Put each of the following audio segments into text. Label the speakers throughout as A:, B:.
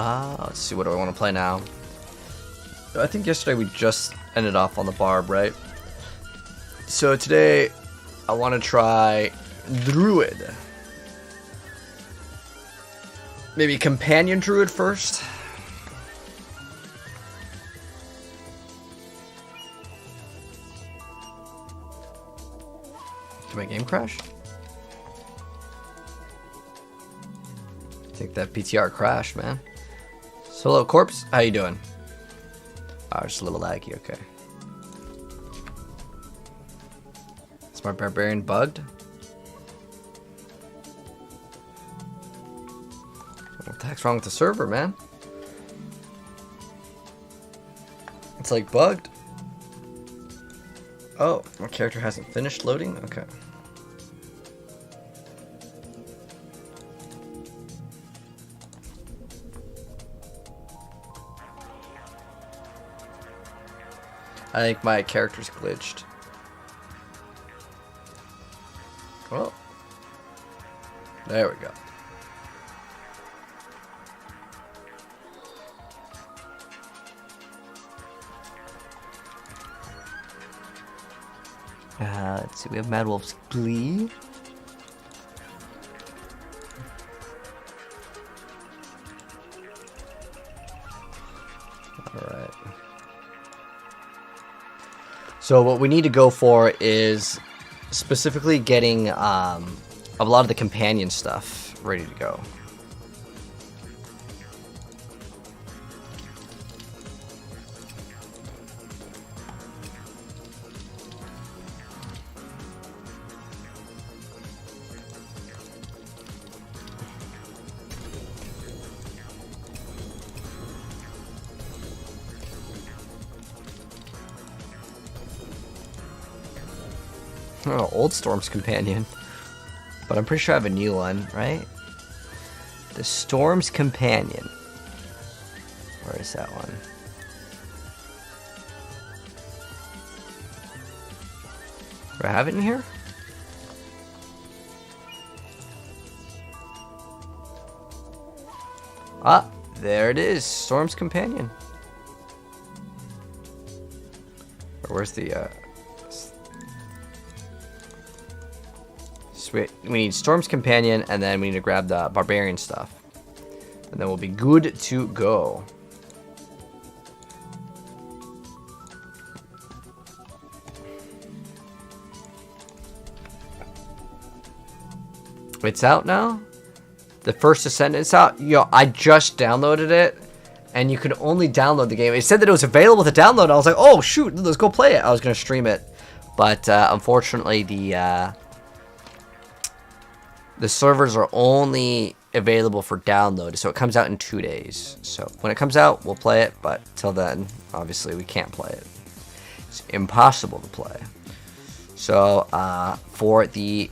A: Let's see, what do I want to play now? I think yesterday we just ended off on the Barb, right? So today I want to try Druid. Maybe Companion Druid first. Did my game crash? I think that PTR crashed, man. Solo Corpse, how you doing? Oh, just a little laggy, okay. Is my Barbarian bugged? What the heck's wrong with the server, man? It's like bugged. Oh, my character hasn't finished loading? Okay. I think my character's glitched. Well, there we go. Let's see, we have Mad Wolf's Glee. Alright. So what we need to go for is specifically getting a lot of the companion stuff ready to go. Oh, Old Storm's Companion. But I'm pretty sure I have a new one, right? The Storm's Companion. Where is that one? Do I have it in here? Ah, there it is. Storm's Companion. Where's the, Sweet. We need Storm's Companion, and then we need to grab the Barbarian stuff. And then we'll be good to go. It's out now? The first Ascendant's out? Yo, I just downloaded it, and you can only download the game. It said that it was available to download. I was like, oh, shoot, let's go play it. I was going to stream it. But unfortunately, the servers are only available for download, so it comes out in 2 days. So when it comes out, we'll play it, but till then, obviously, we can't play it. It's impossible to play. So for the...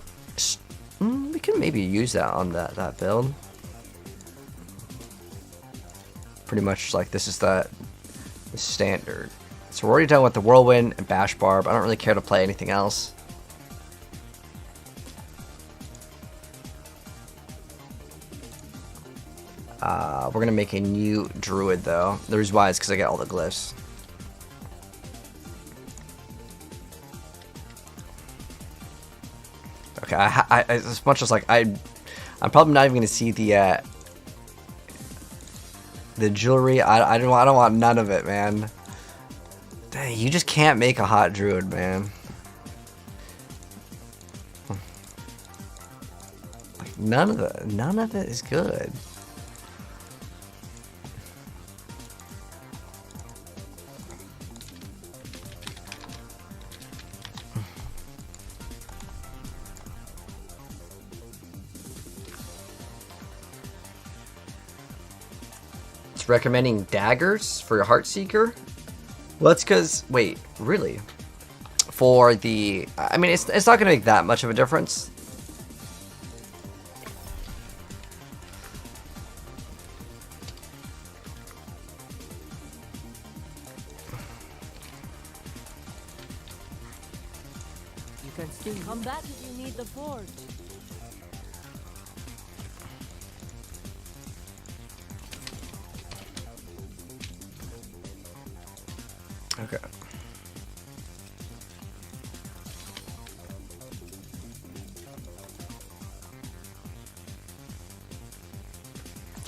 A: we can maybe use that on that build. Pretty much like this is the standard. So we're already done with the Whirlwind and Bash Barb. I don't really care to play anything else. We're gonna make a new Druid though. The reason why is because I get all the glyphs. Okay, I as much as like I'm probably not even gonna see the jewelry. I don't want none of it, man. Dang, you just can't make a hot Druid, man. Like none of it is good. Recommending daggers for your Heartseeker? Well, that's because, wait, really? For the, I mean, it's not gonna make that much of a difference.
B: You can still come back if you need the forge.
A: Okay.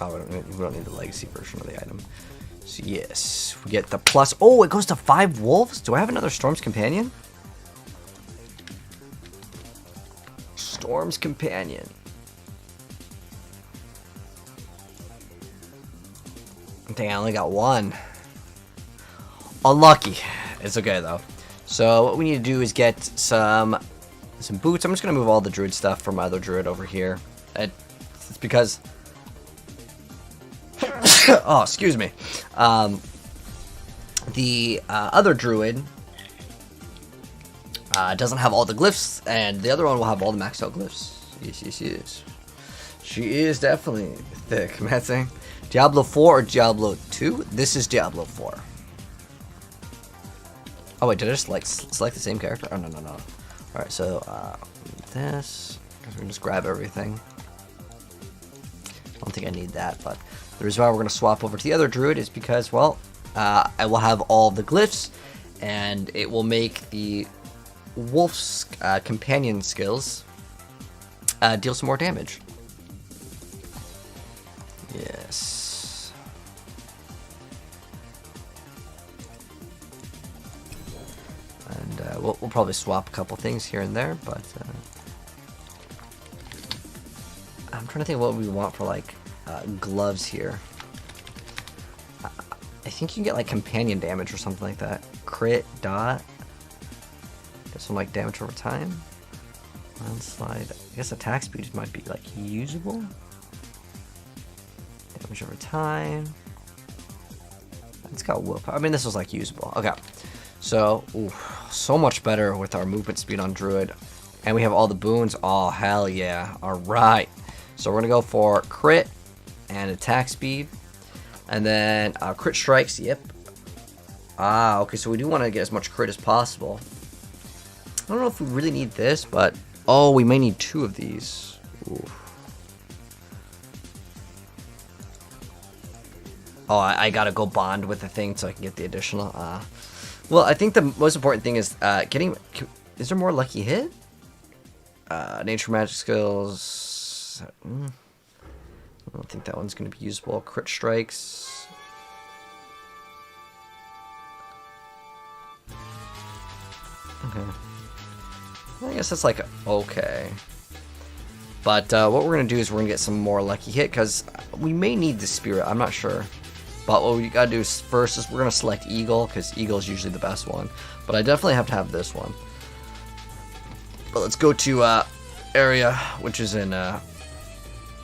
A: Oh, we don't need the legacy version of the item. So yes, we get the plus. Oh, it goes to 5 wolves? Do I have another Storm's Companion? Storm's Companion. Dang, I only got 1. Unlucky. It's okay though. So what we need to do is get some boots. I'm just gonna move all the druid stuff from my other druid over here. It's because oh, excuse me. The other druid doesn't have all the glyphs, and the other one will have all the maxed out glyphs. Yes, yes, yes. She is definitely thick. Matt saying Diablo 4 or Diablo 2? This is Diablo 4. Oh wait, did I just like select the same character? Oh no. Alright, so this. We can just grab everything. I don't think I need that, but the reason why we're going to swap over to the other druid is because, well, I will have all the glyphs, and it will make the wolf's companion skills deal some more damage. Yes. And we'll probably swap a couple things here and there, but I'm trying to think of what we want for like gloves here. I think you can get like companion damage or something like that. Crit, dot. Get some like damage over time. Landslide. I guess attack speed might be like usable. Damage over time. It's got whoop. I mean, this was like usable. Okay. So, ooh, so much better with our movement speed on Druid. And we have all the boons. Oh, hell yeah. Alright. So we're going to go for crit and attack speed. And then crit strikes. Yep. Ah, okay. So we do want to get as much crit as possible. I don't know if we really need this, but... Oh, we may need 2 of these. Ooh. Oh, I gotta go bond with the thing so I can get the additional. Well, I think the most important thing is getting... Is there more lucky hit? Nature magic skills... I don't think that one's going to be usable. Crit strikes. Okay. I guess that's like okay. But what we're going to do is we're going to get some more lucky hit because we may need the spirit. I'm not sure. But what we got to do is first is we're going to select Eagle because Eagle is usually the best one. But I definitely have to have this one. But let's go to area, which is in...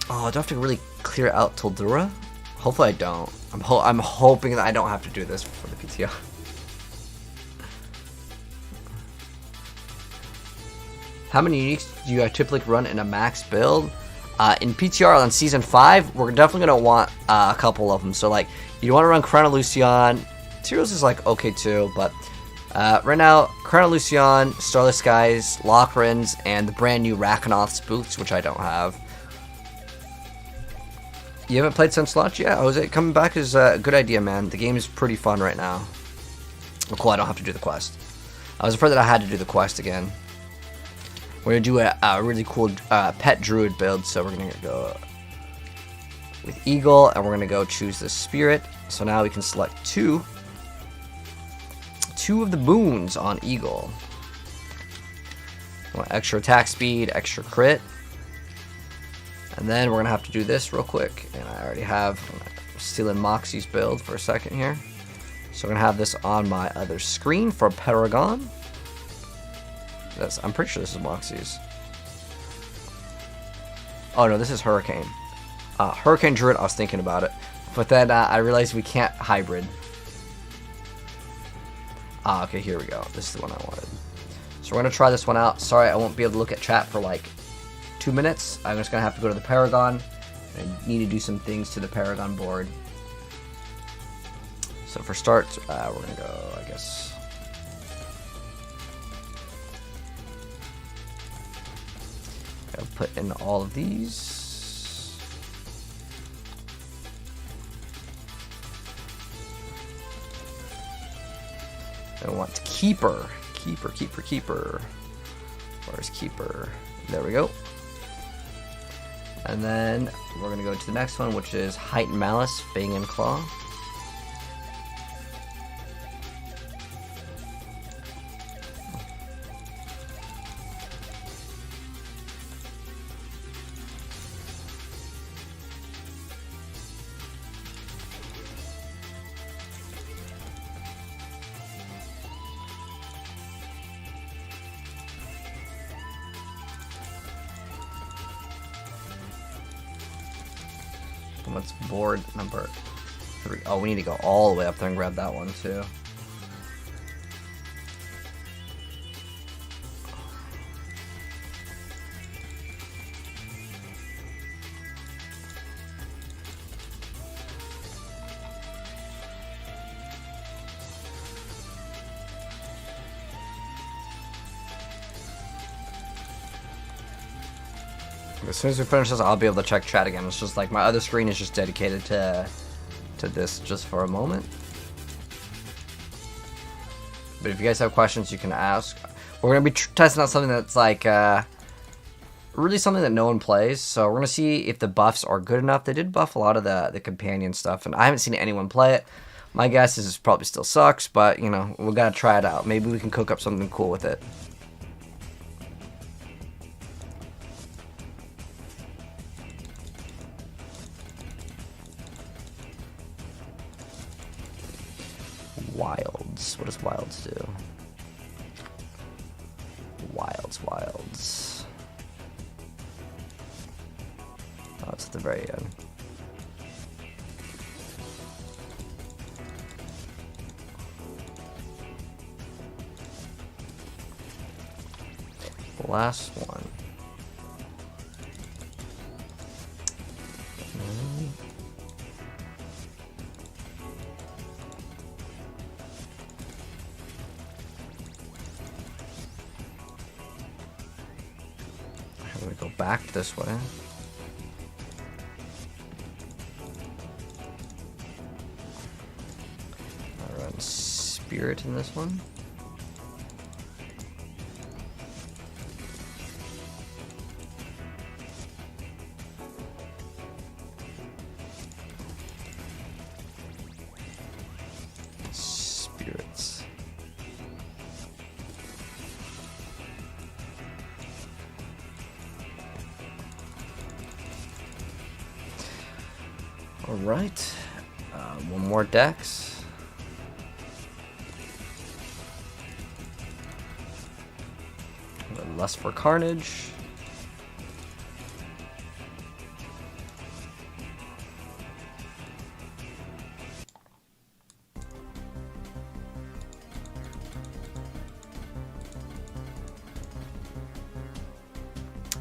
A: Oh, do I have to really clear out Tildura? Hopefully I don't. I'm hoping that I don't have to do this for the PTO. How many uniques do you typically run in a max build? In PTR on Season 5, we're definitely going to want a couple of them. So, like, you want to run Chronolucion. Tyros is, like, okay, too. But right now, Chronolucion, Starless Skies, Lockrins, and the brand new Rakanoth's boots, which I don't have. You haven't played since launch yet? Oh, is it coming back is a good idea, man. The game is pretty fun right now. Oh, cool, I don't have to do the quest. I was afraid that I had to do the quest again. We're going to do a really cool pet druid build, so we're going to go with Eagle, and we're going to go choose the Spirit. So now we can select two of the boons on Eagle. I want extra attack speed, extra crit. And then we're going to have to do this real quick, and I already have, I'm stealing Moxie's build for a second here. So we're going to have this on my other screen for Paragon. I'm pretty sure this is Moxie's. Oh no, this is Hurricane. Hurricane Druid, I was thinking about it. But then I realized we can't hybrid. Okay, here we go. This is the one I wanted. So we're going to try this one out. Sorry, I won't be able to look at chat for like 2 minutes. I'm just going to have to go to the Paragon. I need to do some things to the Paragon board. So for start, we're going to go, I guess... I'll put in all of these. I want Keeper. Keeper, Keeper, Keeper. Where's Keeper? There we go. And then we're going to go to the next one, which is Heightened Malice, Fang and Claw. What's board number 3? Oh, we need to go all the way up there and grab that one too. As soon as we finish this, I'll be able to check chat again. It's just like my other screen is just dedicated to this just for a moment. But if you guys have questions, you can ask. We're going to be testing out something that's like really something that no one plays. So we're going to see if the buffs are good enough. They did buff a lot of the companion stuff, and I haven't seen anyone play it. My guess is it probably still sucks, but you know, we got to try it out. Maybe we can cook up something cool with it. Wilds. What does Wilds do? Wilds. Oh, it's at the very end. The last one. I'm gonna go back this way. I'll run Spirit in this one. Spirits. Alright, one more dex. Lust for Carnage.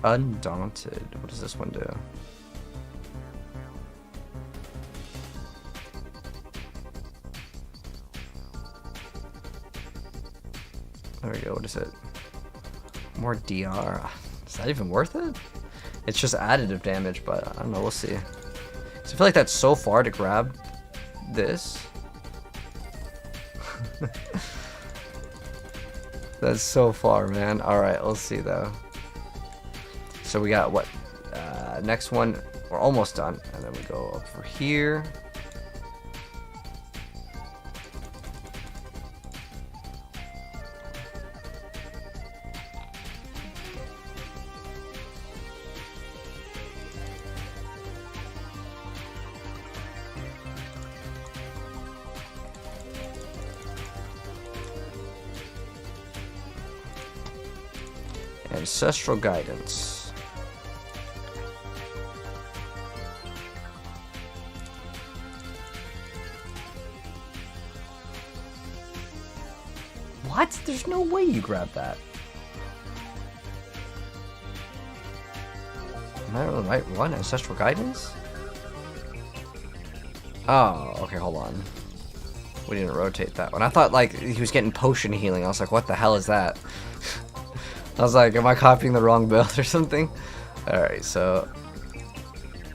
A: Undaunted. What does this one do? There we go. What is it? More DR. Is that even worth it? It's just additive damage, but I don't know. We'll see. So I feel like that's so far to grab this. That's so far, man. All right, we'll see though. So we got what? Next one. We're almost done, and then we go over here. Ancestral Guidance. What? There's no way you grab that. Am I on the right one? Ancestral Guidance? Oh, okay, hold on. We didn't rotate that one. I thought like he was getting potion healing. I was like, what the hell is that? I was like, am I copying the wrong build or something? Alright, so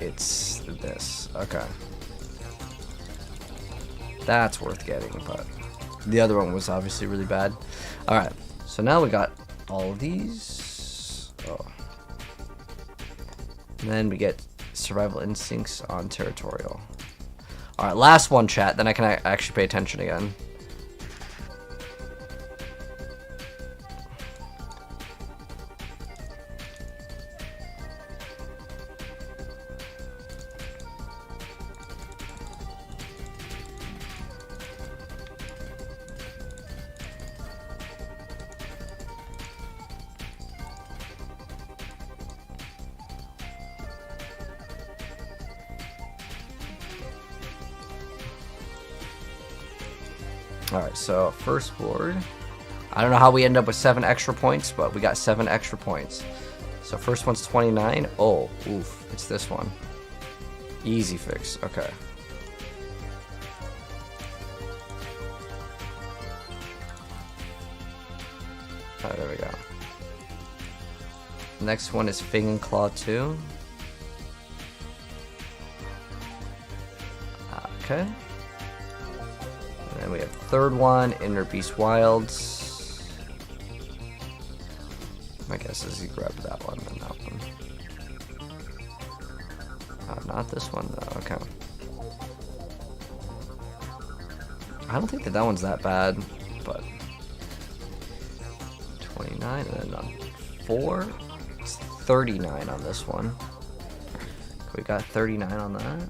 A: it's this. Okay. That's worth getting, but The other one was obviously really bad. Alright, so now we got all of these. Oh. And then we get survival instincts on territorial. Alright, last one, chat, then I can actually pay attention again. Alright, so first board. I don't know how we end up with 7 extra points, but we got 7 extra points. So first one's 29. Oh, oof, it's this one. Easy fix, okay. Alright, there we go. Next one is Fang and Claw 2. Okay. And then we have third one, Inner Beast Wilds. My guess is you grab that one and that one. Not this one though, okay. I don't think that one's that bad, but 29 and then on 4, it's 39 on this one. We got 39 on that.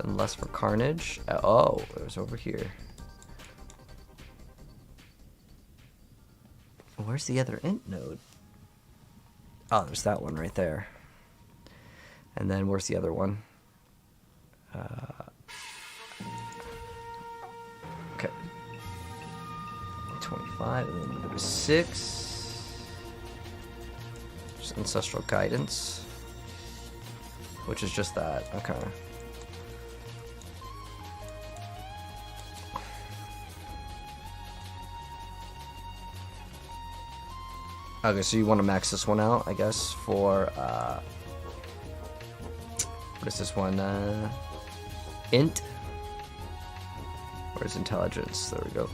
A: Then less for Carnage. Oh, it was over here. Where's the other int node? Oh, there's that one right there. And then where's the other one? Okay. 25, and then there was 6. Just Ancestral Guidance. Which is just that, okay. Okay, so you want to max this one out, I guess, for, what is this one, int? Where's intelligence? There we go.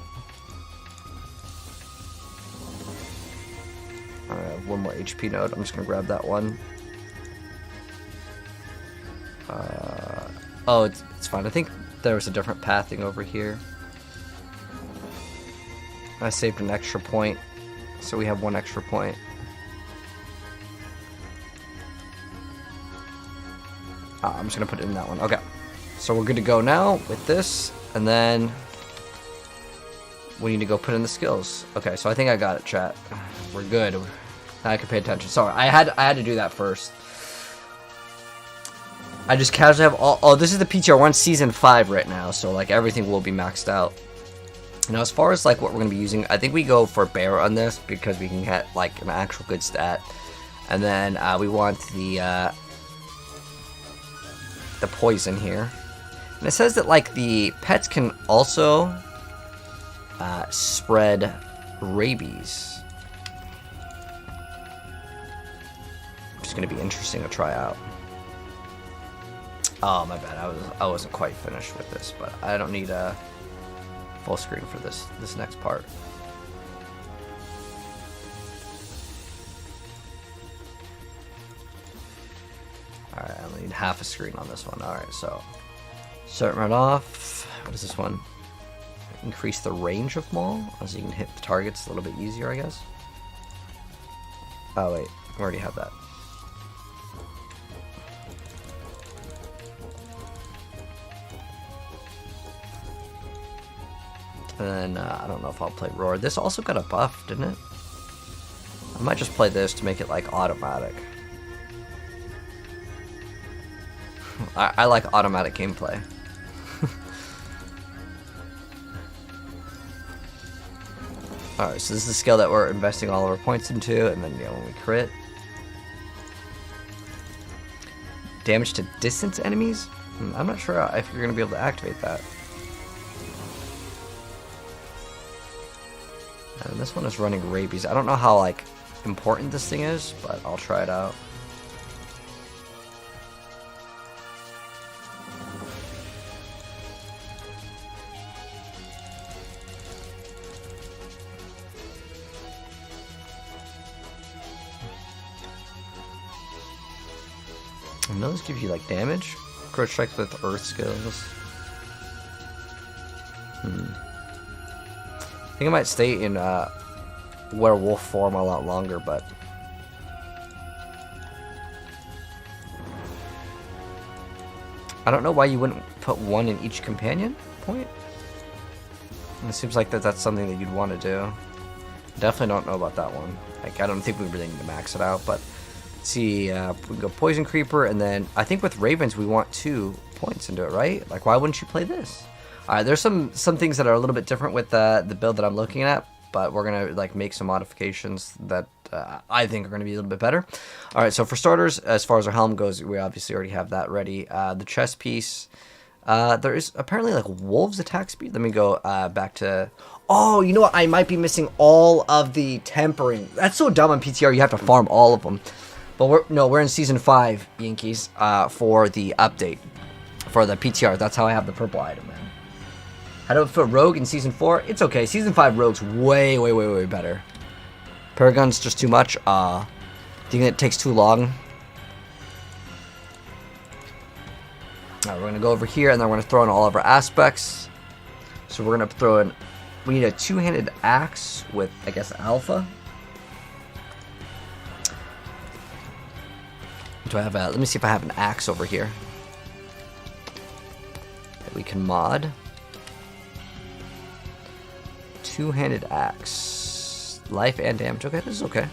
A: Alright, I have one more HP node, I'm just gonna grab that one. Oh, it's fine, I think there was a different pathing over here. I saved an extra point. So we have 1 extra point. I'm just gonna put it in that one. Okay. So we're good to go now with this, and then we need to go put in the skills. Okay, so I think I got it, chat. We're good. Now I can pay attention. Sorry, I had to do that first. I just casually have all. Oh, this is the PTR1 season 5 right now, so like everything will be maxed out. Now, as far as like what we're gonna be using, I think we go for bear on this because we can get like an actual good stat, and then we want the poison here. And it says that like the pets can also spread rabies, which is gonna be interesting to try out. Oh my bad, I wasn't quite finished with this, but I don't need a full screen for this next part. Alright, I need half a screen on this one. Alright, so starting right off, what is this one? Increase the range of Maul, so you can hit the targets a little bit easier, I guess. Oh wait, we already have that. And then, I don't know if I'll play Roar. This also got a buff, didn't it? I might just play this to make it, like, automatic. I like automatic gameplay. Alright, so this is the skill that we're investing all of our points into, and then, yeah, when we crit. Damage to distance enemies? I'm not sure if you're going to be able to activate that. And this one is running rabies. I don't know how like important this thing is, but I'll try it out. And those give you like damage. Crit strikes with earth skills. I think I might stay in werewolf form a lot longer, but I don't know why you wouldn't put one in each companion point. It seems like that's something that you'd want to do. Definitely don't know about that one. Like, I don't think we really need to max it out, but let's see, we can go Poison Creeper, and then I think with Ravens we want 2 points into it, right? Like, why wouldn't you play this? Alright, there's some things that are a little bit different with the build that I'm looking at, but we're gonna like make some modifications that I think are gonna be a little bit better. Alright, so for starters, as far as our helm goes, we obviously already have that ready. The chest piece, there is apparently like wolves attack speed. Let me go back to... Oh, you know what? I might be missing all of the tempering. That's so dumb on PTR. You have to farm all of them. But we're in Season 5, Yankees, for the update. For the PTR. That's how I have the purple item, man. How do I put Rogue in Season 4? It's okay. Season 5 Rogue's way, way, way, way better. Paragon's just too much. Do you think it takes too long? Alright, we're going to go over here, and then we're going to throw in all of our aspects. So we're going to throw in... We need a 2-handed axe with, I guess, alpha. Do I have a... Let me see if I have an axe over here that we can mod. 2-handed axe. Life and damage. Okay, this is okay.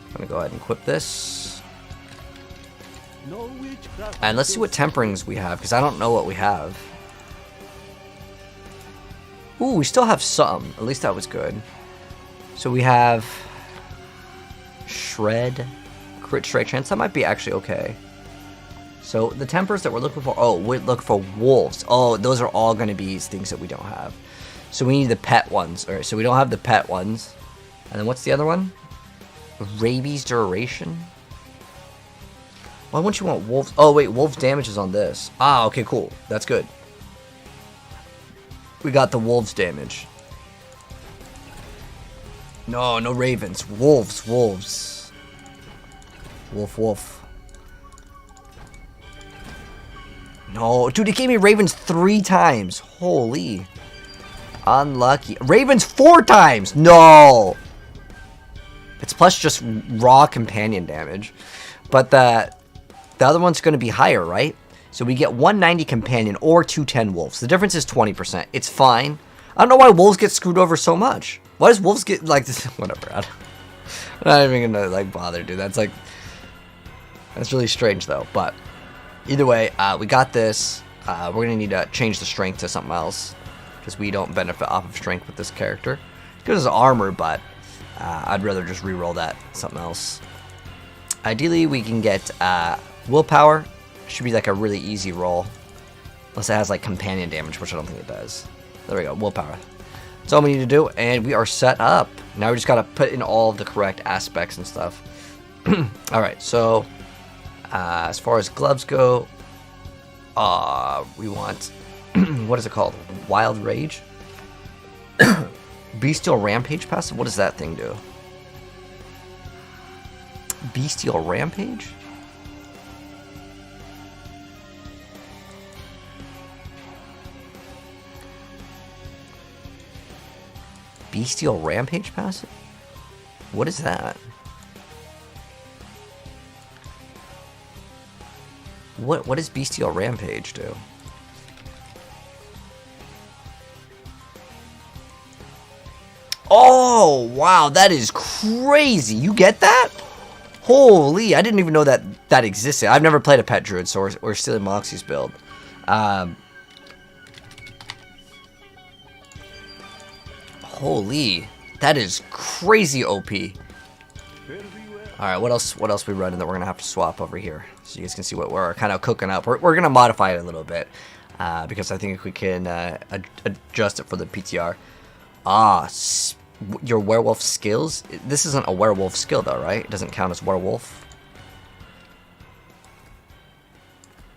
A: I'm going to go ahead and equip this. And let's see what temperings we have, because I don't know what we have. Ooh, we still have some. At least that was good. So we have Shred, Crit Strike Chance. That might be actually okay. So the tempers that we're looking for... Oh, we look for wolves. Oh, those are all going to be things that we don't have. So we need the pet ones. Alright, so we don't have the pet ones. And then what's the other one? Rabies duration? Why wouldn't you want wolves? Oh, wait, wolves damage is on this. Ah, okay, cool. That's good. We got the wolves damage. No, no ravens. Wolves, wolves. Wolf, wolf. No, dude, it gave me ravens 3 times. Holy. Unlucky. Ravens 4 times. No. It's plus just raw companion damage. But the other one's going to be higher, right? So we get 190 companion or 210 wolves. The difference is 20%. It's fine. I don't know why wolves get screwed over so much. Why does wolves get like this? Whatever. I'm not even gonna like bother, dude. That's really strange though. But either way, we got this. We're gonna need to change the strength to something else because we don't benefit off of strength with this character. It's good as armor, but I'd rather just reroll that something else. Ideally, we can get willpower. Should be like a really easy roll. Unless it has like companion damage, which I don't think it does. There we go, willpower. That's all we need to do, and we are set up. Now we just gotta put in all of the correct aspects and stuff. Alright, so as far as gloves go, we want what is it called? Wild Rage? Bestial Rampage passive? What does that thing do? Bestial Rampage? Bestial Rampage passive? What is that? What does Bestial Rampage do? Oh, wow, that is crazy. You get that? Holy, I didn't even know that that existed. I've never played a pet druid, so we're still in Moxie's build. Holy, that is crazy OP. Alright, what else we running that we're gonna have to swap over here? So you guys can see what we're kind of cooking up. We're gonna modify it a little bit. Because I think if we can adjust it for the PTR. Your werewolf skills? This isn't a werewolf skill though, right? It doesn't count as werewolf.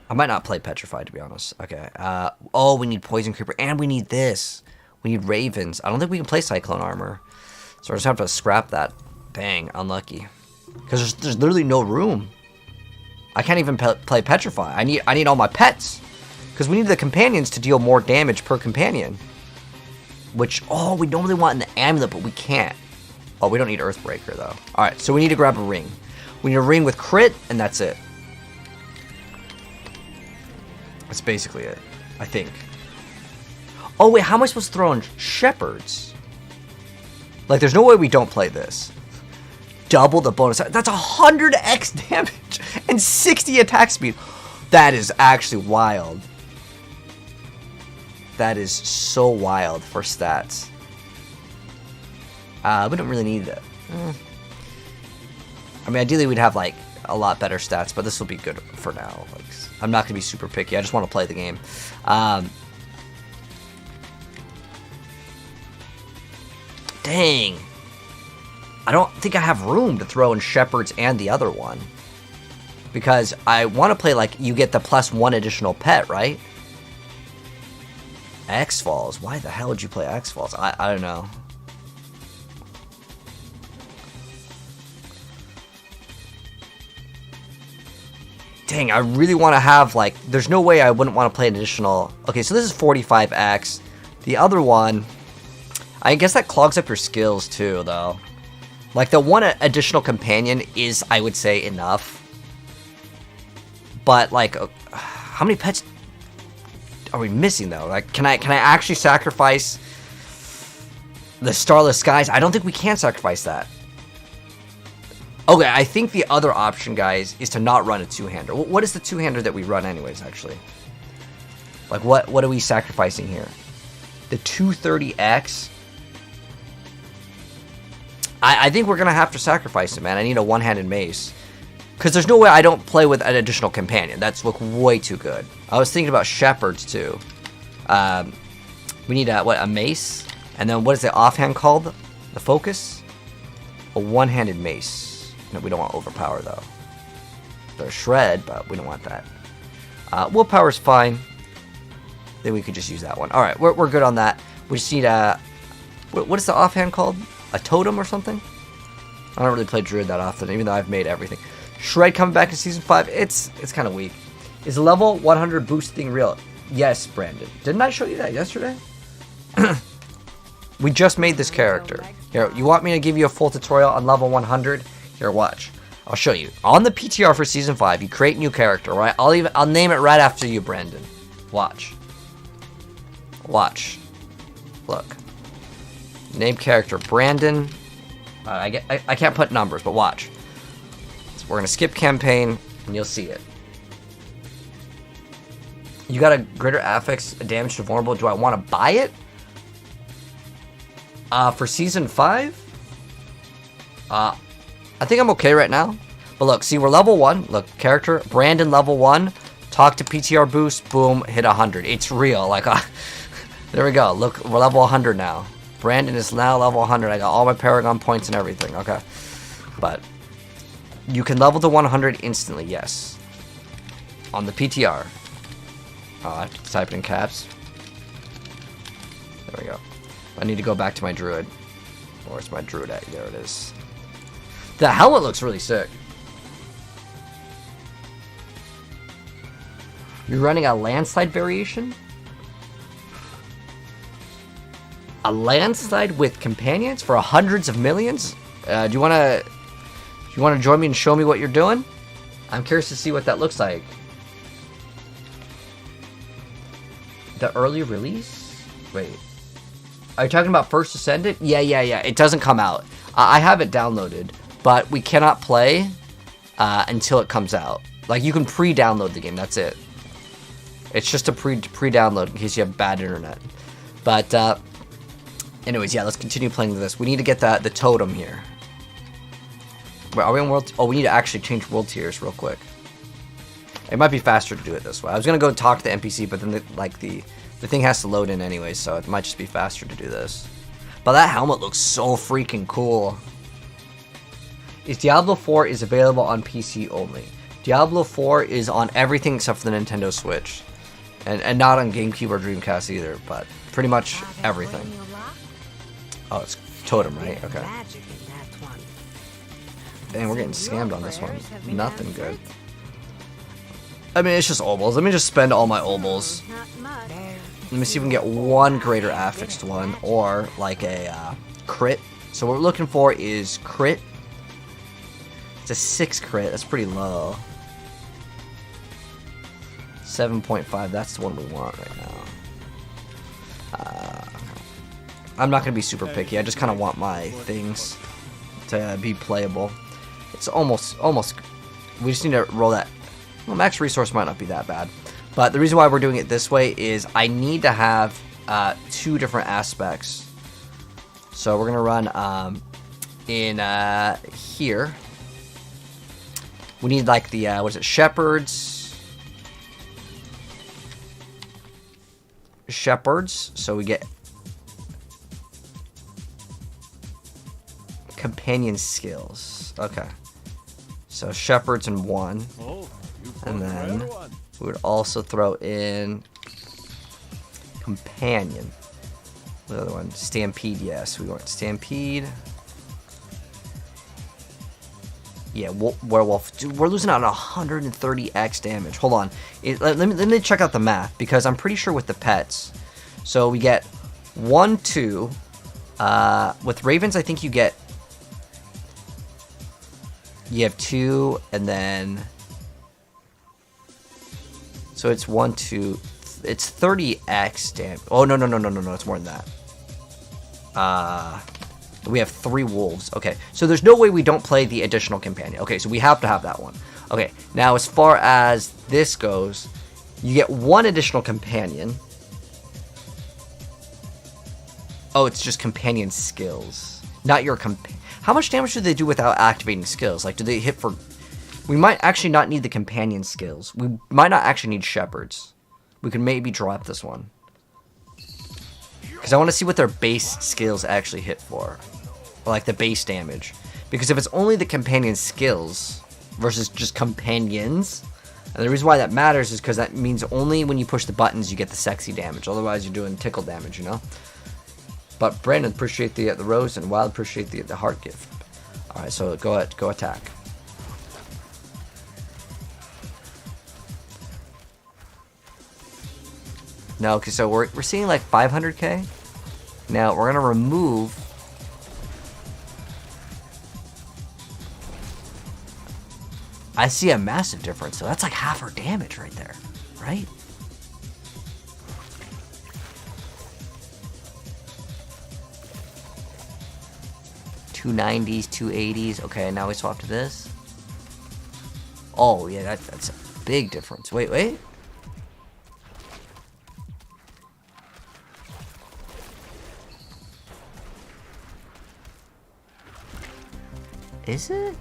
A: I might not play Petrified, to be honest. Okay. Oh, we need Poison Creeper, and we need this. We need Ravens. I don't think we can play Cyclone Armor. So I just have to scrap that. Dang, unlucky. Because there's literally no room. I can't even play Petrify. I need all my pets. Because we need the companions to deal more damage per companion. Which, oh, we normally want in the amulet, but we can't. Oh, we don't need Earthbreaker, though. Alright, so we need to grab a ring. We need a ring with crit, and that's it. That's basically it, I think. Oh, wait, how am I supposed to throw in Shepherds? Like, there's no way we don't play this. Double the bonus. That's 100x damage and 60 attack speed. That is actually wild. That is so wild for stats. We don't really need that. I mean, ideally we'd have like a lot better stats, but this will be good for now. Like, I'm not gonna be super picky. I just want to play the game. Dang. I don't think I have room to throw in Shepherds and the other one. Because I want to play like you get the +1 additional pet, right? X-Falls. Why the hell would you play X-Falls? I don't know. Dang, I really want to have like... There's no way I wouldn't want to play an additional... Okay, so this is 45x. The other one... I guess that clogs up your skills too, though. Like, the one additional companion is, I would say, enough. But, like, how many pets are we missing, though? Like, can I actually sacrifice the Starless Skies? I don't think we can sacrifice that. Okay, I think the other option, guys, is to not run a two-hander. What is the two-hander that we run anyways, actually? Like, what are we sacrificing here? The 230x? I think we're going to have to sacrifice it, man. I need a one-handed mace. Because there's no way I don't play with an additional companion. That's look way too good. I was thinking about Shepherds, too. We need a mace. And then what is the offhand called? The focus? A one-handed mace. No, we don't want overpower, though. There's shred, but we don't want that. Willpower's fine. Then we could just use that one. Alright, we're good on that. We just need a... What is the offhand called? A totem or something? I don't really play Druid that often, even though I've made everything. Shred coming back in Season 5, it's kind of weak. Is level 100 boost thing real? Yes, Brandon. Didn't I show you that yesterday? We just made this character. Here, you want me to give you a full tutorial on level 100? Here, watch. I'll show you. On the PTR for Season 5, you create new character, right? I'll name it right after you, Brandon. Watch. Watch. Look. Name character Brandon. I can't put numbers, but watch. So we're gonna skip campaign, and you'll see it. You got a greater affix damage to vulnerable. Do I want to buy it? For Season 5? I think I'm okay right now. But look, see, we're level 1. Look, character, Brandon level 1. Talk to PTR boost, boom, hit 100. It's real. Like, there we go. Look, we're level 100 now. Brandon is now level 100. I got all my Paragon points and everything. Okay. But you can level to 100 instantly, yes. On the PTR. Oh, I have to type it in caps. There we go. I need to go back to my Druid. Where's my Druid at? There it is. The helmet looks really sick. You're running a landslide variation? A landslide with companions for hundreds of millions? Do you want to join me and show me what you're doing? I'm curious to see what that looks like. The early release? Wait. Are you talking about First Ascendant? Yeah. It doesn't come out. I have it downloaded, but we cannot play until it comes out. Like, you can pre-download the game. That's it. It's just a pre-download in case you have bad internet. But, anyways, yeah, let's continue playing this. We need to get the totem here. Wait, are we on world? Oh, we need to actually change world tiers real quick. It might be faster to do it this way. I was gonna go talk to the NPC, but then the thing has to load in anyway, so it might just be faster to do this. But that helmet looks so freaking cool. Diablo 4 is available on PC only. Diablo 4 is on everything except for the Nintendo Switch, and not on GameCube or Dreamcast either, but pretty much everything. Oh, it's totem, right? Okay. Dang, we're getting scammed on this one. Nothing good. I mean, it's just obols. Let me just spend all my obols. Let me see if we can get one greater affixed one, or like a crit. So what we're looking for is crit. It's a 6 crit. That's pretty low. 7.5. That's the one we want right now. I'm not going to be super picky. I just kind of want my things to be playable. It's almost. We just need to roll that. Well, max resource might not be that bad. But the reason why we're doing it this way is I need to have 2 different aspects. So we're going to run in here. We need like the, what is it, shepherds. So we get companion skills. Okay. So shepherds in 1. And then we would also throw in companion. The other one, stampede. Yes, we want stampede. Yeah, werewolf. Dude, we're losing out on 130x damage. Hold on. Let me check out the math, because I'm pretty sure with the pets. So we get 1, 2. With ravens, I think you have 2, and then. So it's 1, 2. It's 30x damage. Oh, no. It's more than that. We have 3 wolves. Okay, so there's no way we don't play the additional companion. Okay, so we have to have that one. Okay, now as far as this goes, you get 1 additional companion. Oh, it's just companion skills. Not your How much damage do they do without activating skills? Like, do they hit for... We might actually not need the companion skills. We might not actually need shepherds. We could maybe drop this one. Because I want to see what their base skills actually hit for. Or like the base damage. Because if it's only the companion skills versus just companions... And the reason why that matters is because that means only when you push the buttons you get the sexy damage. Otherwise you're doing tickle damage, you know? But Brandon, appreciate the rose, and Wild, appreciate the heart gift. Alright, so go attack. No, okay, so we're seeing like 500k. Now we're gonna remove. I see a massive difference, so that's like half her damage right there, right? $290s, $280s. Okay, now we swap to this. Oh yeah, that's a big difference. Wait. Is it?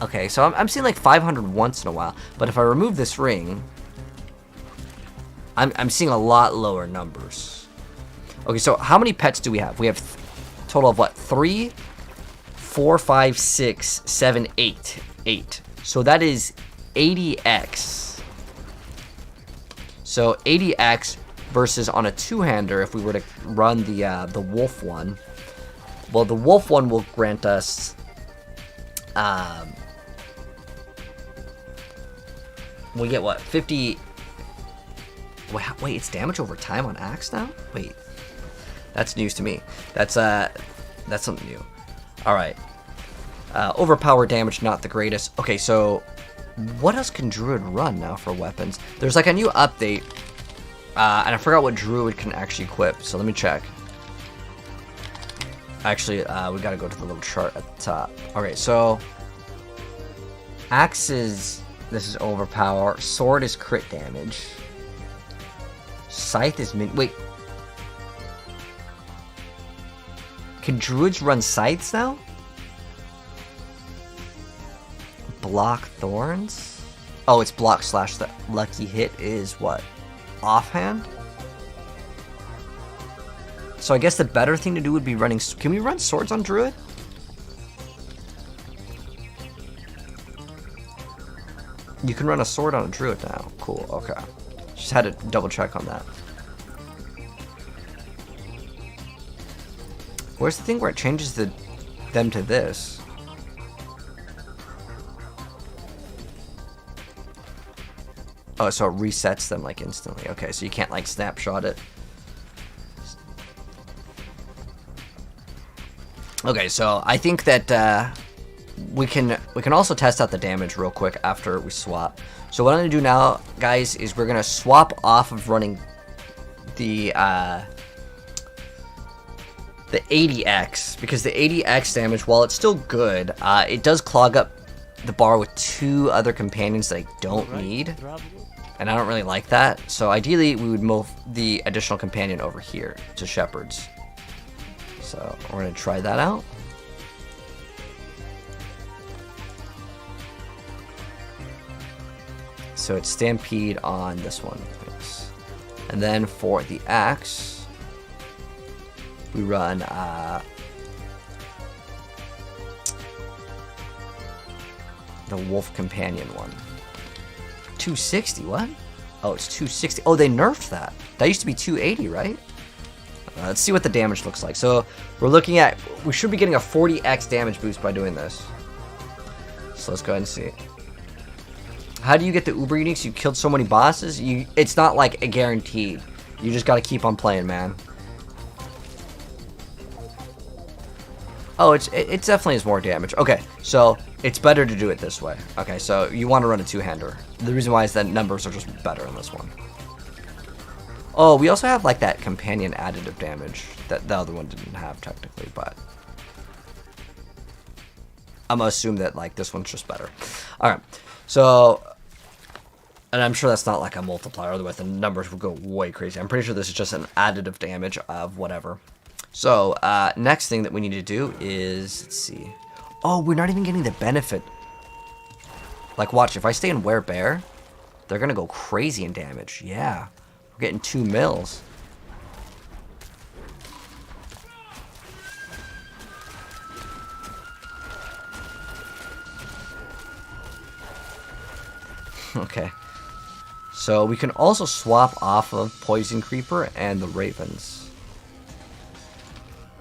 A: Okay, so I'm seeing like 500 once in a while, but if I remove this ring, I'm seeing a lot lower numbers. Okay, so how many pets do we have? We have a total of what? 3, 4, 5, 6, 7, 8. 8. So that is 80x. So 80x versus on a 2-hander, if we were to run the wolf one. Well, the wolf one will grant us. We get what? 50. Wait, it's damage over time on axe now? Wait. That's news to me. That's something new. Alright. Overpower damage, not the greatest. Okay, so what else can Druid run now for weapons? There's like a new update. And I forgot what Druid can actually equip, so let me check. Actually, we gotta go to the little chart at the top. Okay, so axes, this is overpower. Sword is crit damage. Scythe is wait. Can druids run scythes now? Block thorns? Oh, it's block slash the lucky hit is what? Offhand? So I guess the better thing to do would be running... Can we run swords on Druid? You can run a sword on a Druid now. Cool, okay. Just had to double check on that. Where's the thing where it changes them to this? Oh, so it resets them like instantly. Okay, so you can't like snapshot it. Okay, so I think that we can also test out the damage real quick after we swap. So what I'm gonna do now, guys, is we're gonna swap off of running the 80x, because the 80x damage, while it's still good, it does clog up the bar with 2 other companions that I don't need, and I don't really like that. So ideally we would move the additional companion over here to shepherds. So we're gonna try that out. So it's Stampede on this one. Yes. And then for the axe, we run the Wolf Companion one. 260, what? Oh, it's 260. Oh, they nerfed that. That used to be 280, right? Let's see what the damage looks like. So we're looking at, we should be getting a 40x damage boost by doing this. So let's go ahead and see. How do you get the Uber uniques? You killed so many bosses. It's not like a guaranteed. You just gotta keep on playing, man. Oh, it definitely is more damage. Okay, so it's better to do it this way. Okay, so you want to run a 2-hander. The reason why is that numbers are just better in this one. Oh, we also have like that companion additive damage that the other one didn't have technically, but I'm gonna assume that like this one's just better. All right, so, and I'm sure that's not like a multiplier, otherwise the numbers would go way crazy. I'm pretty sure this is just an additive damage of whatever. So, next thing that we need to do is, let's see. Oh, we're not even getting the benefit. Like, watch, if I stay in Werebear, they're gonna go crazy in damage. Yeah, we're getting 2 mils. Okay. So, we can also swap off of Poison Creeper and the Ravens.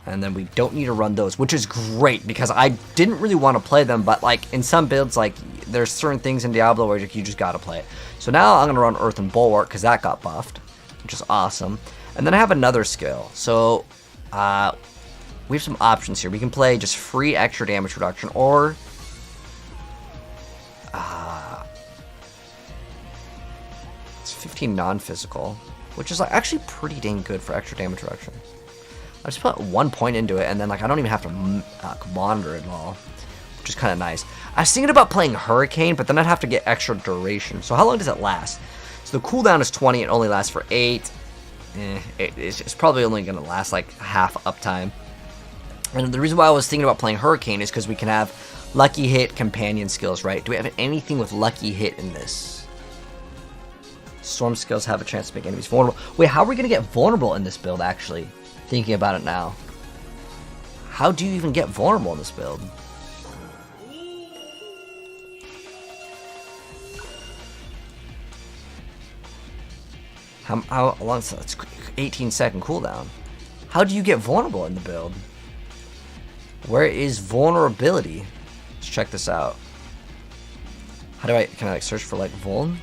A: And then we don't need to run those, which is great because I didn't really want to play them, but like in some builds, like there's certain things in Diablo where you just gotta play it. So now I'm gonna run Earth and Bulwark because that got buffed, which is awesome. And then I have another skill. So we have some options here. We can play just free extra damage reduction, or it's 15 non-physical, which is like actually pretty dang good for extra damage reduction. I just put 1 point into it, and then like I don't even have to monitor it at all, which is kind of nice. I was thinking about playing Hurricane, but then I'd have to get extra duration. So how long does it last? So the cooldown is 20. It only lasts for 8. It's probably only going to last like half uptime. And the reason why I was thinking about playing Hurricane is because we can have Lucky Hit companion skills, right? Do we have anything with Lucky Hit in this? Storm skills have a chance to make enemies vulnerable. Wait, how are we going to get vulnerable in this build, actually? Thinking about it now. How do you even get vulnerable in this build? How long is that? It's 18-second cooldown. How do you get vulnerable in the build? Where is vulnerability? Let's check this out. Can I like search for like vuln?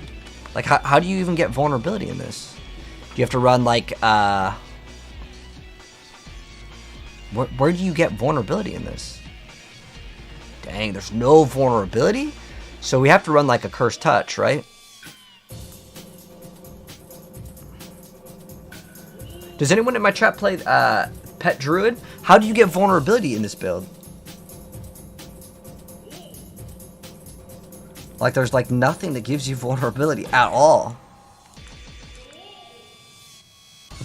A: Like how do you even get vulnerability in this? Do you have to run like where do you get vulnerability in this? Dang, there's no vulnerability? So we have to run like a Cursed Touch, right? Does anyone in my chat play Pet Druid? How do you get vulnerability in this build? Like there's like nothing that gives you vulnerability at all.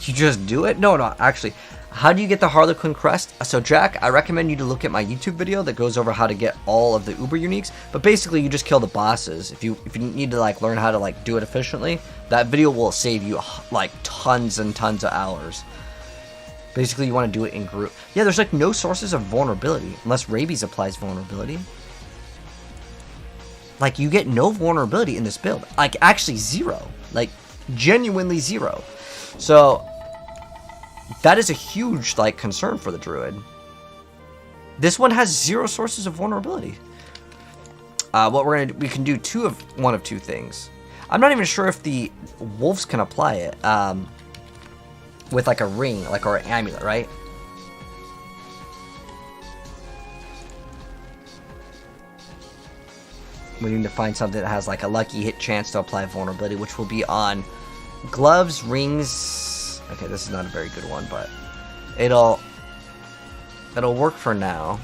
A: You just do it? No, actually. How do you get the Harlequin Crest? So Jack, I recommend you to look at my YouTube video that goes over how to get all of the Uber uniques. But basically, you just kill the bosses. If you need to like learn how to like do it efficiently, that video will save you like tons and tons of hours. Basically, you want to do it in group. Yeah, there's like no sources of vulnerability unless Rabies applies vulnerability. Like you get no vulnerability in this build. Like actually 0. Like genuinely 0. So that is a huge like concern for the Druid. This one has 0 sources of vulnerability. What we can do one of two things. I'm not even sure if the wolves can apply it with like a ring, like, or an amulet, right? We need to find something that has like a lucky hit chance to apply vulnerability, which will be on gloves, rings. Okay, this is not a very good one, but it'll work for now.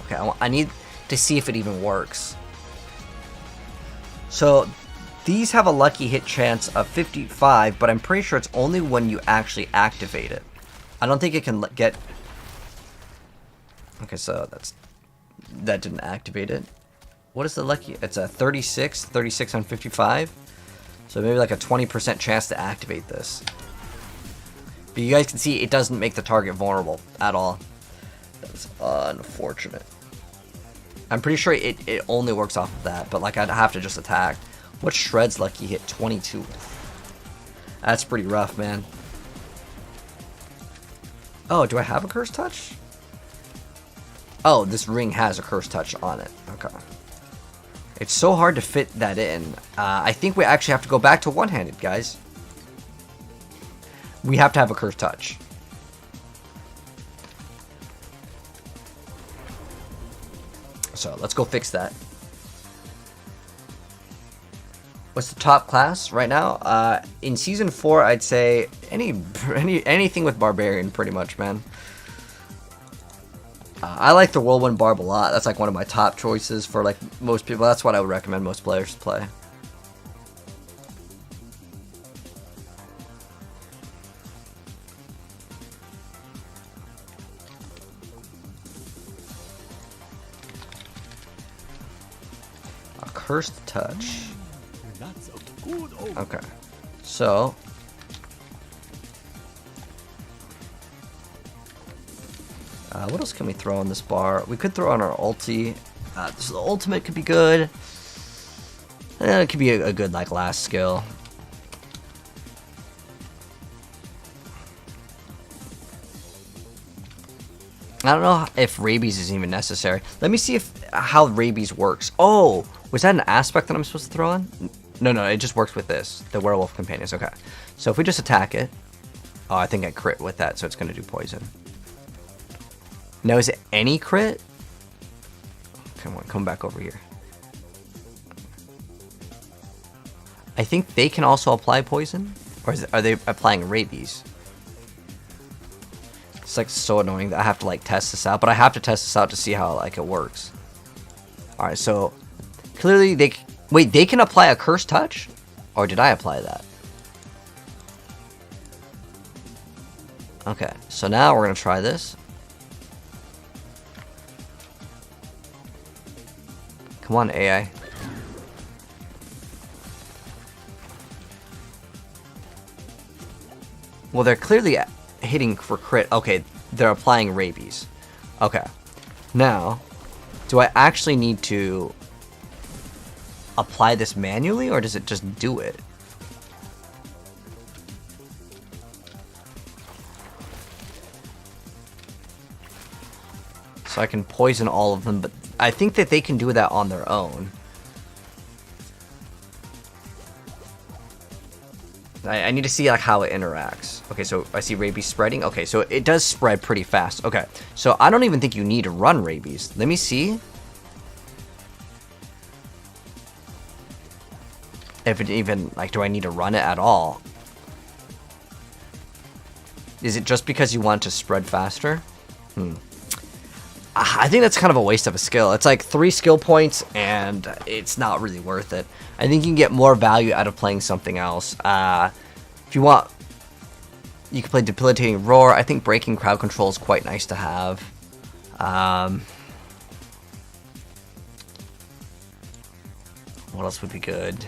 A: Okay, I need to see if it even works. So these have a lucky hit chance of 55, but I'm pretty sure it's only when you actually activate it. I don't think it can get... Okay, so that didn't activate it. What is the lucky? It's a 36 on 55. So maybe like a 20% chance to activate this. But you guys can see it doesn't make the target vulnerable at all. That's unfortunate. I'm pretty sure it only works off of that, but like I'd have to just attack. What Shred's lucky hit? 22. That's pretty rough, man. Oh, do I have a Curse Touch? Oh, this ring has a Curse Touch on it. Okay. It's so hard to fit that in. I think we actually have to go back to one-handed, guys. We have to have a Curse Touch. So, let's go fix that. What's the top class right now? In Season 4, I'd say anything with Barbarian, pretty much, man. I like the Whirlwind Barb a lot. That's like one of my top choices for like most people. That's what I would recommend most players to play. A Cursed Touch. Okay. So... what else can we throw on this bar? We could throw on our ulti. So the ultimate could be good. It could be a good like last skill. I don't know if rabies is even necessary. Let me see how rabies works. Oh, was that an aspect that I'm supposed to throw on? No, it just works with this. The werewolf companions. Okay. So if we just attack it. Oh, I think I crit with that, so it's going to do poison. Now, is it any crit? Come on, come back over here. I think they can also apply poison? Or are they applying rabies? It's like so annoying that I have to like test this out. But I have to test this out to see how like it works. Alright, so clearly they... Wait, they can apply a Curse Touch? Or did I apply that? Okay, so now we're going to try this. Come on, AI. Well, they're clearly hitting for crit. Okay, they're applying rabies. Okay. Now, do I actually need to apply this manually, or does it just do it? So I can poison all of them, but I think that they can do that on their own. I need to see like how it interacts. Okay, so I see rabies spreading. Okay, so it does spread pretty fast. Okay, so I don't even think you need to run rabies. Let me see if it even, like, do I need to run it at all? Is it just because you want to spread faster? I think that's kind of a waste of a skill. It's like 3 skill points, and it's not really worth it. I think you can get more value out of playing something else. If you want, you can play Debilitating Roar. I think Breaking Crowd Control is quite nice to have. What else would be good?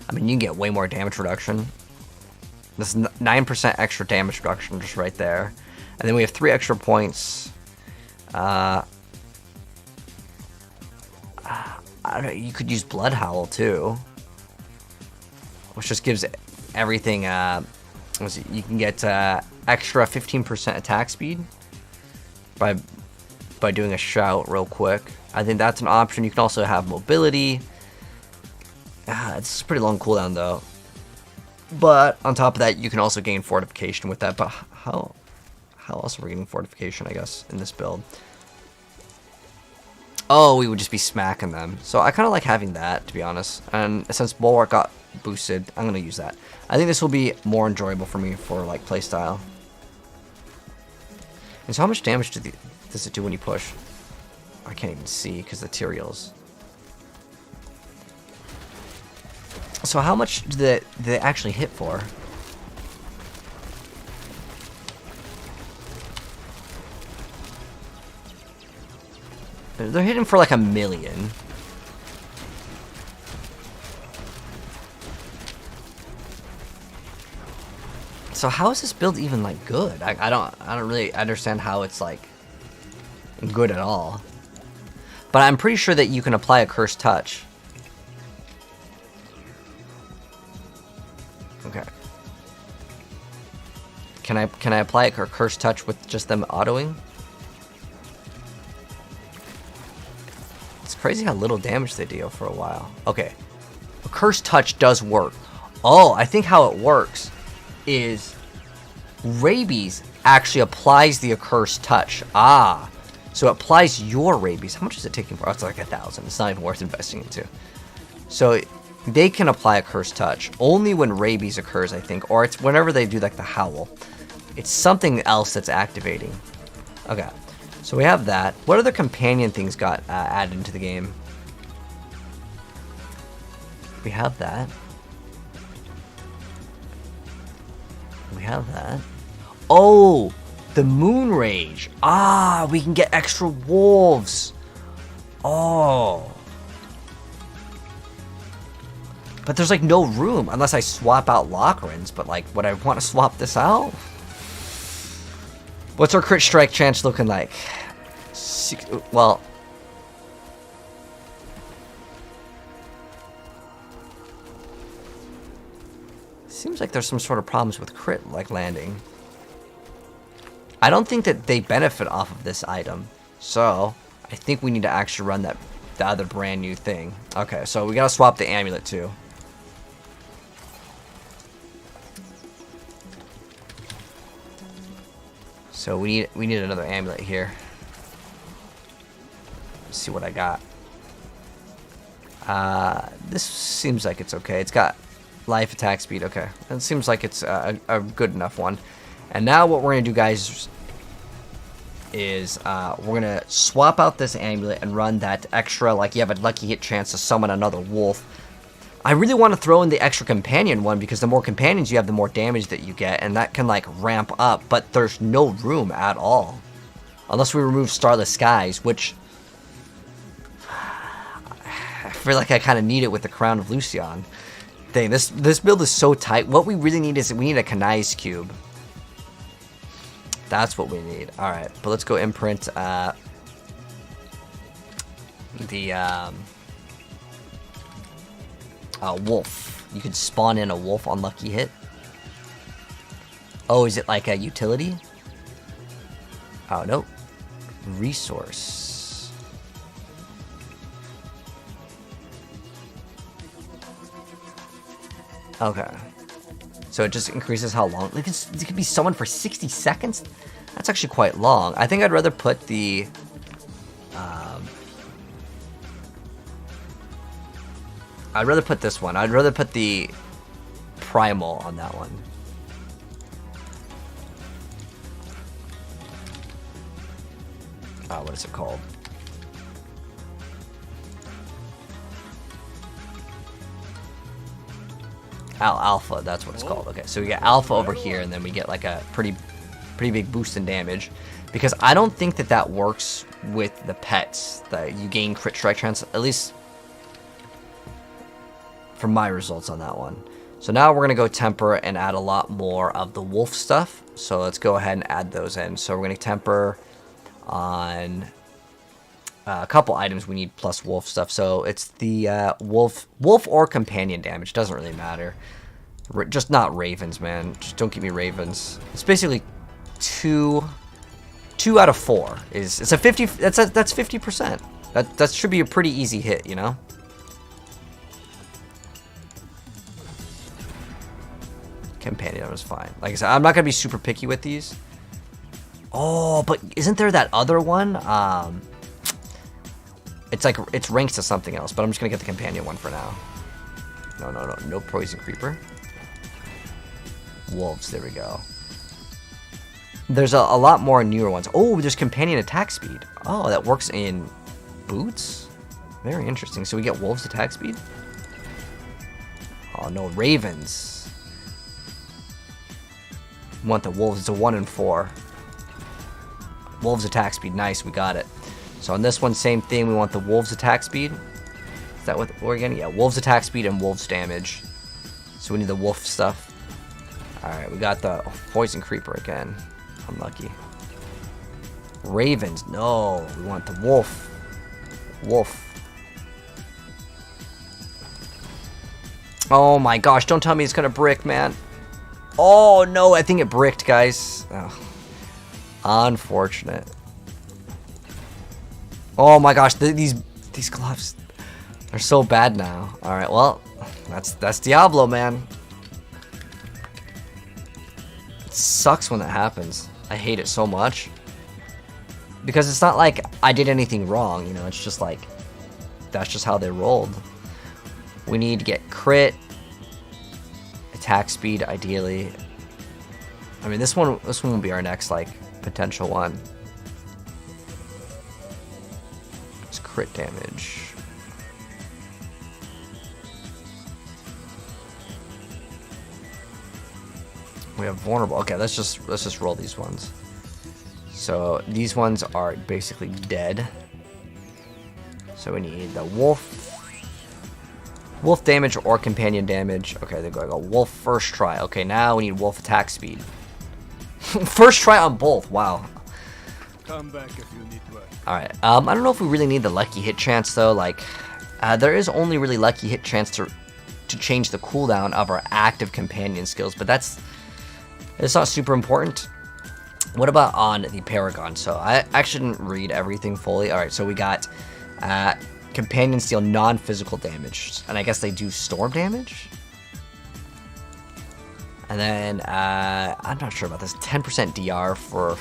A: I mean, you can get way more damage reduction. This is 9% extra damage reduction just right there. And then we have 3 extra points. I don't know, you could use Blood Howl too, which just gives everything. You can get extra 15% attack speed by doing a shout real quick. I think that's an option. You can also have mobility. It's a pretty long cooldown though. But on top of that, you can also gain fortification with that. But how else are we getting fortification, I guess, in this build? Oh, we would just be smacking them. So I kind of like having that, to be honest. And since Bulwark got boosted, I'm going to use that. I think this will be more enjoyable for me for like playstyle. And so how much damage does it do when you push? I can't even see because the materials. So how much do they actually hit for? They're hitting for like 1 million. So how is this build even like good? I don't really understand how it's like good at all. But I'm pretty sure that you can apply a cursed touch. Okay. Can I apply a cursed touch with just them autoing? It's crazy how little damage they deal for a while. Okay. A cursed touch does work. Oh, I think how it works is rabies actually applies the accursed touch. Ah. So it applies your rabies. How much is it taking for? Oh, it's like 1,000. It's not even worth investing into. So they can apply a cursed touch only when rabies occurs, I think, or it's whenever they do like the howl. It's something else that's activating. Okay, so we have that. What other companion things got added into the game? We have that. We have that. Oh, the Moon Rage. Ah, we can get extra wolves. Oh. But there's like no room unless I swap out Lockrins. But like, would I want to swap this out? What's our crit strike chance looking like? Well, seems like there's some sort of problems with crit like landing. I don't think that they benefit off of this item, so I think we need to actually run the other brand new thing. Okay, so we gotta swap the amulet too. So we need another amulet here. Let's see what I got. This seems like it's okay. It's got life, attack speed. Okay, it seems like it's a good enough one. And now what we're gonna do, guys, is we're gonna swap out this amulet and run that extra, like you have a lucky hit chance to summon another wolf. I really want to throw in the extra companion one because the more companions you have, the more damage that you get, and that can like ramp up, but there's no room at all. Unless we remove Starless Skies, which I feel like I kind of need it with the Crown of Lucian thing. This build is so tight. What we really need is we need a Kanai's Cube. That's what we need. Alright, but let's go imprint the wolf. You could spawn in a wolf on lucky hit. Oh, is it like a utility? Oh, no. Resource. Okay. So it just increases how long. Like it could be summoned for 60 seconds? That's actually quite long. I think I'd rather put the... I'd rather put this one. I'd rather put the primal on that one. What is it called? Alpha, that's what it's called. Okay, so we get Alpha over here, and then we get like a pretty big boost in damage. Because I don't think that works with the pets. That you gain crit strike chance, at least from my results on that one. So now we're going to go temper and add a lot more of the wolf stuff. So let's go ahead and add those in. So we're going to temper on a couple items we need plus wolf stuff. So it's the wolf or companion damage. Doesn't really matter. Just not ravens, man. Just don't give me ravens. It's basically 2 out of 4. It's a 50. That's 50%. That should be a pretty easy hit, you know? Companion was fine. Like I said, I'm not gonna be super picky with these. Oh, but isn't there that other one? It's like, it's ranked to something else, but I'm just gonna get the companion one for now. No poison creeper. Wolves, there we go. There's a lot more newer ones. Oh, there's companion attack speed. Oh, that works in boots? Very interesting. So we get wolves attack speed? Oh no, ravens. We want the wolves, it's a 1 in 4. Wolves attack speed, nice, we got it. So on this one, same thing, we want the wolves attack speed. Is that what we're getting? Yeah, wolves attack speed and wolves damage. So we need the wolf stuff. Alright, we got the poison creeper again. Unlucky. Ravens, no, we want the wolf. Wolf. Oh my gosh, don't tell me it's gonna brick, man. Oh no, I think it bricked, guys. Oh. Unfortunate. Oh my gosh, these gloves are so bad now. Alright, well, that's Diablo, man. It sucks when that happens. I hate it so much. Because it's not like I did anything wrong, you know, it's just like, that's just how they rolled. We need to get crit, attack speed, ideally. I mean, this one will be our next, like, potential one. It's crit damage. We have vulnerable. Okay, let's just roll these ones. So these ones are basically dead. So we need the wolf damage or companion damage. Okay, they're going to go wolf first try. Okay, now we need wolf attack speed. First try on both. Wow.
C: Come back if you need work.
A: Alright, I don't know if we really need the lucky hit chance though. Like, there is only really lucky hit chance to change the cooldown of our active companion skills, but it's not super important. What about on the Paragon? So I actually didn't read everything fully. Alright, so we got companions deal non-physical damage, and I guess they do storm damage? And then, I'm not sure about this, 10% DR for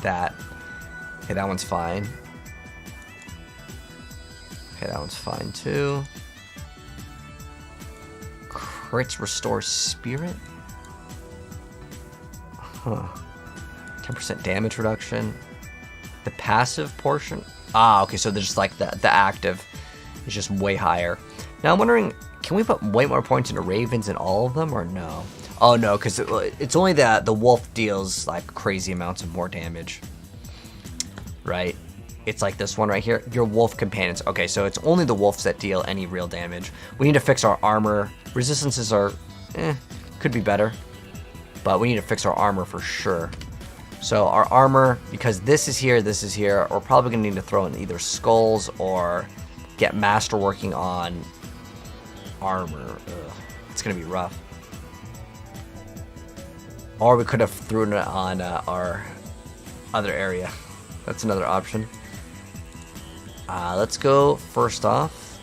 A: that. Okay, that one's fine. Okay, that one's fine too. Crits restore spirit? Huh. 10% damage reduction. The passive portion? Ah, okay, so there's just like the active is just way higher. Now I'm wondering, can we put way more points into ravens in all of them or no? Oh no, because it's only that the wolf deals like crazy amounts of more damage. Right? It's like this one right here. Your wolf companions. Okay, so it's only the wolves that deal any real damage. We need to fix our armor. Resistances are, could be better. But we need to fix our armor for sure. So our armor, because this is here, we're probably going to need to throw in either skulls or get master working on armor. Ugh, it's going to be rough. Or we could have thrown it on our other area. That's another option. Let's go first off.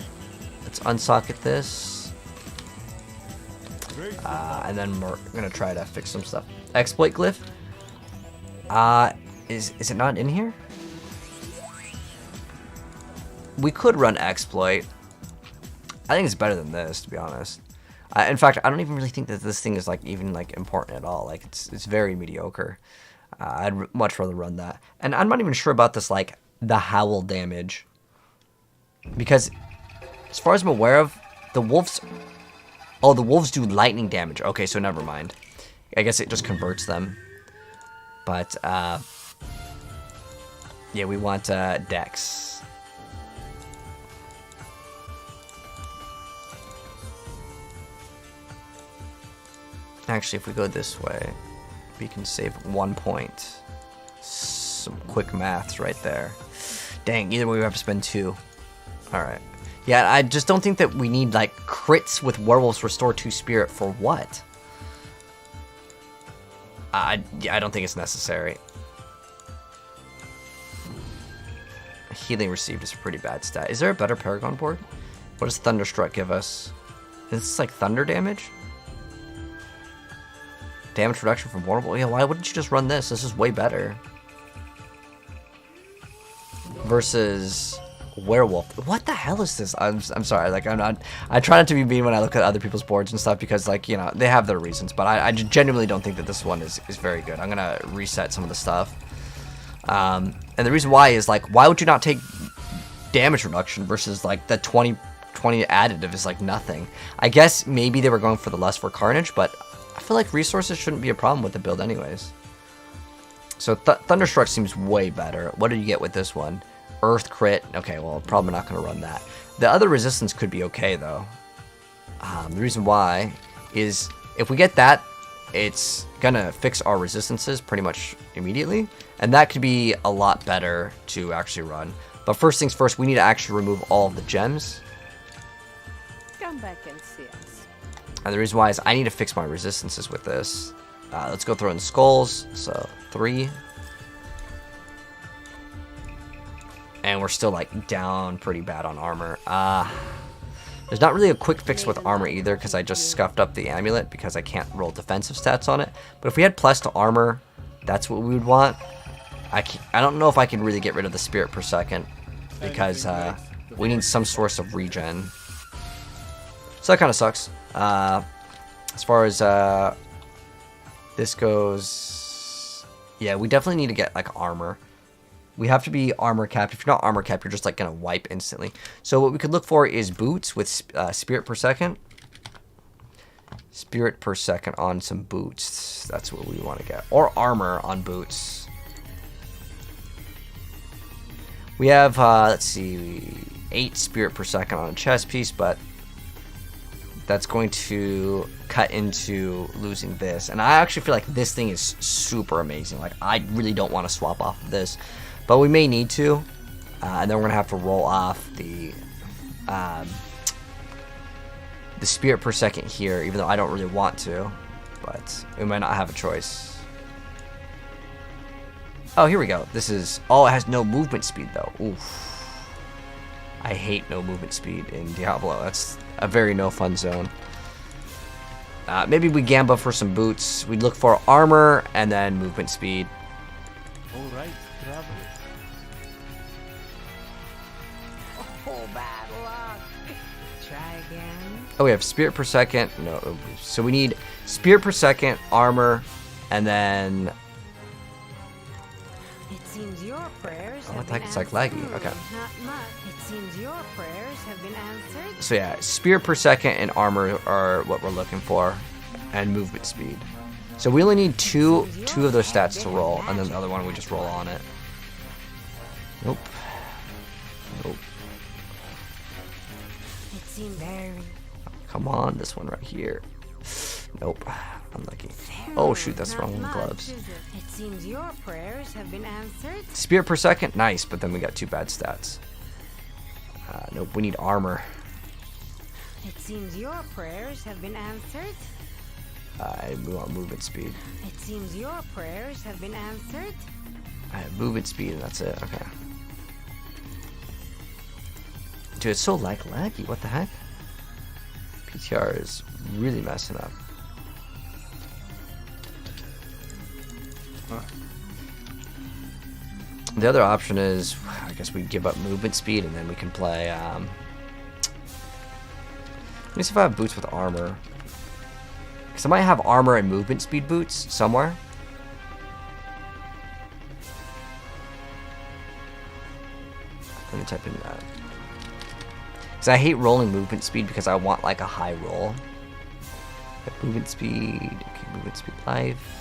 A: Let's unsocket this. And then we're going to try to fix some stuff. Exploit glyph. Is it not in here? We could run exploit. I think it's better than this, to be honest. In fact, I don't even really think that this thing is like even like important at all. Like it's very mediocre. I'd much rather run that. And I'm not even sure about this like the howl damage, because as far as I'm aware of, the wolves. Oh, the wolves do lightning damage. Okay, so never mind. I guess it just converts them. But yeah, we want Dex. Actually, if we go this way, we can save 1 point. Some quick maths right there. Dang, either way we have to spend 2. Alright. Yeah, I just don't think that we need, like, crits with werewolves restore 2 spirit for what? I don't think it's necessary. healing received is a pretty bad stat. Is there a better Paragon board? What does Thunderstruck give us? Is this like thunder damage? Damage reduction from vulnerable? Yeah, why wouldn't you just run this? This is way better. Versus werewolf. What the hell is this? I'm sorry. Like, I try not to be mean when I look at other people's boards and stuff because, like, you know, they have their reasons. But I genuinely don't think that this one is very good. I'm gonna reset some of the stuff. And the reason why is, like, why would you not take damage reduction versus, like, the 20 additive is, like, nothing. I guess maybe they were going for the lust for carnage, but I feel like resources shouldn't be a problem with the build anyways. So Thunderstruck seems way better. What do you get with this one? Earth crit. Okay, well, probably not going to run that. The other resistance could be okay, though. The reason why is if we get that, it's going to fix our resistances pretty much immediately. And that could be a lot better to actually run. But first things first, we need to actually remove all of the gems.
B: Come back and see us.
A: And the reason why is I need to fix my resistances with this. Let's go throw in skulls. So 3. And we're still like down pretty bad on armor. There's not really a quick fix with armor either because I just scuffed up the amulet because I can't roll defensive stats on it. But if we had plus to armor, that's what we would want. I don't know if I can really get rid of the spirit per second because we need some source of regen. So that kind of sucks. As far as this goes, yeah, we definitely need to get like armor. We have to be armor capped. If you're not armor capped, you're just like gonna wipe instantly. So what we could look for is boots with spirit per second. Spirit per second on some boots. That's what we want to get. Or armor on boots. We have, let's see, 8 spirit per second on a chest piece, but that's going to cut into losing this. And I actually feel like this thing is super amazing. Like, I really don't want to swap off of this. But we may need to. And then we're going to have to roll off the spirit per second here, even though I don't really want to. But we might not have a choice. Oh, here we go. This is... Oh, it has no movement speed, though. Oof. I hate no movement speed in Diablo. That's a very no fun zone. Maybe we gamble for some boots. We look for armor and then movement speed.
C: All right, traveler.
B: Oh, bad luck. Try again.
A: Oh, we have spirit per second. No, so we need spirit per second, armor, and then...
B: It seems your prayers
A: Oh,
B: have
A: what the heck?
B: been
A: It's like
B: answered.
A: laggy. Okay.
B: Not much. It seems your prayers have been answered.
A: So yeah, spirit per second and armor are what we're looking for, and movement speed. So we only need two of those stats to roll, and then the other one we just roll on it. Nope. Nope.
B: It seems very...
A: Come on, this one right here. Nope. Unlucky. Oh shoot, that's the wrong one. Gloves.
B: It seems your prayers have been answered.
A: Spirit per second, nice, but then we got 2 bad stats. Nope, we need armor.
B: It seems your prayers have been answered.
A: We want movement speed.
B: It seems your prayers have been answered.
A: I have movement speed, and that's it. Okay. Dude, it's so laggy. What the heck? PTR is really messing up.
C: Huh.
A: The other option is, I guess we give up movement speed, and then we can play. Let me see if I have boots with armor. Because I might have armor and movement speed boots somewhere. Let me type in that. Because I hate rolling movement speed because I want like a high roll. Like movement speed. Okay, movement speed life.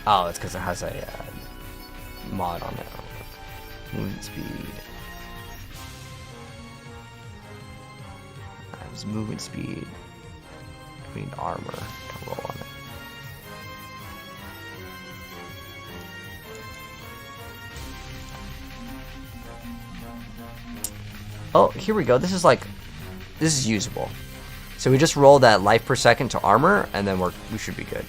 A: Oh, it's because it has a mod on it. Movement speed. There's movement speed. We need armor to roll on it. Oh, here we go. This is usable. So we just roll that life per second to armor, and then we should be good.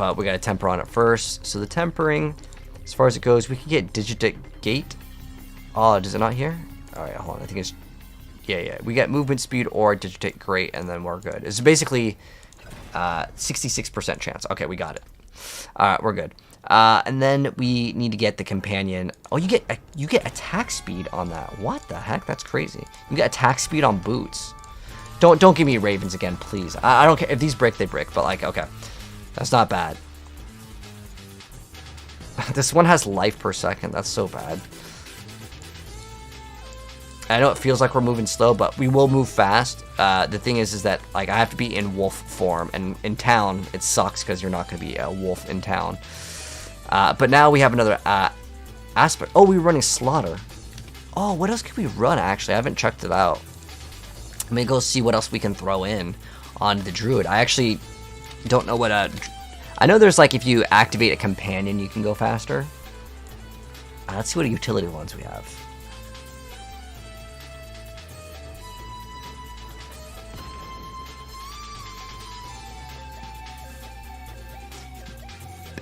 A: but we got to temper on it first. So the tempering, as far as it goes, we can get Gate. Oh, does it not here? All right, hold on. I think it's yeah. We get movement speed or Digitate Great, and then we're good. It's basically 66% chance. Okay, we got it. All right, we're good. And then we need to get the companion. Oh, you get attack speed on that. What the heck? That's crazy. You get attack speed on boots. Don't give me ravens again, please. I don't care if these break, they break. But like, okay, that's not bad. This one has life per second. That's so bad. I know it feels like we're moving slow, but we will move fast. The thing is that like I have to be in wolf form, and in town it sucks because you're not going to be a wolf in town. But now we have another aspect. Oh, we're running slaughter. Oh, what else can we run? Actually, I haven't checked it out. Let me go see what else we can throw in on the druid. I actually don't know what I know there's like if you activate a companion, you can go faster. Let's see what utility ones we have.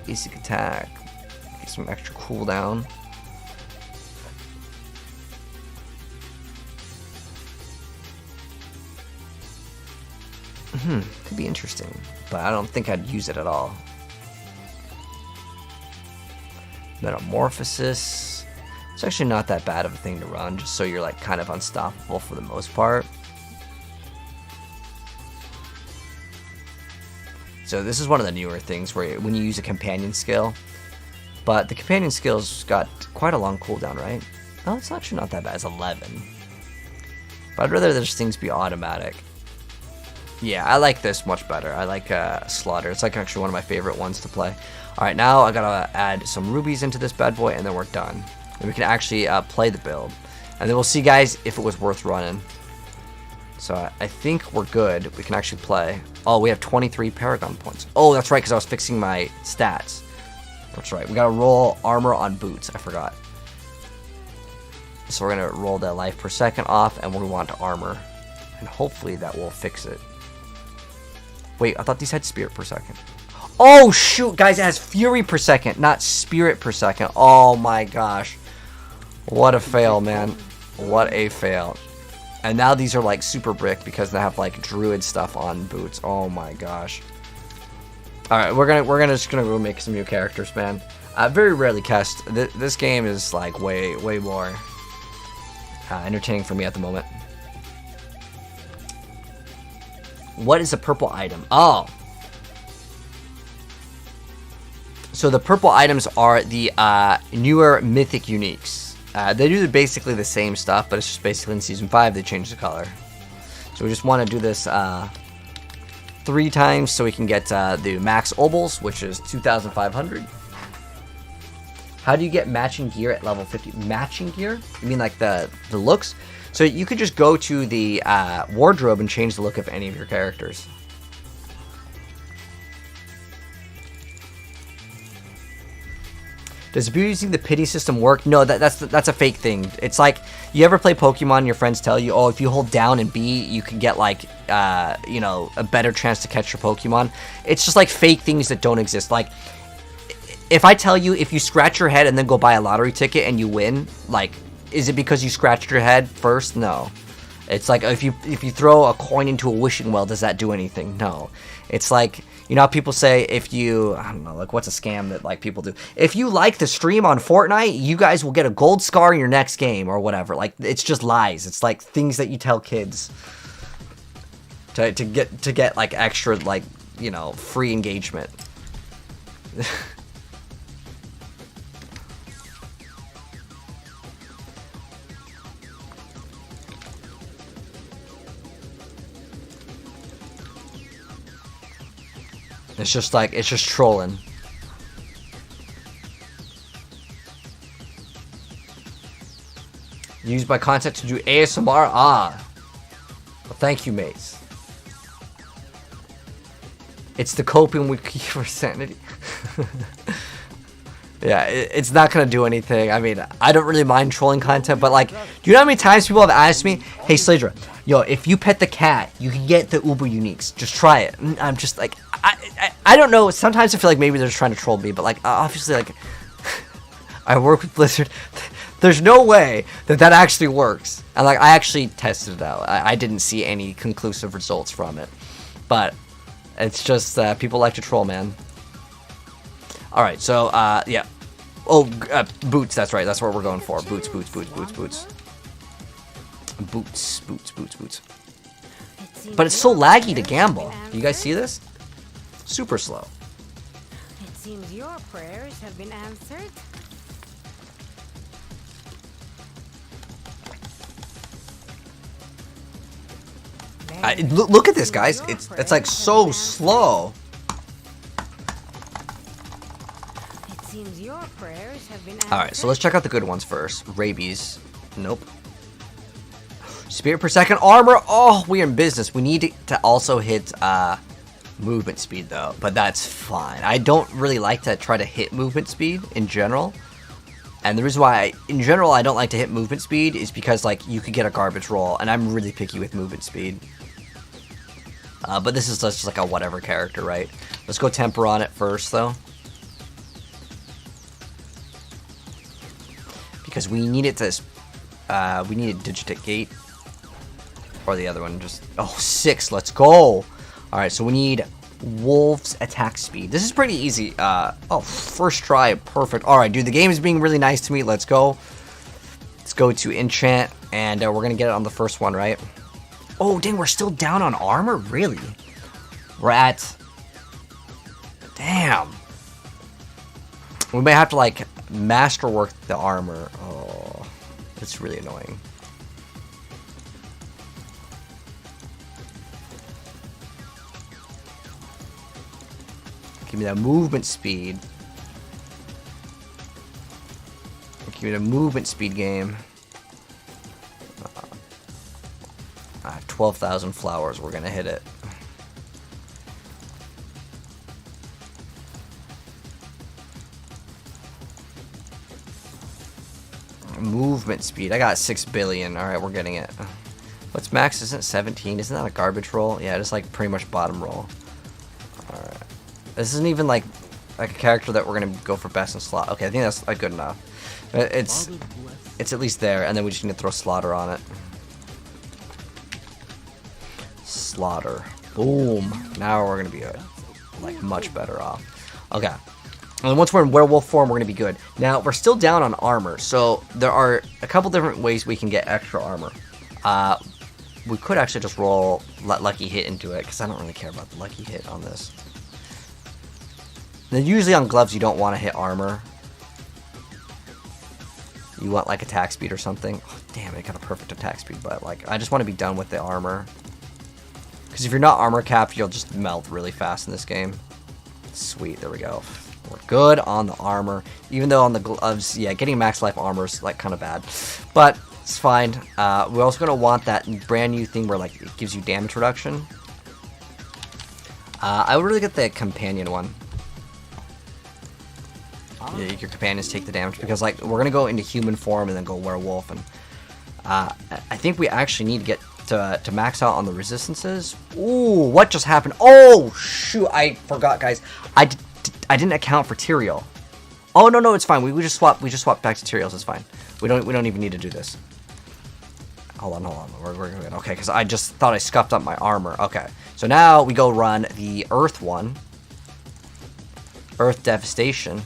A: Basic attack. Get some extra cooldown. Could be interesting, but I don't think I'd use it at all. Metamorphosis. It's actually not that bad of a thing to run, just so you're like kind of unstoppable for the most part. So this is one of the newer things where when you use a companion skill, but the companion skill's got quite a long cooldown, right? Oh, it's actually not that bad. It's 11. But I'd rather those things be automatic. Yeah, I like this much better. I like Slaughter. It's like actually one of my favorite ones to play. All right, now I gotta add some rubies into this bad boy, and then we're done. And we can actually play the build, and then we'll see, guys, if it was worth running. So I think we're good. We can actually play. Oh, we have 23 Paragon points. Oh, that's right, because I was fixing my stats. That's right. We gotta roll armor on boots. I forgot. So we're gonna roll the life per second off, and we want to armor, and hopefully that will fix it. Wait, I thought these had spirit per second. Oh, shoot, guys, it has fury per second, not spirit per second. Oh, my gosh. What a fail, man. What a fail. And now these are, like, super brick because they have, like, druid stuff on boots. Oh, my gosh. All right, we're just gonna go make some new characters, man. Very rarely cast. This game is, like, way more entertaining for me at the moment. What is a purple item? Oh. So the purple items are the newer mythic uniques. They do basically the same stuff, but it's just basically in Season 5 they change the color. So we just want to do this 3 times so we can get the max obols, which is 2,500. How do you get matching gear at level 50? Matching gear? You mean like the looks? So you could just go to the wardrobe and change the look of any of your characters. Does abusing the pity system work? No, that's a fake thing. It's like, you ever play Pokemon and your friends tell you, oh, if you hold down and B, you can get like, you know, a better chance to catch your Pokemon. It's just like fake things that don't exist. Like, if I tell you if you scratch your head and then go buy a lottery ticket and you win, like, is it because you scratched your head first? No. It's like if you throw a coin into a wishing well, does that do anything? No. It's like, you know how people say if you, I don't know, like what's a scam that like people do? If you like the stream on Fortnite, you guys will get a gold scar in your next game or whatever. Like, it's just lies. It's like things that you tell kids to get like extra, like, you know, free engagement. It's just like, it's just trolling. Used by content to do ASMR? Ah. Well, thank you, mates. It's the coping we keep for sanity. Yeah, it's not gonna do anything. I mean, I don't really mind trolling content, but like, do you know how many times people have asked me, "Hey, Sladra, yo, if you pet the cat, you can get the Uber Uniques. Just try it." And I'm just like, I don't know. Sometimes I feel like maybe they're just trying to troll me, but like, obviously, like, I work with Blizzard. There's no way that actually works. And like, I actually tested it out. I didn't see any conclusive results from it, but it's just people like to troll, man. All right, so yeah. Oh, boots. That's right. That's what we're going for. Boots. But it's so laggy to gamble. Do you guys see this? Super slow.
B: It seems your prayers have been answered.
A: Look at this, guys. It's like so slow. Alright, so let's check out the good ones first. Rabies. Nope. Spirit per second. Armor. Oh, we're in business. We need to also hit movement speed, though. But that's fine. I don't really like to try to hit movement speed in general. And the reason why, in general, I don't like to hit movement speed is because, like, you could get a garbage roll. And I'm really picky with movement speed. But this is just like a whatever character, right? Let's go temper on it first, though. Because we need it to, we need a Digitate Gate. Or the other one, just, oh, 6, let's go! Alright, so we need Wolf's attack speed. This is pretty easy. Oh, first try, perfect. Alright, dude, the game is being really nice to me, let's go. Let's go to enchant, and we're gonna get it on the first one, right? Oh, dang, we're still down on armor? Really? We're at, damn. We may have to, like, masterwork the armor. Oh, it's really annoying. Give me that movement speed. Give me the movement speed game. 12,000 flowers. We're gonna hit it. Movement speed. I got 6 billion. Alright, we're getting it. What's max? Isn't it 17? Isn't that a garbage roll? Yeah, it's like pretty much bottom roll. Alright. This isn't even like a character that we're gonna go for best in slot. Okay, I think that's good enough. It's at least there, and then we just need to throw Slaughter on it. Slaughter. Boom. Now we're gonna be like much better off. Okay. And once we're in werewolf form, we're going to be good. Now, we're still down on armor, so there are a couple different ways we can get extra armor. We could actually just roll lucky hit into it, because I don't really care about the lucky hit on this. Then usually on gloves, you don't want to hit armor. You want, like, attack speed or something. Oh, damn, it got a perfect attack speed, but, like, I just want to be done with the armor. Because if you're not armor capped, you'll just melt really fast in this game. Sweet, there we go. We're good on the armor, even though on the gloves, yeah, getting max life armor is like kind of bad, but it's fine. We're also gonna want that brand new thing where like it gives you damage reduction. I would really get the companion one. Yeah, your companions take the damage because like we're gonna go into human form and then go werewolf, and I think we actually need to get to max out on the resistances. Ooh, what just happened? Oh shoot, I forgot, guys. I didn't account for Tyrael. Oh no, it's fine. We just swapped back to Tyrael's. It's fine. We don't even need to do this. Hold on. We're good. Okay, because I just thought I scuffed up my armor. Okay, so now we go run the Earth one. Earth Devastation.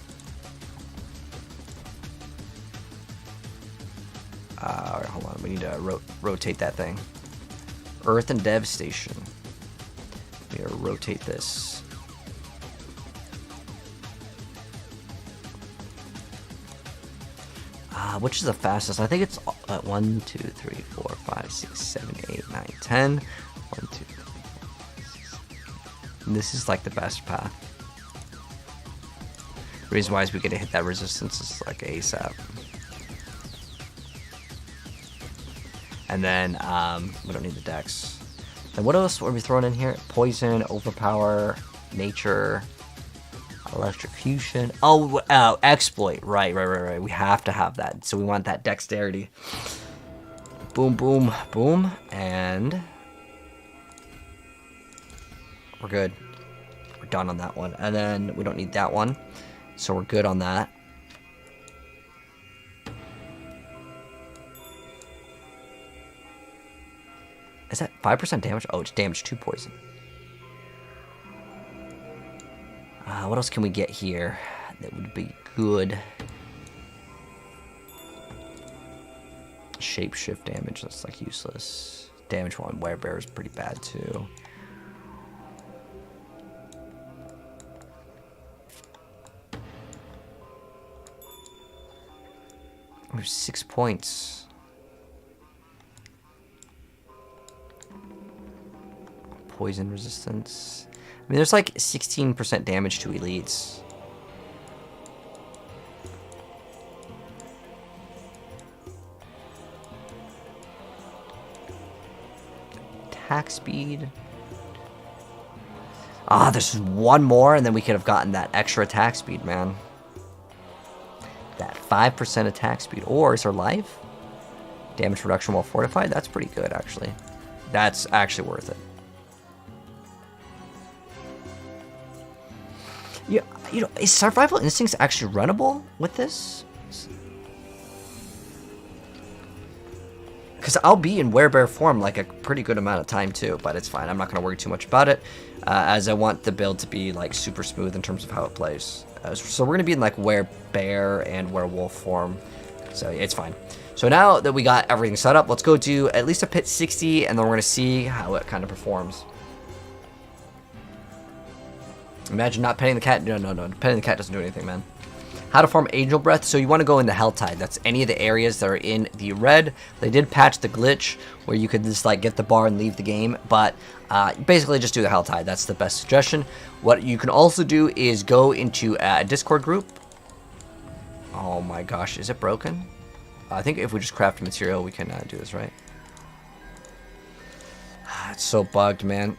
A: Alright, hold on. We need to rotate that thing. Earth and Devastation. We gotta rotate this. Which is the fastest? I think it's 1, 2, 3, 4, 5, 6, 7, 8, 9, 10. 1, 2, 3, 4, 5, 6, 7, 8. This is like the best path. The reason why is we get to hit that resistance is like ASAP. And then we don't need the dex. And what else are we throwing in here? Poison, overpower, nature. Electrocution. Oh, exploit. Right. We have to have that. So we want that dexterity. Boom, boom, boom. And we're good. We're done on that one. And then we don't need that one. So we're good on that. Is that 5% damage? Oh, it's damage to poison. What else can we get here that would be good? Shapeshift damage, that's like useless. Damage on werebear is pretty bad too. We have 6 points. Poison resistance. I mean, there's like 16% damage to elites. Attack speed. Ah, there's one more, and then we could have gotten that extra attack speed, man. That 5% attack speed. Or is her life? Damage reduction while fortified? That's pretty good, actually. That's actually worth it. Yeah, you know, is Survival Instincts actually runnable with this? Because I'll be in werebear form like a pretty good amount of time too, but it's fine. I'm not going to worry too much about it, as I want the build to be like super smooth in terms of how it plays. So we're going to be in like werebear and werewolf form, so it's fine. So now that we got everything set up, let's go do at least a pit 60, and then we're going to see how it kind of performs. Imagine not petting the cat. No. Petting the cat doesn't do anything, man. How to farm Angel Breath. So you want to go in the Helltide. That's any of the areas that are in the red. They did patch the glitch where you could just like get the bar and leave the game. But basically just do the Helltide. That's the best suggestion. What you can also do is go into a Discord group. Oh my gosh. Is it broken? I think if we just craft material, we can do this, right? It's so bugged, man.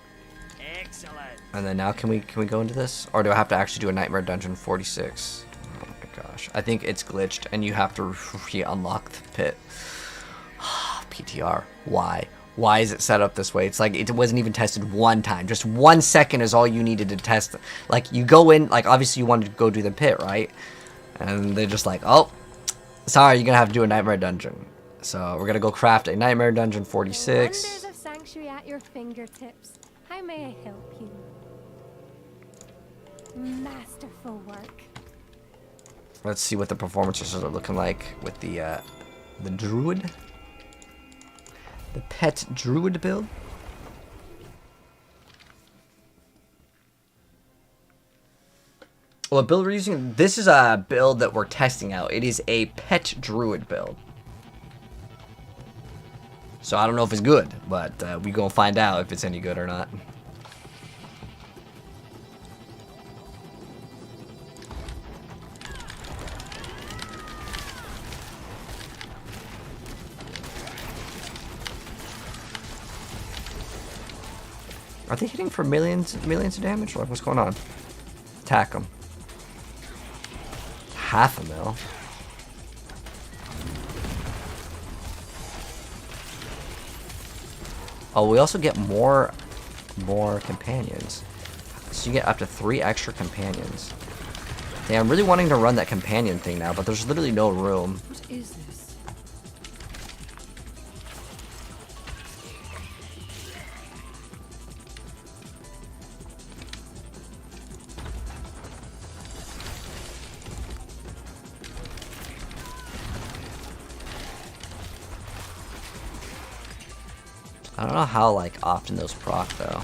A: And then now can we go into this? Or do I have to actually do a Nightmare Dungeon 46? Oh my gosh. I think it's glitched and you have to re-unlock the pit. PTR. Why? Why is it set up this way? It's like it wasn't even tested one time. Just 1 second is all you needed to test. Like you go in, like obviously you wanted to go do the pit, right? And they're just like, oh, sorry, you're gonna have to do a Nightmare Dungeon. So we're gonna go craft a Nightmare Dungeon 46.
B: Wonders of sanctuary at your fingertips. How may I help you? Masterful work.
A: Let's see what the performances are looking like with the Druid. The pet Druid build. What build we're using? This is a build that we're testing out. It is a pet Druid build. So I don't know if it's good, but we gonna find out if it's any good or not. Are they hitting for millions of damage? Or what's going on? Attack them. 1/2 mil. Oh, we also get more companions. So you get up to 3 extra companions. Yeah, I'm really wanting to run that companion thing now, but there's literally no room.
B: What is this?
A: I don't know how like often those proc though.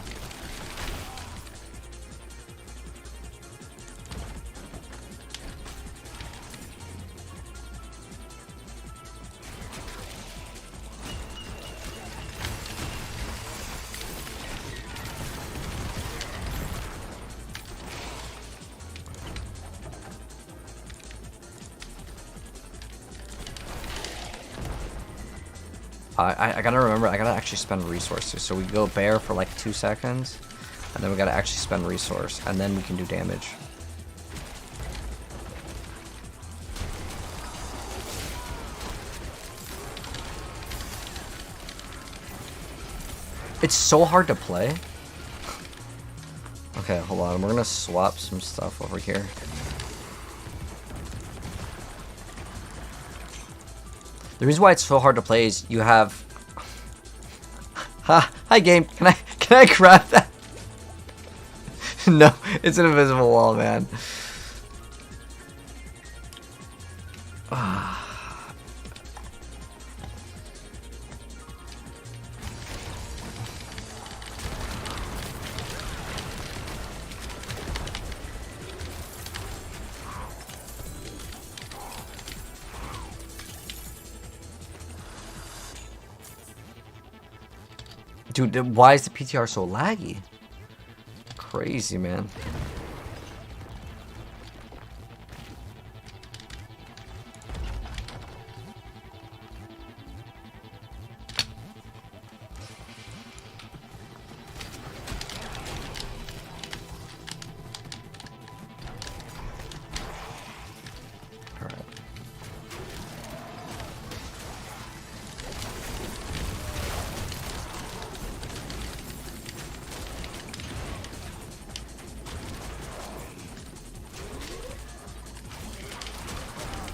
A: I gotta remember, I gotta actually spend resources. So we go bear for like 2 seconds, and then we gotta actually spend resource, and then we can do damage. It's so hard to play. Okay, hold on. We're gonna swap some stuff over here. The reason why it's so hard to play is you have. Hi game. Can I grab that? No, it's an invisible wall, man. Dude, why is the PTR so laggy? Crazy, man.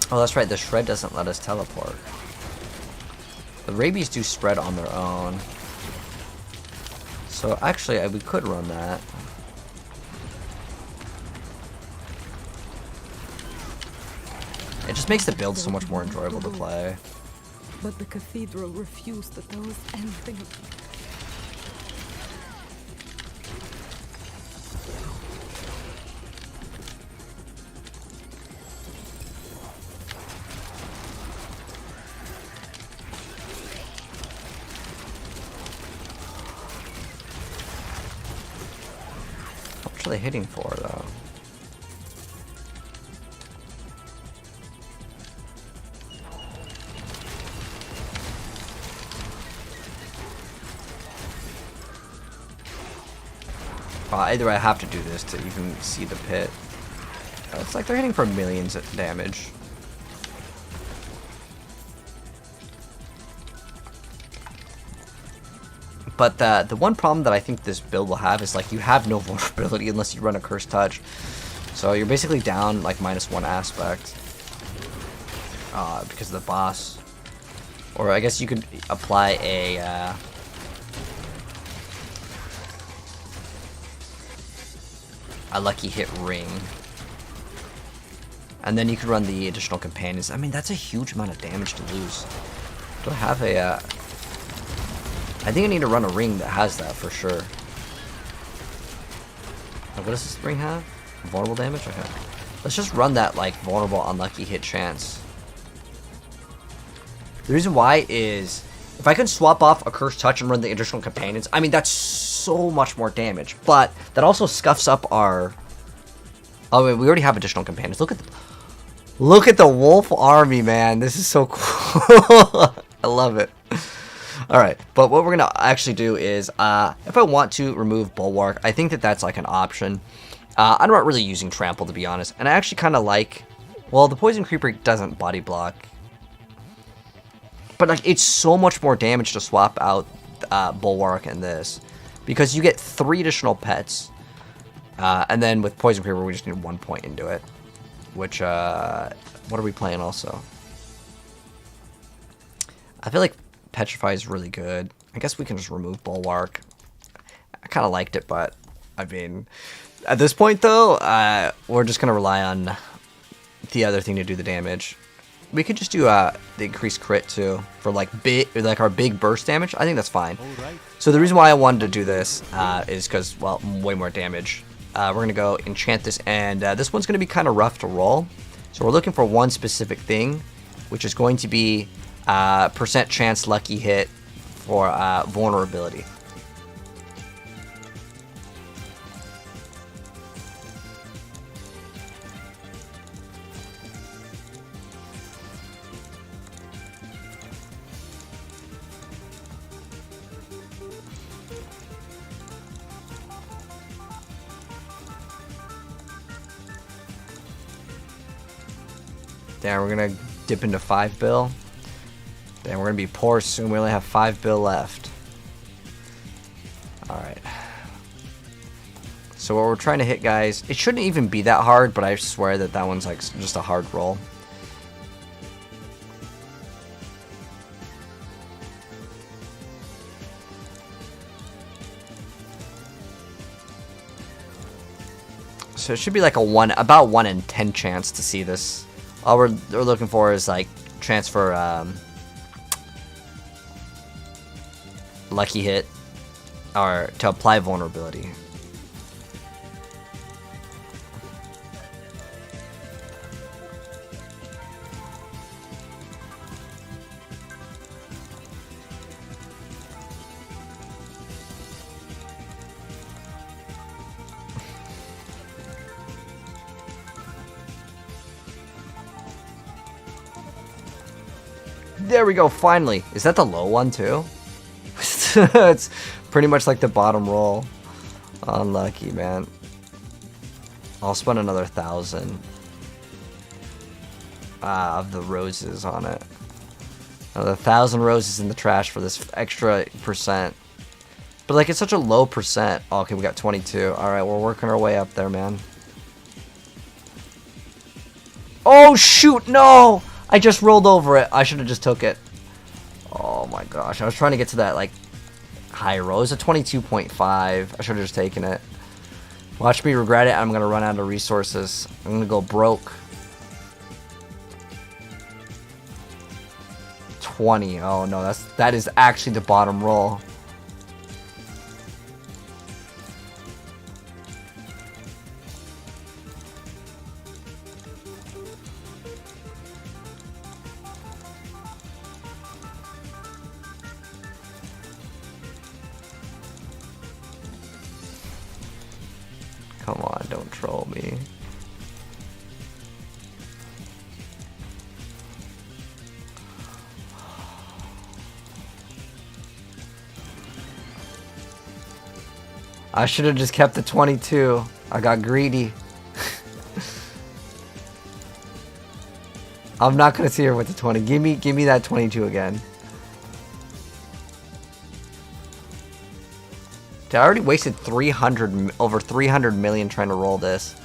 A: Oh, that's right. The shred doesn't let us teleport. The rabies do spread on their own. So actually, we could run that. It just makes the build so much more enjoyable to play.
B: But the cathedral refused to tell us anything.
A: How much are they hitting for, though? Either I have to do this to even see the pit. It's like they're hitting for millions of damage. But the one problem that I think this build will have is like you have no vulnerability unless you run a Cursed Touch. So you're basically down like -1 aspect because of the boss. Or I guess you could apply a lucky hit ring. And then you could run the additional companions. I mean, that's a huge amount of damage to lose. Do I have a... I think I need to run a ring that has that for sure. What does this ring have? Vulnerable damage? Okay. Let's just run that, like, vulnerable unlucky hit chance. The reason why is... if I can swap off a Cursed Touch and run the additional companions, I mean, that's so much more damage. But that also scuffs up our... oh, wait, we already have additional companions. Look at the wolf army, man. This is so cool. I love it. Alright, but what we're going to actually do is, if I want to remove Bulwark, I think that that's like an option. I'm not really using Trample, to be honest. And I actually kind of like... well, the Poison Creeper doesn't body block. But like, it's so much more damage to swap out Bulwark and this. Because you get 3 additional pets. And then with Poison Creeper, we just need 1 point into it. Which, what are we playing also? I feel like Petrify is really good. I guess we can just remove Bulwark. I kind of liked it, but I mean, at this point though, we're just going to rely on the other thing to do the damage. We could just do the increased crit too for like our big burst damage. I think that's fine. So the reason why I wanted to do this is because, well, way more damage. We're going to go enchant this, and this one's going to be kind of rough to roll. So we're looking for one specific thing, which is going to be % chance lucky hit for vulnerability. Then we're gonna dip into 5 bill. Then we're gonna be poor soon. We only have 5 bill left. Alright. So what we're trying to hit, guys, it shouldn't even be that hard, but I swear that that one's like just a hard roll. So it should be like about 1 in 10 chance to see this. All we're looking for is like transfer lucky hit or to apply vulnerability. There we go, finally. Is that the low one too? It's pretty much like the bottom roll. Unlucky, man. I'll spend another 1,000 of the roses on it. Another 1,000 roses in the trash for this extra percent. But like, it's such a low percent. Oh, okay, we got 22. Alright, we're working our way up there, man. Oh shoot, no! I just rolled over it. I should have just took it. Oh my gosh. I was trying to get to that like high roll. It's a 22.5. I should have just taken it. Watch me regret it. I'm going to run out of resources. I'm going to go broke. 20. Oh no, that is actually the bottom roll. Come on, don't troll me. I should have just kept the 22. I got greedy. I'm not gonna see her with the 20. Give me that 22 again. Dude, I already wasted over 300 million trying to roll this.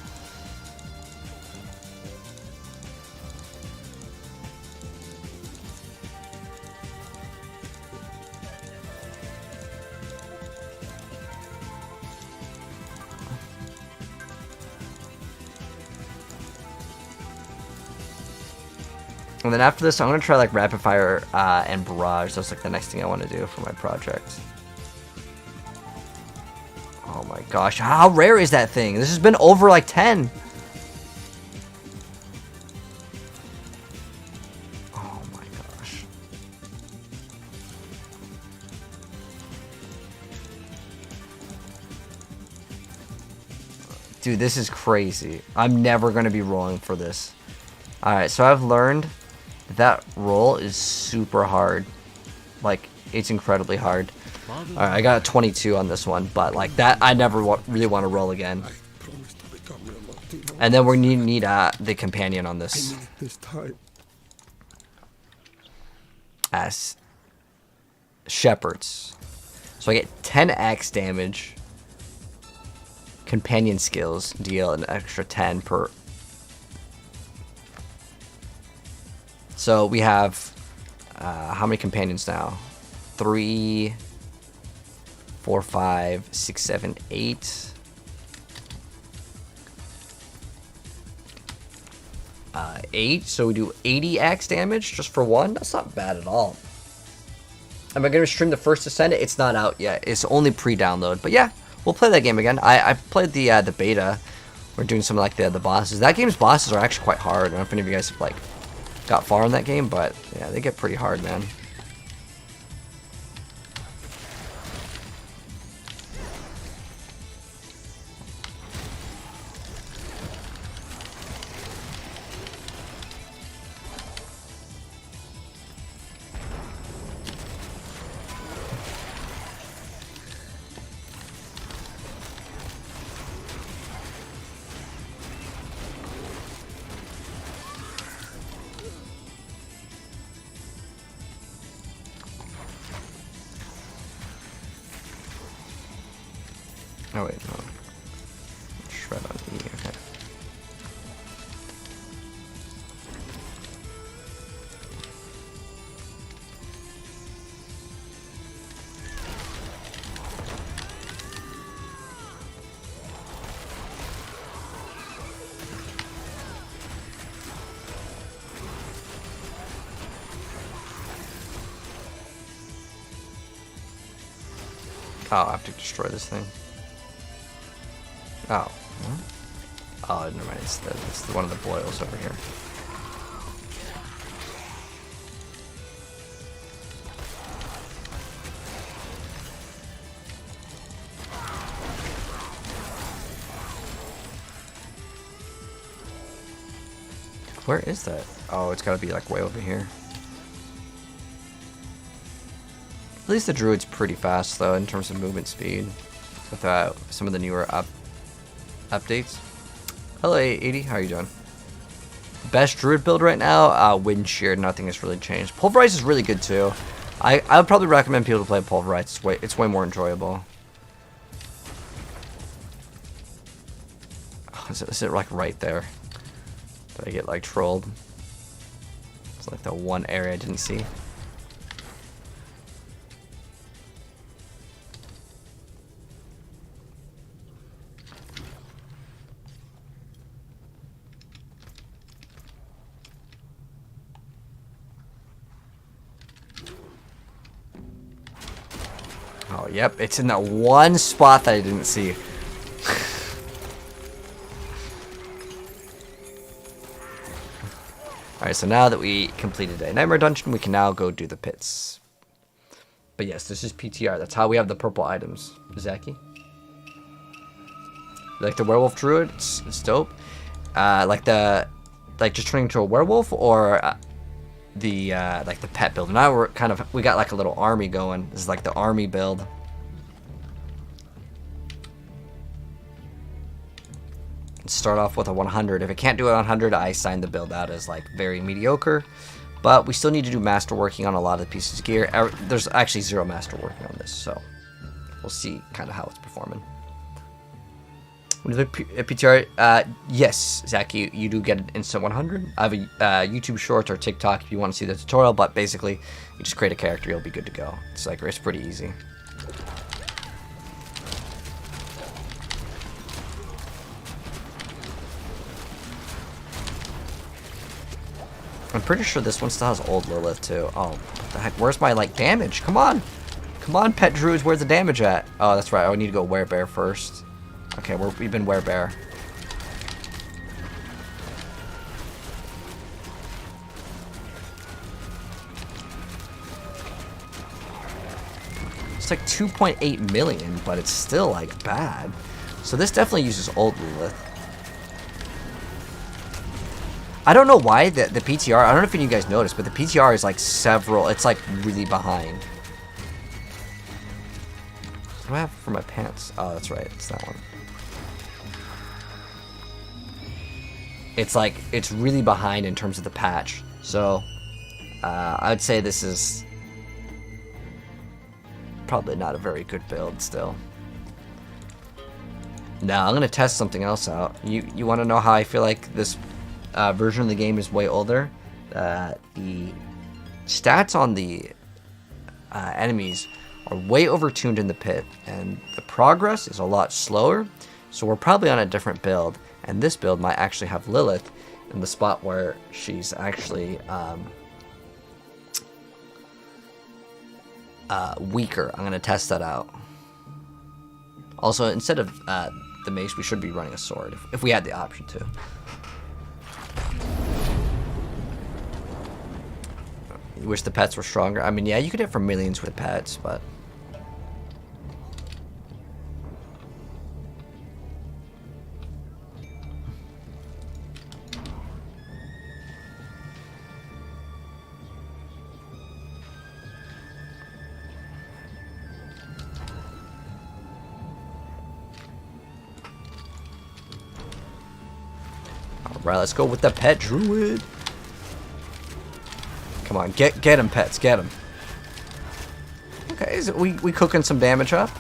A: And then after this, I'm gonna try like rapid fire and barrage. That's like the next thing I want to do for my project. Oh my gosh, how rare is that thing? This has been over like 10. Oh my gosh. Dude, this is crazy. I'm never going to be rolling for this. Alright, so I've learned that roll is super hard. Like, it's incredibly hard. Alright, I got a 22 on this one, but like that, I never really want to roll again. And then we need the companion on this. As shepherds. So I get 10x damage. Companion skills deal an extra 10 per. So we have how many companions now? 3, 4, 5, 6, 7, 8. 8. So we do 80x damage just for one. That's not bad at all. Am I going to stream the first Ascendant? It's not out yet. It's only pre-download. But yeah, we'll play that game again. I played the beta. We're doing some like the bosses. That game's bosses are actually quite hard. I don't know if any of you guys have like got far in that game, but yeah, they get pretty hard, man. Oh wait, no. Shred on E, okay. Oh, I have to destroy this thing. Oh. Oh, never mind. It's one of the boils over here. Where is that? Oh, it's gotta be like way over here. At least the Druid's pretty fast though in terms of movement speed with some of the newer updates. Hello 80, how are you doing? Best Druid build right now? Wind Shear, nothing has really changed. Pulverize is really good too. I would probably recommend people to play Pulverize. It's way more enjoyable. Oh, is it like right there? Did I get like trolled? It's like the one area I didn't see. Oh, yep, it's in that one spot that I didn't see. Alright, so now that we completed a Nightmare Dungeon, we can now go do the pits. But yes, this is PTR. That's how we have the purple items. Zaki? Like the Werewolf Druid? It's dope. Like just turning into a werewolf, or like the pet build. Now we got like a little army going. This is like the army build. Start off with a 100. If it can't do it on 100, I sign the build out as like very mediocre. But we still need to do masterworking on a lot of the pieces of gear. There's actually 0 masterworking on this, so we'll see kind of how it's performing. When you look at PTR, yes, Zach, you do get an instant 100. I have a YouTube Shorts or TikTok if you want to see the tutorial, but basically, you just create a character, you'll be good to go. It's pretty easy. I'm pretty sure this one still has old Lilith too. Oh, what the heck? Where's my like damage? Come on, come on, pet druids. Where's the damage at? Oh, that's right. I need to go werebear first. Okay, we've been werebear. It's like 2.8 million, but it's still like bad. So this definitely uses old Lilith. I don't know why the PTR, I don't know if any of you guys noticed, but the PTR is like it's like really behind. What do I have for my pants? Oh, that's right, it's that one. It's like, it's really behind in terms of the patch. So, I would say this is probably not a very good build still. Now, I'm going to test something else out. You want to know how I feel like this version of the game is way older? The stats on the enemies are way overtuned in the pit, and the progress is a lot slower, so we're probably on a different build, and this build might actually have Lilith in the spot where she's actually weaker. I'm going to test that out. Also, instead of the mace, we should be running a sword if we had the option to. You wish the pets were stronger? I mean, yeah, you could hit for millions with pets, but... Alright, let's go with the pet druid. Come on, get him, pets, get him. Okay, we cooking some damage up.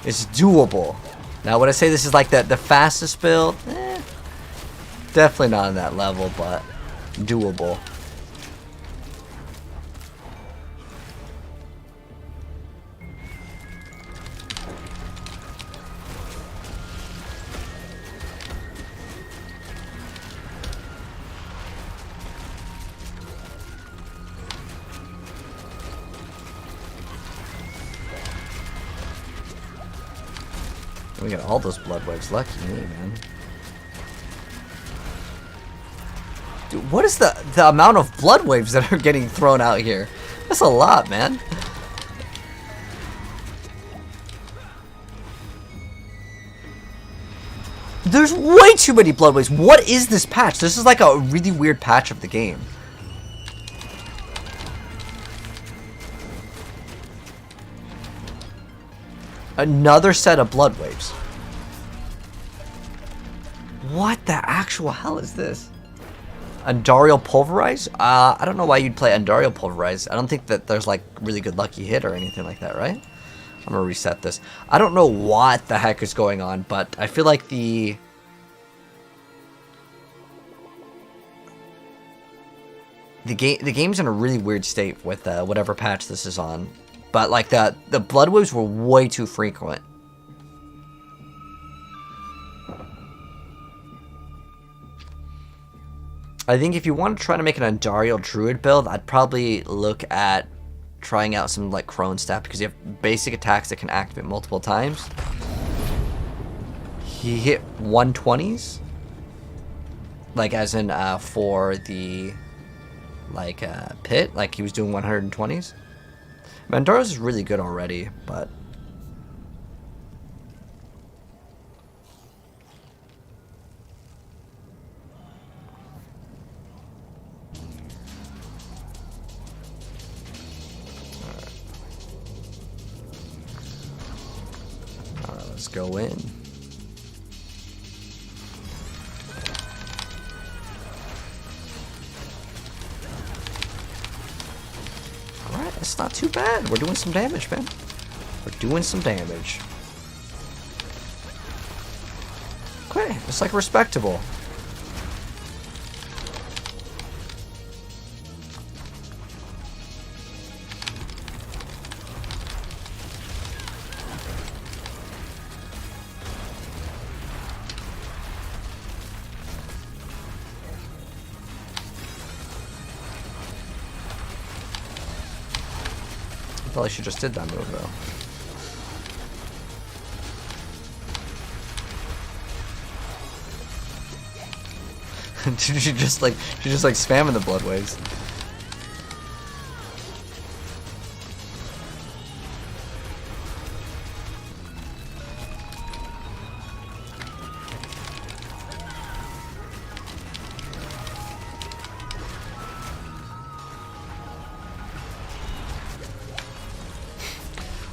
A: It's doable. Now, would I say this is like the fastest build? Definitely not on that level, but doable. We got all those blood waves. Lucky me, man. Dude, what is the amount of blood waves that are getting thrown out here? That's a lot, man. There's way too many blood waves. What is this patch? This is like a really weird patch of the game. Another set of blood waves. What the actual hell is this? Andariel Pulverize? I don't know why you'd play Andariel Pulverize. I don't think that there's like really good lucky hit or anything like that, right? I'm gonna reset this. I don't know what the heck is going on, but I feel like the game's in a really weird state with whatever patch this is on. But like the blood waves were way too frequent. I think if you want to try to make an Andariel Druid build, I'd probably look at trying out some like Crone Staff, because you have basic attacks that can activate multiple times. He hit 120s, like as in for the like pit, like he was doing 120s. Mandara's is really good already, but Alright, let's go in. Alright, that's not too bad. We're doing some damage, man. We're doing some damage. Okay, it's like respectable. I probably should just did that move though. she just like spamming the blood waves.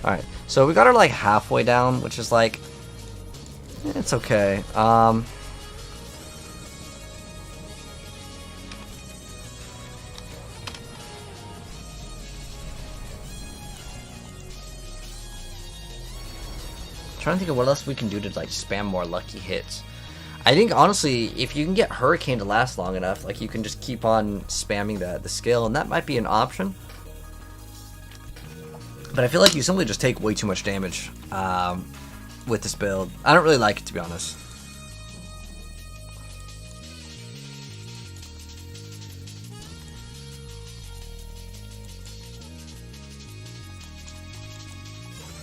A: Alright, so we got her like halfway down, which is like, it's okay. Trying to think of what else we can do to like spam more lucky hits. I think honestly, if you can get Hurricane to last long enough, like you can just keep on spamming the skill, and that might be an option. But I feel like you simply just take way too much damage with this build. I don't really like it, to be honest.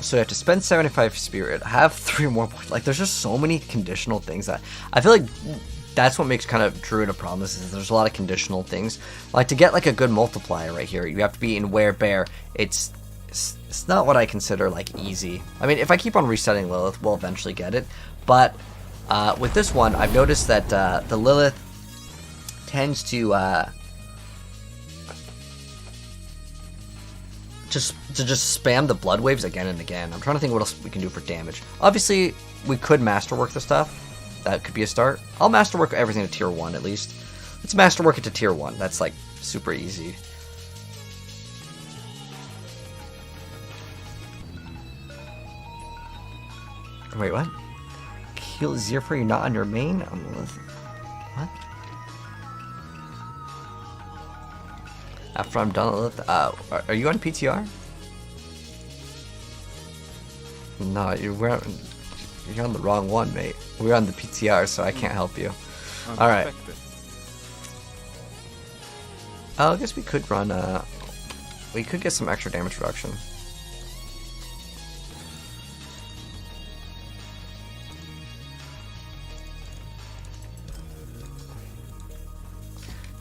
A: So you have to spend 75 spirit, have 3 more points. Like, there's just so many conditional things that I feel like that's what makes kind of Druid a problem, is there's a lot of conditional things. Like, to get like a good multiplier right here, you have to be in Werebear. It's not what I consider like easy. I mean, if I keep on resetting Lilith, we'll eventually get it. But with this one, I've noticed that the Lilith tends to just spam the blood waves again and again. I'm trying to think what else we can do for damage. Obviously, we could masterwork the stuff. That could be a start. I'll masterwork everything to tier 1 at least. Let's masterwork it to tier 1. That's like super easy. Wait, what? heal is easier for you not on your main? What? After I'm done with are you on PTR? No, you're on the wrong one, mate. We're on the PTR, so I can't help you. Alright. I guess we could run we could get some extra damage reduction.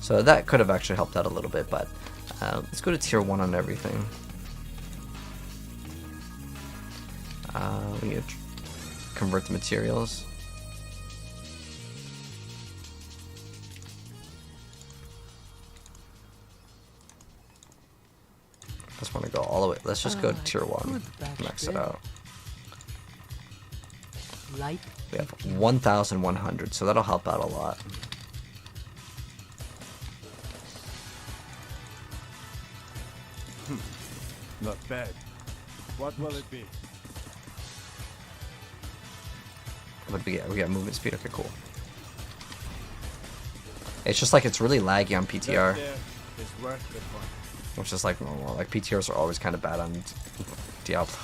A: So that could have actually helped out a little bit, but let's go to tier 1 on everything. We need to convert the materials. Just want to go all the way. Let's just go to tier 1. Max it out.
B: Light.
A: We have 1,100, so that'll help out a lot.
C: Not bad. What will it be?
A: What do we get? We got movement speed. Okay, cool. It's just like it's really laggy on PTR, which is like normal. Like PTRs are always kind of bad on Diablo.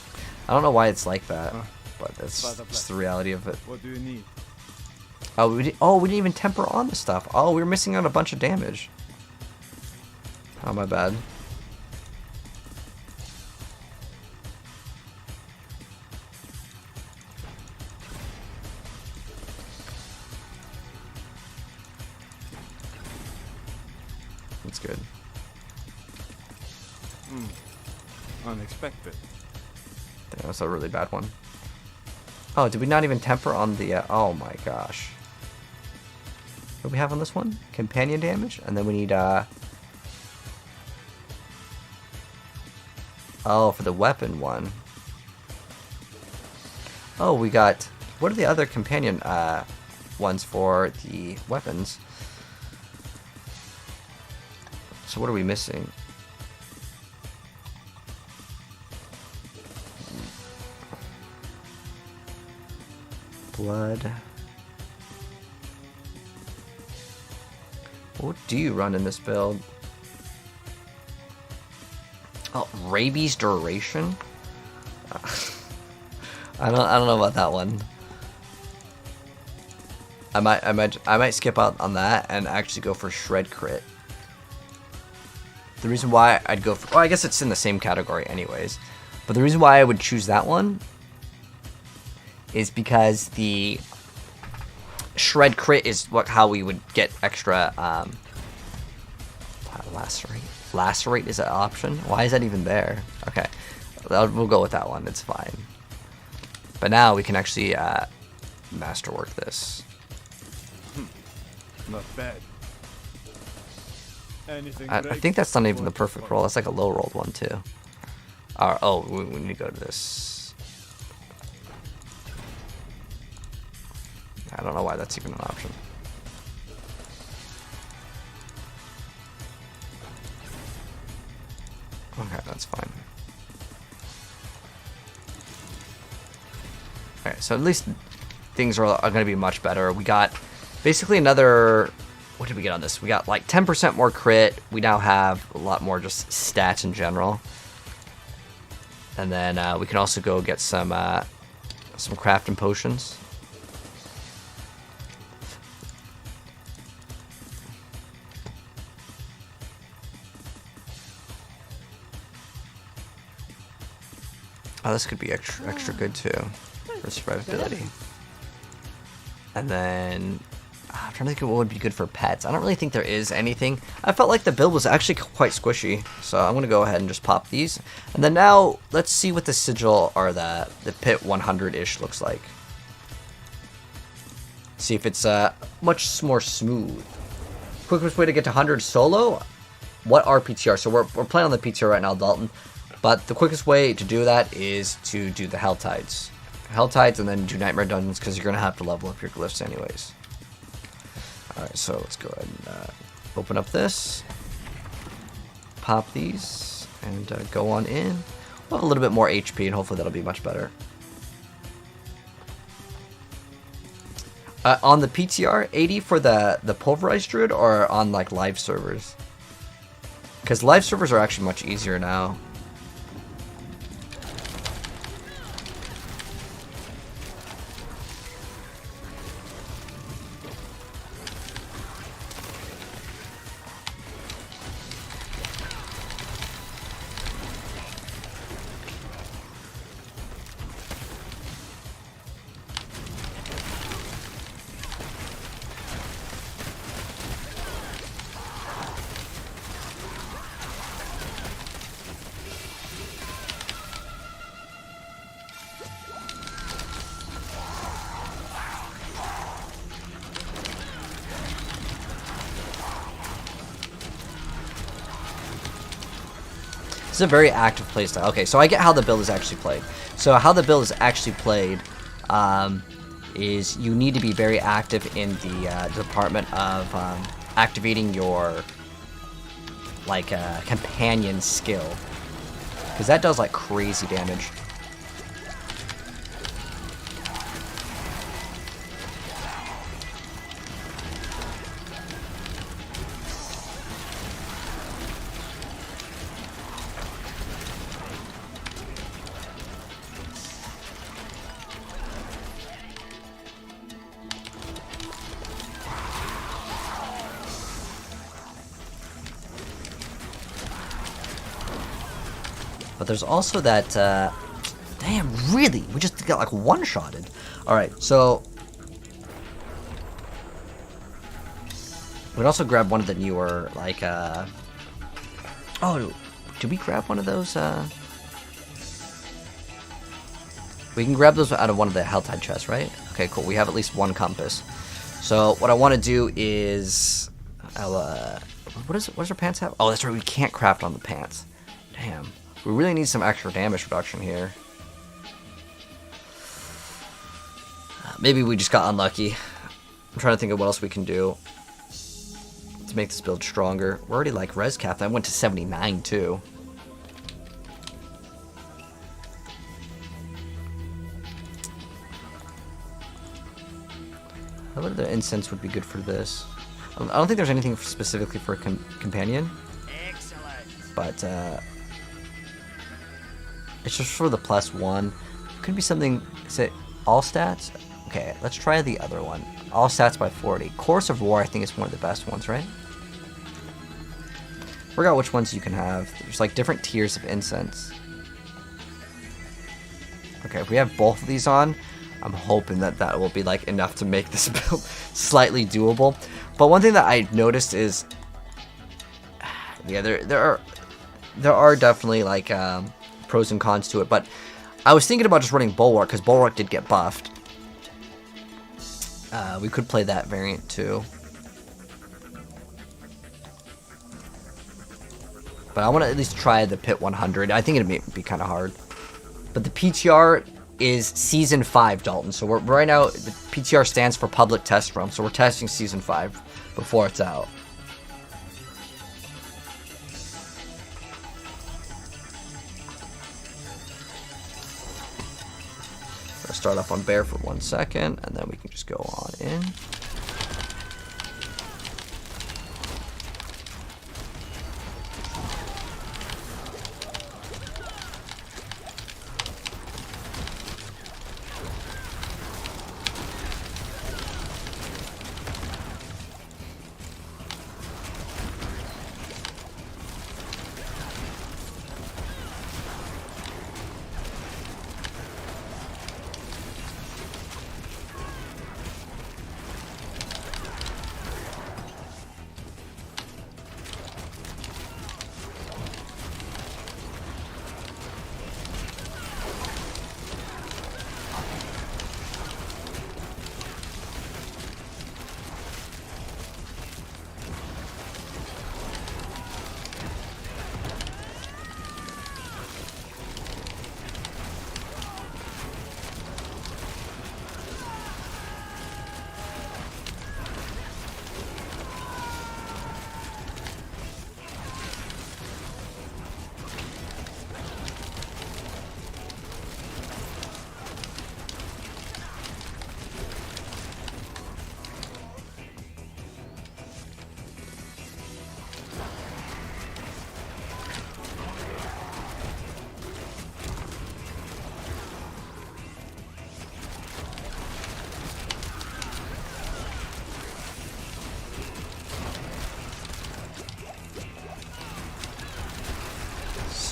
A: I don't know why it's like that, but it's just the reality of it.
C: What do you need?
A: Oh, we didn't even temper on the stuff. Oh, we were missing out a bunch of damage. Oh, my bad. That's good.
C: Unexpected.
A: That's a really bad one. Oh, did we not even temper on the... oh my gosh. What do we have on this one? Companion damage? And then we need... oh, for the weapon one. Oh, we got... what are the other companion ones for the weapons? So what are we missing? Blood. What do you run in this build? Oh, rabies duration? I don't know about that one. I might skip out on that and actually go for shred crit. The reason why I'd go for... well, I guess it's in the same category anyways. But the reason why I would choose that one is because the shred crit is how we would get extra lacerate. Lacerate is an option? Why is that even there? Okay. We'll go with that one. It's fine. But now we can actually masterwork this.
C: Not bad.
A: I think that's not even the perfect roll. That's like a low rolled one too. Oh, we need to go to this. I don't know why that's even an option. Okay, that's fine. Alright, so at least things are going to be much better. We got basically another... what did we get on this? We got like 10% more crit. We now have a lot more just stats in general. And then we can also go get some crafting potions. Oh, this could be extra good too for survivability. And then I'm trying to think of what would be good for pets. I don't really think there is anything. I felt like the build was actually quite squishy, so I'm gonna go ahead and just pop these. And then now let's see what the sigil or the pit 100-ish looks like. See if it's much more smooth. Quickest way to get to 100 solo? What are PTR? So we're playing on the PTR right now, Dalton. But the quickest way to do that is to do the Hell Tides. Hell Tides and then do Nightmare Dungeons because you're going to have to level up your glyphs anyways. Alright, so let's go ahead and open up this. Pop these and go on in. We'll have a little bit more HP and hopefully that'll be much better. On the PTR, 80 for the pulverized druid, or on like live servers? Because live servers are actually much easier now. It's a very active playstyle. Okay, so I get how the build is actually played. So how the build is actually played is you need to be very active in the department of activating your like companion skill, because that does like crazy damage. But there's also that, damn, really? We just got like one-shotted. Alright, so we can also grab one of the newer, like, oh, did we grab one of those, we can grab those out of one of the Helltide chests, right? Okay, cool. We have at least one compass. So what I want to do is, what does our pants have? Oh, that's right, we can't craft on the pants. Damn. We really need some extra damage reduction here. Maybe we just got unlucky. I'm trying to think of what else we can do to make this build stronger. We're already like res cap. That went to 79 too. How about the incense would be good for this? I don't think there's anything specifically for a companion. Excellent. But it's just for the +1. Could be something. Is it all stats? Okay, let's try the other one. All stats by 40. Chorus of War, I think, is one of the best ones, right? Forgot which ones you can have. There's like different tiers of incense. Okay, if we have both of these on, I'm hoping that that will be like enough to make this build slightly doable. But one thing that I noticed is, yeah, there are definitely like pros and cons to it. But I was thinking about just running Bulwark, because Bulwark did get buffed. We could play that variant too. But I want to at least try the Pit 100. I think it'd be kind of hard. But the PTR is Season 5, Dalton. So we're right now, the PTR stands for Public Test Realm. So we're testing Season 5 before it's out. Start off on Bear for 1 second, and then we can just go on in.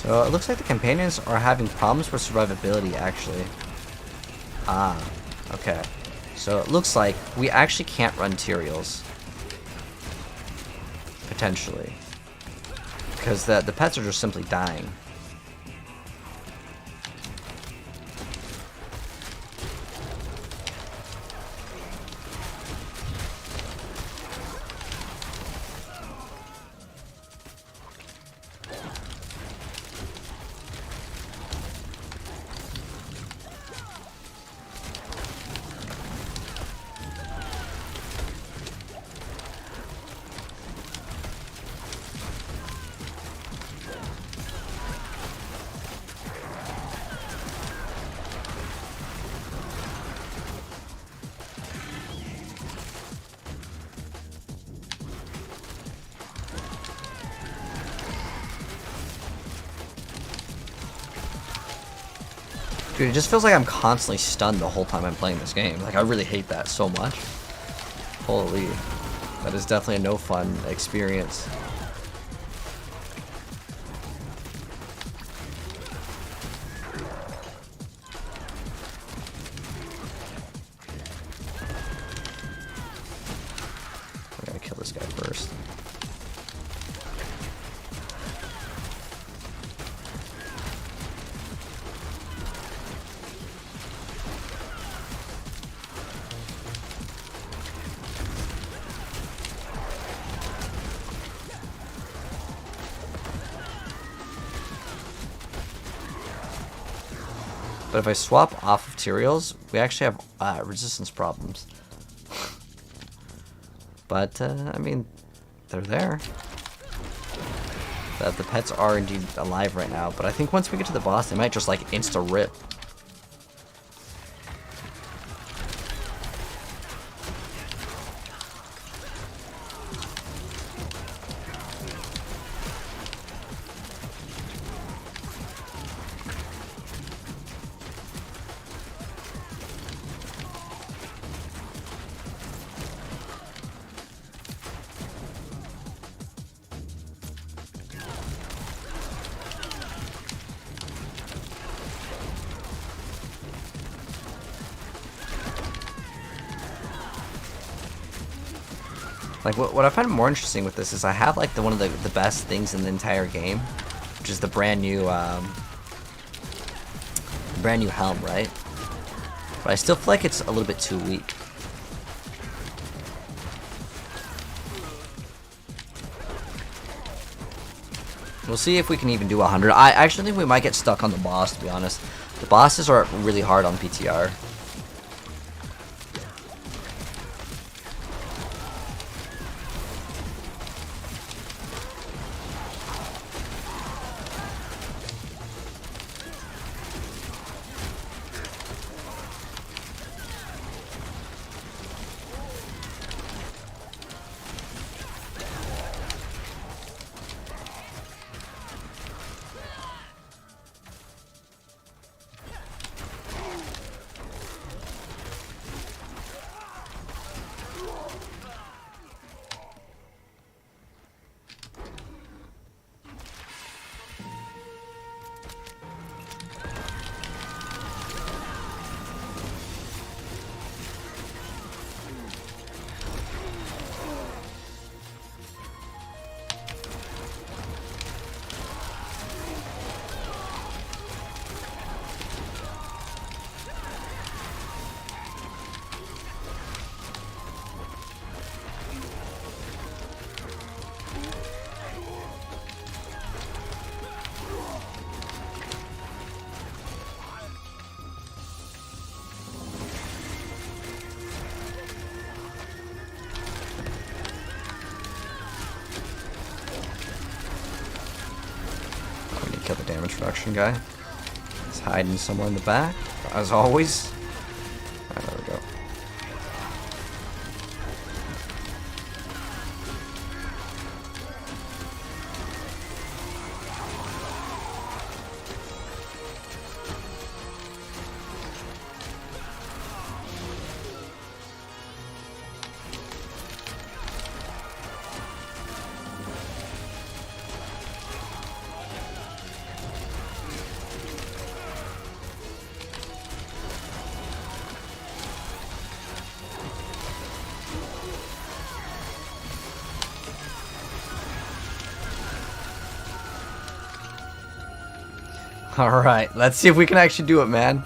A: So it looks like the companions are having problems with survivability, actually. Ah, okay. So it looks like we actually can't run Tyraels. Potentially. Because the pets are just simply dying. Dude, it just feels like I'm constantly stunned the whole time I'm playing this game. Like, I really hate that so much. Holy. That is definitely a no fun experience. I gotta kill this guy first. But if I swap off of Tyraels, we actually have resistance problems. But, I mean, they're there. The pets are indeed alive right now, but I think once we get to the boss, they might just, like, insta-rip. Like, what I find more interesting with this is I have, like, one of the best things in the entire game, which is the brand new helm, right? But I still feel like it's a little bit too weak. We'll see if we can even do 100. I actually think we might get stuck on the boss, to be honest. The bosses are really hard on PTR. Kill the damage reduction guy. He's hiding somewhere in the back, as always. There we go. Alright, let's see if we can actually do it, man.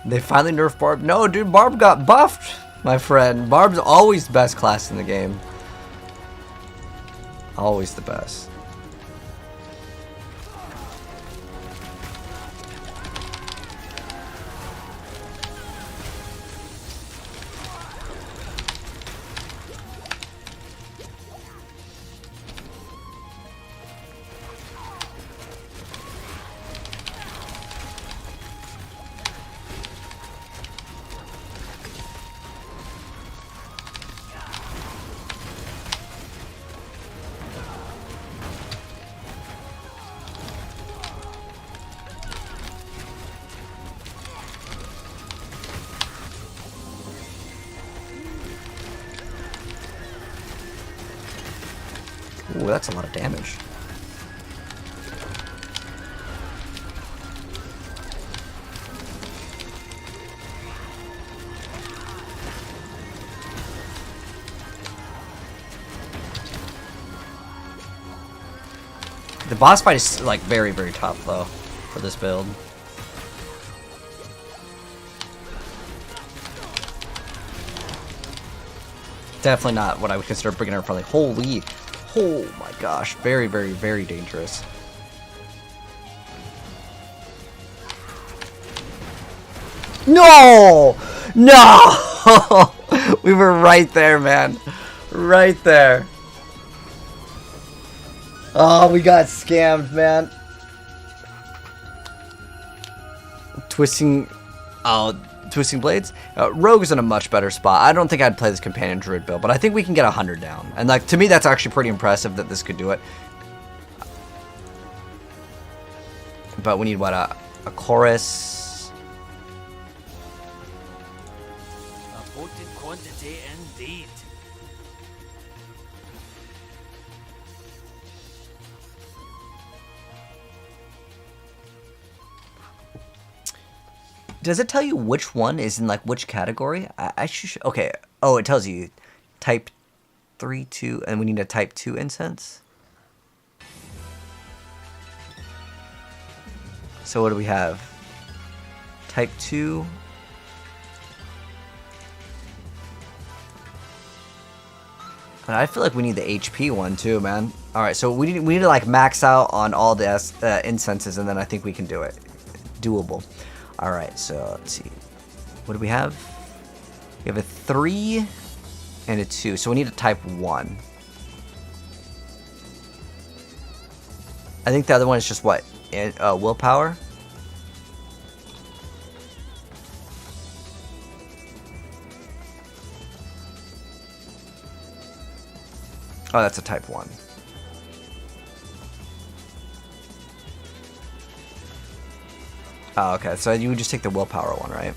A: They finally nerfed Barb. No, dude, Barb got buffed, my friend. Barb's always the best class in the game. Always the best. Ooh, that's a lot of damage. The boss fight is like very, very tough though for this build. Definitely not what I would consider beginner friendly. Holy. Oh my gosh, very, very, very dangerous. No! No! We were right there, man. Right there. Oh, we got scammed, man. Twisting Blades. Rogue is in a much better spot. I don't think I'd play this companion druid build, but I think we can get 100 down. And like to me, that's actually pretty impressive that this could do it. But we need what, a chorus.
D: A potent quantity indeed.
A: Does it tell you which one is in like which category? I should. Okay. Oh, it tells you type 3, 2, and we need a type 2 incense. So what do we have? Type 2. And I feel like we need the HP one too, man. All right, so we need to like max out on all the incenses, and then I think we can do it. Doable. All right, so let's see. What do we have? We have a 3 and a 2, so we need a type 1. I think the other one is just what? Willpower? Oh, that's a type 1. Oh, okay. So you would just take the willpower one, right?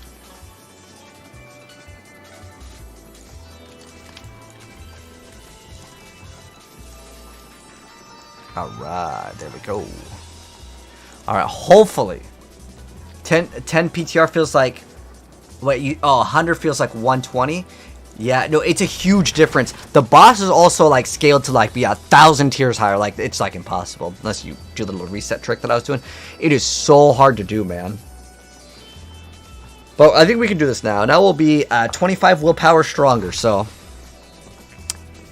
A: Alright, there we go. Alright, hopefully. 10 PTR feels like... Wait, 100 feels like 120? Yeah, no, it's a huge difference. The boss is also like scaled to like be 1,000 tiers higher. Like it's like impossible unless you do the little reset trick that I was doing. It is so hard to do, man. But I think we can do this now. Now we'll be 25 willpower stronger. So,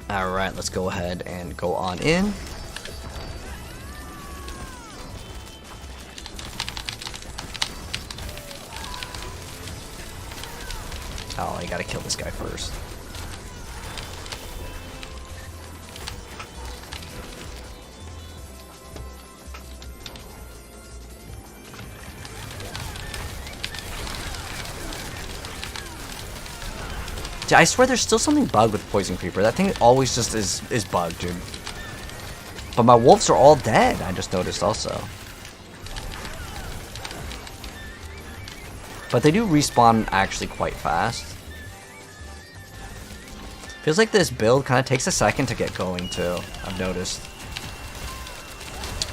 A: all right, let's go ahead and go on in. Oh, you gotta kill this guy first. I swear there's still something bugged with Poison Creeper. That thing always just is bugged, dude. But my wolves are all dead, I just noticed also. But they do respawn actually quite fast. Feels like this build kind of takes a second to get going too, I've noticed.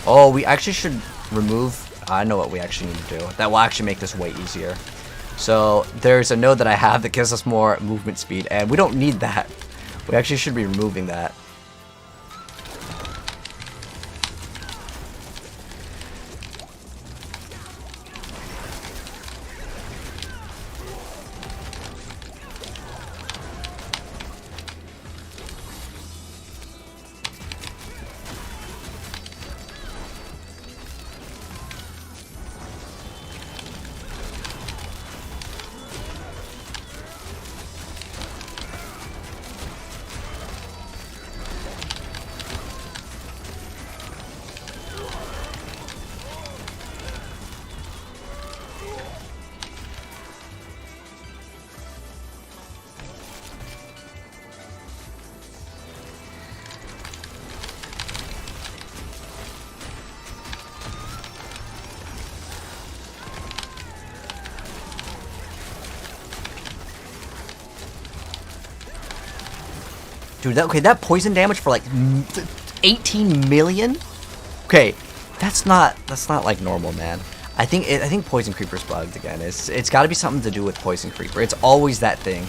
A: Oh, we actually should remove... I know what we actually need to do. That will actually make this way easier. So there's a node that I have that gives us more movement speed, and we don't need that. We actually should be removing that. Dude, that poison damage for like 18 million? Okay, that's not like normal, man. I think Poison Creeper's bugged again. It's got to be something to do with Poison Creeper. It's always that thing.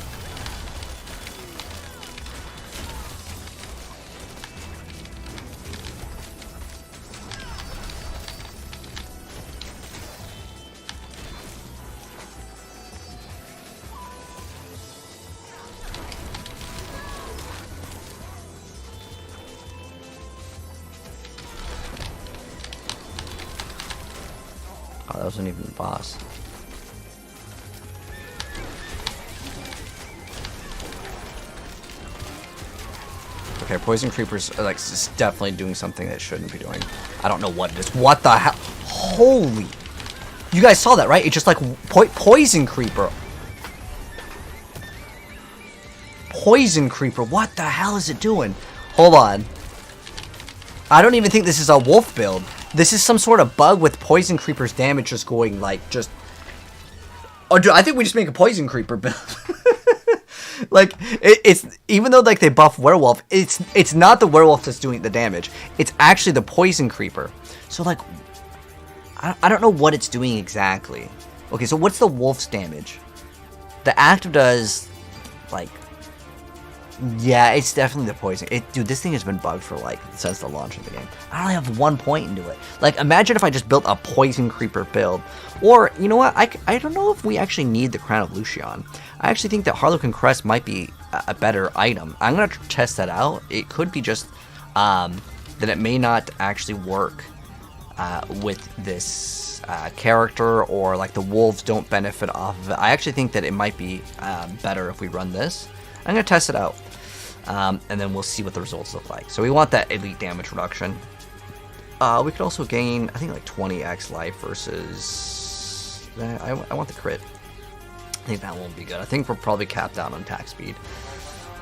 A: Oh, that wasn't even the boss. Okay, Poison Creepers are like just definitely doing something that it shouldn't be doing. I don't know what it is. What the hell? Holy! You guys saw that, right? It's just like Poison Creeper. Poison Creeper. What the hell is it doing? Hold on. I don't even think this is a wolf build. This is some sort of bug with Poison Creeper's damage just going like just... Oh, dude, I think we just make a Poison Creeper build. Like, it's... Even though, like, they buff Werewolf, it's not the Werewolf that's doing the damage. It's actually the Poison Creeper. So, like... I don't know what it's doing exactly. Okay, so what's the Wolf's damage? The active does... Like... Yeah, it's definitely the poison. Dude, this thing has been bugged for, like, since the launch of the game. I only have 1 point into it. Like, imagine if I just built a Poison Creeper build. Or, you know what? I don't know if we actually need the Crown of Lucian. I actually think that Harlequin Crest might be a better item. I'm going to test that out. It could be just that it may not actually work with this character, or, like, the wolves don't benefit off of it. I actually think that it might be better if we run this. I'm going to test it out, and then we'll see what the results look like. So we want that elite damage reduction. We could also gain, I think, like 20x life versus... I want the crit. I think that won't be good. I think we're probably capped out on attack speed.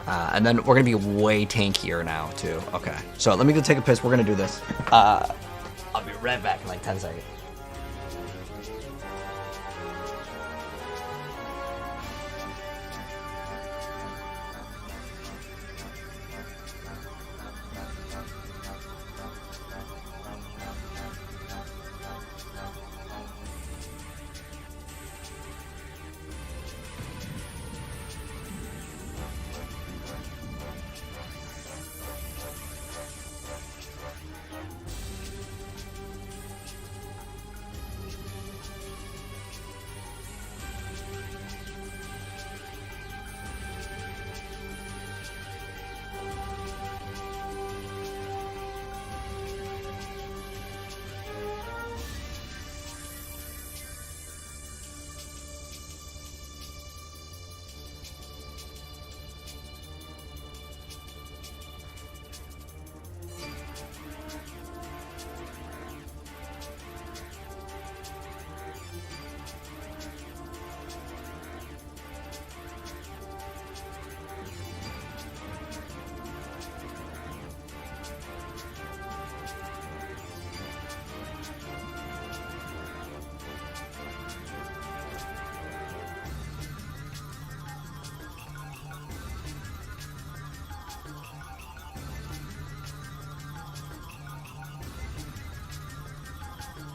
A: And then we're going to be way tankier now, too. Okay, so let me go take a piss. We're going to do this. I'll be right back in like 10 seconds.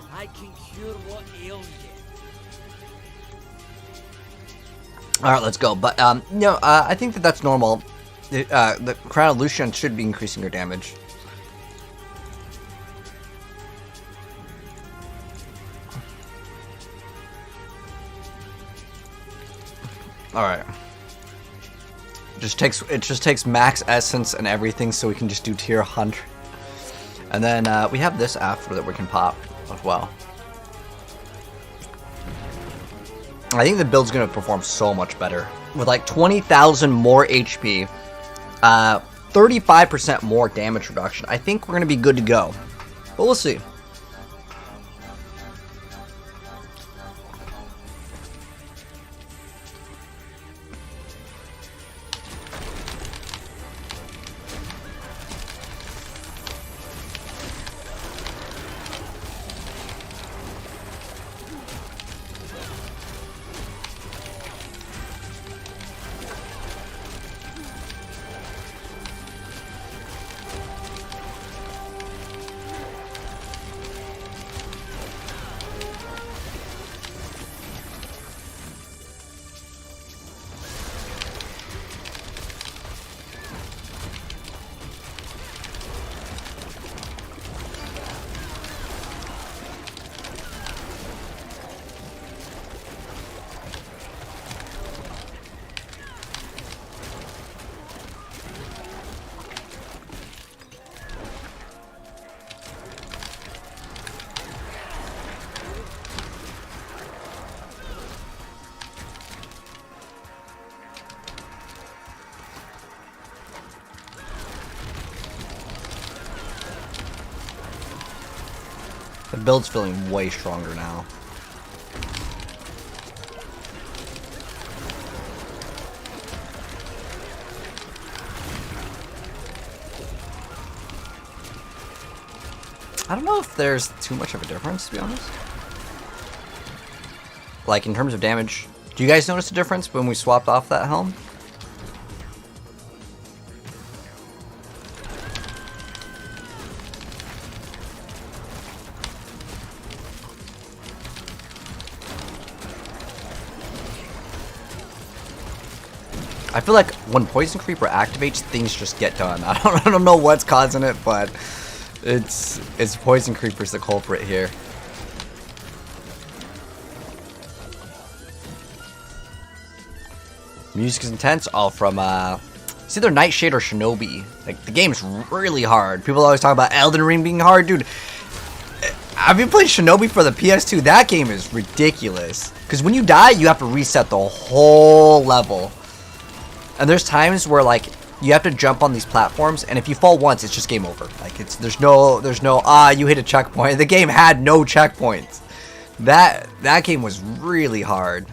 D: I can cure what ails you.
A: All right, let's go. But no, I think that that's normal. The Crown of Lucian should be increasing your damage. All right. It just takes max essence and everything, so we can just do tier 100. And then we have this after that we can pop as well. I think the build's going to perform so much better. With like 20,000 more HP, 35% more damage reduction. I think we're going to be good to go. But we'll see. The build's feeling way stronger now. I don't know if there's too much of a difference, to be honest. Like, in terms of damage. Do you guys notice a difference when we swapped off that helm? I feel like when Poison Creeper activates, things just get done. I don't know what's causing it, but it's Poison Creeper's the culprit here. Music is intense. Oh, from it's either Nightshade or Shinobi. Like, the game's really hard. People always talk about Elden Ring being hard, dude. Have you played Shinobi for the PS2? That game is ridiculous. Because when you die, you have to reset the whole level. And there's times where, like, you have to jump on these platforms, and if you fall once, it's just game over. Like, there's no you hit a checkpoint. The game had no checkpoints. That game was really hard.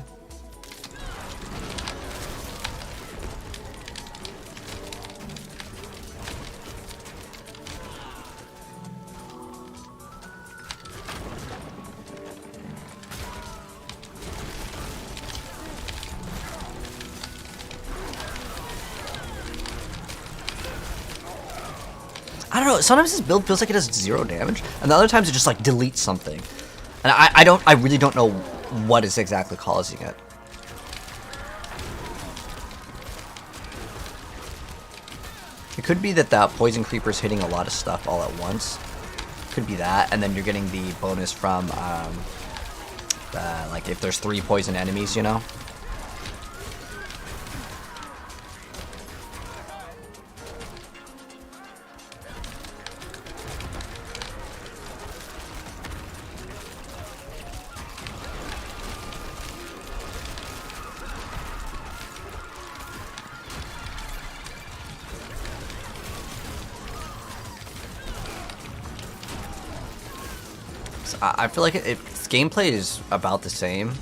A: I don't know, sometimes this build feels like it does 0 damage, and the other times it just like deletes something. And I really don't know what is exactly causing it. It could be that Poison Creeper's hitting a lot of stuff all at once. Could be that, and then you're getting the bonus from like if there's 3 poison enemies, you know? I feel like its gameplay is about the same.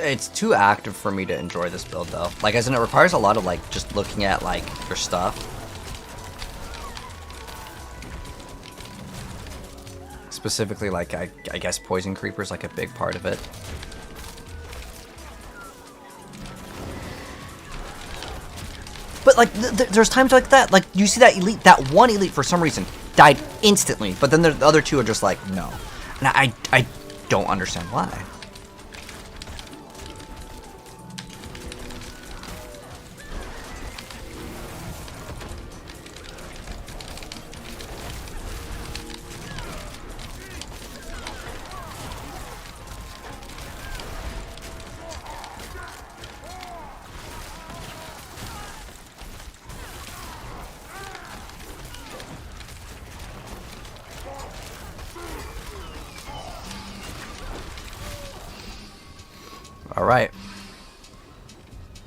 A: It's too active for me to enjoy this build though. Like, as in it requires a lot of like just looking at like your stuff. Specifically, like I guess Poison Creeper's like a big part of it. But like there's times like that, like you see that elite, that one elite for some reason died instantly, but then the other two are just like no. And I don't understand why. Alright.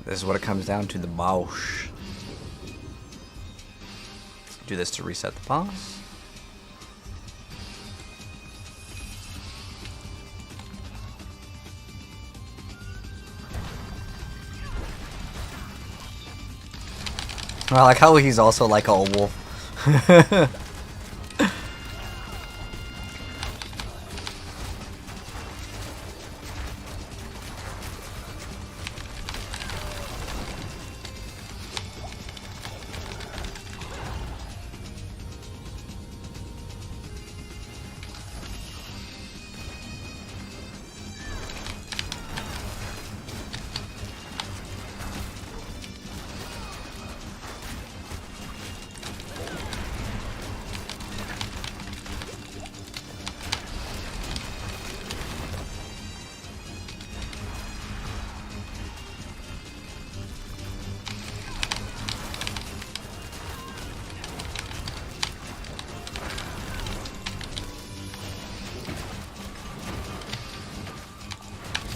A: This is what it comes down to, the mouse. Do this to reset the boss. I like how he's also like a wolf.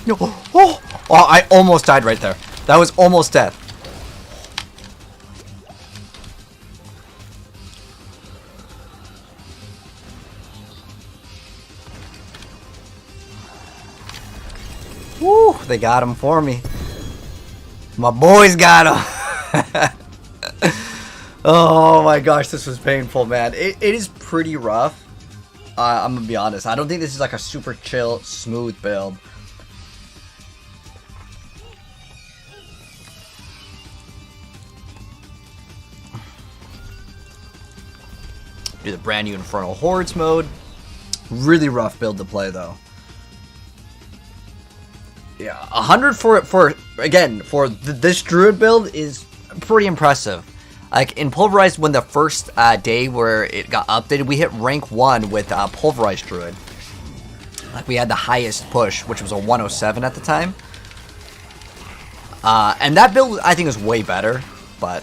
A: No. Oh, I almost died right there. That was almost death. Woo, they got him for me. My boys got him. Oh my gosh, this was painful, man. It is pretty rough. I'm gonna be honest. I don't think this is like a super chill, smooth build. Do the brand new Infernal Hordes mode. Really rough build to play though. Yeah, 100 for this Druid build is pretty impressive. Like in Pulverized, when the first day where it got updated, we hit rank 1 with Pulverized Druid. Like we had the highest push, which was a 107 at the time. And that build I think is way better, but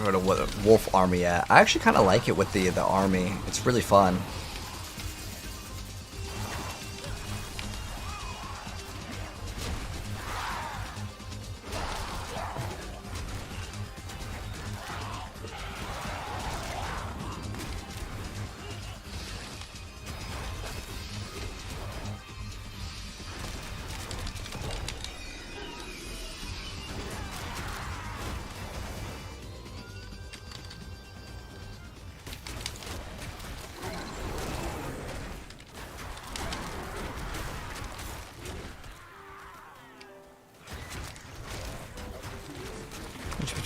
A: where the wolf army at. I actually kind of like it with the army. It's really fun.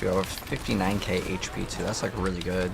A: We have 59k HP too. That's like really good.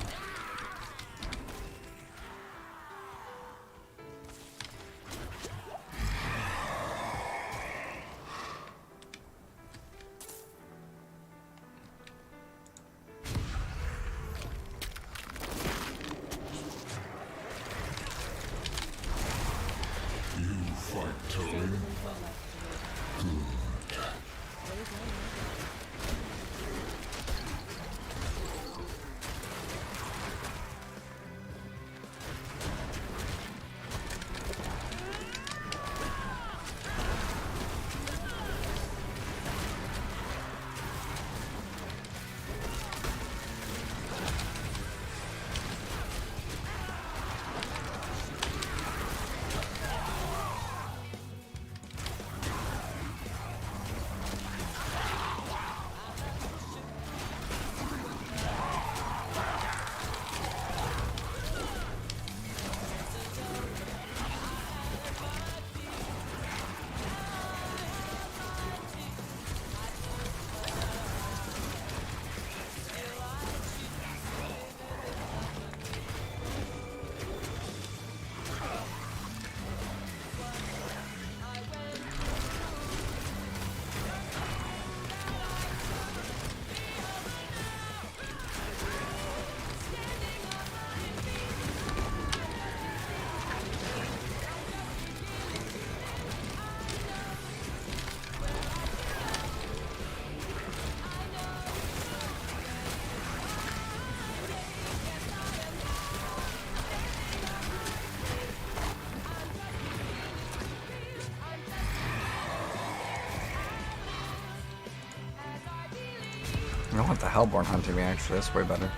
A: I don't want the Hellborn hunting me actually, that's way better.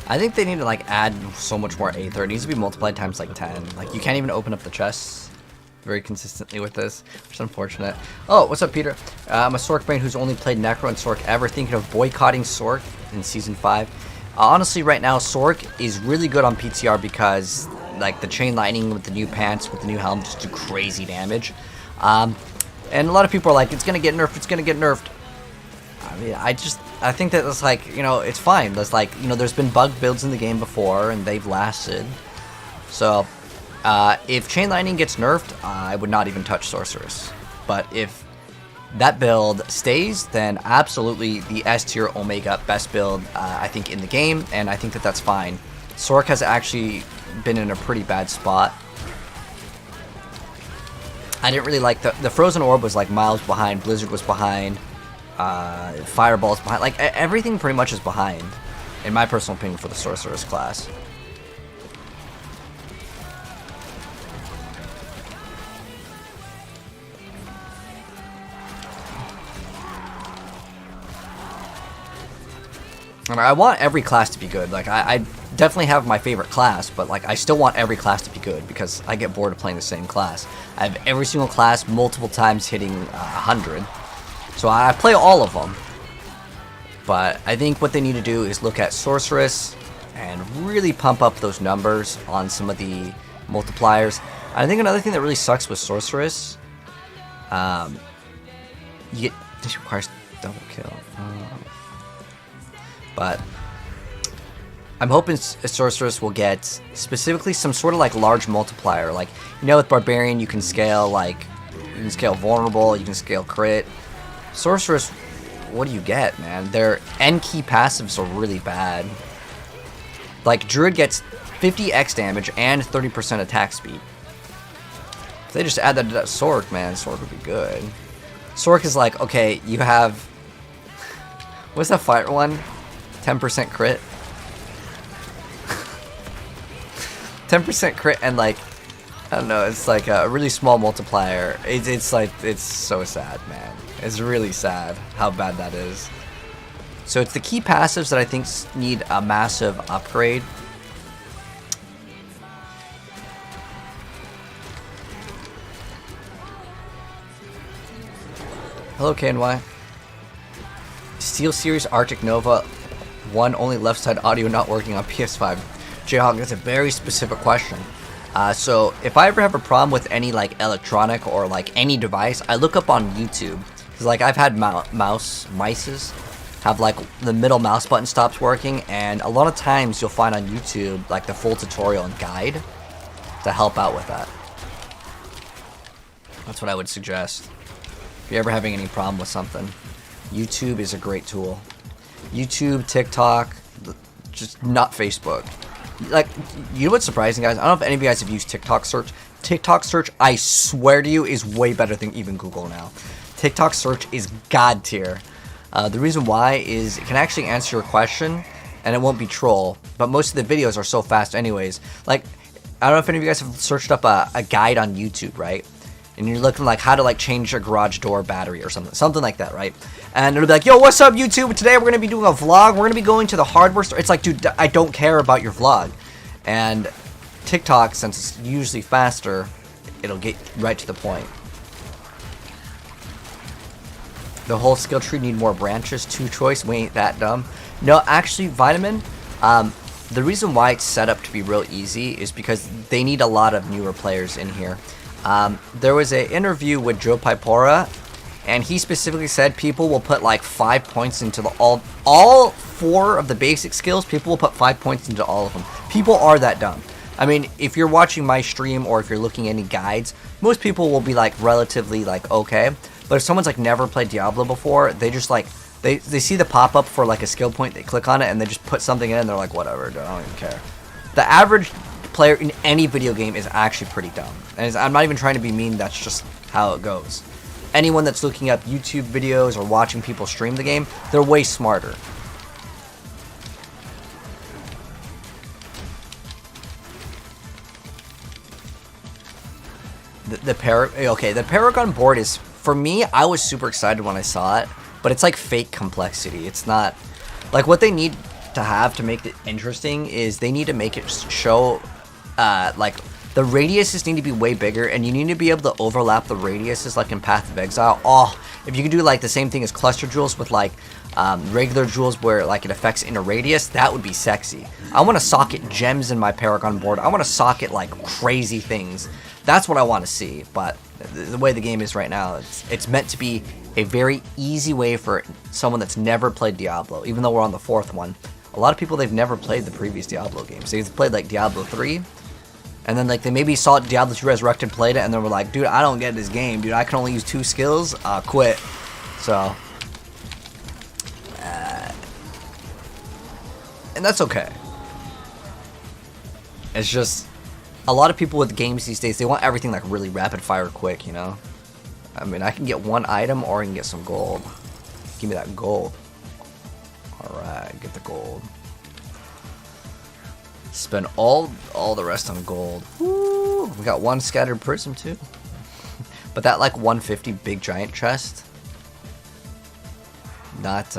A: I think they need to like add so much more Aether. It needs to be multiplied times like 10. Like you can't even open up the chests very consistently with this, which is unfortunate. Oh, what's up, Peter? I'm a Sork brain who's only played Necro and Sork ever, thinking of boycotting Sork in Season 5. Honestly, right now, Sork is really good on PTR because like the Chain Lightning with the new pants, with the new helm, just do crazy damage. And a lot of people are like, it's gonna get nerfed, it's gonna get nerfed. I mean, I just I think that it's like, you know, it's fine. There's like, you know, there's been bug builds in the game before, and they've lasted. So, if Chain Lightning gets nerfed, I would not even touch Sorceress. But if that build stays, then absolutely the S tier Omega best build, I think, in the game, and I think that that's fine. Sork has actually been in a pretty bad spot. I didn't really like the Frozen Orb was like miles behind, Blizzard was behind, Fireball's behind, like everything pretty much is behind, in my personal opinion, for the Sorceress class. I mean, I want every class to be good. Like, I definitely have my favorite class, but like I still want every class to be good because I get bored of playing the same class. I have every single class multiple times hitting 100, so I play all of them. But I think what they need to do is look at Sorceress and really pump up those numbers on some of the multipliers. I think another thing that really sucks with Sorceress, this requires double kill. But I'm hoping Sorceress will get specifically some sort of like large multiplier. Like, you know, with Barbarian you can scale vulnerable, you can scale crit. Sorceress, what do you get, man? Their end key passives are really bad. Like, Druid gets 50 X damage and 30% attack speed. If they just add that to that Sork, man, Sork would be good. Sork is like, okay, you have, what's that fire one? 10% crit. 10% crit and like, I don't know, it's like a really small multiplier. It's like, it's so sad, man. It's really sad how bad that is. So it's the key passives that I think need a massive upgrade. Hello, KNY. Steel Series Arctic Nova 1 only left side audio not working on PS5. Jayhawk, that's a very specific question. So if I ever have a problem with any like electronic or like any device, I look up on YouTube. Because like I've had mices have like the middle mouse button stops working, and a lot of times you'll find on YouTube like the full tutorial and guide to help out with that. That's what I would suggest. If you're ever having any problem with something, YouTube is a great tool. YouTube, TikTok, just not Facebook. Like, you know what's surprising, guys? I don't know if any of you guys have used TikTok search. TikTok search, I swear to you, is way better than even Google now. TikTok search is god tier. The reason why is it can actually answer your question, and it won't be troll. But most of the videos are so fast anyways. Like, I don't know if any of you guys have searched up a guide on YouTube, right? And you're looking like how to like change a garage door battery or something like that, right? And it'll be like, yo, what's up, YouTube? Today we're gonna be doing a vlog. We're gonna be going to the hardware store. It's like, dude, I don't care about your vlog. And TikTok, since it's usually faster, it'll get right to the point. The whole skill tree need more branches. 2 choice. We ain't that dumb. No, actually, Vitamin. The reason why it's set up to be real easy is because they need a lot of newer players in here. There was an interview with Joe Pipora, and he specifically said people will put like 5 points into the all 4 of the basic skills. People will put 5 points into all of them. People are that dumb. I mean, if you're watching my stream or if you're looking at any guides, most people will be like relatively like okay. But if someone's like never played Diablo before, they just like they see the pop up for like a skill point, they click on it and they just put something in and they're like, whatever, I don't even care. The average player in any video game is actually pretty dumb. And I'm not even trying to be mean, that's just how it goes. Anyone that's looking up YouTube videos or watching people stream the game, they're way smarter. The Paragon board is, for me, I was super excited when I saw it, but it's like fake complexity. It's not, like what they need to have to make it interesting is they need to make it show, like, the radiuses need to be way bigger, and you need to be able to overlap the radiuses like in Path of Exile. Oh, if you could do like the same thing as cluster jewels with like regular jewels where like it affects in a radius, that would be sexy. I want to socket gems in my Paragon board. I want to socket like crazy things. That's what I want to see, but the way the game is right now, it's meant to be a very easy way for someone that's never played Diablo, even though we're on the 4th one. A lot of people, they've never played the previous Diablo games. They've played like Diablo 3, and then like they maybe saw Diablo 2 Resurrected, played it, and then were like, dude, I don't get this game, dude. I can only use 2 skills. Quit. So, and that's okay. It's just a lot of people with games these days, they want everything like really rapid fire quick, you know? I mean, I can get 1 item or I can get some gold. Give me that gold. Alright, get the gold. Spend all the rest on gold. Woo! We got 1 scattered prism too. But that like 150 big giant chest. Not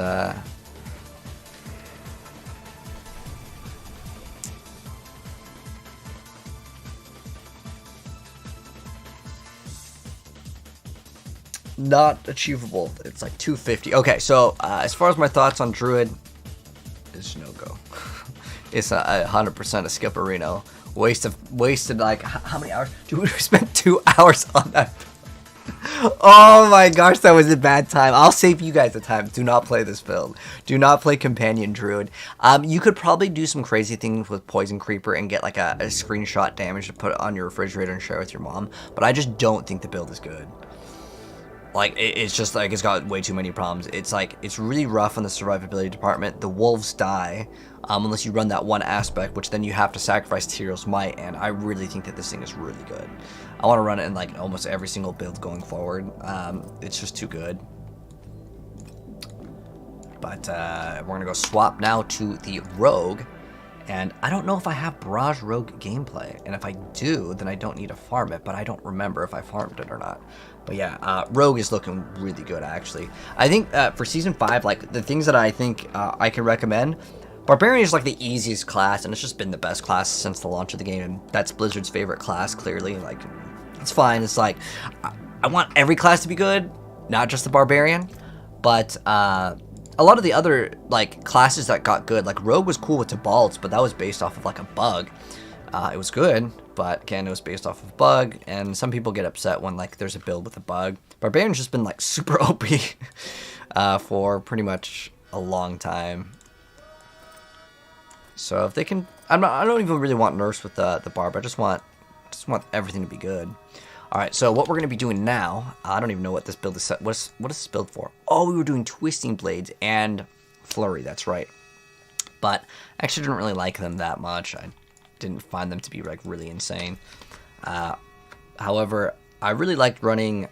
A: not achievable. It's like 250. Okay, so as far as my thoughts on Druid, it's no go. It's 100% a skipperino. Wasted like how many hours? Dude, we spent 2 hours on that. Oh my gosh, that was a bad time. I'll save you guys the time. Do not play this build. Do not play Companion Druid. You could probably do some crazy things with Poison Creeper and get like a screenshot damage to put on your refrigerator and share with your mom. But I just don't think the build is good. Like, it's just like, it's got way too many problems. It's like, it's really rough on the survivability department. The wolves die, unless you run that one aspect, which then you have to sacrifice Tyrell's Might, and I really think that this thing is really good. I want to run it in like almost every single build going forward. It's just too good. But we're going to go swap now to the Rogue, and I don't know if I have Barrage Rogue gameplay, and if I do, then I don't need to farm it, but I don't remember if I farmed it or not. But yeah, Rogue is looking really good, actually. I think for Season 5, like, the things that I think I can recommend, Barbarian is like the easiest class, and it's just been the best class since the launch of the game, and that's Blizzard's favorite class, clearly. Like, it's fine. It's like, I want every class to be good, not just the Barbarian, but a lot of the other, like, classes that got good, like, Rogue was cool with Tibalt's, but that was based off of, like, a bug. It was good, but again, it was based off of a bug, and some people get upset when, like, there's a build with a bug. Barbarian's just been, like, super OP for pretty much a long time. So if they can, I don't even really want nerfs with the barb. I just want everything to be good. All right, so what we're gonna be doing now, I don't even know what this build is set. What is this build for? Oh, we were doing Twisting Blades and Flurry. That's right. But I actually didn't really like them that much. I didn't find them to be like really insane. However, I really liked running.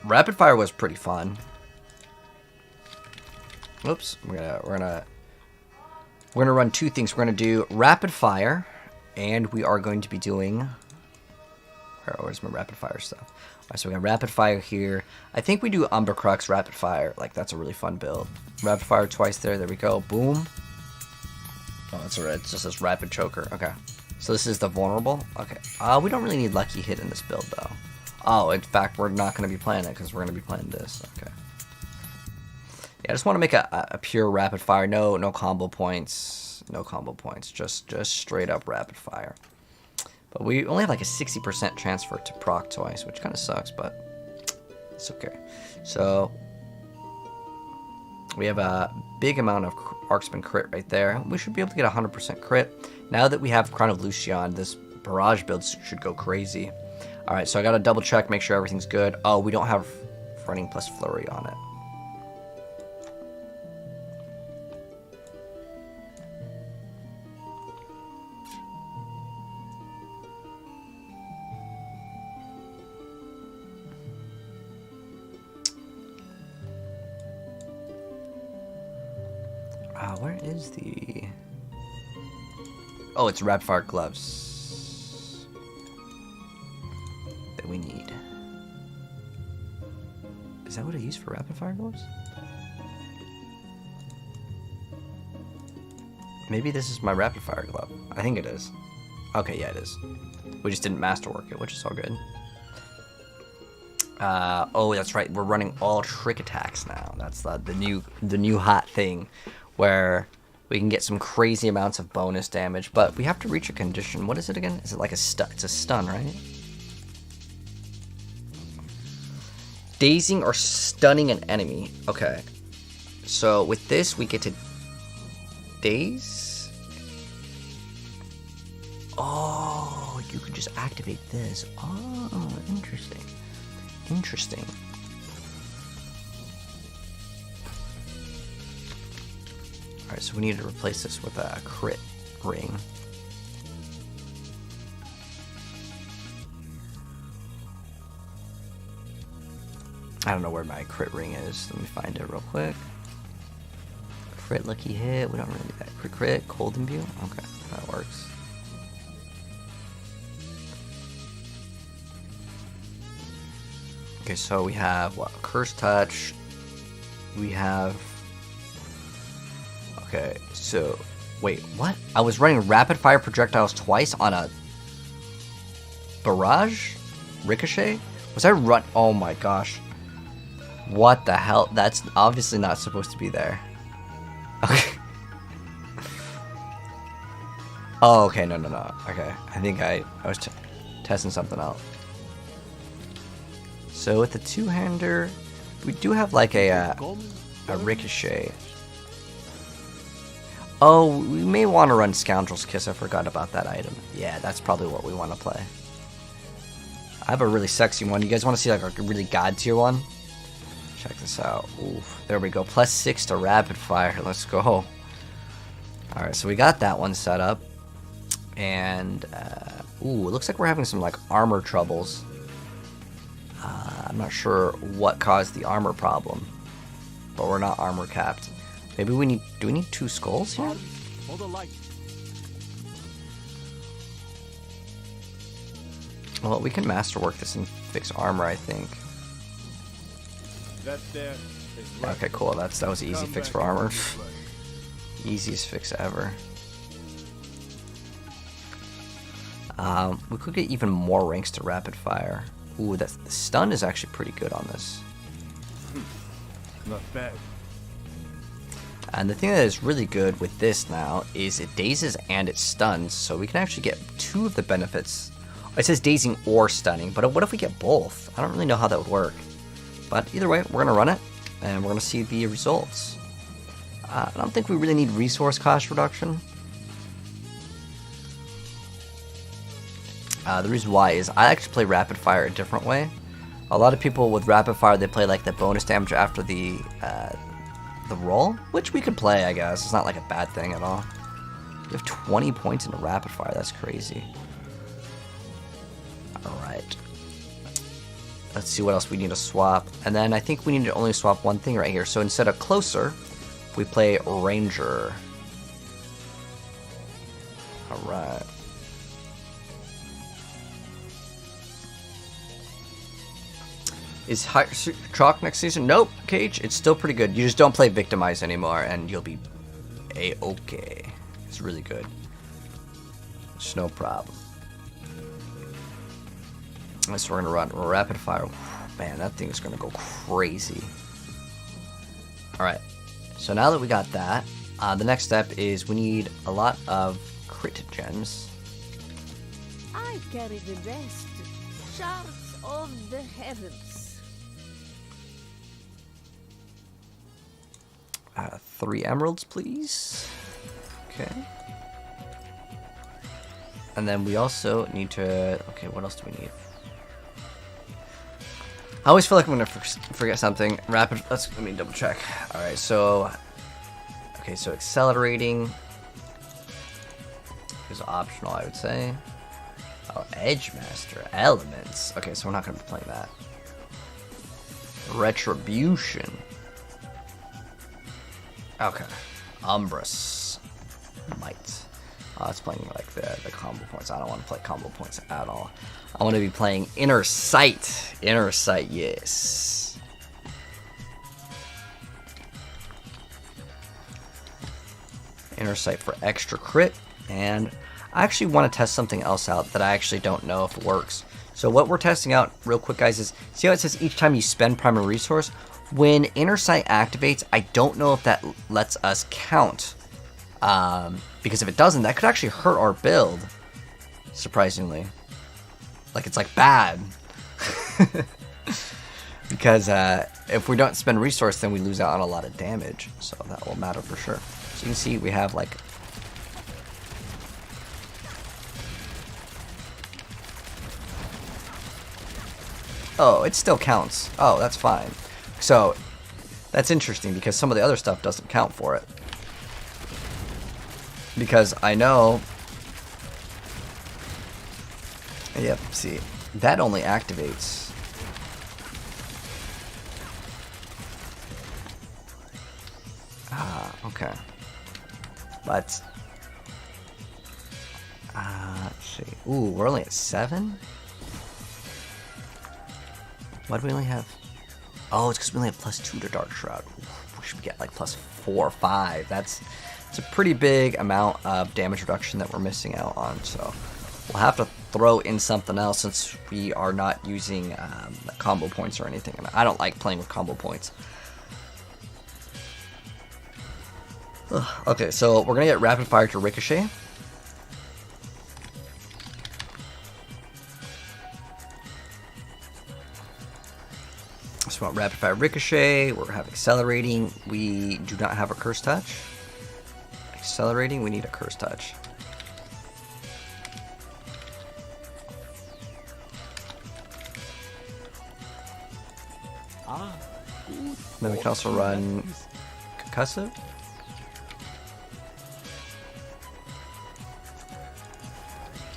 A: Rapid Fire was pretty fun. Oops, we're gonna run 2 things. We're gonna do Rapid Fire, and we are going to be doing. Where's my Rapid Fire stuff? All right, so we got Rapid Fire here. I think we do Umber Crux Rapid Fire. Like, that's a really fun build. Rapid Fire twice there. There we go. Boom. Oh, that's alright. It's just this Rapid Choker. Okay. So this is the Vulnerable. Okay. We don't really need Lucky Hit in this build, though. Oh, in fact, we're not going to be playing it because we're going to be playing this. Okay. Yeah, I just want to make a pure Rapid Fire. No combo points. No combo points. Just straight up Rapid Fire. But we only have like a 60% transfer to proc twice, which kind of sucks, but it's okay. So we have a big amount of Arcspin crit right there. We should be able to get 100% crit. Now that we have Crown of Lucian, this Barrage build should go crazy. All right, so I got to double check, make sure everything's good. Oh, we don't have Running plus Flurry on it. Where is the... Oh, it's Rapid Fire Gloves that we need. Is that what I use for Rapid Fire Gloves? Maybe this is my Rapid Fire Glove. I think it is. Okay, yeah, it is. We just didn't masterwork it, which is all good. Oh, that's right. We're running all trick attacks now. That's the new hot thing, where we can get some crazy amounts of bonus damage, but we have to reach a condition. What is it again? Is it like a stun? It's a stun, right? Dazing or stunning an enemy. Okay. So with this, we get to daze. Oh, you can just activate this. Oh, interesting. Interesting. Alright, so we need to replace this with a crit ring. I don't know where my crit ring is. Let me find it real quick. Crit lucky hit. We don't really need that. Crit, cold imbue. Okay, that works. Okay, so we have what? Curse touch. We have. Okay, so wait, what? I was running rapid fire projectiles twice on a barrage? Ricochet? Was I run? Oh my gosh. What the hell? That's obviously not supposed to be there. Okay. Oh, okay, no. Okay, I think I was testing something out. So with the two-hander, we do have like a ricochet. Oh, we may want to run Scoundrel's Kiss. I forgot about that item. Yeah, that's probably what we want to play. I have a really sexy one. You guys want to see like a really god tier one? Check this out. Oof, there we go. +6 to rapid fire. Let's go. Alright, so we got that one set up. And, ooh, it looks like we're having some like armor troubles. I'm not sure what caused the armor problem. But we're not armor capped. Maybe we need... Do we need 2 skulls here?
C: For the light.
A: Well, we can masterwork this and fix armor, I think.
C: That there is right.
A: Okay, cool. That was an easy fix for armor. Easiest fix ever. We could get even more ranks to rapid fire. Ooh, the stun is actually pretty good on this.
C: Not bad.
A: And the thing that is really good with this now is it dazes and it stuns, so we can actually get 2 of the benefits. It says dazing or stunning, but what if we get both? I don't really know how that would work. But either way, we're going to run it, and we're going to see the results. I don't think we really need resource cost reduction. The reason why is I like to play rapid fire a different way. A lot of people with rapid fire, they play like the bonus damage after the roll, which we could play, I guess. It's not like a bad thing at all. You have 20 points into rapid fire. That's crazy. Alright. Let's see what else we need to swap. And then I think we need to only swap one thing right here. So instead of closer, we play ranger. Alright. Is chalk next season? Nope, Cage. It's still pretty good. You just don't play Victimize anymore, and you'll be a-okay. It's really good. It's no problem. So we're gonna run rapid fire. Man, that thing is gonna go crazy. All right. So now that we got that, the next step is we need a lot of crit gems.
B: I carry the best shards of the heavens.
A: 3 emeralds, please. Okay. And then we also need to... Okay, what else do we need? I always feel like I'm going to forget something. Let me double check. Alright, so... Okay, so accelerating is optional, I would say. Oh, Edge Master. Elements. Okay, so we're not going to be playing that. Retribution. Okay. Umbrus. Might. It's playing like the combo points. I don't want to play combo points at all. I want to be playing Inner Sight. Inner Sight, yes. Inner Sight for extra crit. And I actually want to test something else out that I actually don't know if it works. So what we're testing out real quick, guys, is see how it says each time you spend primary resource? When Inner Sight activates, I don't know if that lets us count. Because if it doesn't, that could actually hurt our build. Surprisingly. Like, it's like bad. Because if we don't spend resource, then we lose out on a lot of damage. So that will matter for sure. So you can see we have like... Oh, it still counts. Oh, that's fine. So that's interesting because some of the other stuff doesn't count for it. Because I know... Yep, see, that only activates... Okay. But... let's see. Ooh, we're only at 7? Why do we only have... Oh, it's because we only have +2 to Dark Shroud. Ooh, we should get like +4 or 5. It's a pretty big amount of damage reduction that we're missing out on. So we'll have to throw in something else since we are not using combo points or anything. And I don't like playing with combo points. Okay, so we're gonna get rapid fire to Ricochet. So we want rapid fire Ricochet. We're gonna have accelerating. We do not have a curse touch. Accelerating, we need a curse touch. Then we can also run concussive.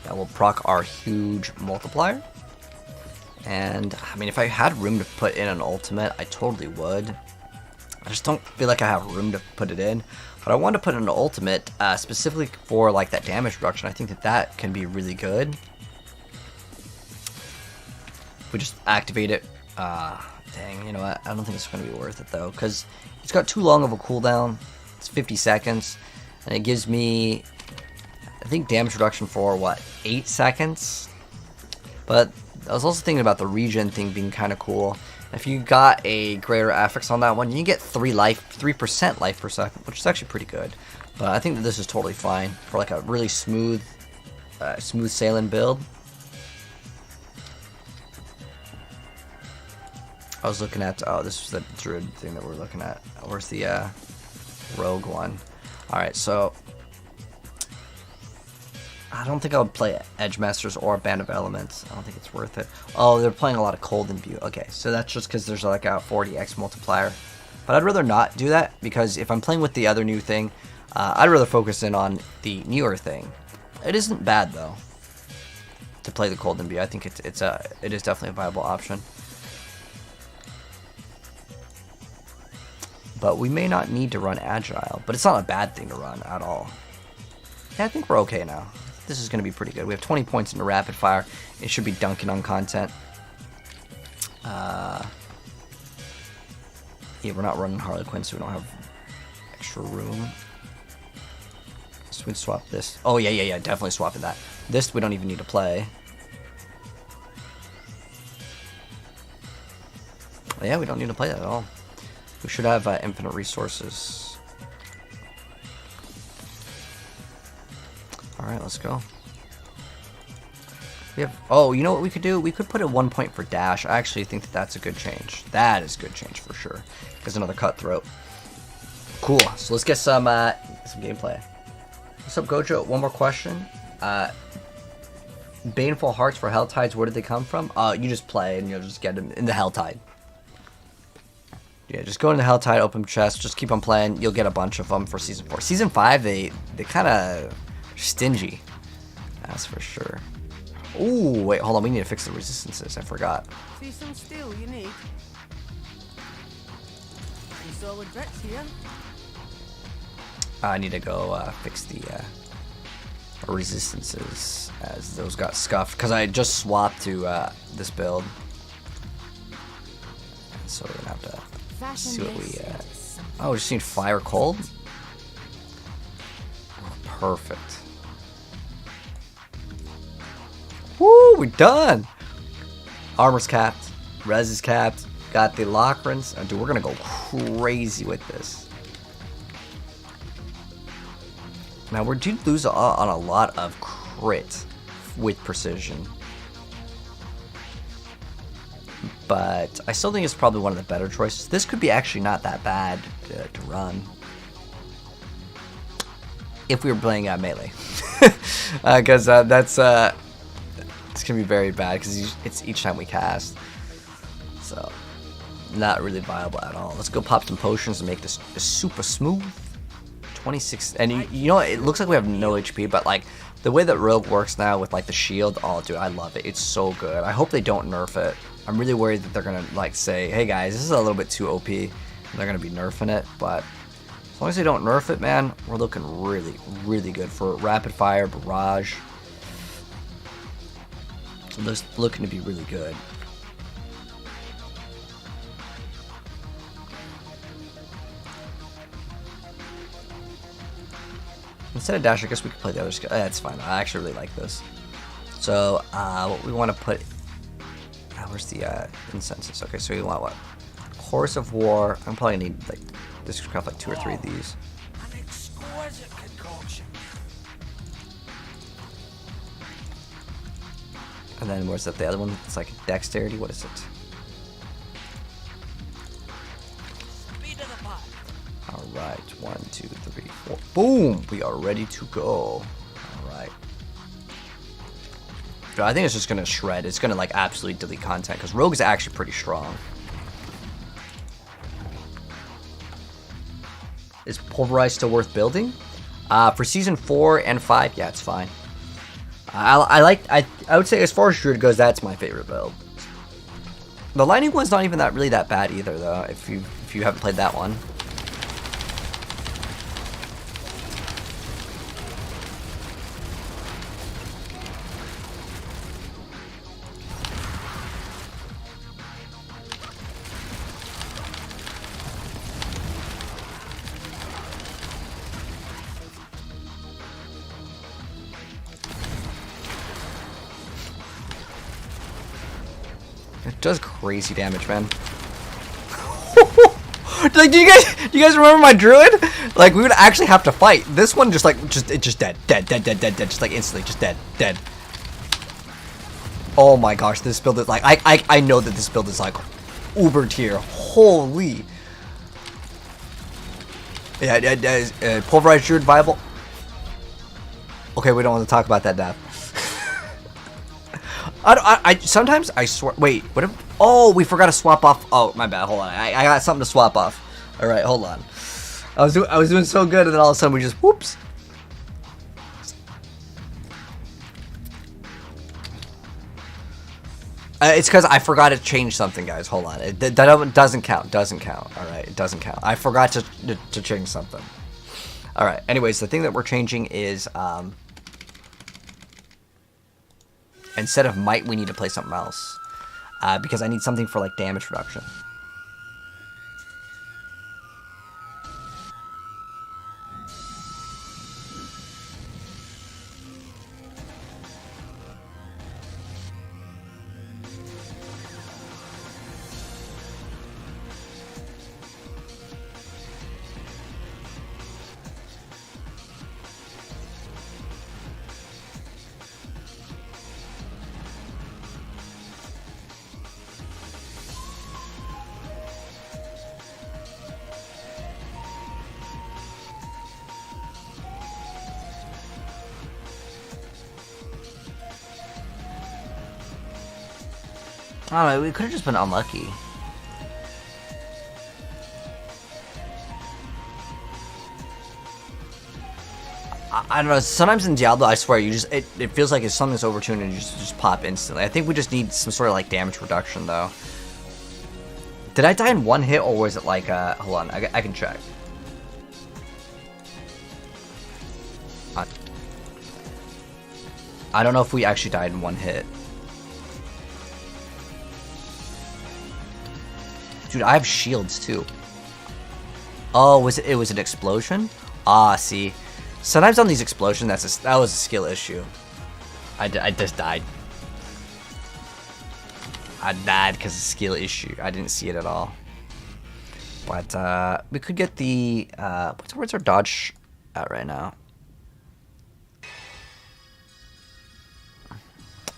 A: That will proc our huge multiplier. And, I mean, if I had room to put in an ultimate, I totally would. I just don't feel like I have room to put it in. But I want to put in an ultimate specifically for, like, that damage reduction. I think that that can be really good. If we just activate it. Dang, you know what? I don't think it's going to be worth it, though. Because it's got too long of a cooldown. It's 50 seconds. And it gives me... I think damage reduction for, what, 8 seconds? But I was also thinking about the regen thing being kind of cool. If you got a greater affix on that one, you can get 3% life per second, which is actually pretty good. But I think that this is totally fine for like a really smooth sailing build. I was looking at, oh, this is the Druid thing that we're looking at. Where's the Rogue one? Alright, so... I don't think I would play Edge Masters or Band of Elements. I don't think it's worth it. Oh, they're playing a lot of Cold Imbue. Okay, so that's just because there's like a 40x multiplier. But I'd rather not do that because if I'm playing with the other new thing, I'd rather focus in on the newer thing. It isn't bad though to play the Cold Imbue. I think it is definitely a viable option. But we may not need to run Agile, but it's not a bad thing to run at all. Yeah, I think we're okay now. This is going to be pretty good. We have 20 points into rapid fire. It should be dunking on content. Yeah, we're not running Harlequin, so we don't have extra room. So we'd swap this. Oh, yeah, definitely swapping that. This we don't even need to play. Yeah, we don't need to play that at all. We should have infinite resources. Alright, let's go. We have... Oh, you know what we could do? We could put in 1 point for dash. I actually think that that's a good change. That is good change for sure. Because another cutthroat. Cool. So let's get some gameplay. What's up, Gojo? One more question. Baneful Hearts for Helltides, where did they come from? You just play and you'll just get them in the Helltide. Yeah, just go into the Helltide, open chest, just keep on playing. You'll get a bunch of them for Season 4. Season 5, they kind of... stingy, that's for sure. Ooh, wait, hold on. We need to fix the resistances. I forgot.
D: See some steel you need. Some solid bricks here.
A: I need to go fix the resistances as those got scuffed because I just swapped to this build. So we're gonna have to see what we. Oh, we just need fire cold. Perfect. Woo, we're done. Armor's capped, res is capped, got the Lockrins. Oh, dude, we're gonna go crazy with this. Now we do lose on a lot of crit with precision. but I still think it's probably one of the better choices. This could be actually not that bad to run if we were playing melee, because that's it's gonna be very bad because it's each time we cast, so not really viable at all. Let's go pop some potions and make this super smooth. 26, and you know, it looks like we have no HP, but like the way that Rogue works now with like the shield, oh dude, I love it. It's so good. I hope they don't nerf it. I'm really worried that they're gonna like say, hey guys, this is a little bit too OP, and they're gonna be nerfing it. But as long as they don't nerf it, man, we're looking really, really good for rapid fire, barrage. It's looking to be really good. Instead of dash, I guess we could play the other skill. That's fine. I actually really like this. So, what we want to put... where's the incenses? Okay, so we want what? Chorus of War. I'm probably going to need, like, this could craft like 2 or 3 of these.
D: An exquisite concoction.
A: And then where's that? The other one? It's like dexterity. What is it?
D: Speed of the pot.
A: Alright, 1, 2, 3, 4. Boom! We are ready to go. Alright. I think it's just gonna shred. It's gonna like absolutely delete content because Rogue is actually pretty strong. Is Pulverize still worth building? For season 4 and 5, yeah, it's fine. I would say as far as Druid goes, that's my favorite build. The Lightning one's not even really that bad either, though. If you haven't played that one. It does crazy damage, man. Like, do you guys remember my Druid? Like, we would actually have to fight. This one just dead, just like instantly, just dead. Oh my gosh, this build is like, I know that this build is like uber tier. Holy. Yeah, Pulverized Druid viable. Okay, we don't want to talk about that now. I sometimes I swear. Wait, what? Oh, we forgot to swap off. Oh, my bad. Hold on. I got something to swap off. All right, hold on. I was doing so good, and then all of a sudden we just whoops. It's because I forgot to change something, guys. Hold on. That doesn't count. Doesn't count. All right, it doesn't count. I forgot to change something. All right. Anyways, the thing that we're changing is instead of might, we need to play something else. Because I need something for, like, damage reduction. I don't know, we could have just been unlucky. I don't know, sometimes in Diablo, I swear, it feels like if something's overtuned and you just pop instantly. I think we just need some sort of, like, damage reduction, though. Did I die in one hit, or was it like, hold on, I can check. I don't know if we actually died in one hit. Dude, I have shields too. Oh, it was an explosion? Ah, see. Sometimes on these explosions, that was a skill issue. I just died. I died because of skill issue. I didn't see it at all. But we could get the where's our dodge at right now?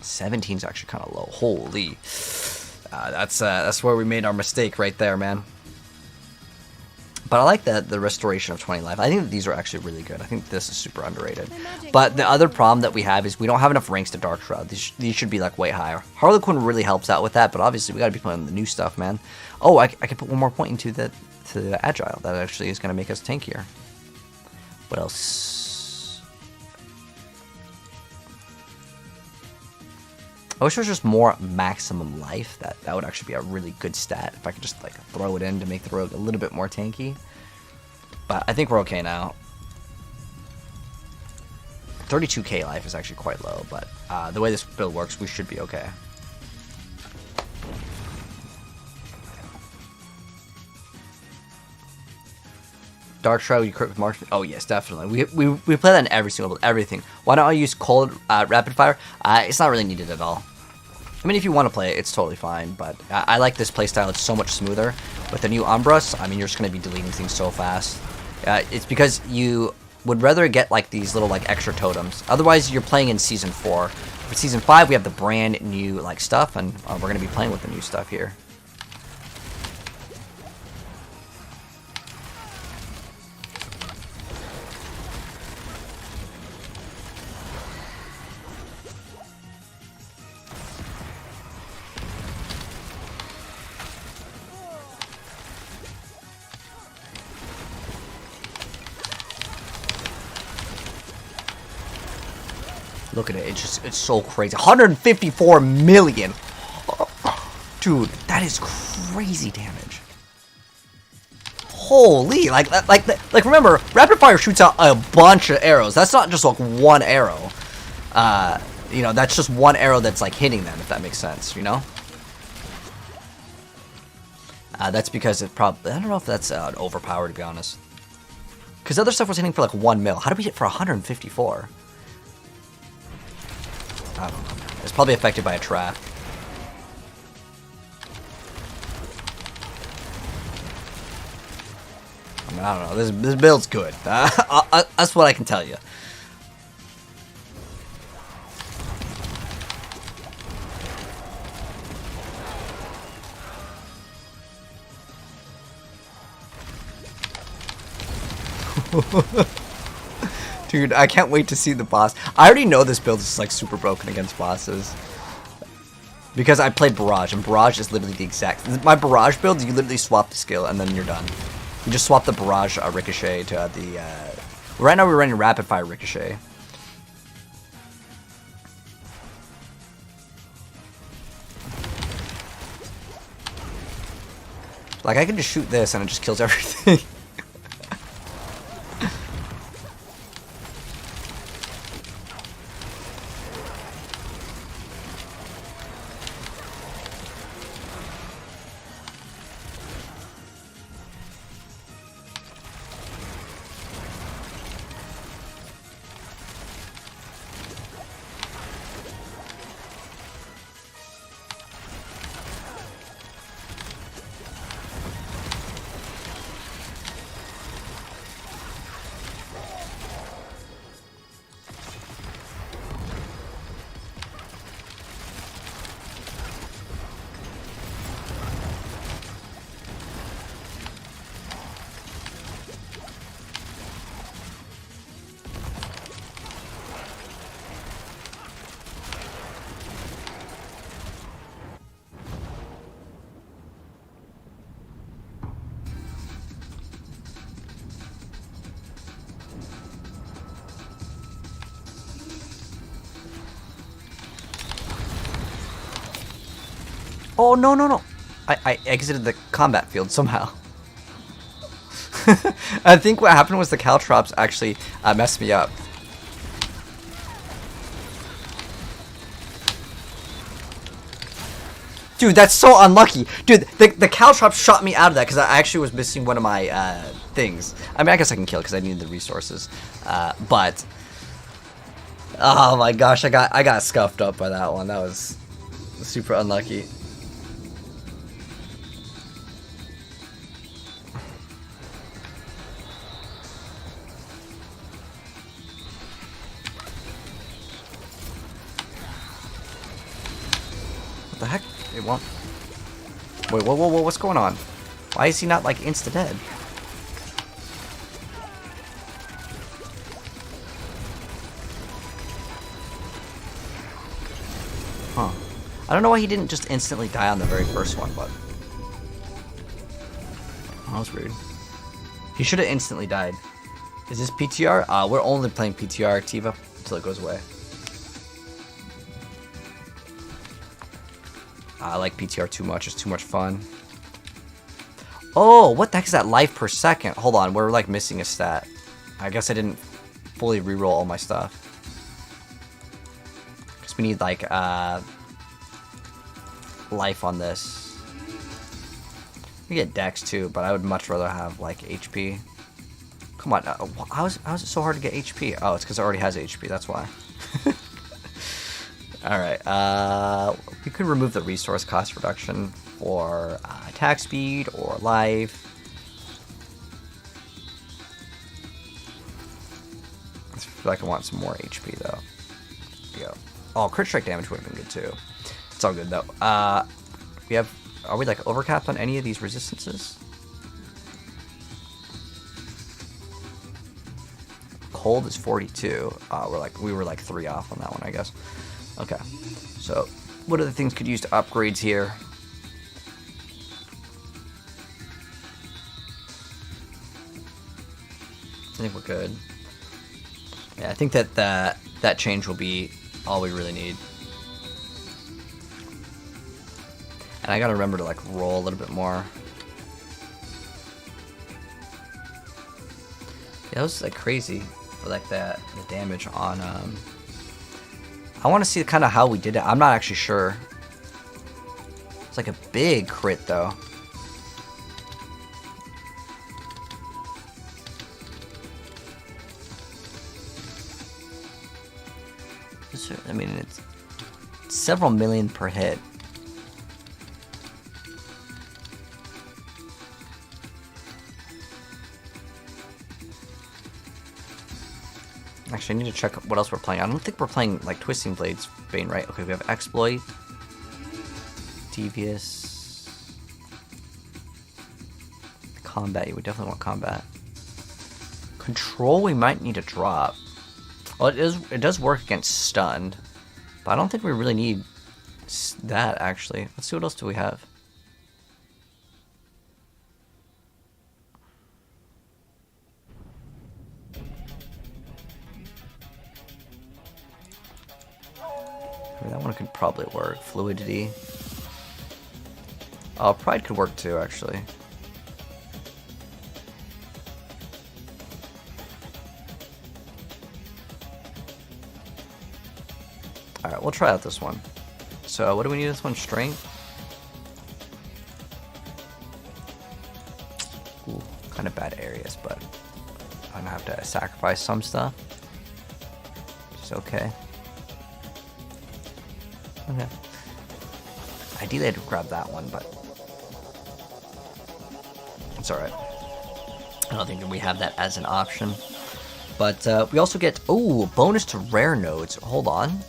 A: 17's actually kind of low. Holy. That's where we made our mistake right there, man. But I like the restoration of 20 life. I think that these are actually really good. I think this is super underrated. But the other problem that we have is we don't have enough ranks to Dark Shroud. These should be like way higher. Harlequin really helps out with that, but obviously we gotta be playing the new stuff, man. Oh, I can put one more point into the Agile. That actually is gonna make us tankier. What else? I wish there was just more maximum life. That would actually be a really good stat if I could just like throw it in to make the rogue a little bit more tanky. But I think we're okay now. 32k life is actually quite low, but the way this build works, we should be okay. Dark Shroud, you crit with marksman. Oh yes, definitely. We play that in every single build, everything. Why don't I use cold rapid fire? It's not really needed at all. I mean, if you want to play it, it's totally fine, but I like this playstyle. It's so much smoother. With the new Umbras, I mean, you're just going to be deleting things so fast. It's because you would rather get like these little like extra totems. Otherwise, you're playing in Season 4. For Season 5, we have the brand new like stuff, and we're going to be playing with the new stuff here. Look at it, it's so crazy. 154 million! Dude, that is crazy damage. Holy, like remember, rapid fire shoots out a bunch of arrows. That's not just like one arrow. You know, that's just one arrow that's like hitting them, if that makes sense, you know? That's because it probably, I don't know if that's overpowered, to be honest. Because other stuff was hitting for like 1 mil. How did we hit for 154? I don't know. It's probably affected by a trap. I mean, I don't know. This build's good. That's what I can tell you. Dude, I can't wait to see the boss. I already know this build is like super broken against bosses. Because I played Barrage, and Barrage is literally the exact... My Barrage build, you literally swap the skill, and then you're done. You just swap the Barrage Ricochet to the... Right now we're running Rapid Fire Ricochet. Like, I can just shoot this, and it just kills everything. Oh, no, no, no. I exited the combat field somehow. I think what happened was the Caltrops actually messed me up. Dude, that's so unlucky. Dude, the Caltrops shot me out of that because I actually was missing one of my things. I mean, I guess I can kill because I needed the resources. But... Oh my gosh, I got scuffed up by that one. That was super unlucky. What the heck? It won't. Wait, whoa, what's going on? Why is he not, like, insta-dead? Huh. I don't know why he didn't just instantly die on the very first one, but... Oh, that was weird. He should have instantly died. Is this PTR? We're only playing PTR, Tiva, until it goes away. I like PTR too much. It's too much fun. Oh, what the heck is that life per second? Hold on, we're like missing a stat. I guess I didn't fully reroll all my stuff. Because we need like life on this. We get dex too, but I would much rather have like HP. Come on, how is it so hard to get HP? Oh, it's because it already has HP, that's why. Alright, we could remove the resource cost reduction for attack speed or life. I feel like I want some more HP though. There we go. Oh, crit strike damage would have been good too. It's all good though. Are we like overcapped on any of these resistances? Cold is 42. We were like 3 off on that one, I guess. Okay. So, what other things could use to upgrades here? I think we're good. Yeah, I think that change will be all we really need. And I gotta remember to like roll a little bit more. Yeah, that was like crazy, like the damage on. I want to see kind of how we did it. I'm not actually sure. It's like a big crit though. I mean, it's several million per hit. Actually, I need to check what else we're playing. I don't think we're playing, like, Twisting Blades Bane, right? Okay, we have Exploit. Devious. Combat, you would definitely want combat. Control, we might need to drop. Well, it does work against stunned. But I don't think we really need that, actually. Let's see what else do we have. That one could probably work. Fluidity. Oh, Pride could work too, actually. Alright, we'll try out this one. So, what do we need this one? Strength? Ooh, kind of bad areas, but I'm gonna have to sacrifice some stuff. It's okay. Okay. Ideally, I'd grab that one, but it's alright. I don't think that we have that as an option. But we also get, oh, bonus to rare nodes. Hold on.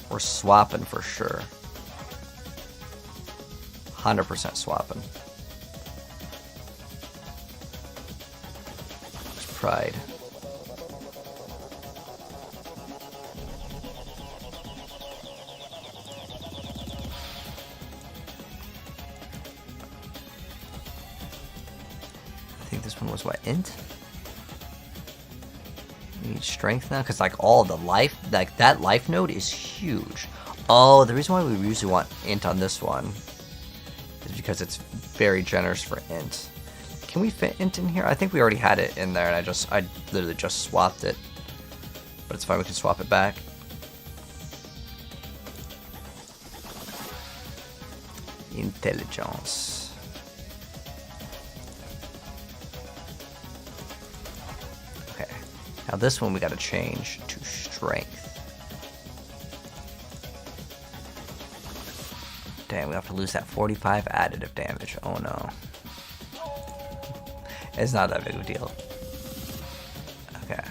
A: We're swapping for sure. 100% swapping. It's Pride. I think this one was what, int? We need strength now, because like all the life, like that life node is huge. Oh, the reason why we usually want int on this one is because it's very generous for int. Can we fit int in here? I think we already had it in there, and I literally just swapped it. But it's fine, we can swap it back. Intelligence. Now this one we gotta change to strength. Damn, we have to lose that 45 additive damage. Oh no. It's not that big of a deal. Okay.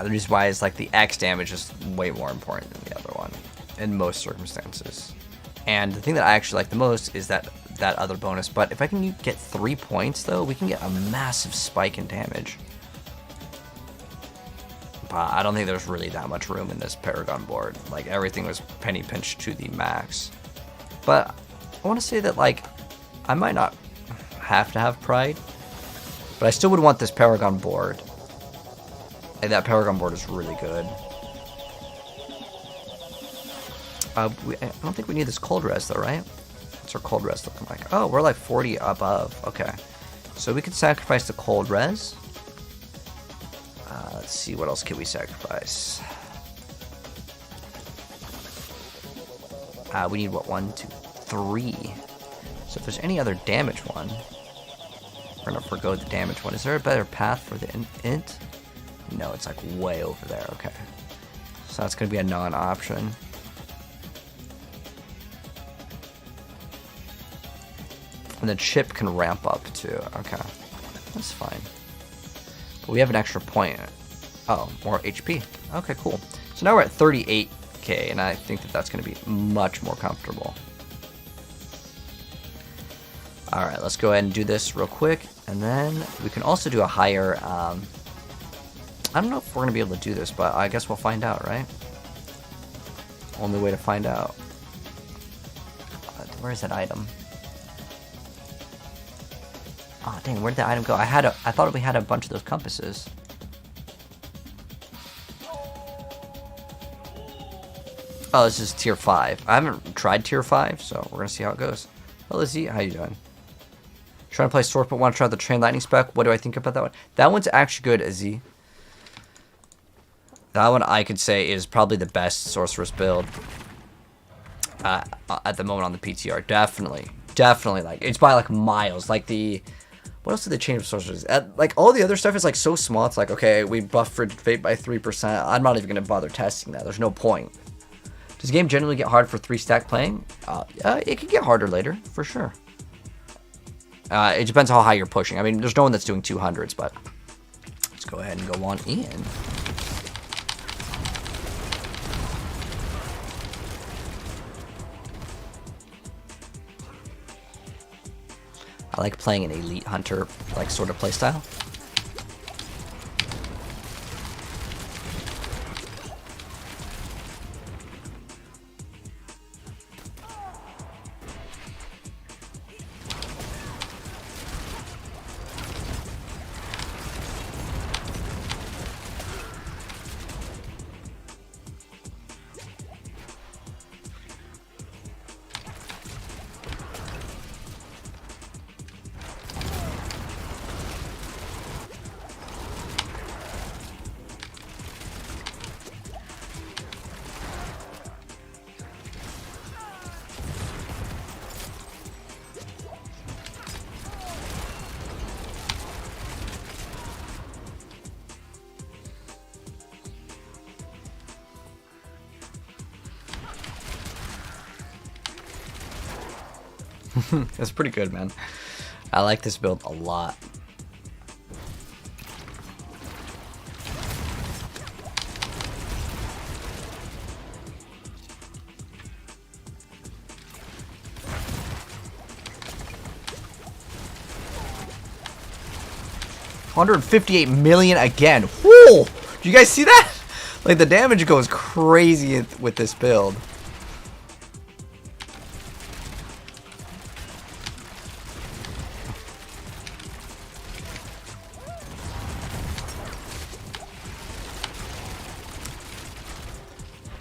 A: The reason why is like the X damage is way more important than the other one. In most circumstances. And the thing that I actually like the most is that other bonus. But if I can get 3 points, though, we can get a massive spike in damage. But I don't think there's really that much room in this Paragon board. Like, everything was penny pinched to the max. But I want to say that, like, I might not have to have Pride, but I still would want this Paragon board. And that Paragon board is really good. I don't think we need this cold res though, right? What's our cold res looking like? Oh, we're like 40 above. Okay. So we can sacrifice the cold res. Let's see, what else can we sacrifice? We need what? 1, 2, 3. So if there's any other damage one, we're gonna forgo the damage one. Is there a better path for the int? No, it's like way over there. Okay. So that's gonna be a non-option. And the chip can ramp up too. Okay, that's fine. But we have an extra point. Oh, more HP. Okay, cool. So now we're at 38k, and I think that that's going to be much more comfortable. All right, let's go ahead and do this real quick, and then we can also do a higher. I don't know if we're going to be able to do this, but I guess we'll find out, right? Only way to find out. Where is that item? Oh dang, where did the item go? I thought we had a bunch of those compasses. Oh, this is tier 5. I haven't tried tier 5, so we're gonna see how it goes. Hello Z, how you doing? Trying to play Sword, but want to try the Train Lightning spec. What do I think about that one? That one's actually good, Z. That one I could say is probably the best Sorceress build at the moment on the PTR. Definitely, like, it's by like miles. Like the, what else did they change with Sorcerers? Like all the other stuff is like so small. It's like, okay, we buffered Fate by 3%. I'm not even gonna bother testing that. There's no point. Does the game generally get hard for 3-stack playing? It can get harder later, for sure. It depends how high you're pushing. I mean, there's no one that's doing 200s, but let's go ahead and go on in. I like playing an elite hunter, like, sort of playstyle. That's pretty good, man. I like this build a lot. $158 million again. Whoa! Do you guys see that? Like, the damage goes crazy with this build.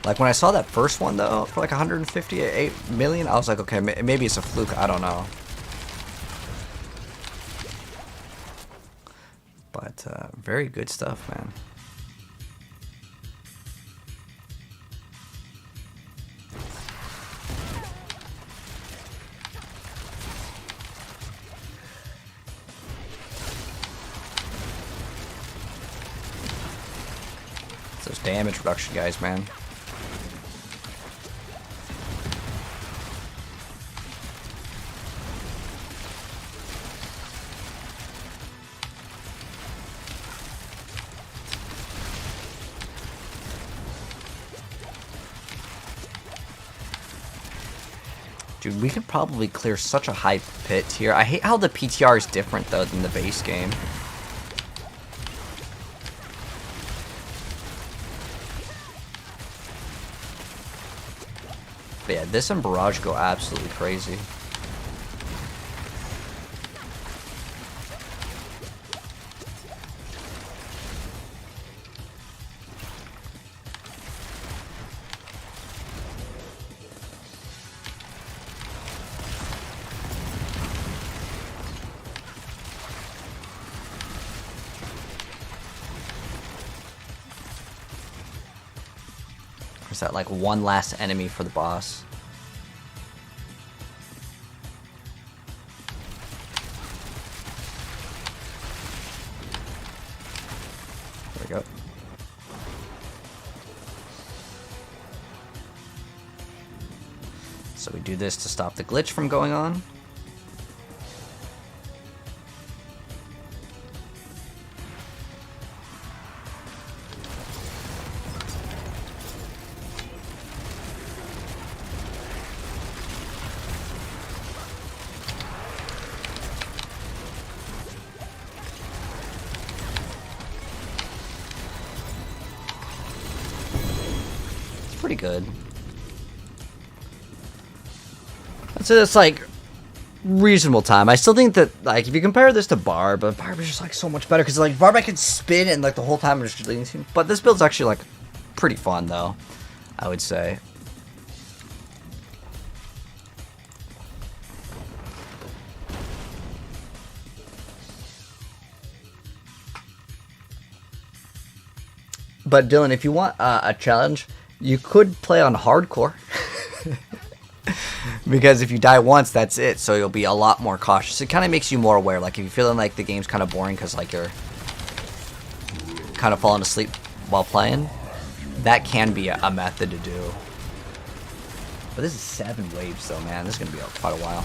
A: Like, when I saw that first one, though, for like 158 million, I was like, okay, maybe it's a fluke. I don't know. But, very good stuff, man. It's those damage reduction guys, man. Dude, we could probably clear such a high pit here. I hate how the PTR is different, though, than the base game. But yeah, this and Barrage go absolutely crazy. Is that like one last enemy for the boss? There we go. So we do this to stop the glitch from going on. Pretty good. I'd say that's like reasonable time. I still think that like if you compare this to Barb, but Barb is just like so much better because like Barb I can spin and like the whole time I'm just leading team. But this build's actually like pretty fun though, I would say. But Dylan, if you want a challenge, you could play on hardcore. Because if you die once, that's it. So you'll be a lot more cautious. It kind of makes you more aware. Like if you're feeling like the game's kind of boring because like you're kind of falling asleep while playing, that can be a method to do. But this is 7 waves though, man. This is going to be quite a while.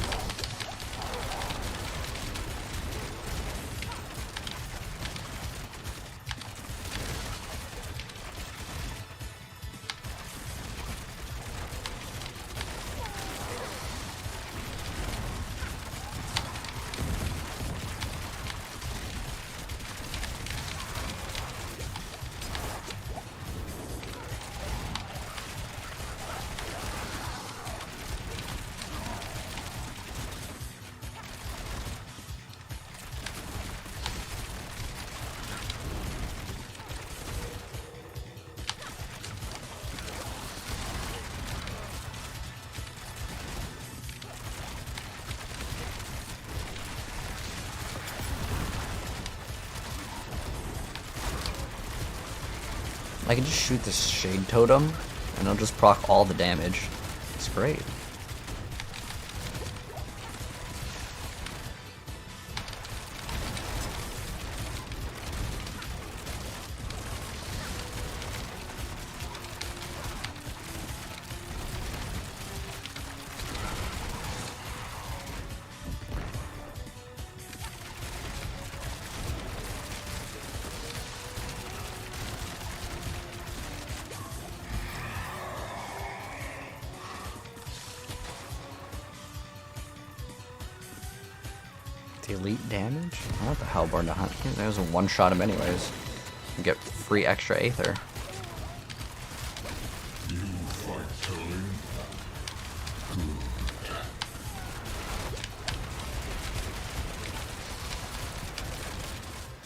A: I can just shoot this Shade Totem, and it'll just proc all the damage. It's great. Elite damage? I want the Hellborn to hunt. That was a one-shot him anyways. You get free extra Aether.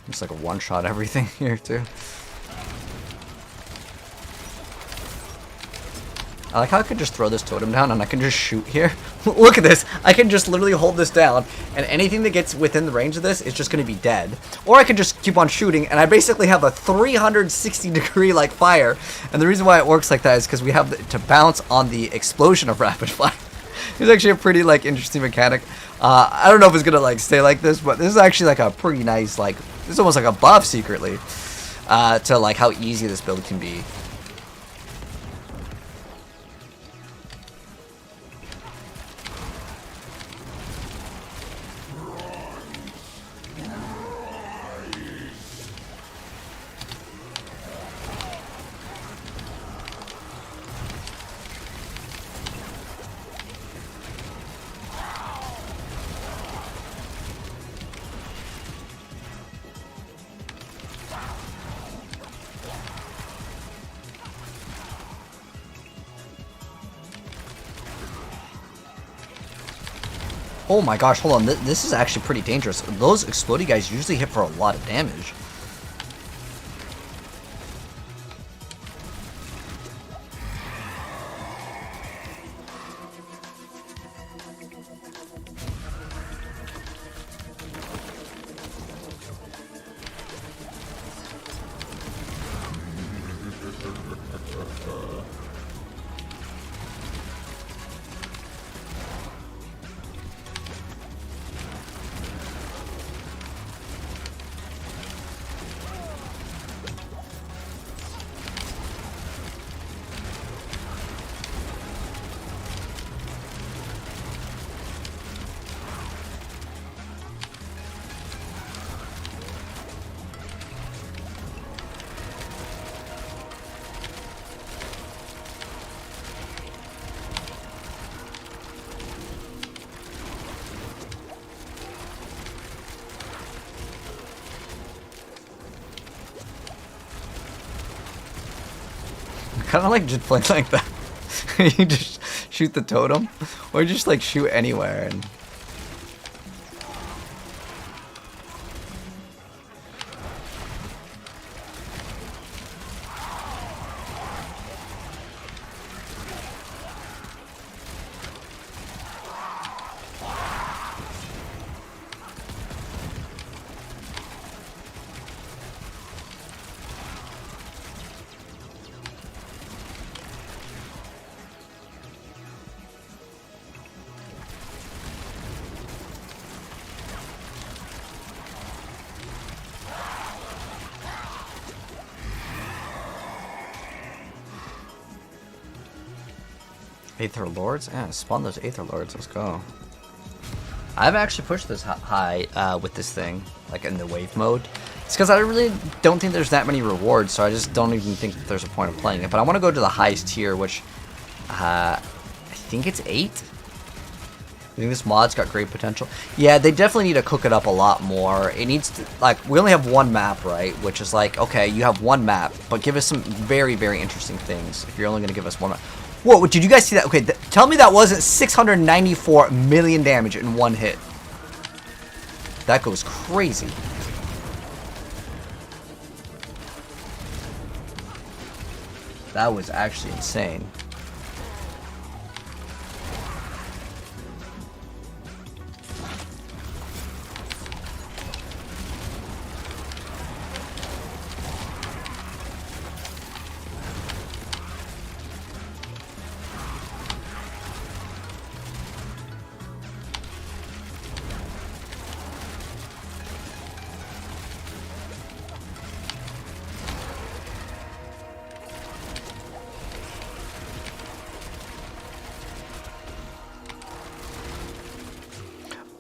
A: It's like a one-shot everything here too. I like how I could just throw this totem down and I can just shoot here. Look at this. I can just literally hold this down and anything that gets within the range of this is just going to be dead. Or I could just keep on shooting and I basically have a 360 degree like fire. And the reason why it works like that is because we have to bounce on the explosion of rapid fire. It's actually a pretty like interesting mechanic. I don't know if it's going to like stay like this, but this is actually like a pretty nice like, this is almost like a buff secretly to like how easy this build can be. Oh my gosh, hold on. This is actually pretty dangerous. Those exploding guys usually hit for a lot of damage. Kind of like just playing like that. You just shoot the totem, or just like shoot anywhere and. Aether Lords? Yeah, spawn those Aether Lords. Let's go. I haven't actually pushed this high with this thing, like in the wave mode. It's because I really don't think there's that many rewards, so I just don't even think that there's a point of playing it. But I want to go to the highest tier, which I think it's 8. I think this mod's got great potential. Yeah, they definitely need to cook it up a lot more. It needs to, like, we only have one map, right? Which is like, okay, you have one map, but give us some very, very interesting things if you're only going to give us one map. Whoa, did you guys see that? Okay, tell me that wasn't 694 million damage in one hit. That goes crazy. That was actually insane.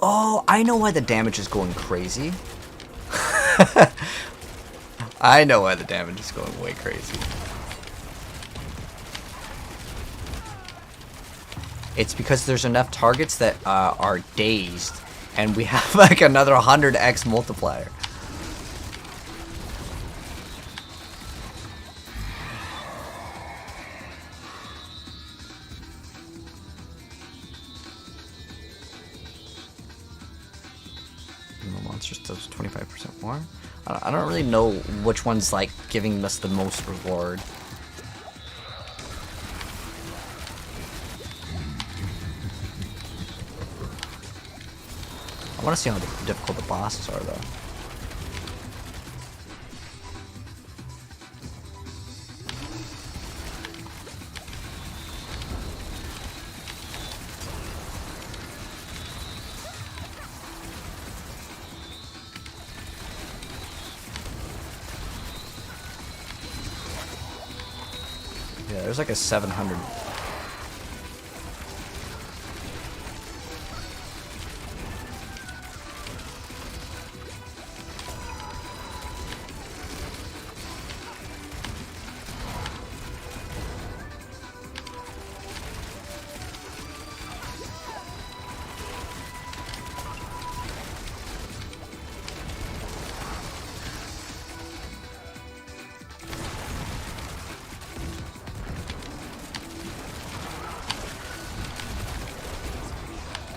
A: Oh, I know why the damage is going crazy. I know why the damage is going way crazy. It's because there's enough targets that are dazed, and we have like another 100x multiplier. Monsters does 25% more. I don't really know which one's like giving us the most reward. I want to see how difficult the bosses are, though. Yeah, there's like a 700.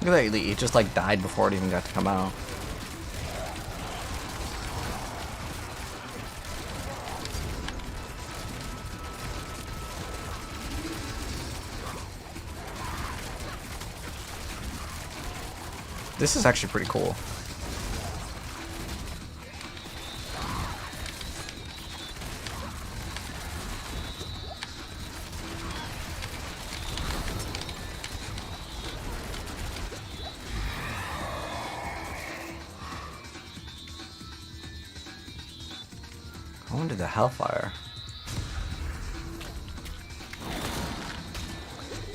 A: Look at that, it just like died before it even got to come out. This is actually pretty cool. Go into the Hellfire.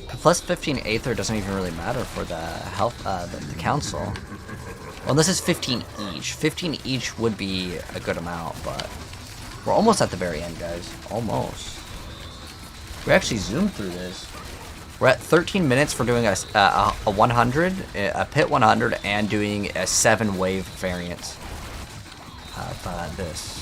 A: The plus 15 Aether doesn't even really matter for the health, the Council. Well, this is 15 each. 15 each would be a good amount, but we're almost at the very end, guys. Almost. We actually zoomed through this. We're at 13 minutes for doing a 100, a pit 100, and doing a 7-wave variant of this.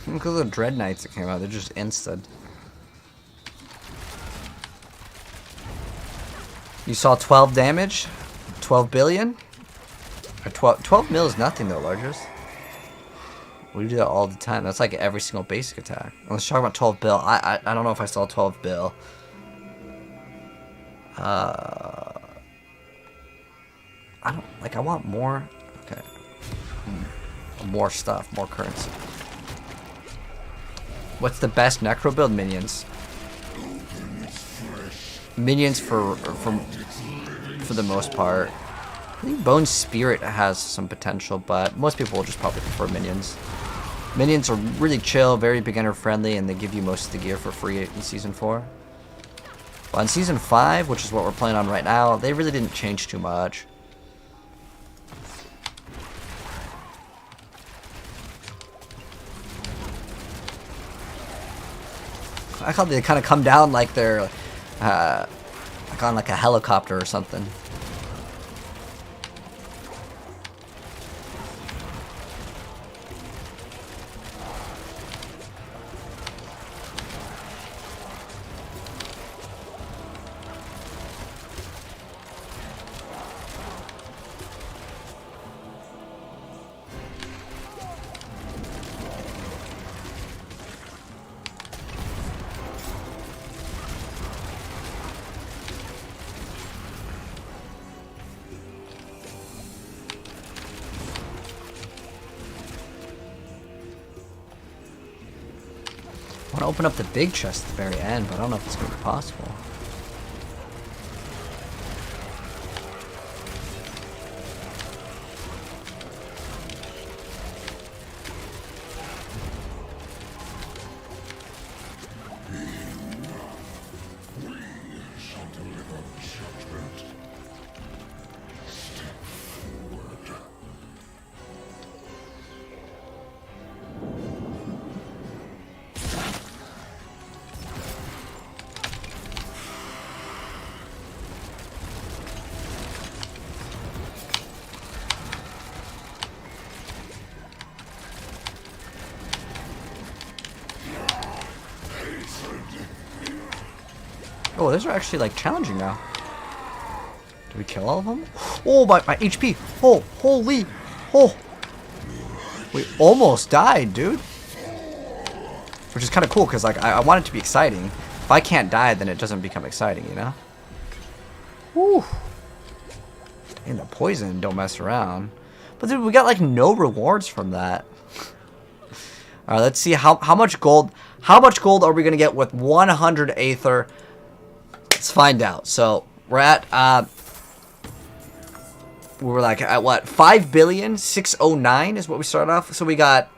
A: Look at the Dread Knights that came out, they're just instant. You saw 12 damage? 12 billion? Or 12 mil is nothing though, Largest. We do that all the time. That's like every single basic attack. Let's talk about 12 bill. I don't know if I saw 12 bill. I don't, like, I want more. Okay. More stuff, more currency. What's the best necro build? Minions. Minions for the most part. I think Bone Spirit has some potential, but most people will just probably prefer minions. Minions are really chill, very beginner friendly, and they give you most of the gear for free in Season 4. But in Season 5, which is what we're playing on right now, they really didn't change too much. I thought they kind of come down like they're like on like a helicopter or something. I want to open up the big chest at the very end, but I don't know if it's going to be possible. Oh, those are actually like challenging now. Did we kill all of them? Oh, my HP. Oh, holy. Oh. We almost died, dude. Which is kind of cool because like I want it to be exciting. If I can't die, then it doesn't become exciting, you know? Woo. And the poison, don't mess around. But dude, we got like no rewards from that. Alright, let's see how much gold. How much gold are we gonna get with 100 Aether? Let's find out. So we're at we were like at what? 5,609,000,000 is what we started off. So we got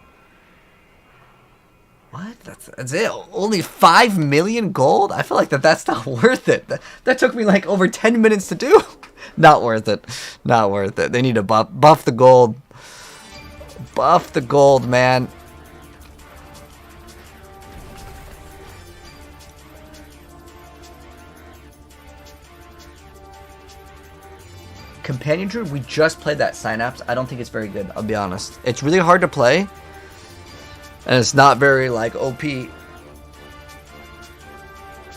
A: what? That's it. Only 5 million gold? I feel like that's not worth it. That took me like over 10 minutes to do. Not worth it. Not worth it. They need to buff the gold. Buff the gold, man. Companion Druid, we just played that Synapse. I don't think it's very good, I'll be honest. It's really hard to play. And it's not very, like, OP.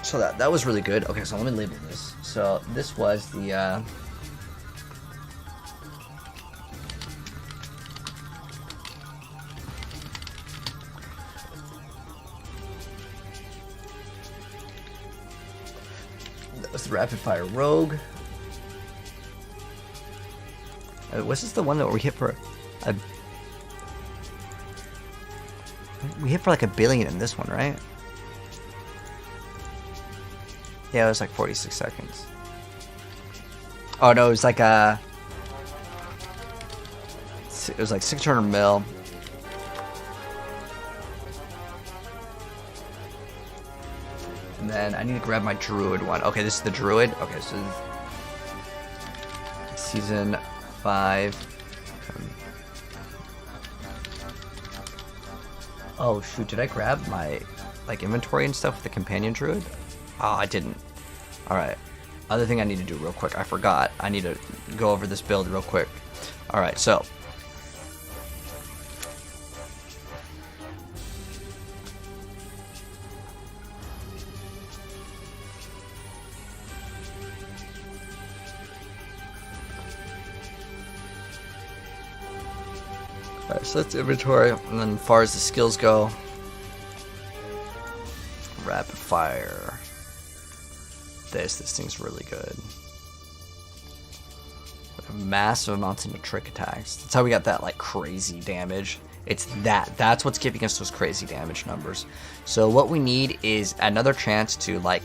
A: So that was really good. Okay, so let me label this. So this was the, that was the Rapid Fire Rogue. Was this the one that we hit for a... We hit for like 1 billion in this one, right? Yeah, it was like 46 seconds. Oh no, it was like a... It was like 600 mil. And then I need to grab my Druid one. Okay, this is the Druid. Okay, so... Season 5. Oh shoot, did I grab my like inventory and stuff with the companion druid? Oh, I didn't. Alright. Other thing I need to do real quick. I forgot. I need to go over this build real quick. Alright, so. Alright, so that's inventory, and then as far as the skills go, rapid fire. This thing's really good. Massive amounts into trick attacks. That's how we got that like crazy damage. It's that's what's giving us those crazy damage numbers. So what we need is another chance to like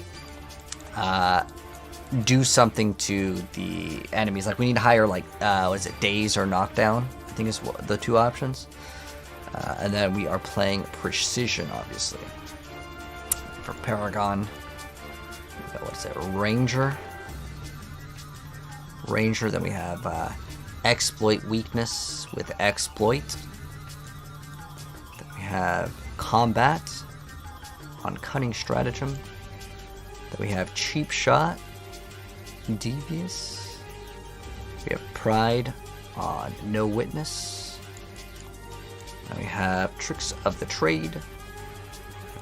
A: do something to the enemies. Like we need higher like what is it, daze or knockdown? I think is the two options. And then we are playing precision, obviously. For Paragon, what is it? Ranger. Then we have exploit weakness with exploit. Then we have combat on cunning stratagem. Then we have cheap shot, devious. We have pride on no witness. Then we have tricks of the trade.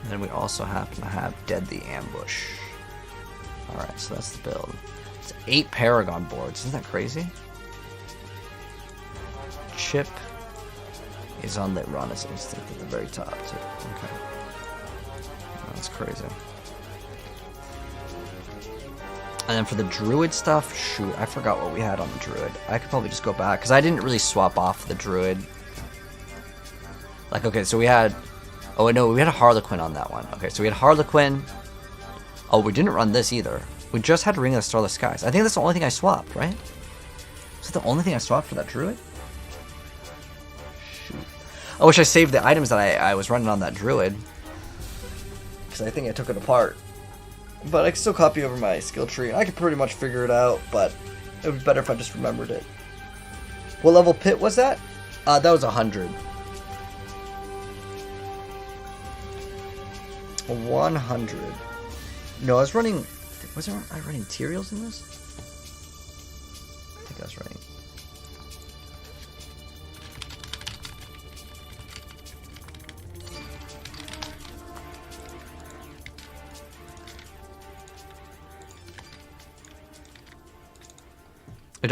A: And then we also happen to have deadly ambush. Alright, so that's the build. It's 8 Paragon boards. Isn't that crazy? Chip is on the Rana's Instinct at the very top, too. Okay. That's crazy. And then for the Druid stuff, shoot, I forgot what we had on the Druid. I could probably just go back, because I didn't really swap off the Druid. Like, okay, so we had... Oh, no, we had a Harlequin on that one. Okay, so we had Harlequin. Oh, we didn't run this either. We just had Ring of the Starless Skies. I think that's the only thing I swapped, right? Is that the only thing I swapped for that Druid? Shoot. I wish I saved the items that I was running on that Druid. Because I think I took it apart. But I can still copy over my skill tree. I could pretty much figure it out, but it would be better if I just remembered it. What level pit was that? That was 100. 100. No, I was running... Wasn't I running materials in this? I think I was running...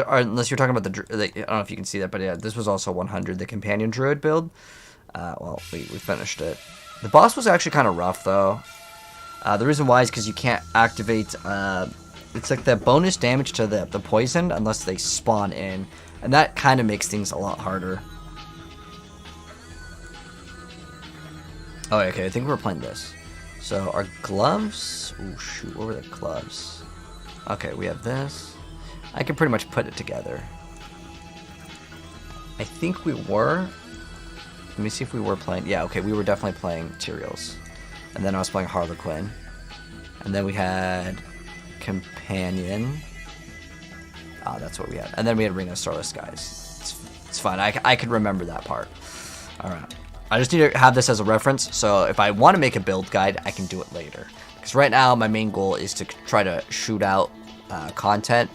A: Unless you're talking about the... Like, I don't know if you can see that, but yeah, this was also 100, the Companion Druid build. Well, we finished it. The boss was actually kind of rough, though. The reason why is because you can't activate it's like the bonus damage to the poison unless they spawn in, and that kind of makes things a lot harder. Oh, okay, I think we're playing this. So our gloves, oh shoot, what were the gloves? Okay, we have this. I can pretty much put it together. I think we were. Let me see if we were playing. Yeah, okay, we were definitely playing Tyraels. And then I was playing Harlequin. And then we had Companion. Ah, that's what we had. And then we had Ring of Starless Skies. It's fine. I could remember that part. Alright. I just need to have this as a reference. So if I want to make a build guide, I can do it later. Because right now, my main goal is to try to shoot out content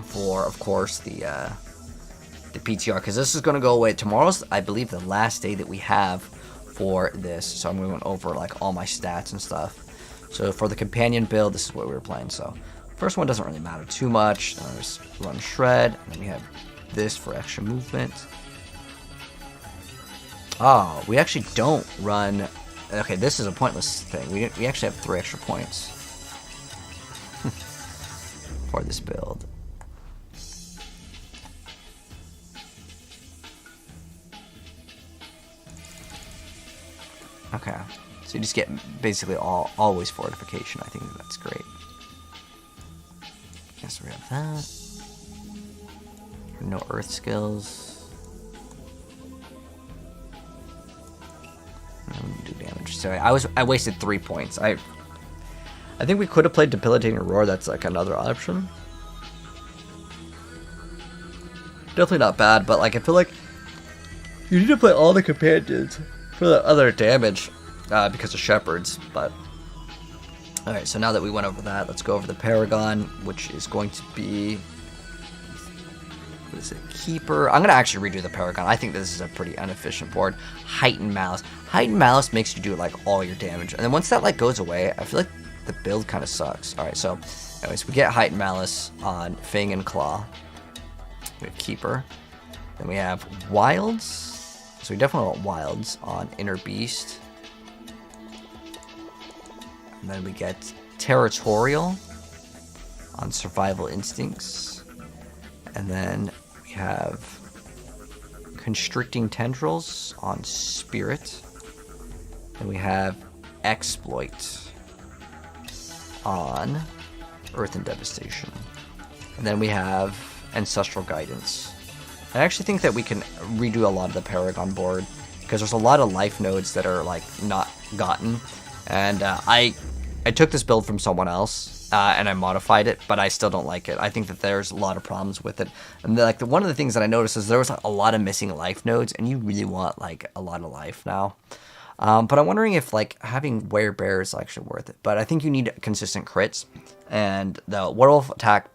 A: for, of course, the PTR, because this is going to go away. Tomorrow's, I believe, the last day that we have for this, so I'm going over like all my stats and stuff. So for the companion build, this is what we were playing. So first one doesn't really matter too much. Just run shred, and then we have this for extra movement. Oh, we actually don't run. Okay, this is a pointless thing. We actually have 3 extra points for this build. Okay, so you just get basically always fortification. I think that's great. Yes, we have that. No earth skills. No, we do damage. So I wasted 3 points. I think we could have played Debilitating Roar. That's like another option. Definitely not bad, but like I feel like you need to play all the companions for the other damage because of shepherds. But alright, so now that we went over that, let's go over the Paragon, which is going to be, what is it, Keeper. I'm going to actually redo the Paragon. I think this is a pretty inefficient board. Heightened Malice. Heightened Malice makes you do like all your damage, and then once that like goes away, I feel like the build kind of sucks. Alright, so anyways, we get Heightened Malice on Fang and Claw. We have Keeper. Then we have Wilds. So we definitely want Wilds on Inner Beast. And then we get Territorial on Survival Instincts. And then we have Constricting Tendrils on Spirit. And we have Exploit on Earth and Devastation. And then we have Ancestral Guidance. I actually think that we can redo a lot of the Paragon board because there's a lot of life nodes that are like not gotten, and I took this build from someone else and I modified it, but I still don't like it. I think that there's a lot of problems with it, and like one of the things that I noticed is there was a lot of missing life nodes, and you really want like a lot of life now. But I'm wondering if like having Werebear is actually worth it. But I think you need consistent crits, and the werewolf attack,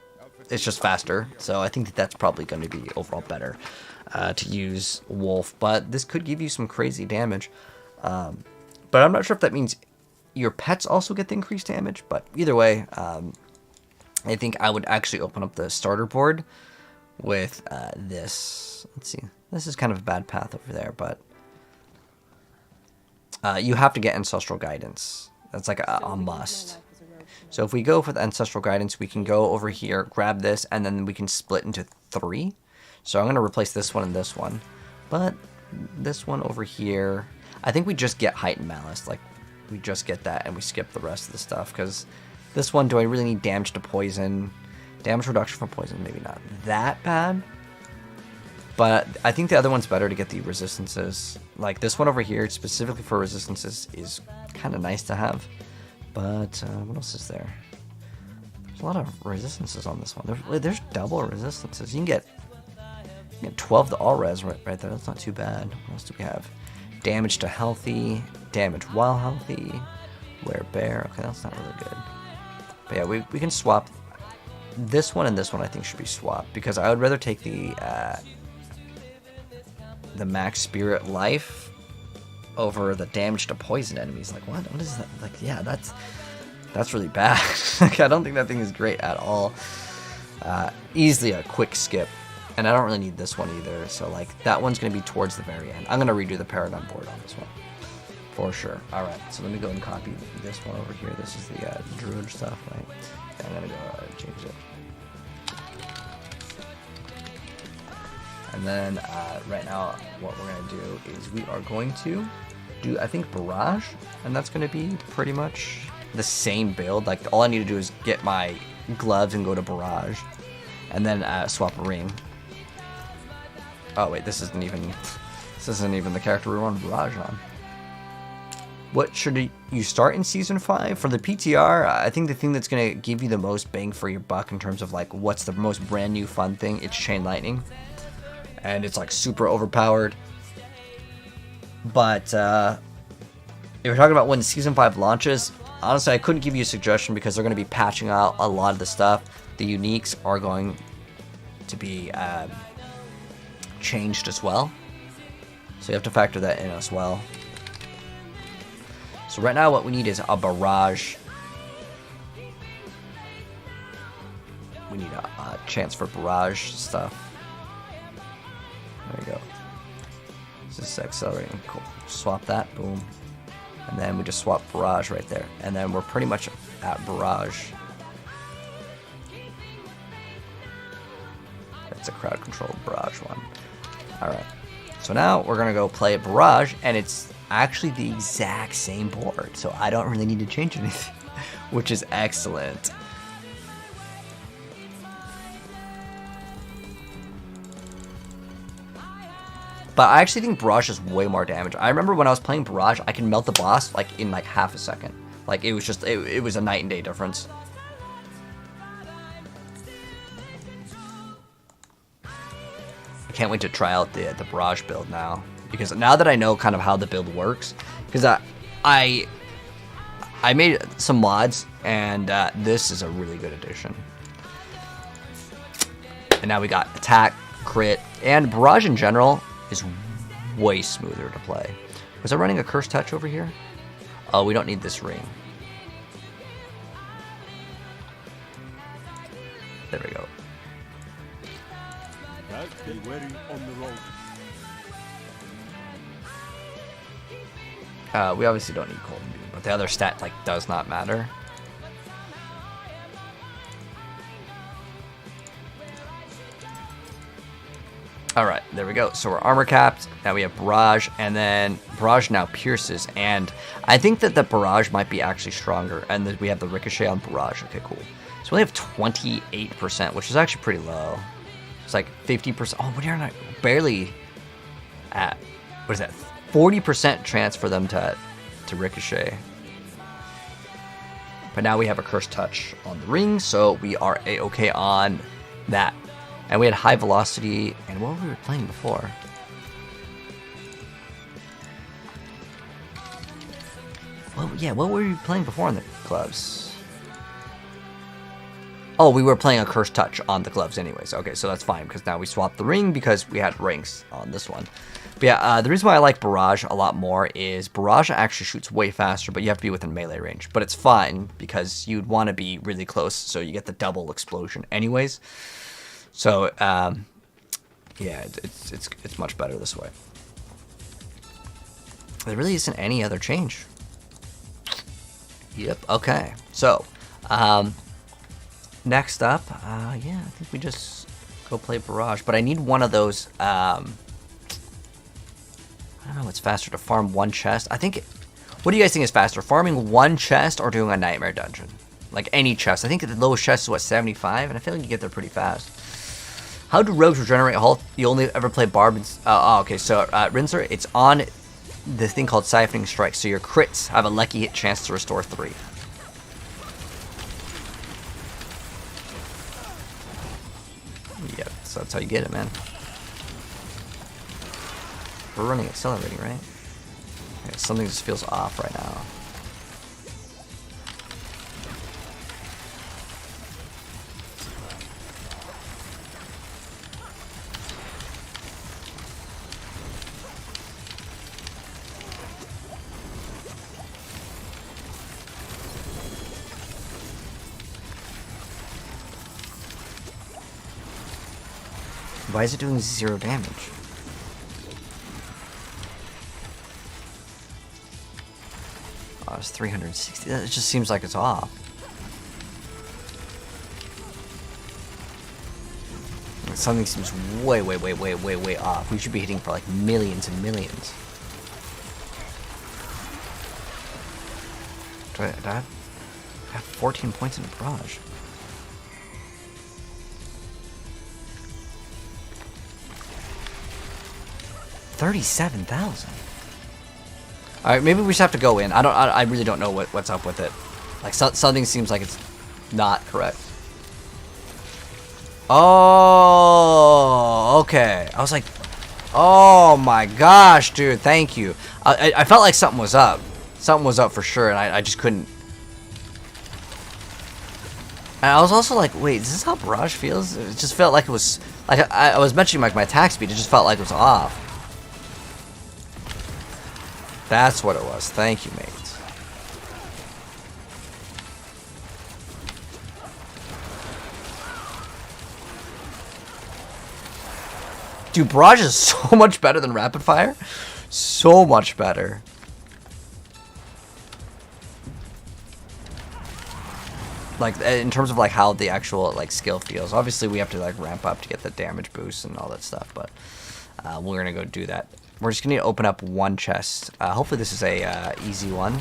A: it's just faster, so I think that that's probably going to be overall better to use Wolf, but this could give you some crazy damage. But I'm not sure if that means your pets also get the increased damage, but either way, I think I would actually open up the starter board with this. Let's see, this is kind of a bad path over there, but you have to get Ancestral Guidance. That's like a must. So if we go for the Ancestral Guidance, we can go over here, grab this, and then we can split into 3. So I'm going to replace this one and this one. But this one over here, I think we just get Heightened Malice. Like, we just get that and we skip the rest of the stuff. Because this one, do I really need damage to poison? Damage reduction from poison, maybe not that bad. But I think the other one's better to get the resistances. Like this one over here, specifically for resistances, is kind of nice to have. But what else is there? There's a lot of resistances on this one. There's double resistances. You can get 12 to all res right there. That's not too bad. What else do we have? Damage to healthy, damage while healthy, Werebear. Okay, that's not really good. But yeah, we can swap this one and this one. I think should be swapped because I would rather take the max spirit life over the damage to poison enemies. Like what is that? Like yeah, that's really bad. Like I don't think that thing is great at all. Easily a quick skip, and I don't really need this one either, so like that one's gonna be towards the very end. I'm gonna redo the Paragon board on this one For sure. All right, so let me go and copy this one over here. This is the Druid stuff, right? Yeah, I'm gonna go change it. And then right now, what we're gonna do is we are going to do, I think, Barrage, and that's gonna be pretty much the same build. Like, all I need to do is get my gloves and go to Barrage, and then swap a ring. Oh wait, this isn't even the character we want Barrage on. What should you start in Season 5? For the PTR, I think the thing that's going to give you the most bang for your buck in terms of like what's the most brand new fun thing, it's Chain Lightning. And it's like super overpowered. But if we're talking about when Season 5 launches, honestly I couldn't give you a suggestion because they're going to be patching out a lot of the stuff. The uniques are going to be changed as well. So you have to factor that in as well. So right now what we need is a Barrage. We need a chance for Barrage stuff. There we go. This is accelerating. Cool. Swap that. Boom. And then we just swap Barrage right there. And then we're pretty much at Barrage. That's a crowd controlled Barrage one. Alright. So now we're going to go play Barrage, and it's actually the exact same board, so I don't really need to change anything, which is excellent. But I actually think Barrage does way more damage. I remember when I was playing Barrage, I can melt the boss like in like half a second. Like it was just, it was a night and day difference. I can't wait to try out the Barrage build now, because now that I know kind of how the build works, because I made some mods, and this is a really good addition. And now we got attack, crit, and Barrage in general is way smoother to play. Was I running a Curse Touch over here? Oh, we don't need this ring. There we go.
C: Be wary on the road.
A: We obviously don't need Cold Beam, but the other stat like does not matter. Alright, there we go. So we're armor capped. Now we have Barrage, and then Barrage now pierces, and I think that the Barrage might be actually stronger, and then we have the Ricochet on Barrage. Okay, cool. So we have 28%, which is actually pretty low. It's like 50%. Oh, what are you barely at? What is that? 40% chance for them to Ricochet. But now we have a Curse Touch on the ring, so we are A-okay on that. And we had high velocity, and what were we playing before? Well, yeah, what were we playing before on the gloves? Oh, we were playing a Curse Touch on the gloves anyways. Okay, so that's fine, because now we swapped the ring because we had rings on this one. But yeah, the reason why I like Barrage a lot more is Barrage actually shoots way faster, but you have to be within melee range. But it's fine, because you'd want to be really close, so you get the double explosion anyways. So, yeah, it's much better this way. There really isn't any other change. Yep, okay. So, next up, yeah, I think we just go play Barrage. But I need one of those, I don't know what's faster, to farm one chest. I think, what do you guys think is faster? Farming one chest or doing a Nightmare Dungeon? Like any chest. I think the lowest chest is, what, 75? And I feel like you get there pretty fast. How do rogues regenerate health? You only ever play Barb and... okay, so Rinser, it's on the thing called Siphoning Strike. So your crits have a lucky hit chance to restore 3. Yep, so that's how you get it, man. We're running accelerating, right? Okay, something just feels off right now. Why is it doing 0 damage? it's 360. It just seems like it's off. Something seems way off. We should be hitting for like millions and millions. Do I have 14 points in a Barrage? $37,000. All right, maybe we just have to go in. I really don't know what's up with it. Like something seems like it's not correct. Oh, okay. I was like, oh my gosh, dude, thank you. I felt like something was up. Something was up for sure, and I just couldn't. And I was also like, wait, is this how Barrage feels? It just felt like it was, like I was mentioning like my attack speed, it just felt like it was off. That's what it was. Thank you, mate. Dude, Barrage is so much better than Rapid Fire. So much better. Like, in terms of like how the actual like skill feels. Obviously, we have to like ramp up to get the damage boost and all that stuff, but we're gonna go do that. We're just gonna open up one chest. Hopefully, this is a easy one.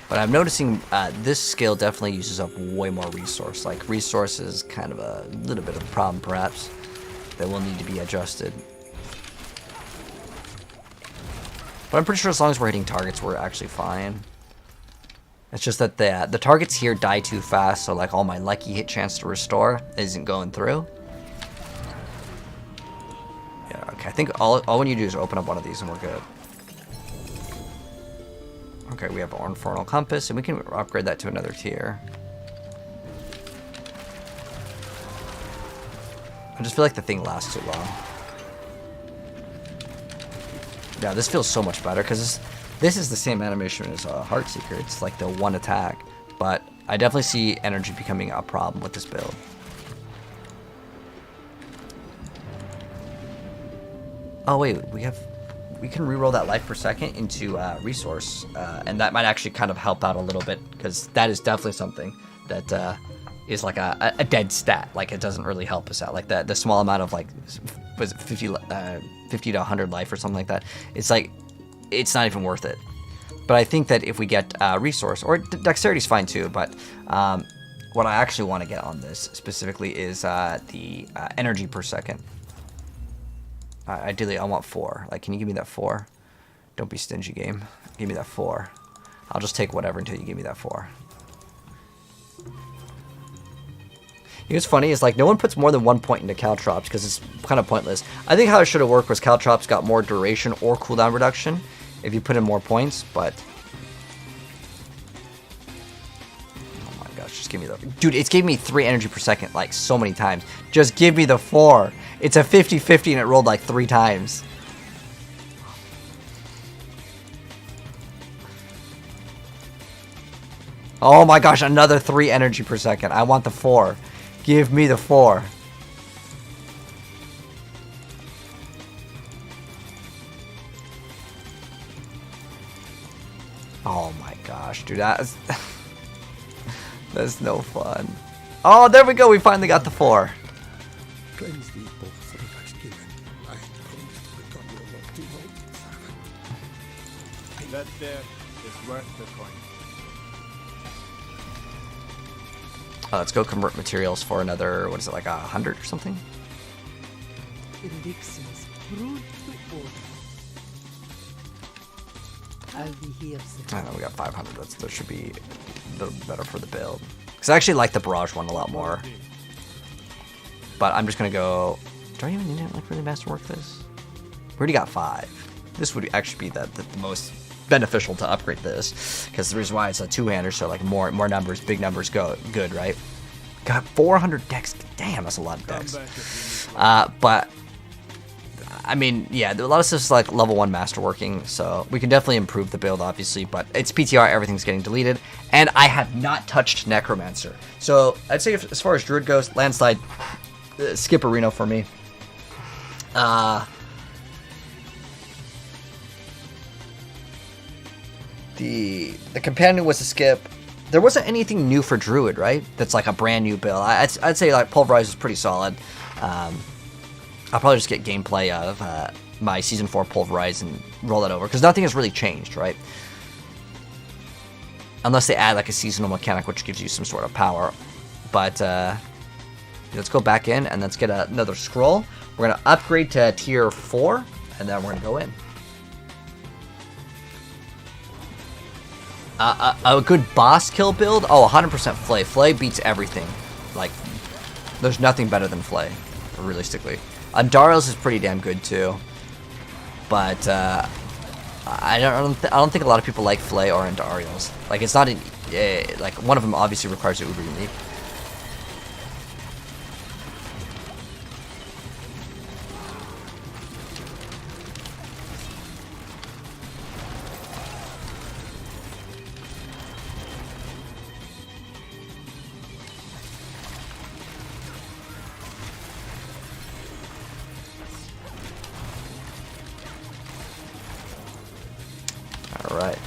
A: But I'm noticing this skill definitely uses up way more resource. Like, resource is kind of a little bit of a problem, perhaps, that will need to be adjusted. But I'm pretty sure as long as we're hitting targets, we're actually fine. It's just that the targets here die too fast, so like all my lucky hit chance to restore isn't going through. Yeah, okay, I think all we need to do is open up one of these and we're good. Okay, we have our Infernal Compass, and we can upgrade that to another tier. I just feel like the thing lasts too long. Yeah, this feels so much better, because this is the same animation as Heartseeker. It's like the one attack, but I definitely see energy becoming a problem with this build. Oh wait, we can reroll that life per second into resource, and that might actually kind of help out a little bit, because that is definitely something that is like a dead stat. Like, it doesn't really help us out. Like the small amount of like, was it 50 to 100 life or something like that? It's like, it's not even worth it. But I think that if we get resource, or dexterity is fine too, but what I actually want to get on this specifically is the energy per second. Ideally, I want 4. Like, can you give me that 4? Don't be stingy, game. Give me that 4. I'll just take whatever until you give me that 4. You know what's funny is, like, no one puts more than 1 point into Caltrops because it's kind of pointless. I think how it should have worked was Caltrops got more duration or cooldown reduction if you put in more points, but... Oh my gosh, just give me the... Dude, it's gave me 3 energy per second, like, so many times. Just give me the 4. It's a 50-50 and it rolled like 3 times. Oh my gosh, another 3 energy per second. I want the 4. Give me the 4. Oh my gosh, dude, that's no fun. Oh, there we go. We finally got the 4.
E: Cleanse these books for thanksgiving. I promise to become your lofty hope, Father.
C: That there is worth the coin.
A: Let's go convert materials for another, what is it, like 100 or something?
F: Elixirs, brewed to order. I'll be here.
A: I know we got 500. That should be a little better for the build. Because I actually like the Barrage one a lot more. But I'm just gonna go. Do I even need to like really masterwork this? We already got 5. This would actually be the most beneficial to upgrade this, because the reason why it's a 2-hander, so like more numbers, big numbers go good, right? Got 400 dex. Damn, that's a lot of dex. But I mean, yeah, a lot of stuff is like level 1 masterworking, so we can definitely improve the build, obviously. But it's PTR, everything's getting deleted, and I have not touched Necromancer. So I'd say as far as Druid goes, landslide, skip Arena for me. The companion was a skip. There wasn't anything new for Druid, right? That's like a brand new build. I'd say like Pulverize is pretty solid. I'll probably just get gameplay of my Season 4 Pulverize and roll that over, because nothing has really changed, right? Unless they add like a seasonal mechanic, which gives you some sort of power. But let's go back in and let's get another scroll. We're going to upgrade to tier 4, and then we're going to go in. A good boss kill build? Oh, 100% Flay. Flay beats everything. Like, there's nothing better than Flay, realistically. Andariel's is pretty damn good too, but I don't think a lot of people like Flay or Andariel's. Like, it's not like one of them obviously requires an uber unique. Alright.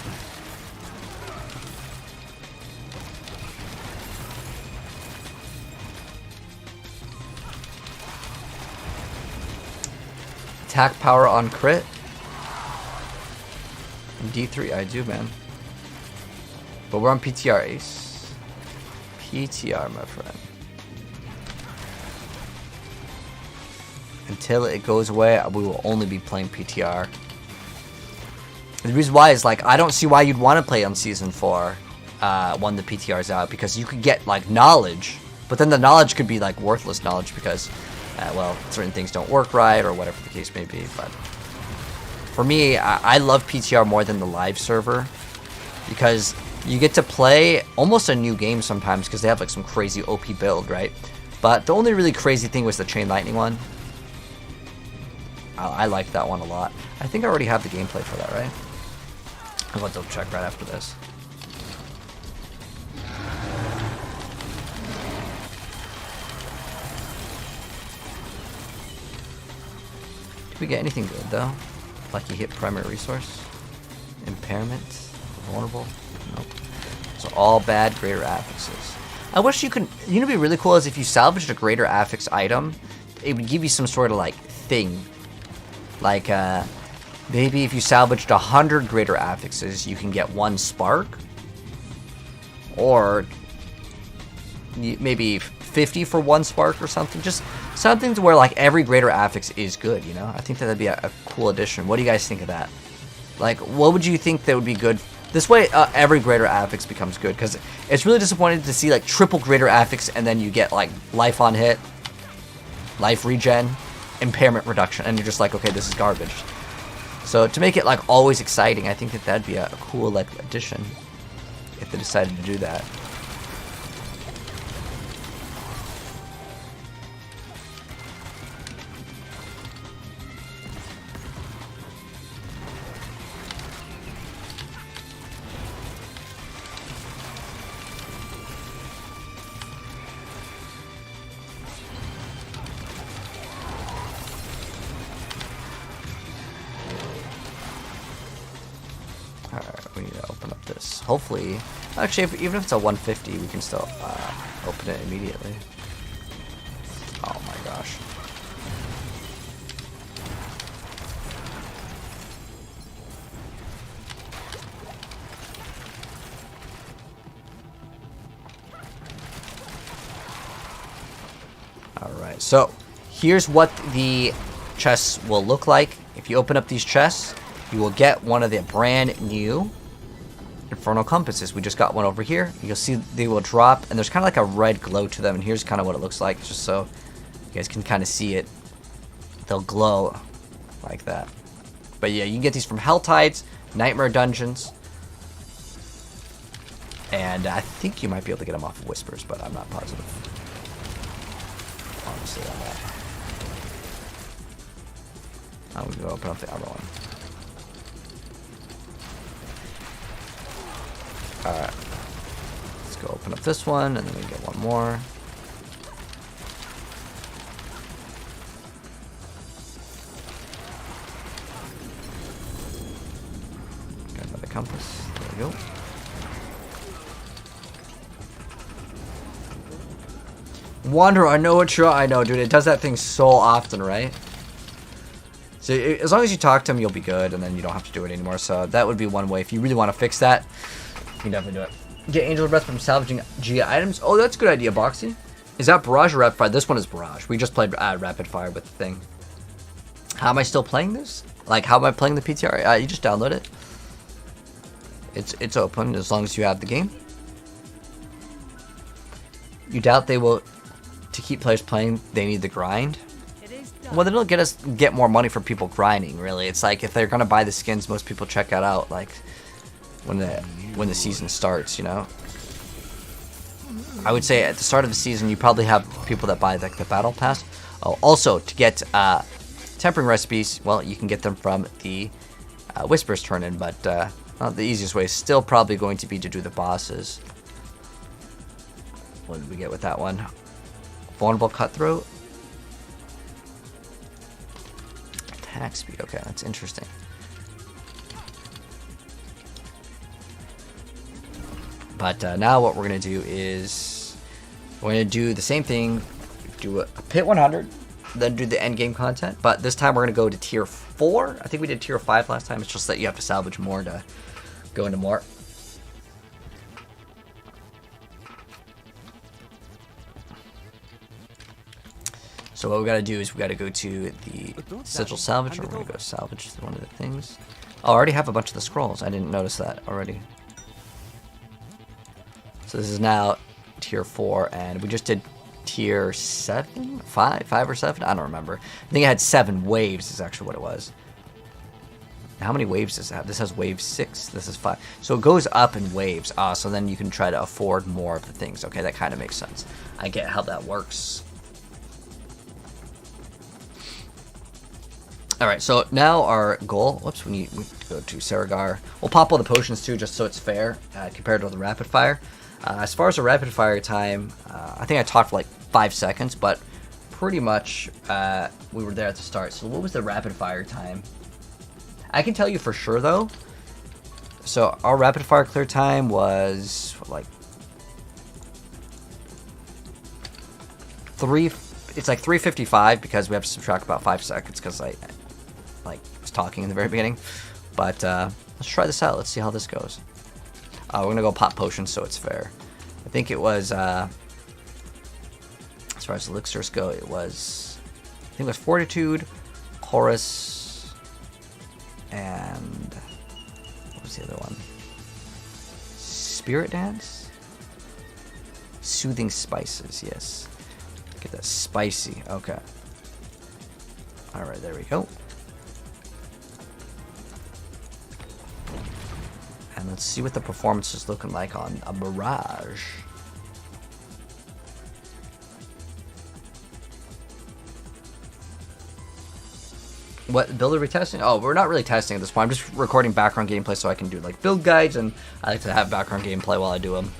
A: Attack power on crit. D3, I do, man. But we're on PTR, Ace. PTR, my friend. Until it goes away, we will only be playing PTR. The reason why is, like, I don't see why you'd want to play on Season 4 when the PTR is out, because you could get, like, knowledge, but then the knowledge could be, like, worthless knowledge because, well, certain things don't work right or whatever the case may be. But for me, I love PTR more than the live server, because you get to play almost a new game sometimes because they have, like, some crazy OP build, right? But the only really crazy thing was the Chain Lightning one. I like that one a lot. I think I already have the gameplay for that, right? I'm going to double check right after this. Did we get anything good though? Lucky hit primary resource? Impairment? Vulnerable? Nope. So all bad greater affixes. I wish you could, you know, what'd be really cool is if you salvaged a greater affix item, it would give you some sort of like thing. Like, maybe if you salvaged 100 greater affixes, you can get 1 spark. Or maybe 50 for 1 spark or something. Just something to where, like, every greater affix is good, you know? I think that'd be a cool addition. What do you guys think of that? Like, what would you think that would be good? This way, every greater affix becomes good. Because it's really disappointing to see, like, triple greater affix and then you get, like, life on hit, life regen, impairment reduction, and you're just like, okay, this is garbage. So to make it like always exciting, I think that that'd be a cool like addition if they decided to do that. Alright, we need to open up this. Hopefully, actually, even if it's a 150, we can still open it immediately. Oh my gosh. Alright, so here's what the chests will look like. If you open up these chests, you will get one of the brand new Infernal Compasses. We just got one over here. You'll see they will drop, and there's kind of like a red glow to them, and here's kind of what it looks like, just so you guys can kind of see it. They'll glow like that. But yeah, you can get these from Hell Tides, Nightmare Dungeons, and I think you might be able to get them off of Whispers, but I'm not positive. Honestly, on that. I'm gonna go open up the other one. Alright, let's go open up this one, and then we get one more. compass. There we go. Wanderer, I know what you're. I know, dude. It does that thing so often, right? So as long as you talk to him, you'll be good, and then you don't have to do it anymore. So that would be one way. If you really want to fix that, you can definitely do it. Get Angel Breath from salvaging Gia items. Oh, that's a good idea, Boxy. Is that Barrage or Rapid Fire? This one is Barrage. We just played Rapid Fire with the thing. How am I still playing this? Like, how am I playing the PTR? You just download it. It's open as long as you have the game. You doubt they will, to keep players playing, they need the grind? Well, they don't get more money for people grinding, really. It's like, if they're going to buy the skins, most people check that out, like, when the season starts, you know? I would say at the start of the season, you probably have people that buy, like, the Battle Pass. Oh, also, to get tempering recipes, well, you can get them from the Whispers turn-in, but the easiest way is still probably going to be to do the bosses. What did we get with that one? Vulnerable Cutthroat. Attack speed. Okay, that's interesting. But now what we're going to do is we're going to do the same thing. Do a pit 100, then do the end game content. But this time we're going to go to tier 4. I think we did tier 5 last time. It's just that you have to salvage more to go into more. So what we got to do is we got to go to the Sigil Salvage, or we're going to go salvage one of the things. Oh, I already have a bunch of the scrolls. I didn't notice that already. So this is now tier 4, and we just did tier 7? 5 or 7? I don't remember. I think it had 7 waves is actually what it was. How many waves does it have? This has wave 6. This is 5. So it goes up in waves. So then you can try to afford more of the things. Okay, that kind of makes sense. I get how that works. Alright, so now our goal, whoops, we need to go to Saragar. We'll pop all the potions too, just so it's fair, compared to the rapid fire. As far as the rapid fire time, I think I talked for like 5 seconds, but pretty much we were there at the start. So what was the rapid fire time? I can tell you for sure though. So our rapid fire clear time was like it's like 3:55 because we have to subtract about 5 seconds because I was talking in the very beginning. But let's try this out. Let's see how this goes. We're gonna go pop potions so it's fair. I think it was as far as elixirs go, it was Fortitude, Horus, and what was the other one? Spirit Dance? Soothing Spices, yes. Get that spicy. Okay. Alright, there we go. And let's see what the performance is looking like on a Barrage. What build are we testing? Oh, we're not really testing at this point. I'm just recording background gameplay so I can do like build guides, and I like to have background gameplay while I do them.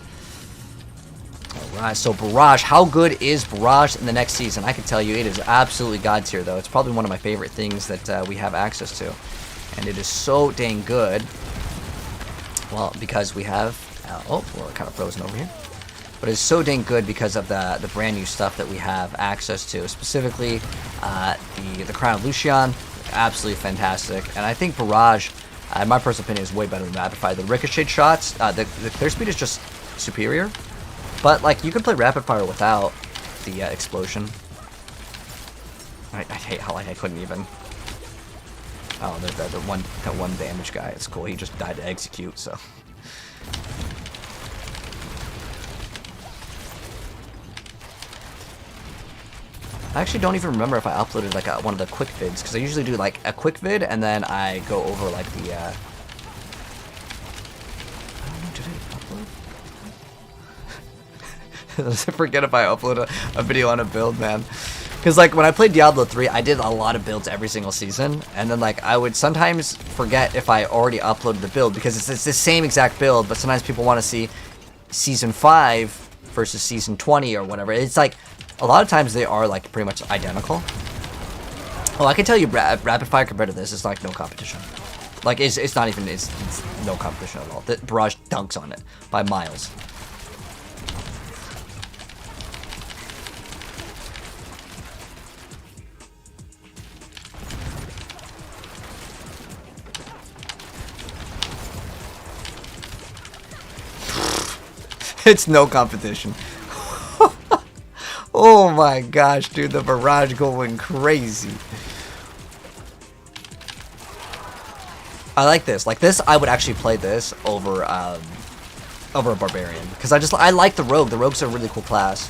A: Alright, so Barrage. How good is Barrage in the next season? I can tell you it is absolutely god tier though. It's probably one of my favorite things that we have access to. And it is so dang good. Well, because we have... oh, we're kind of frozen over here. But it's so dang good because of the brand new stuff that we have access to. Specifically, the Crown of Lucian. Absolutely fantastic. And I think Barrage, in my personal opinion, is way better than Rapid Fire. The ricochet shots, the clear speed is just superior. But, like, you can play Rapid Fire without the explosion. I hate how, like, I couldn't even... Oh, there's that one damage guy. It's cool. He just died to execute, so... I actually don't even remember if I uploaded, like, one of the quick vids, because I usually do, like, a quick vid, and then I go over, like, the, I don't know, did I upload? I forget if I upload a video on a build, man. Because, like, when I played Diablo 3, I did a lot of builds every single season. And then, like, I would sometimes forget if I already uploaded the build. Because it's the same exact build, but sometimes people want to see Season 5 versus Season 20 or whatever. It's, like, a lot of times they are, like, pretty much identical. Well, I can tell you Rapid Fire compared to this is, like, no competition. Like, it's not even, it's no competition at all. The Barrage dunks on it by miles. It's no competition. Oh my gosh, dude, the Barrage going crazy. I like this. Like this, I would actually play this over over a Barbarian because I like the Rogue. The Rogue's a really cool class.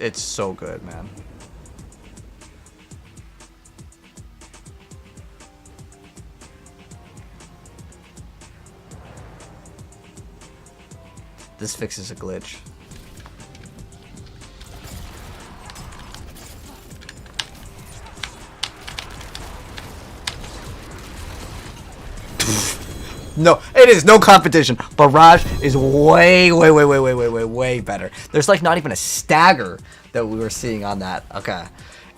A: It's so good, man. This fixes a glitch. No, it is no competition. Barrage is way better. There's like not even a stagger that we were seeing on that. Okay.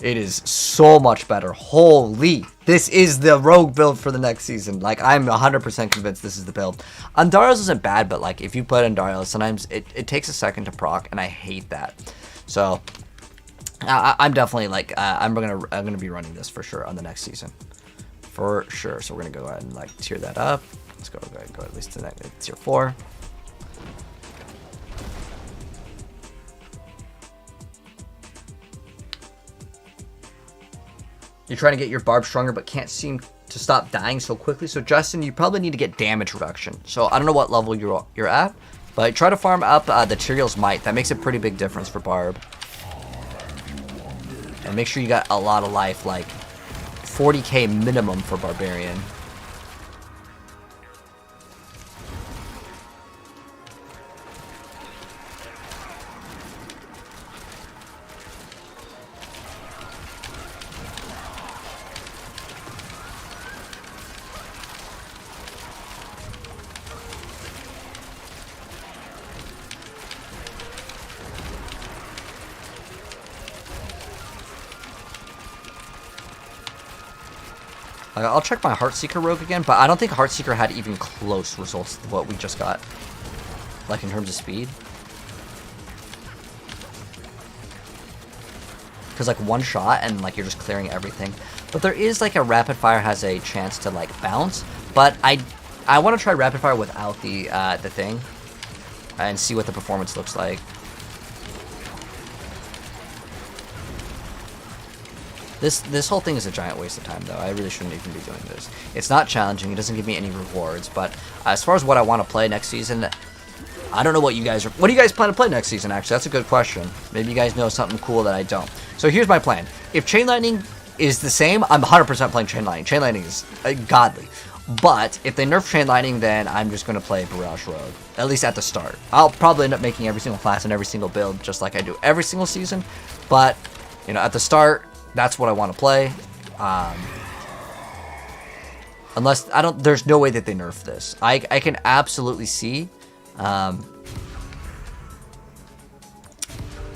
A: It is so much better. Holy. This is the Rogue build for the next season. Like, I'm 100% convinced this is the build. Andarios isn't bad, but like, if you put Andarios, sometimes it takes a second to proc, and I hate that. So, I'm definitely like, I'm gonna be running this for sure on the next season. For sure. So we're gonna go ahead and like tier that up. Let's go ahead and go at least to that tier 4. You're trying to get your Barb stronger, but can't seem to stop dying so quickly. So Justin, you probably need to get damage reduction. So I don't know what level you're at, but try to farm up the Tyrael's Might. That makes a pretty big difference for Barb. And make sure you got a lot of life, like 40k minimum for Barbarian. I'll check my Heartseeker Rogue again, but I don't think Heartseeker had even close results to what we just got. Like, in terms of speed. Because, like, one shot and, like, you're just clearing everything. But there is, like, a Rapid Fire has a chance to, like, bounce. But I want to try Rapid Fire without the thing. And see what the performance looks like. This whole thing is a giant waste of time, though. I really shouldn't even be doing this. It's not challenging. It doesn't give me any rewards. But as far as what I want to play next season, I don't know what you guys are... What do you guys plan to play next season, actually? That's a good question. Maybe you guys know something cool that I don't. So here's my plan. If Chain Lightning is the same, I'm 100% playing Chain Lightning. Chain Lightning is godly. But if they nerf Chain Lightning, then I'm just going to play Barrage Rogue. At least at the start. I'll probably end up making every single class and every single build, just like I do every single season. But, you know, at the start... That's what I want to play. Unless there's no way that they nerf this. I can absolutely see. I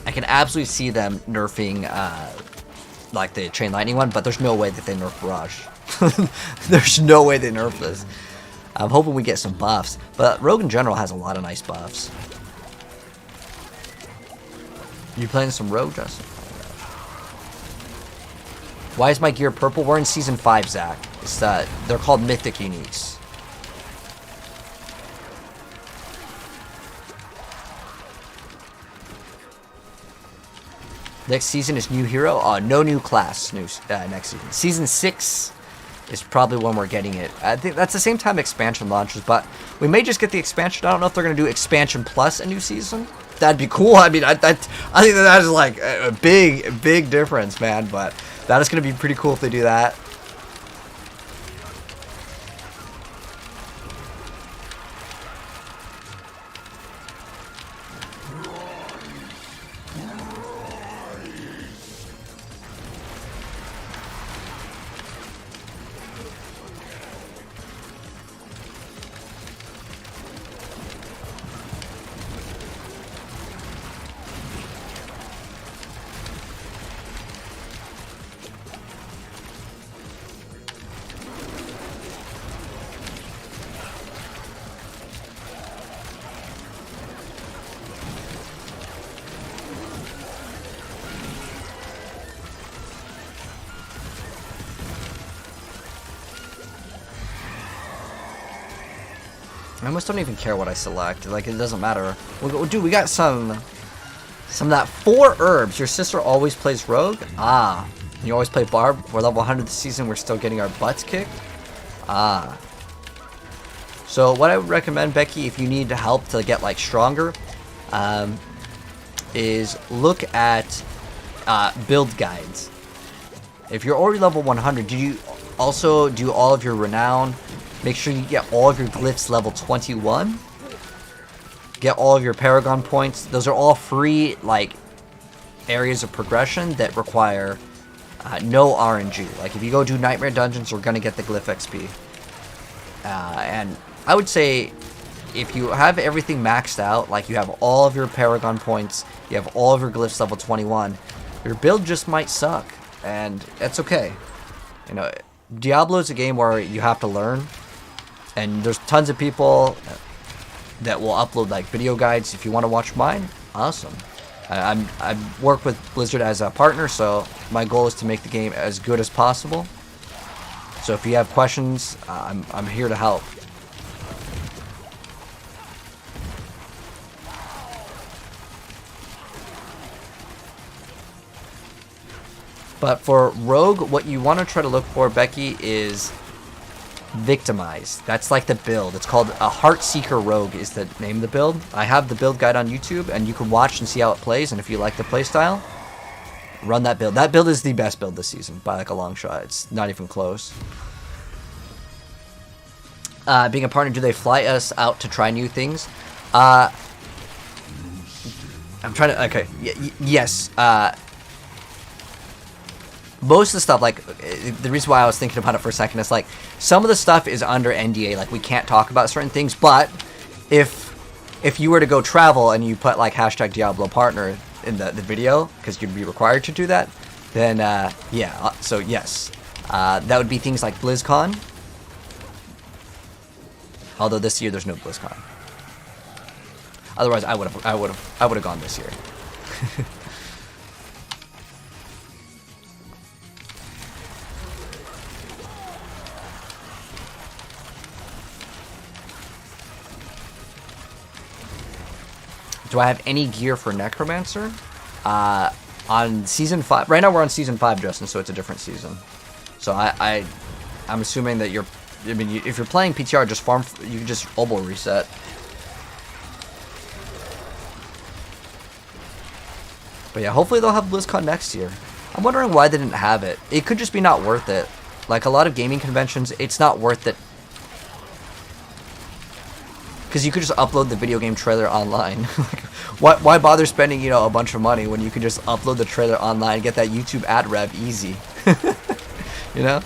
A: can absolutely see them nerfing like the Chain Lightning one, but there's no way that they nerf Barrage. There's no way they nerf this. I'm hoping we get some buffs, but Rogue in general has a lot of nice buffs. You playing some Rogue, Justin? Why is my gear purple? We're in Season 5, Zach. It's, they're called Mythic Uniques. Next season is new hero. No new class next season. Season 6 is probably when we're getting it. I think that's the same time expansion launches, but we may just get the expansion. I don't know if they're going to do expansion plus a new season. That'd be cool. I mean, I think that is like a big difference, man, but... That is going to be pretty cool if they do that. I almost don't even care what I select. Like, it doesn't matter. Dude, we got some of that 4 herbs. Your sister always plays rogue? Ah. You always play barb? We're level 100 this season. We're still getting our butts kicked? Ah. So what I would recommend, Becky, if you need help to get, like, stronger, is look at build guides. If you're already level 100, do you also do all of your renown? Make sure you get all of your glyphs level 21. Get all of your Paragon points. Those are all free, like, areas of progression that require no RNG. Like, if you go do Nightmare Dungeons, you're going to get the glyph XP. And I would say, if you have everything maxed out, like you have all of your Paragon points, you have all of your glyphs level 21, your build just might suck. And that's okay. You know, Diablo is a game where you have to learn. And there's tons of people that will upload like video guides. If you want to watch mine, awesome. I work with Blizzard as a partner, so my goal is to make the game as good as possible. So if you have questions, I'm here to help. But for Rogue, what you want to try to look for, Becky, is Victimize. That's like the build. It's called a Heartseeker Rogue is the name of the build. I have the build guide on YouTube, and you can watch and see how it plays, and if you like the playstyle, run that build. That build is the best build this season, by like a long shot. It's not even close. Being a partner, do they fly us out to try new things? I'm trying to... Okay. Yes. Most of the stuff, like, the reason why I was thinking about it for a second is, like, some of the stuff is under NDA, like, we can't talk about certain things, but if you were to go travel and you put, like, hashtag Diablo partner in the video, because you'd be required to do that, then, yeah, so yes. That would be things like BlizzCon, although this year there's no BlizzCon. Otherwise, I would have gone this year. Do I have any gear for Necromancer? On Season 5... Right now we're on Season 5, Justin, so it's a different season. So I'm assuming that you're... I mean, if you're playing PTR, just farm... You can just oboe reset. But yeah, hopefully they'll have BlizzCon next year. I'm wondering why they didn't have it. It could just be not worth it. Like, a lot of gaming conventions, it's not worth it. Because you could just upload the video game trailer online. Why bother spending, you know, a bunch of money when you could just upload the trailer online, get that YouTube ad rev easy? You know?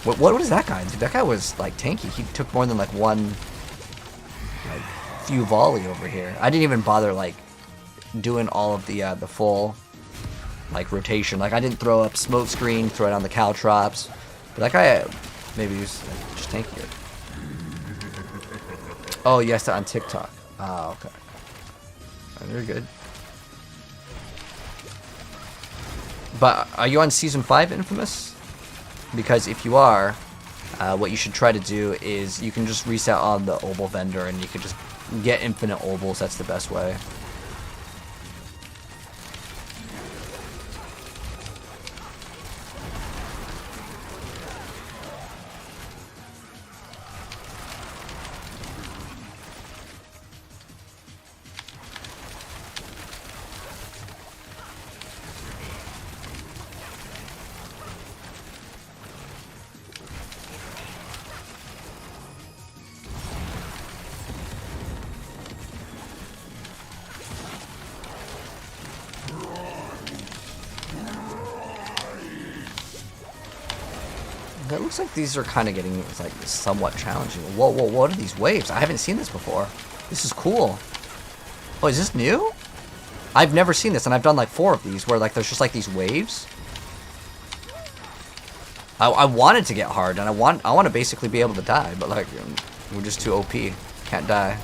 A: What is that guy? Dude, that guy was, like, tanky. He took more than, like, one, like, few volley over here. I didn't even bother, like, doing all of the full, like, rotation. Like, I didn't throw up smoke screen, throw it on the caltrops. But that guy, maybe he was, like, just tankier. Oh, yes, on TikTok. Ah, okay. Oh, you're good. But are you on Season 5, Infamous? Because if you are, what you should try to do is you can just reset on the obol vendor and you can just get infinite obols. That's the best way. It looks like these are kind of getting like somewhat challenging. Whoa, what are these waves? I haven't seen this before. This is cool. Oh, is this new? I've never seen this, and I've done like 4 of these where like there's just like these waves. I want it to get hard, and I want to basically be able to die, but like we're just too OP. Can't die.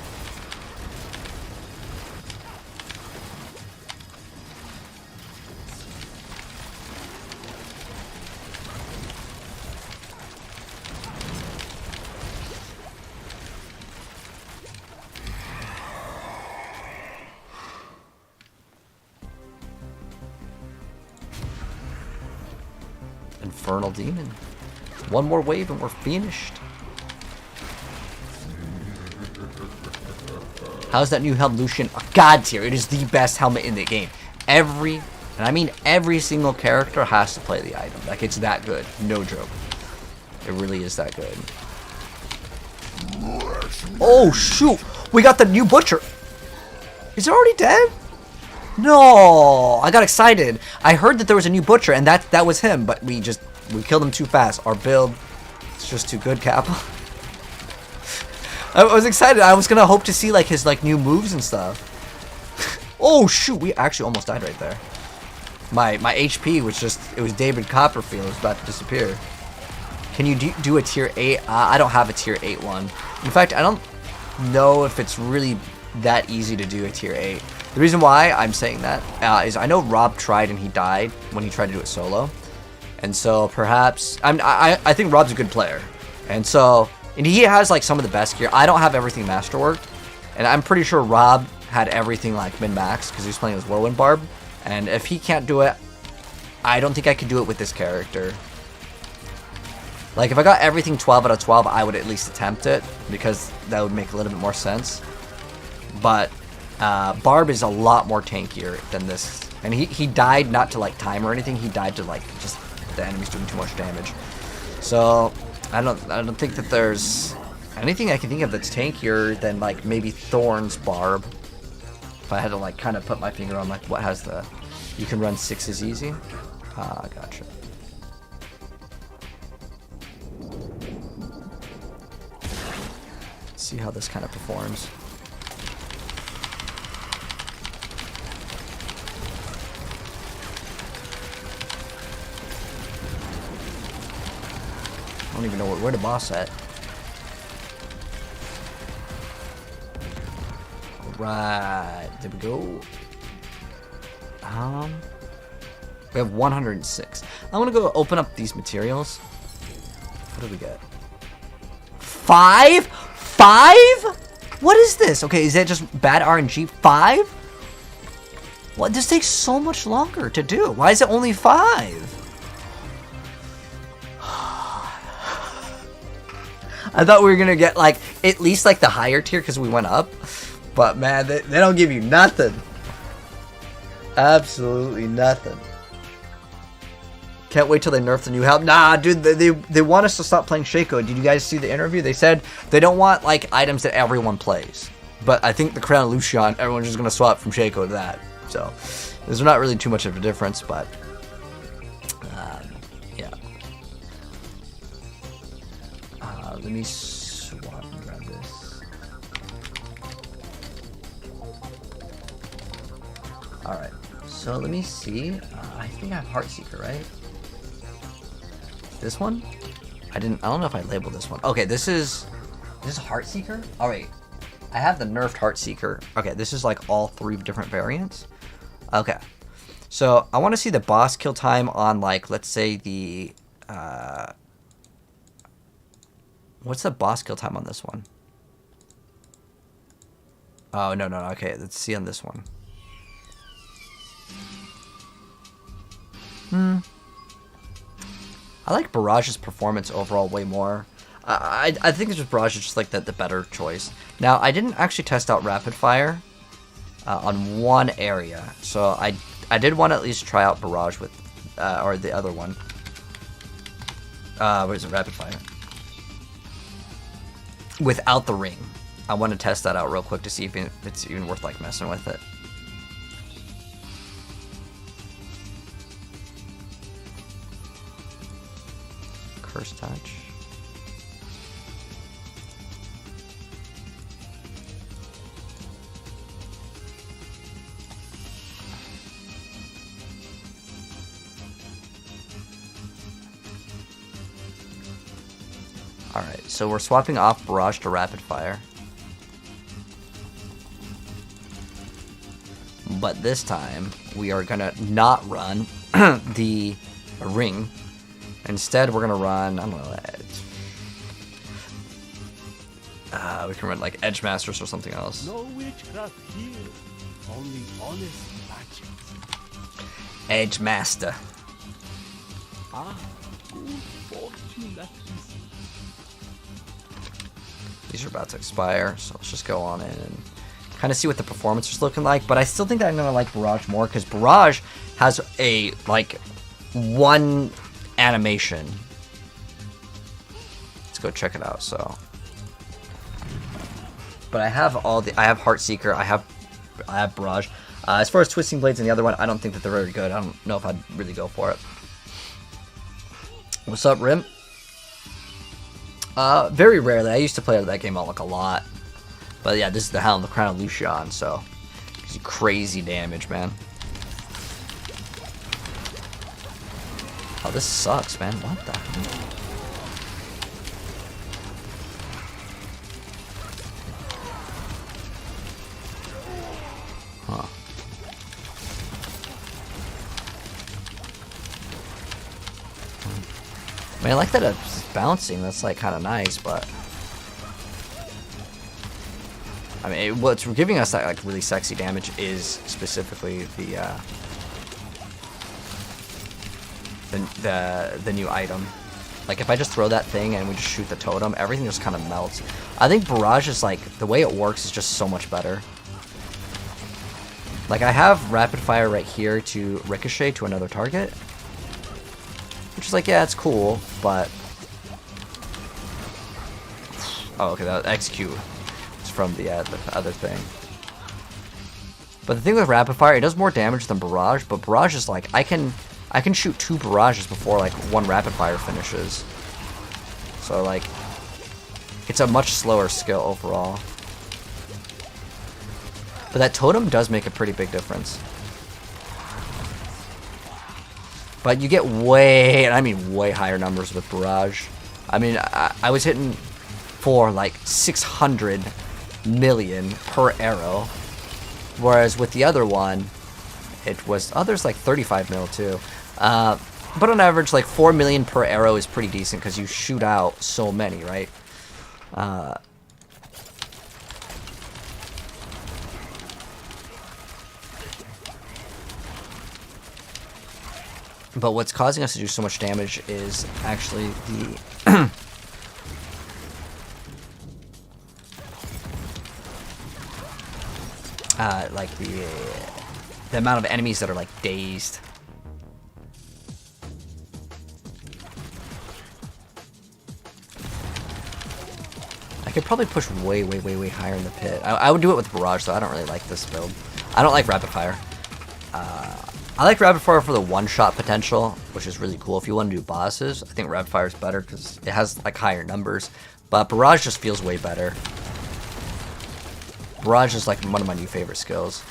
A: Infernal Demon. One more wave and we're finished. How's that new helmet, Lucian? A god tier. It is the best helmet in the game. And I mean every single character has to play the item. Like, it's that good. No joke. It really is that good. Oh, shoot. We got the new Butcher. Is it already dead? No. I got excited. I heard that there was a new Butcher, and that was him, but we killed him too fast. Our build is just too good, Kappa. I was excited. I was gonna hope to see like his new moves and stuff. Oh shoot, we actually almost died right there. My HP was it was David Copperfield. It was about to disappear. Can you do a tier 8? I don't have a tier 8 one. In fact, I don't know if it's really that easy to do a tier 8. The reason why I'm saying that is I know Rob tried and he died when he tried to do it solo. And so perhaps I think Rob's a good player. And he has like some of the best gear. I don't have everything masterworked, and I'm pretty sure Rob had everything like min-max because he was playing with Whirlwind Barb. And if he can't do it, I don't think I could do it with this character. Like if I got everything 12 out of 12, I would at least attempt it because that would make a little bit more sense. But Barb is a lot more tankier than this, and he died not to like time or anything. He died to like just the enemies doing too much damage. So I don't think that there's anything I can think of that's tankier than like maybe Thorn's Barb. If I had to like kind of put my finger on like what has the, you can run 6s easy. Gotcha. Let's see how this kind of performs. I don't even know where the boss at. Alright, there we go. We have 106. I'm gonna go open up these materials. What do we get? 5? 5? What is this? Okay, is that just bad RNG? 5? What? This takes so much longer to do. Why is it only 5? I thought we were gonna get like at least like the higher tier because we went up, but man, they don't give you nothing. Absolutely nothing. Can't wait till they nerf the new help. Nah, dude, they want us to stop playing Shaco. Did you guys see the interview? They said they don't want like items that everyone plays, but I think the Crown of Lucian, everyone's just gonna swap from Shaco to that. So there's not really too much of a difference, but yeah. Let me swap and grab this. Alright, so let me see. I think I have Heartseeker, right? This one? I don't know if I labeled this one. Okay, this is Heartseeker? Alright. I have the nerfed Heartseeker. Okay, this is like all 3 different variants. Okay. So I want to see the boss kill time on like, let's say the what's the boss kill time on this one? Oh, no. Okay, let's see on this one. I like Barrage's performance overall way more. I think it's just Barrage is just like the better choice. Now, I didn't actually test out Rapid Fire on one area. So I did want to at least try out Barrage with, or the other one. What is it? Rapid Fire. Without the ring. I want to test that out real quick to see if it's even worth like messing with it. Curse Touch. Alright, so we're swapping off Barrage to Rapid Fire. But this time, we are gonna not run the ring. Instead, we're gonna run, I don't know, we can run like Edge Masters or something else.
C: No witchcraft here, only honest magic.
A: Edge Master.
C: Ah,
A: These are about to expire, so let's just go on in and kind of see what the performance is looking like. But I still think that I'm gonna like Barrage more because Barrage has a like one animation. Let's go check it out. So, but I have Heartseeker, I have Barrage. As far as Twisting Blades and the other one, I don't think that they're very good. I don't know if I'd really go for it. What's up, Rim? Very rarely. I used to play that game out like a lot. But yeah, this is the Hound, the Crown of Lucian, so gives you crazy damage, man. Oh, this sucks, man. What the hell? Huh. I mean, I like that it's bouncing. That's like kind of nice, but I mean, what's giving us that like really sexy damage is specifically the new item. Like if I just throw that thing and we just shoot the totem, everything just kind of melts. I think Barrage is like the way it works is just so much better. Like I have rapid fire right here to ricochet to another target. Which is like, yeah, it's cool, but... Oh, okay, that execute is from the other thing. But the thing with rapid fire, it does more damage than Barrage, but Barrage is like, I can shoot 2 barrages before like 1 rapid fire finishes. So like, it's a much slower skill overall. But that totem does make a pretty big difference. But you get way, and I mean way higher numbers with Barrage. I mean, I was hitting for like 600 million per arrow. Whereas with the other one, it was, oh, there's like 35 mil too. But on average, like 4 million per arrow is pretty decent because you shoot out so many, right? But what's causing us to do so much damage is actually the like the amount of enemies that are like dazed. I could probably push way higher in the pit. I would do it with Barrage, though. I don't really like this build. I don't like rapid fire. I like rapid fire for the one-shot potential, which is really cool. If you want to do bosses, I think rapid fire is better because it has like higher numbers. But Barrage just feels way better. Barrage is like one of my new favorite skills.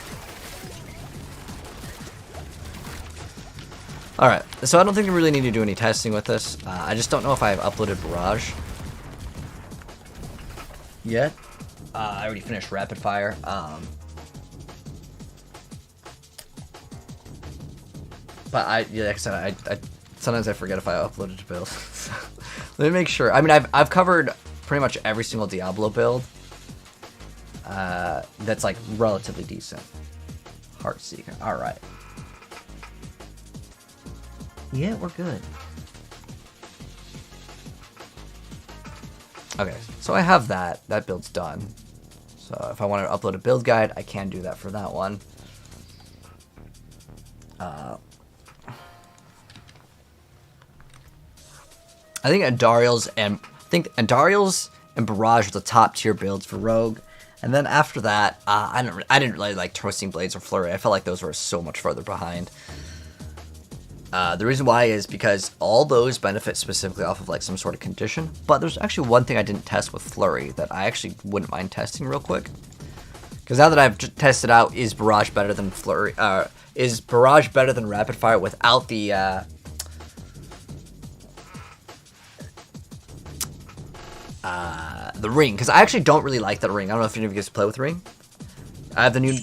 A: Alright, so I don't think we really need to do any testing with this. I just don't know if I've uploaded Barrage yet. I already finished rapid fire. But like I said, I sometimes I forget if I uploaded a build. So, let me make sure. I mean, I've covered pretty much every single Diablo build. That's like relatively decent. Heartseeker. All right. Yeah, we're good. Okay, so I have that. That build's done. So if I want to upload a build guide, I can do that for that one. I think Andariel's and Barrage are the top tier builds for Rogue, and then after that, I didn't really like Twisting Blades or Flurry. I felt like those were so much further behind. The reason why is because all those benefit specifically off of like some sort of condition, but there's actually one thing I didn't test with Flurry that I actually wouldn't mind testing real quick. Because now that I've tested out, is Barrage better than Flurry? Is Barrage better than Rapid Fire without the ring? Because I actually don't really like that ring. I don't know if any of you guys play with ring. I have the new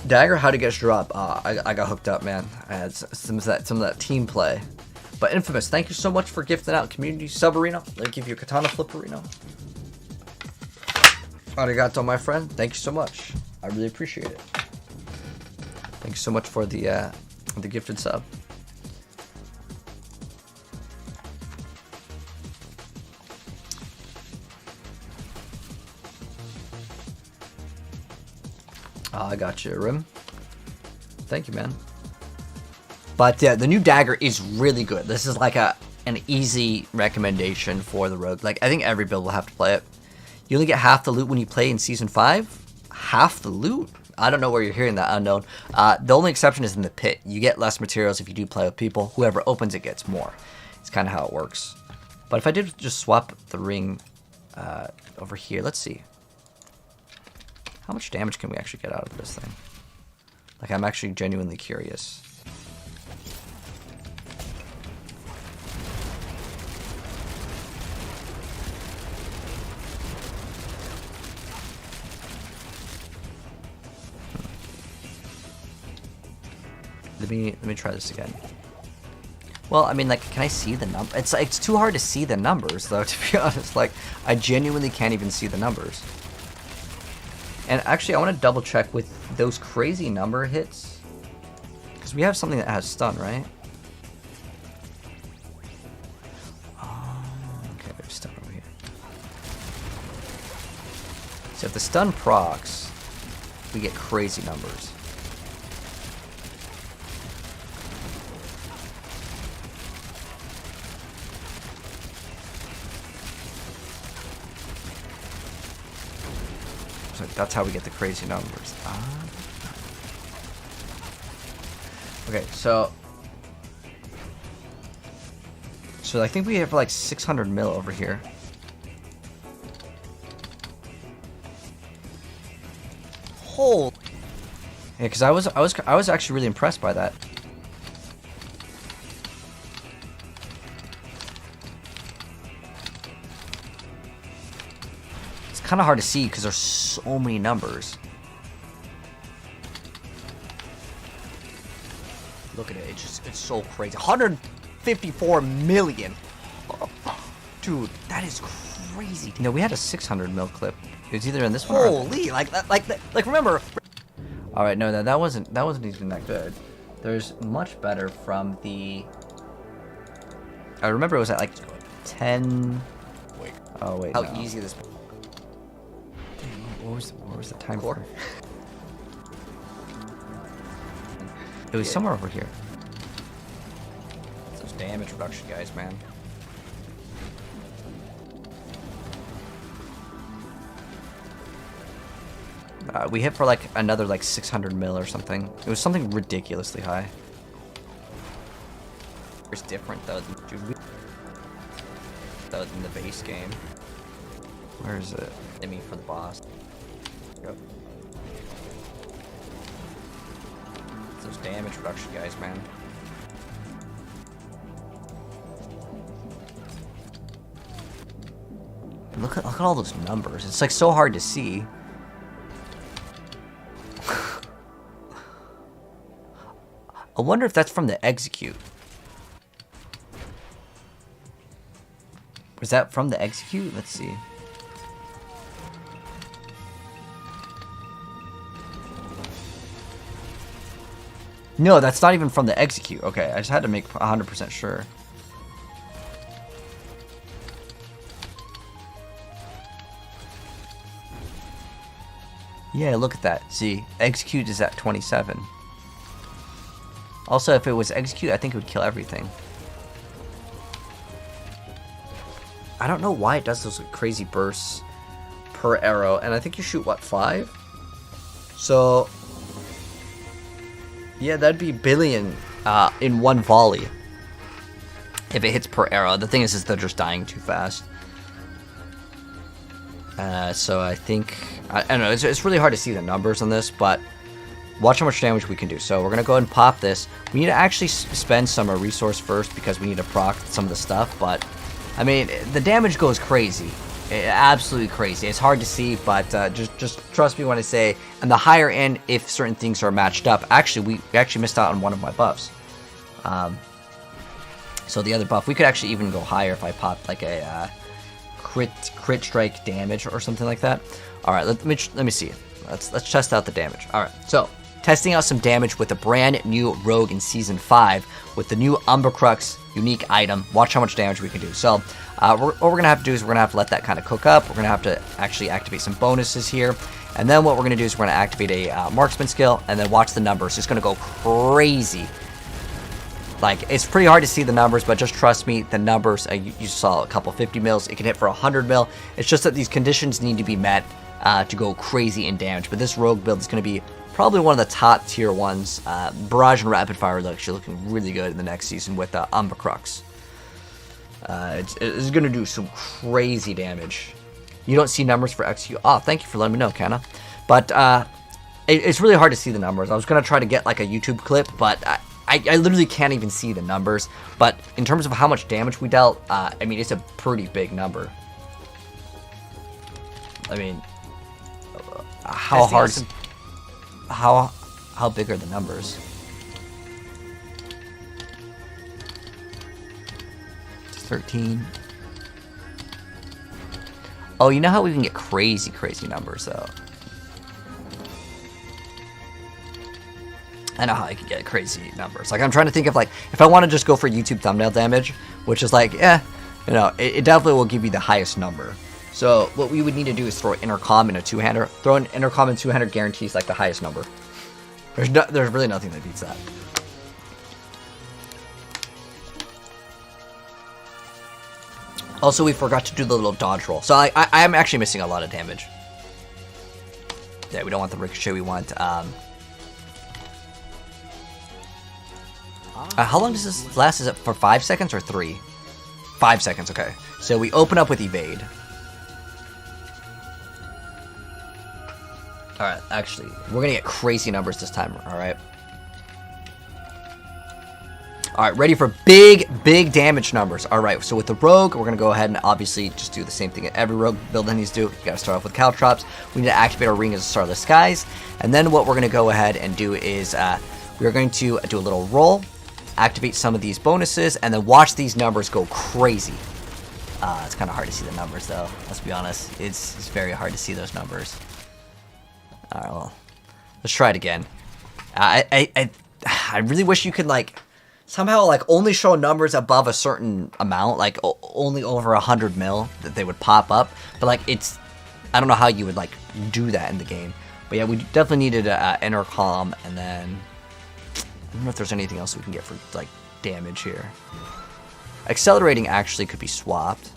A: dagger. How to get drop? I got hooked up, man. I had some of that team play. But Infamous, thank you so much for gifting out community sub arena. Let me give you a katana flip arena. Arigato, my friend. Thank you so much. I really appreciate it. Thank you so much for the gifted sub. I got you, Rim. Thank you, man. But yeah, the new dagger is really good. This is like an easy recommendation for the rogue. Like, I think every build will have to play it. You only get half the loot when you play in Season 5? Half the loot? I don't know where you're hearing that, unknown. The only exception is in the pit. You get less materials if you do play with people. Whoever opens it gets more. It's kind of how it works. But if I did just swap the ring over here, let's see. How much damage can we actually get out of this thing? Like, I'm actually genuinely curious. Let me try this again. Well, I mean, like, can I see the number? It's too hard to see the numbers, though, to be honest. Like, I genuinely can't even see the numbers. And actually, I want to double check with those crazy number hits. Because we have something that has stun, right? Okay, there's stun over here. So if the stun procs, we get crazy numbers. So that's how we get the crazy numbers. Okay, so I think we have like 600 mil over here. Holy! Yeah, because I was actually really impressed by that. Kind of hard to see because there's so many numbers. Look at it, it's so crazy. 154 million. Dude, that is crazy. You know, we had a 600 mil clip. It was either in this one or holy, like remember. All right, no, that wasn't even that good. There's much better from the. I remember it was at like 10. Wait. Oh wait. How easy this. What was the time for? It was somewhere over here. Those damage reduction guys, man. We hit for like another like 600 mil or something. It was something ridiculously high. It's different though than the base game. Where is it? I mean, for the boss. Yep. Those damage reduction guys, man. And look at all those numbers. It's like so hard to see. I wonder if that's from the execute. Was that from the execute? Let's see. No, that's not even from the execute. Okay, I just had to make 100% sure. Yeah, look at that. See, execute is at 27. Also, if it was execute, I think it would kill everything. I don't know why it does those crazy bursts per arrow, and I think you shoot, what, 5? So, yeah, that'd be billion in one volley if it hits per arrow. The thing is they're just dying too fast. So I think, I don't know, it's really hard to see the numbers on this, but watch how much damage we can do. So we're going to go ahead and pop this. We need to actually spend some resource first because we need to proc some of the stuff, but I mean, the damage goes crazy. Absolutely crazy. It's hard to see, but just trust me when I say, on the higher end, if certain things are matched up, actually, we actually missed out on one of my buffs. So the other buff, we could actually even go higher if I popped like a crit strike damage or something like that. All right, let me see. Let's test out the damage. All right, so testing out some damage with a brand new rogue in Season 5 with the new Umbercrux unique item. Watch how much damage we can do. So what we're going to have to do is we're going to have to let that kind of cook up. We're going to have to actually activate some bonuses here. And then what we're going to do is we're going to activate a marksman skill, and then watch the numbers. It's going to go crazy. Like, it's pretty hard to see the numbers, but just trust me, the numbers, you saw a couple 50 mils, it can hit for 100 mil. It's just that these conditions need to be met to go crazy in damage. But this rogue build is going to be probably one of the top tier ones. Barrage and Rapid Fire are actually looking really good in the next season with Umbracrux. It's going to do some crazy damage. You don't see numbers for XQ. Oh, thank you for letting me know, Kanna. But it's really hard to see the numbers. I was going to try to get like a YouTube clip, but I literally can't even see the numbers. But in terms of how much damage we dealt, I mean, it's a pretty big number. I mean, how hard... How big are the numbers? 13. Oh, you know how we can get crazy numbers, though. I know how I can get crazy numbers. Like, I'm trying to think of, like, if I want to just go for YouTube thumbnail damage, which is like, you know, it definitely will give you the highest number. So what we would need to do is throw intercom in a two-hander. Throw an intercom in two-hander guarantees, like, the highest number. There's really nothing that beats that. Also, we forgot to do the little dodge roll. So I'm actually missing a lot of damage. Yeah, we don't want the ricochet. We want... how long does this last? Is it for 5 seconds or 3? 5 seconds, okay. So we open up with evade. Alright, actually, we're gonna get crazy numbers this time, alright? Alright, ready for big damage numbers. Alright, so with the rogue, we're gonna go ahead and obviously just do the same thing that every rogue build needs to do. You gotta start off with caltrops. We need to activate our Ring of Starless Skies. And then what we're gonna go ahead and do is we're going to do a little roll, activate some of these bonuses, and then watch these numbers go crazy. It's kind of hard to see the numbers, though. Let's be honest. It's very hard to see those numbers. Alright, well, let's try it again. I really wish you could, like, somehow, like, only show numbers above a certain amount, like, only over 100 mil, that they would pop up. But, like, it's, I don't know how you would, like, do that in the game. But yeah, we definitely needed intercom, and then, I don't know if there's anything else we can get for, like, damage here. Accelerating actually could be swapped,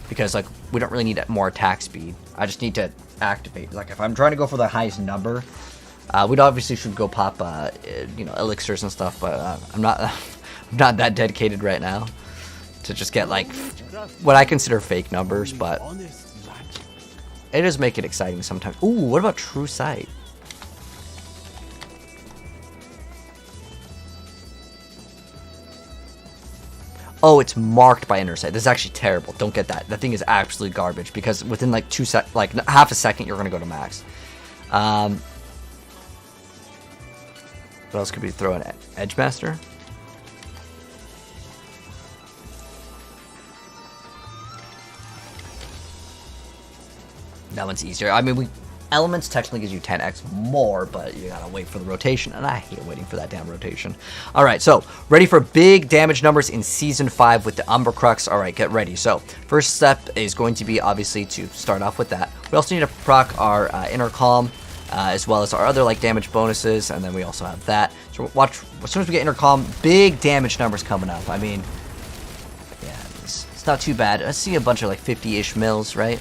A: because, like, we don't really need more attack speed. I just need to activate. Like, if I'm trying to go for the highest number, we'd obviously should go pop, you know, elixirs and stuff, but I'm not that dedicated right now to just get, like, what I consider fake numbers, but it does make it exciting sometimes. Ooh, what about True Sight? Oh, it's marked by inner sight. This is actually terrible. Don't get that. That thing is absolutely garbage, because within like half a second, you're gonna go to max. What else could we throw in? Edgemaster? That one's easier. I mean, Elements technically gives you 10x more, but you gotta wait for the rotation, and I hate waiting for that damn rotation. Alright, so, ready for big damage numbers in Season 5 with the Umbracrux. Alright, get ready. So, first step is going to be, obviously, to start off with that. We also need to proc our Intercom, as well as our other, like, damage bonuses, and then we also have that. So, watch, as soon as we get Intercom, big damage numbers coming up. I mean, yeah, it's not too bad. I see a bunch of, like, 50-ish mils, right?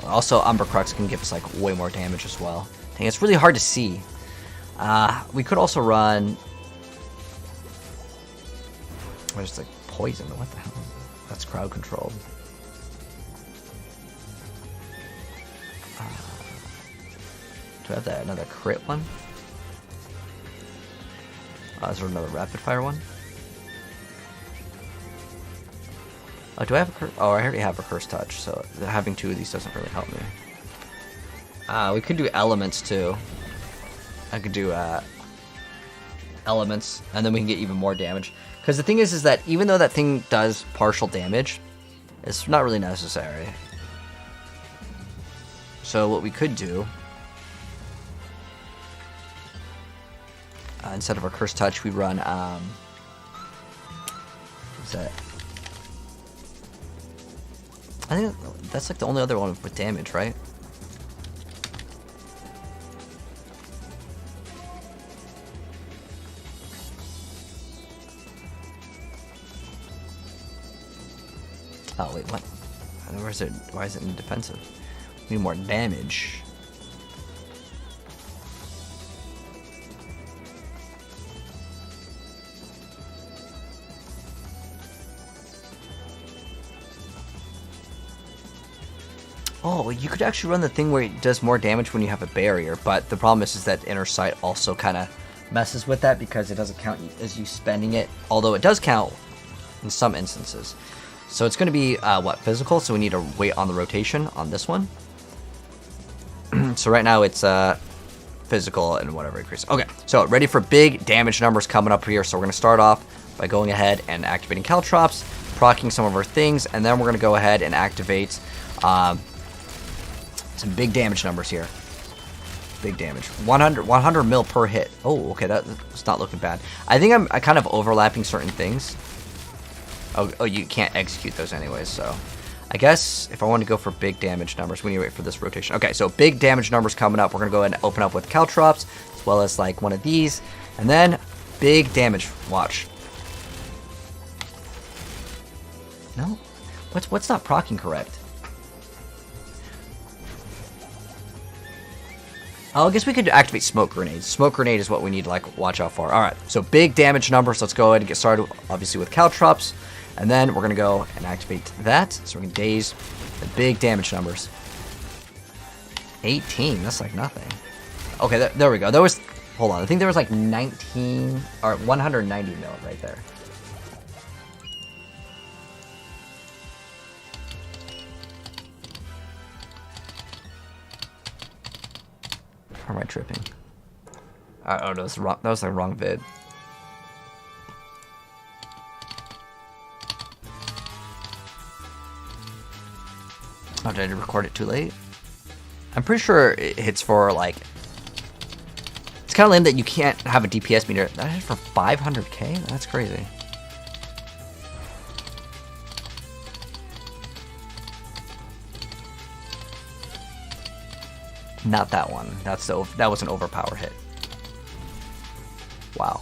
A: Also, Umbracrux can give us, like, way more damage as well. Dang, it's really hard to see. We could also run... There's, like, poison. What the hell? That's crowd controlled. Do I have that another crit one? Is there another rapid fire one? Oh, do I have a curse? Oh, I already have a curse touch, so having two of these doesn't really help me. We could do elements too. I could do elements, and then we can get even more damage. Because the thing is that even though that thing does partial damage, it's not really necessary. So what we could do, instead of a curse touch, we run what's that? I think That's like the only other one with damage, right? Oh wait, what? Why is it in defensive? We need more damage. Oh, you could actually run the thing where it does more damage when you have a barrier, but the problem is that inner sight also kind of messes with that because it doesn't count as you spending it, although it does count in some instances. So it's going to be, what, physical, so we need to wait on the rotation on this one. So right now it's physical and whatever increase. Okay, so ready for big damage numbers coming up here, so we're going to start off by going ahead and activating caltrops, proccing some of our things, and then we're going to go ahead and activate some big damage numbers here. Big damage. 100 mil per hit. Oh, okay, that's not looking bad. I think I'm kind of overlapping certain things. Oh, you can't execute those anyways, so I guess if I want to go for big damage numbers, we need to wait for this rotation. Okay, so big damage numbers coming up. We're going to go ahead and open up with caltrops, as well as like one of these, and then big damage. Watch. No? What's not proccing correct? Oh, I guess we could activate smoke grenades. Smoke grenade is what we need to like watch out for. Alright, so big damage numbers. Let's go ahead and get started, obviously, with caltrops. And then we're going to go and activate that. So we're going to daze the big damage numbers. 18, that's like nothing. Okay, there we go. There was, hold on, I think there was like 19, or 190 mil right there. Or am I tripping? Oh, no, that was the wrong vid. Oh, did I record it too late? I'm pretty sure it hits for, like... It's kind of lame that you can't have a DPS meter. That hit for 500k? That's crazy. Not that one. That was an overpower hit. Wow.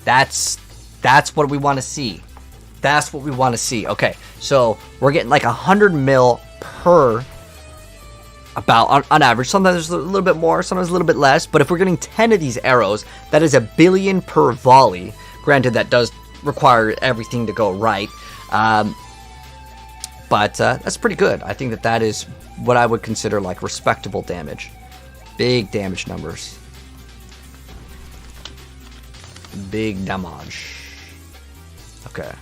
A: That's what we want to see. That's what we want to see. Okay, so we're getting like 100 mil per, about on average. Sometimes there's a little bit more, sometimes a little bit less. But if we're getting 10 of these arrows, that is 1 billion per volley. Granted, that does require everything to go right. But that's pretty good. I think that is what I would consider like respectable damage. Big damage numbers. Big damage. Okay.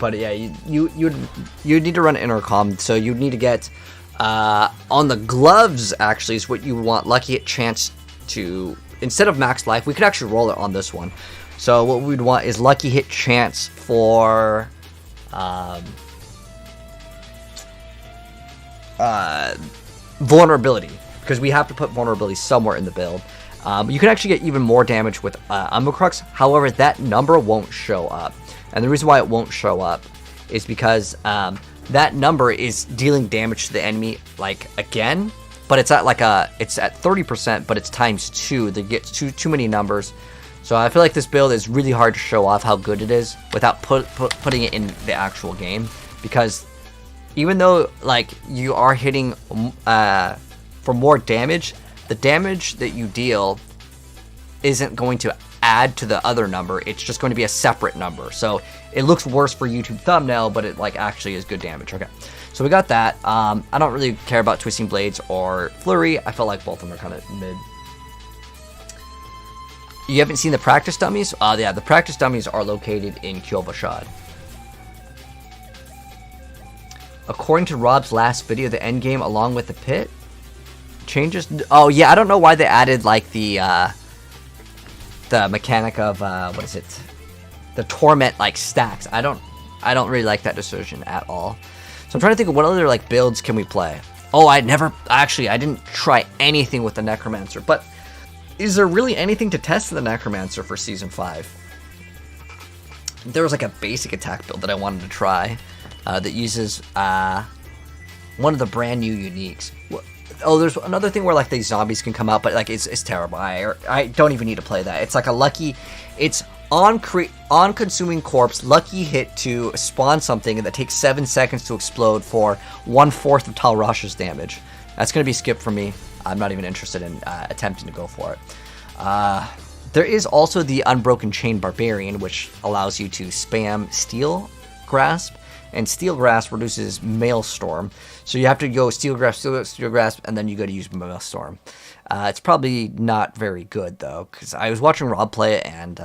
A: But yeah, you need to run intercom, so you need to get on the gloves. Actually, is what you want. Lucky hit chance to, instead of max life, we could actually roll it on this one. So what we'd want is lucky hit chance for vulnerability, because we have to put vulnerability somewhere in the build. You can actually get even more damage with Umbocrux. However, that number won't show up. And the reason why it won't show up is because that number is dealing damage to the enemy, like, again, but it's at like it's at 30%, but it's times 2. They get too many numbers. So I feel like this build is really hard to show off how good it is without putting it in the actual game, because even though like you are hitting for more damage, the damage that you deal isn't going to add to the other number. It's just going to be a separate number. So it looks worse for YouTube thumbnail, but it like actually is good damage. Okay, so we got that. I don't really care about Twisting Blades or Flurry. I feel like both of them are kind of mid. You haven't seen the practice dummies? Yeah, the practice dummies are located in Kyovashad. According to Rob's last video, the end game along with the pit changes. Oh yeah, I don't know why they added like the mechanic of what is it? The torment like stacks. I don't really like that decision at all. So I'm trying to think of what other like builds can we play. Oh, I didn't try anything with the Necromancer, but is there really anything to test in the Necromancer for Season 5? There was like a basic attack build that I wanted to try that uses one of the brand new uniques. Oh, there's another thing where like these zombies can come out, but like it's terrible. I don't even need to play that. It's like a lucky, it's on consuming corpse, lucky hit to spawn something that takes 7 seconds to explode for 1/4 of Tal Rasha's damage. That's gonna be skipped for me. I'm not even interested in attempting to go for it. There is also the Unbroken Chain Barbarian, which allows you to spam Steel Grasp, and Steel Grasp reduces Maelstrom. So you have to go Steel Grasp, Steel Grasp, and then you go to use Maelstrom. It's probably not very good, though, because I was watching Rob play it, and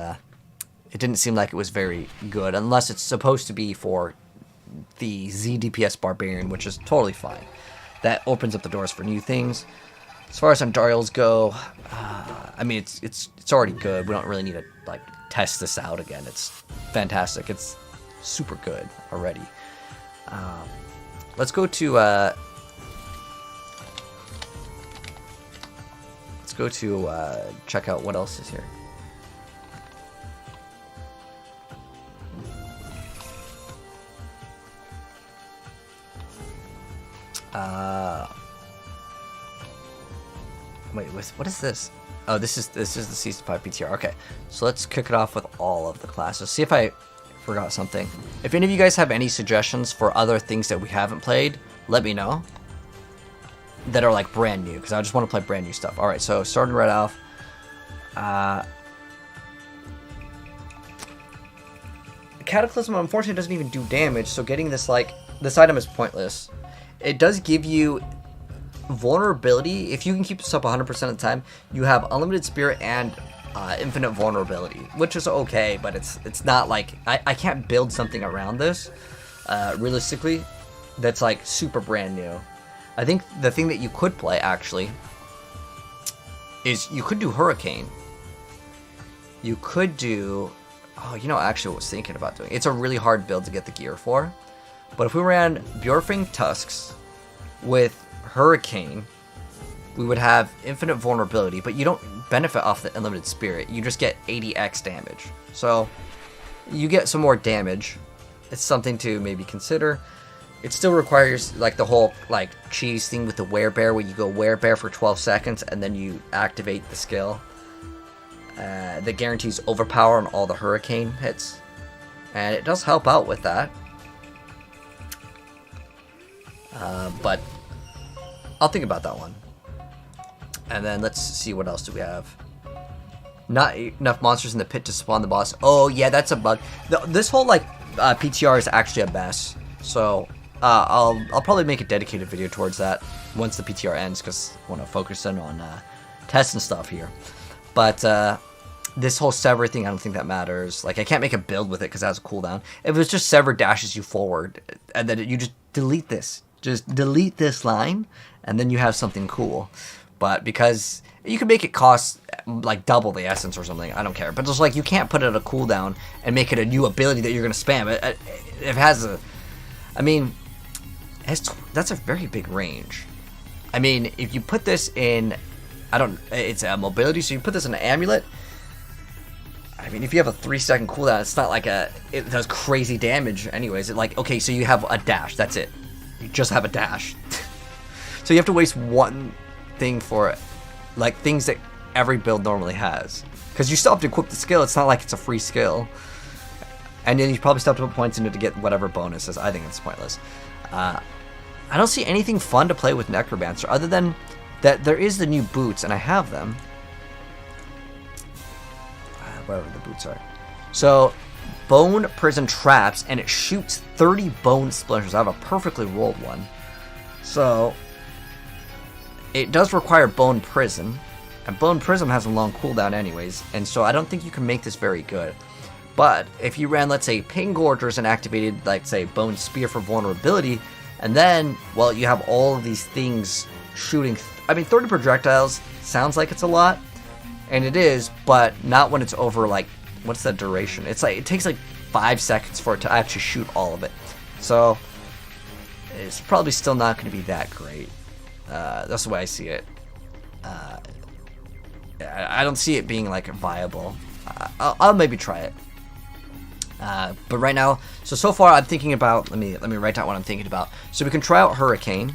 A: it didn't seem like it was very good, unless it's supposed to be for the ZDPS Barbarian, which is totally fine. That opens up the doors for new things. As far as Andariels go, I mean, it's already good. We don't really need to like test this out again. It's fantastic. It's super good already. Let's go to check out what else is here. Wait, what is this? Oh, this is the Season 5 PTR. Okay, so let's kick it off with all of the classes. See if I forgot something. If any of you guys have any suggestions for other things that we haven't played, let me know. That are like brand new, because I just want to play brand new stuff. Alright, so starting right off. Cataclysm unfortunately doesn't even do damage, so getting this item is pointless. It does give you vulnerability. If you can keep this up 100% of the time, you have unlimited spirit and infinite vulnerability, which is okay, but it's not like I can't build something around this realistically that's like super brand new. I think the thing that you could play actually is you could do Hurricane. You could do actually what I was thinking about doing. It's a really hard build to get the gear for, but if we ran Bjorfing Tusks with Hurricane, we would have infinite vulnerability, but you don't benefit off the unlimited spirit. You just get 80x damage. So you get some more damage. It's something to maybe consider. It still requires like the whole like cheese thing with the werebear, where you go werebear for 12 seconds and then you activate the skill that guarantees overpower on all the Hurricane hits, and it does help out with that. But I'll think about that one. And then let's see, what else do we have? Not enough monsters in the pit to spawn the boss. Oh yeah, that's a bug. This whole like PTR is actually a mess. So I'll probably make a dedicated video towards that once the PTR ends, because I want to focus in on tests and stuff here. But this whole sever thing, I don't think that matters. Like, I can't make a build with it because it has a cooldown. If it was just sever dashes you forward, and then you just delete this. Just delete this line, and then you have something cool. But because you can make it cost like double the essence or something, I don't care. But just like, you can't put it at a cooldown and make it a new ability that you're going to spam. It has a... I mean, that's a very big range. I mean, if you put this in... it's a mobility, so you put this in an amulet. I mean, if you have a 3-second cooldown, it's not like it does crazy damage anyways. Okay, so you have a dash, that's it. You just have a dash. So you have to waste one thing for it. Like, things that every build normally has. Because you still have to equip the skill, it's not like it's a free skill. And then you probably still have to put points into it to get whatever bonuses. I think it's pointless. I don't see anything fun to play with Necromancer, other than that there is the new boots, and I have them. Wherever the boots are. So, Bone Prison Traps, and it shoots 30 bone splinters. I have a perfectly rolled one. So, it does require Bone Prison, and Bone Prism has a long cooldown anyways, and so I don't think you can make this very good. But if you ran, let's say, Pain Gorgers and activated, like, say, Bone Spear for vulnerability, and then, well, you have all of these things shooting... I mean, 30 projectiles sounds like it's a lot, and it is, but not when it's over, like, what's the duration? It's like, it takes like 5 seconds for it to actually shoot all of it. So, it's probably still not going to be that great. That's the way I see it. I don't see it being like viable. I'll maybe try it. But right now, so far I'm thinking about, let me write down what I'm thinking about. So we can try out Hurricane.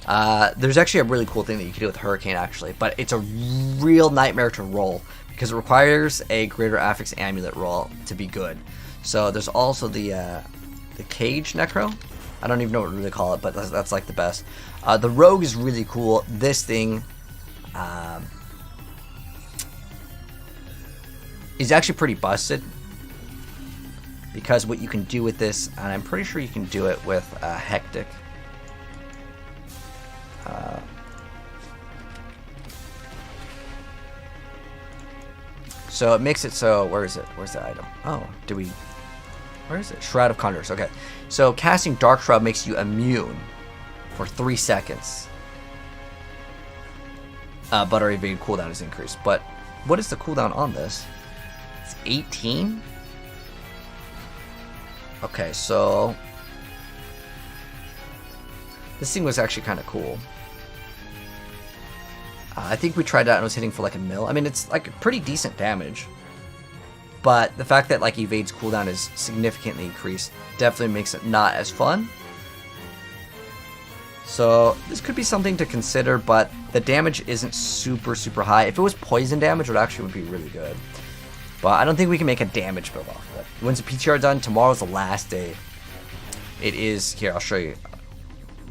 A: There's actually a really cool thing that you can do with Hurricane actually, but it's a real nightmare to roll because it requires a Greater Affix Amulet roll to be good. So there's also the Cage Necro. I don't even know what to really call it, but that's like the best. The Rogue is really cool. This thing is actually pretty busted because what you can do with this, and I'm pretty sure you can do it with Hectic. So it makes it so, where is it? Where's the item? Oh, where is it? Shroud of Conjurers. Okay. So casting Dark Shroud makes you immune for 3 seconds. But our evade cooldown is increased. But what is the cooldown on this? It's 18? Okay, so this thing was actually kind of cool. I think we tried that and it was hitting for like a mil. I mean, it's like pretty decent damage. But the fact that like evade's cooldown is significantly increased definitely makes it not as fun. So this could be something to consider, but the damage isn't super high. If it was poison damage, it actually would be really good. But I don't think we can make a damage build off of it. When's the PTR done? Tomorrow's the last day. It is, here, I'll show you.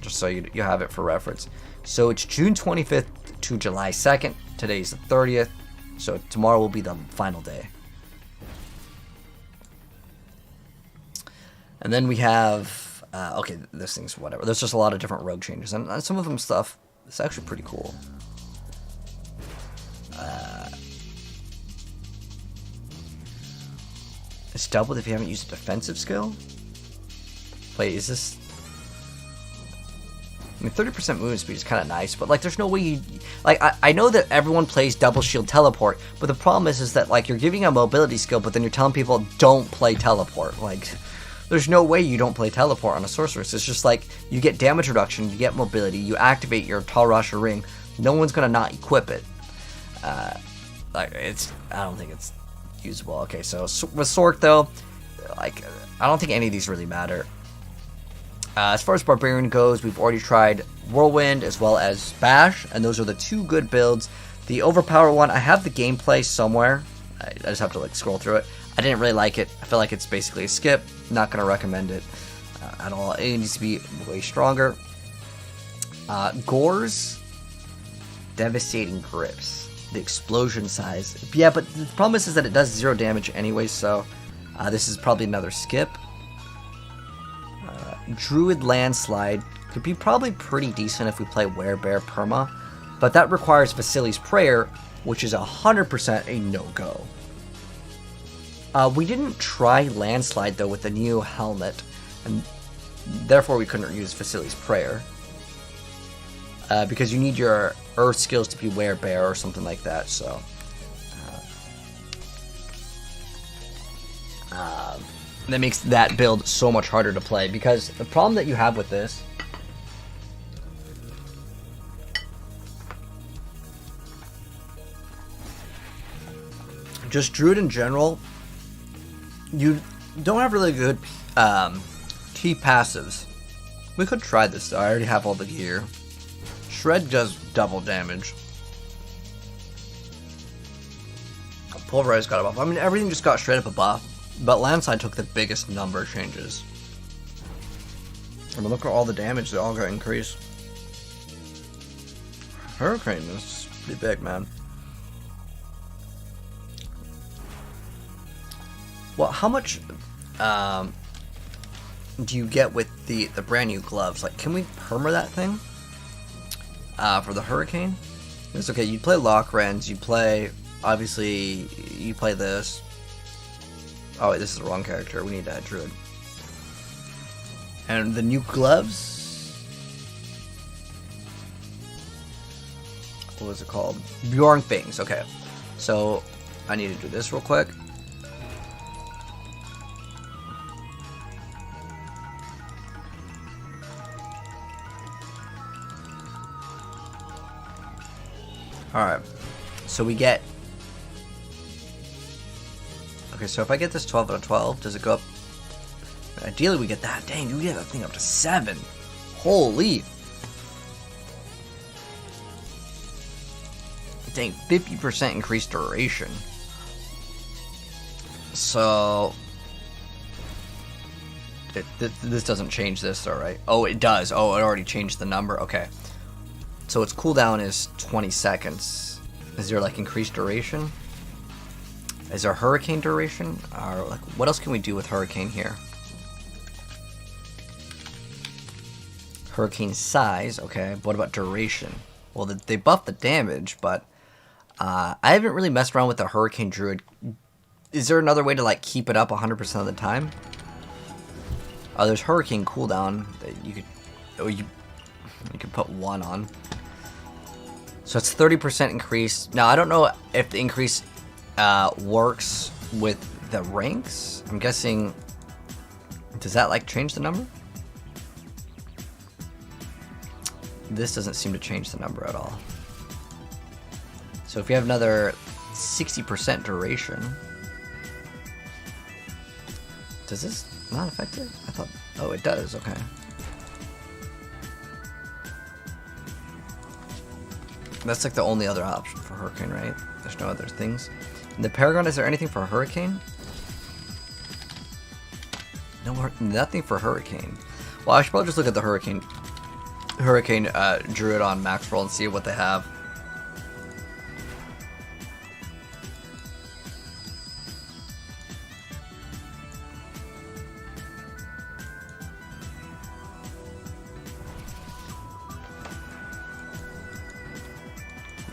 A: Just so you have it for reference. So it's June 25th to July 2nd. Today's the 30th. So tomorrow will be the final day. And then we have, okay, this thing's whatever. There's just a lot of different rogue changes. And some of them stuff, it's actually pretty cool. It's doubled if you haven't used a defensive skill. Wait, is this... I mean, 30% movement speed is kind of nice, but like, there's no way you... Like, I know that everyone plays double shield teleport, but the problem is that like, you're giving a mobility skill, but then you're telling people don't play teleport. Like, there's no way you don't play teleport on a sorceress. It's just like, you get damage reduction, you get mobility, you activate your Tal Rasha ring, no one's gonna not equip it. Like, I don't think it's usable. Okay, so with Sork though, like, I don't think any of these really matter. As far as Barbarian goes, we've already tried Whirlwind as well as Bash, and those are the two good builds. The Overpower one, I have the gameplay somewhere. I just have to like scroll through it. I didn't really like it. I feel like it's basically a skip. Not going to recommend it at all. It needs to be way stronger. Gore's Devastating Grips. The explosion size. Yeah, but the problem is that it does 0 damage anyway, so this is probably another skip. Druid Landslide could be probably pretty decent if we play Werebear Perma, but that requires Vasili's Prayer, which is 100% a no-go. We didn't try Landslide though with the new helmet, and therefore we couldn't use Vasili's Prayer. Because you need your Earth skills to be Werebear or something like that, so... that makes that build so much harder to play, because the problem that you have with this just Druid in general, you don't have really good key passives. We could try this though. I already have all the gear. Shred does double damage. Pulverize got a buff. I mean, everything just got straight up a buff. But Landslide took the biggest number of changes. I mean, look at all the damage that all got increased. Hurricane is pretty big, man. Well, how much do you get with the brand new gloves? Like, can we perma that thing? For the Hurricane? It's okay, you play Lockrens, you play, obviously, you play this. Oh wait, this is the wrong character. We need a Druid. And the new gloves? What was it called? Bjorn Things. Okay. So, I need to do this real quick. Alright. So we get... Okay, so if I get this 12 out of 12, does it go up? Ideally we get that. Dang, we get that thing up to 7. Holy. Dang, 50% increased duration. So... This doesn't change this though, right? Oh, it does. Oh, it already changed the number. Okay. So its cooldown is 20 seconds. Is there like increased duration? Is there hurricane duration? Or like, what else can we do with hurricane here? Hurricane size. Okay. What about duration? Well, they buffed the damage, but I haven't really messed around with the hurricane druid. Is there another way to like keep it up 100% of the time? Oh, there's hurricane cooldown that you could, you could put 1 on. So it's 30% increase. Now I don't know if the increase works with the ranks. I'm guessing. Does that like change the number? This doesn't seem to change the number at all. So if you have another 60% duration, does this not affect it? I thought, oh, it does, okay. That's like the only other option for Hurricane, right? There's no other things. In the Paragon, is there anything for Hurricane? No, nothing for Hurricane. Well, I should probably just look at the Hurricane Druid on max roll and see what they have.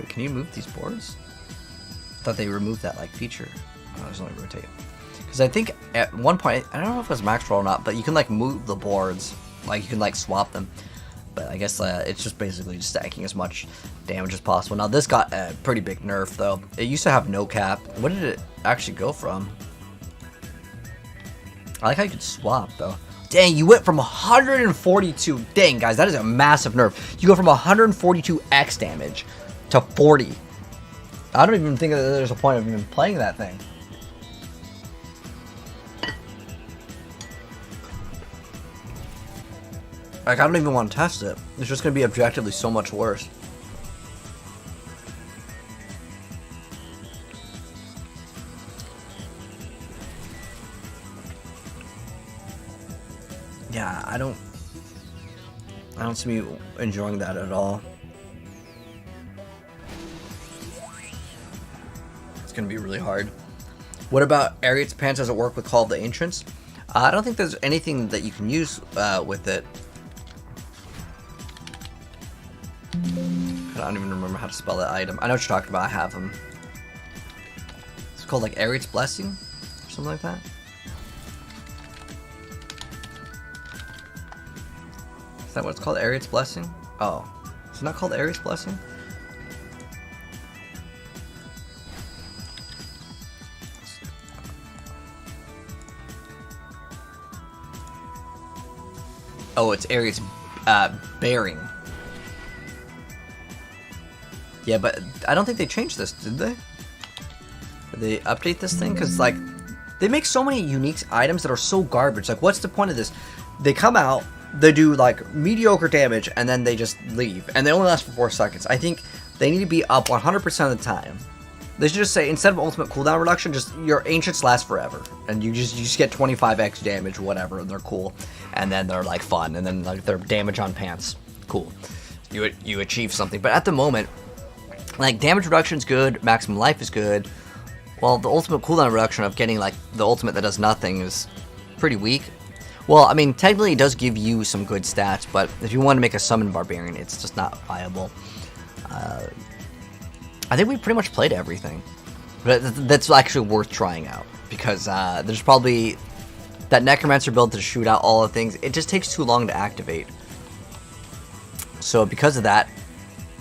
A: Can you move these boards? I thought they removed that like feature. Oh, there's only rotate. Because I think at one point, I don't know if it was max roll or not, but you can like move the boards. Like you can like swap them. But I guess it's just basically just stacking as much damage as possible. Now this got a pretty big nerf though. It used to have no cap. What did it actually go from? I like how you could swap though. Dang, you went from 142. Dang guys, that is a massive nerf. You go from 142 X damage to 40. I don't even think that there's a point of even playing that thing. Like, I don't even want to test it. It's just going to be objectively so much worse. Yeah, I don't see me enjoying that at all. It's going to be really hard. What about Ariet's Pants? Does it work with Call of the Ancients? I don't think there's anything that you can use with it. I don't even remember how to spell that item. I know what you're talking about. I have them. It's called like Ariet's Blessing or something like that. Is that what it's called? Ariet's Blessing? Oh. Is it not called Ariet's Blessing? Oh, it's Ariet's Bearing. Yeah, but I don't think they changed this, did they? Did they update this thing? Because, like, they make so many unique items that are so garbage. Like, what's the point of this? They come out, they do, like, mediocre damage, and then they just leave. And they only last for 4 seconds. I think they need to be up 100% of the time. They should just say, instead of ultimate cooldown reduction, just your Ancients last forever. And you just get 25x damage, whatever, and they're cool. And then they're, like, fun. And then, like, they're damage on pants. Cool. You achieve something. But at the moment, like, damage reduction is good, maximum life is good. Well, the ultimate cooldown reduction of getting, like, the ultimate that does nothing is pretty weak. Well, I mean, technically it does give you some good stats, but if you want to make a summon barbarian, it's just not viable. I think we pretty much played everything. But that's actually worth trying out, because there's probably that Necromancer build to shoot out all the things. It just takes too long to activate. So because of that,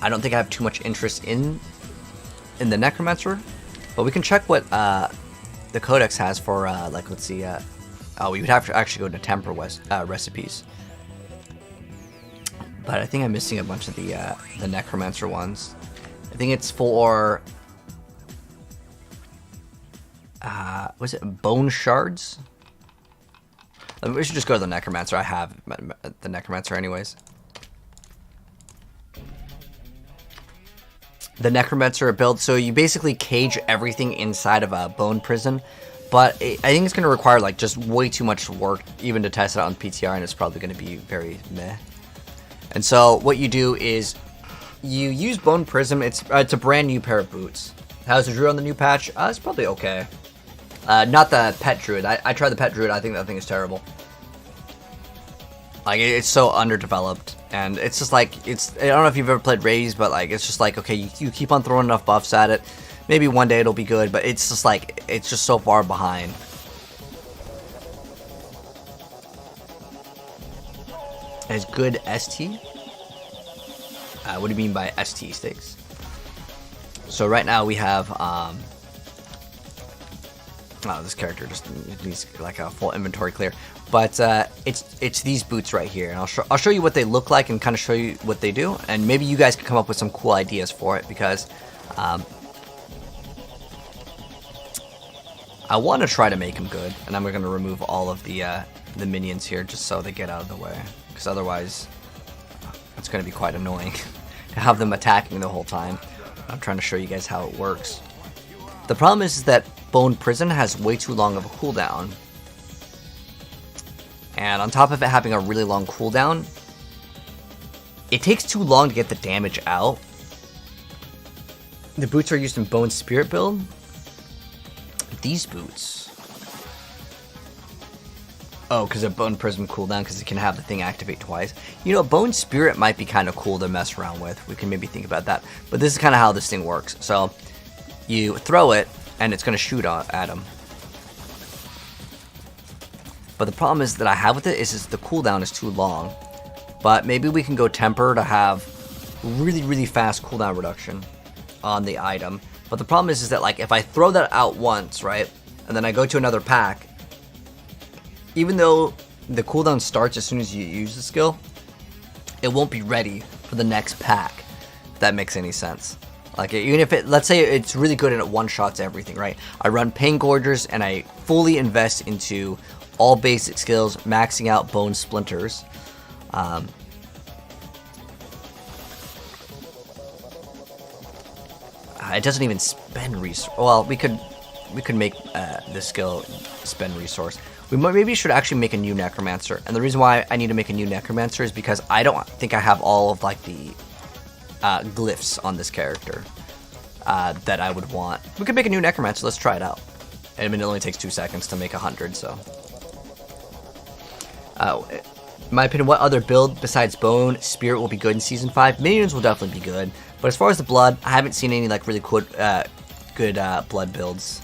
A: I don't think I have too much interest in the Necromancer, but we can check what the Codex has for, like, let's see, oh, we would have to actually go to Temper recipes. But I think I'm missing a bunch of the Necromancer ones. think it's for was it bone shards? We should just go to the necromancer. I have the necromancer anyways. The necromancer build, so you basically cage everything inside of a bone prison, but I think it's going to require like just way too much work even to test it out on PTR, and it's probably going to be very meh. And so what you do is you use bone prism. It's a brand new pair of boots. How's the druid on the new patch? It's probably okay. Not the pet druid. I tried the pet druid. I think that thing is terrible. Like, it's so underdeveloped, and it's just like, I don't know if you've ever played Raze, but like, it's just like, okay, you keep on throwing enough buffs at it, maybe one day it'll be good, but it's just like, it's just so far behind. As good ST? What do you mean by ST stakes? So right now we have, this character just needs like a full inventory clear. But it's these boots right here, and I'll show you what they look like and kind of show you what they do, and maybe you guys can come up with some cool ideas for it, because I want to try to make them good, and I'm going to remove all of the minions here just so they get out of the way, because otherwise it's going to be quite annoying to have them attacking the whole time. I'm trying to show you guys how it works. The problem is that Bone Prison has way too long of a cooldown. And on top of it having a really long cooldown, it takes too long to get the damage out. The boots are used in Bone Spirit build. These boots. Oh, because of Bone Prism cooldown, because it can have the thing activate twice. You know, Bone Spirit might be kind of cool to mess around with. We can maybe think about that. But this is kind of how this thing works. So, you throw it, and it's going to shoot at him. But the problem is that I have with it is the cooldown is too long. But maybe we can go Temper to have really, really fast cooldown reduction on the item. But the problem is that like if I throw that out once, right, and then I go to another pack, even though the cooldown starts as soon as you use the skill, it won't be ready for the next pack, if that makes any sense. Like, even if let's say it's really good and it one-shots everything, right? I run Pain Gorgers and I fully invest into all basic skills, maxing out Bone Splinters. It doesn't even spend resource. Well, we could make this skill spend resource. We maybe should actually make a new Necromancer. And the reason why I need to make a new Necromancer is because I don't think I have all of like the glyphs on this character that I would want. We could make a new Necromancer. Let's try it out. I mean, it only takes 2 seconds to make 100, so. In my opinion, what other build besides Bone Spirit will be good in Season 5? Minions will definitely be good. But as far as the blood, I haven't seen any like really good blood builds.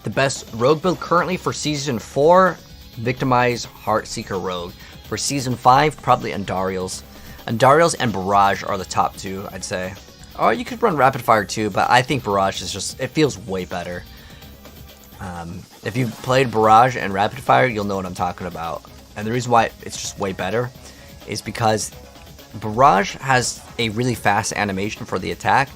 A: The best rogue build currently for Season 4, Victimize Heartseeker Rogue. For Season 5, probably Andariel's. Andariel's and Barrage are the top two, I'd say. Or you could run Rapid Fire too, but I think Barrage is just, it feels way better. If you've played Barrage and Rapid Fire, you'll know what I'm talking about. And the reason why it's just way better is because Barrage has a really fast animation for the attack,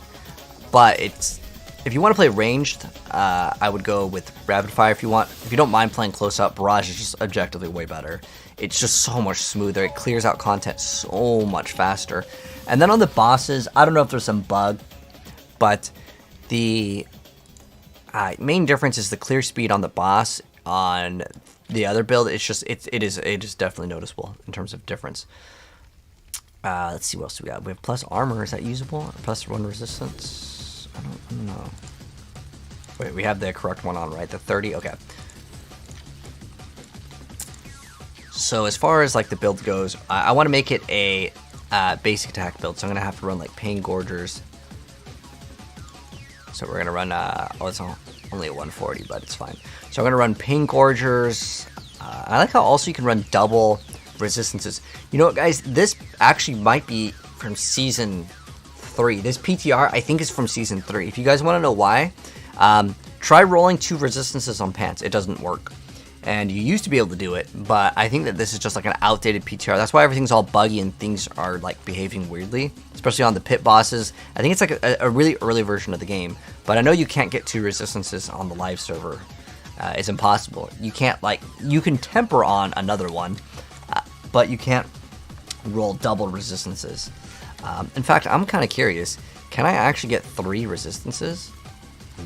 A: but it's, if you want to play ranged, I would go with Rapid Fire if you want. If you don't mind playing close up, Barrage is just objectively way better. It's just so much smoother. It clears out content so much faster. And then on the bosses, I don't know if there's some bug, but the main difference is the clear speed on the boss. On the other build, it's just it is definitely noticeable in terms of difference. Let's see what else we got. We have plus armor. Is that usable? Plus 1 resistance. I don't know. Wait, we have the correct one on, right? The 30. Okay. So as far as like the build goes, I want to make it a basic attack build. So I'm gonna have to run like Pain Gorgers. So we're gonna run. Oh, it's only a 140, but it's fine. So I'm gonna run Pain Gorgers. I like how also you can run double resistances. You know what, guys? This actually might be from Season 3. This PTR I think is from Season 3. If you guys want to know why, try rolling 2 resistances on pants. It doesn't work. and you used to be able to do it, but I think that this is just like an outdated PTR. That's why everything's all buggy and things are like behaving weirdly, especially on the pit bosses. I think it's like a really early version of the game, but I know you can't get 2 resistances on the live server. It's impossible. You can't, like, you can temper on another one, but you can't roll double resistances. In fact, I'm kind of curious. Can I actually get 3 resistances?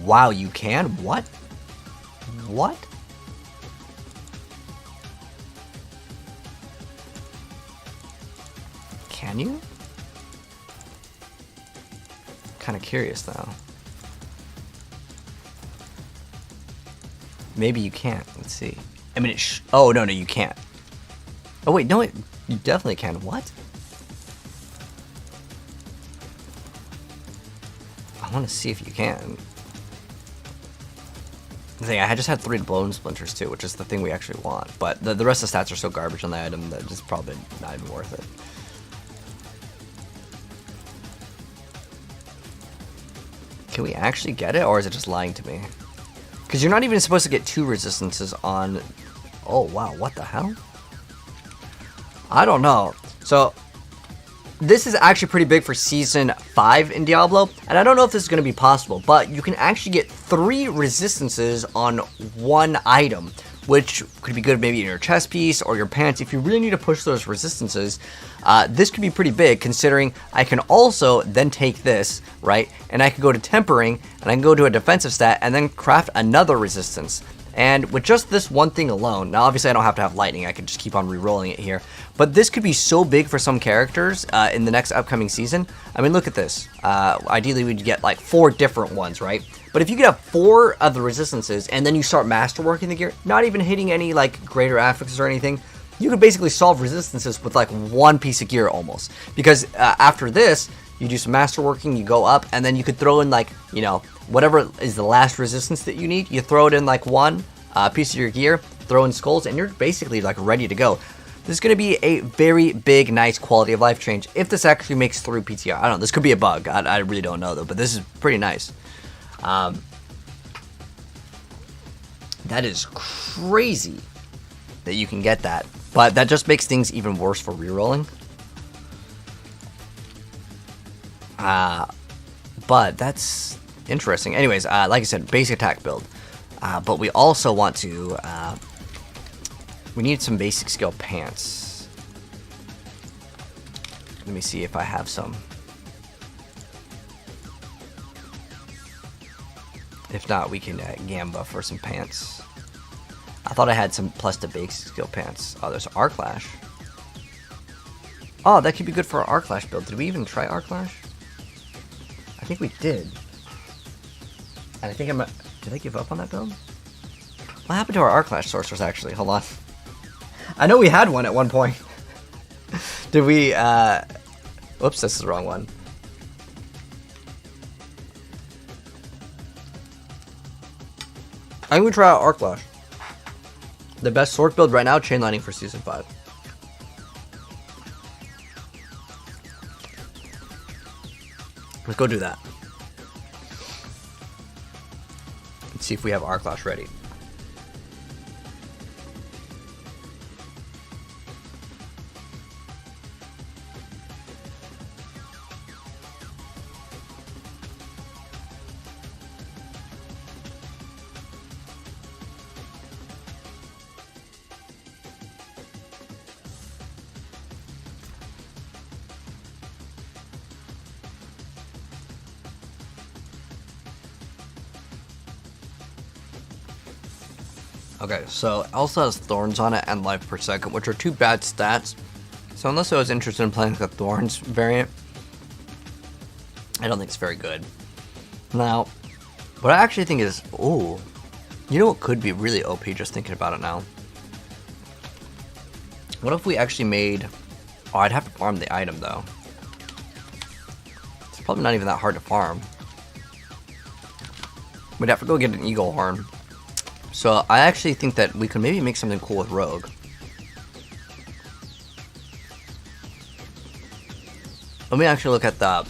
A: Wow, you can? What? What? Can you? Kind of curious though. Maybe you can't. Let's see. I mean, oh no, you can't. Oh wait, no, you definitely can. What? I want to see if you can. The thing, I just had 3 bone splinters too, which is the thing we actually want. But the rest of the stats are so garbage on the item that it's probably not even worth it. Can we actually get it, or is it just lying to me? Because you're not even supposed to get 2 resistances on... Oh, wow, what the hell? I don't know. So, this is actually pretty big for Season 5 in Diablo, and I don't know if this is going to be possible, but you can actually get 3 resistances on 1 item, which could be good maybe in your chest piece or your pants. If you really need to push those resistances, this could be pretty big, considering I can also then take this, right, and I can go to tempering, and I can go to a defensive stat, and then craft another resistance. And with just this one thing alone, now obviously I don't have to have lightning, I can just keep on re-rolling it here, but this could be so big for some characters in the next upcoming season. I mean, look at this. Ideally we'd get like 4 different ones, right? But if you could have 4 of the resistances and then you start masterworking the gear, not even hitting any like greater affixes or anything, you could basically solve resistances with like 1 piece of gear almost. Because after this, you do some masterworking, you go up, and then you could throw in like, you know, whatever is the last resistance that you need, you throw it in like 1 piece of your gear, throw in skulls, and you're basically like ready to go. This is going to be a very big, nice quality of life change if this actually makes through PTR. I don't know, this could be a bug. I really don't know though, but this is pretty nice. That is crazy that you can get that, but that just makes things even worse for rerolling. But that's interesting. Anyways, like I said, basic attack build. But we also want to, we need some basic skill pants. Let me see if I have some. If not, we can gamba for some pants. I thought I had some plus to basic skill pants. Oh, there's Arc Lash. Oh, that could be good for our Arc Lash build. Did we even try Arc Lash? I think we did. And I think did I give up on that build? What happened to our Arc Lash sorcerers actually? Hold on. I know we had one at one point. Did we, whoops, this is the wrong one. I'm gonna try out Arc Lash. The best sword build right now, chain lightning for Season 5. Let's go do that. Let's see if we have Arc Lash ready. Okay, so Elsa has Thorns on it and Life per Second, which are 2 bad stats. So unless I was interested in playing the Thorns variant, I don't think it's very good. Now, what I actually think is, ooh, you know what could be really OP just thinking about it now? What if we actually made, oh, I'd have to farm the item though. It's probably not even that hard to farm. We'd have to go get an eagle horn. So I actually think that we could maybe make something cool with Rogue. Let me actually look at the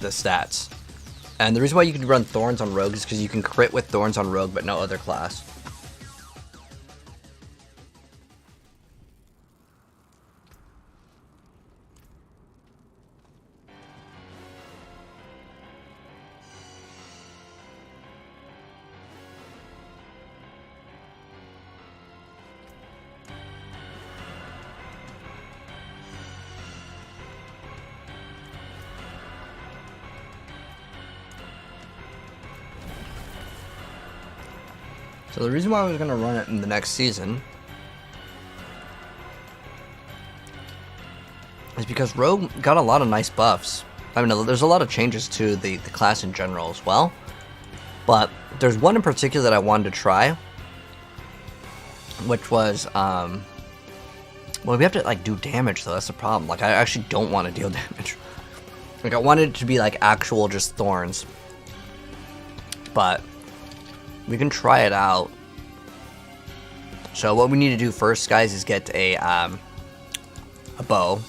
A: stats. And the reason why you can run Thorns on Rogue is because you can crit with Thorns on Rogue but no other class. So the reason why I was going to run it in the next season is because Rogue got a lot of nice buffs. I mean, there's a lot of changes to the class in general as well. But there's one in particular that I wanted to try, which was, well, we have to, like, do damage, though. That's the problem. Like, I actually don't want to deal damage. Like, I wanted it to be, like, actual just thorns. But we can try it out. So what we need to do first, guys, is get a bow.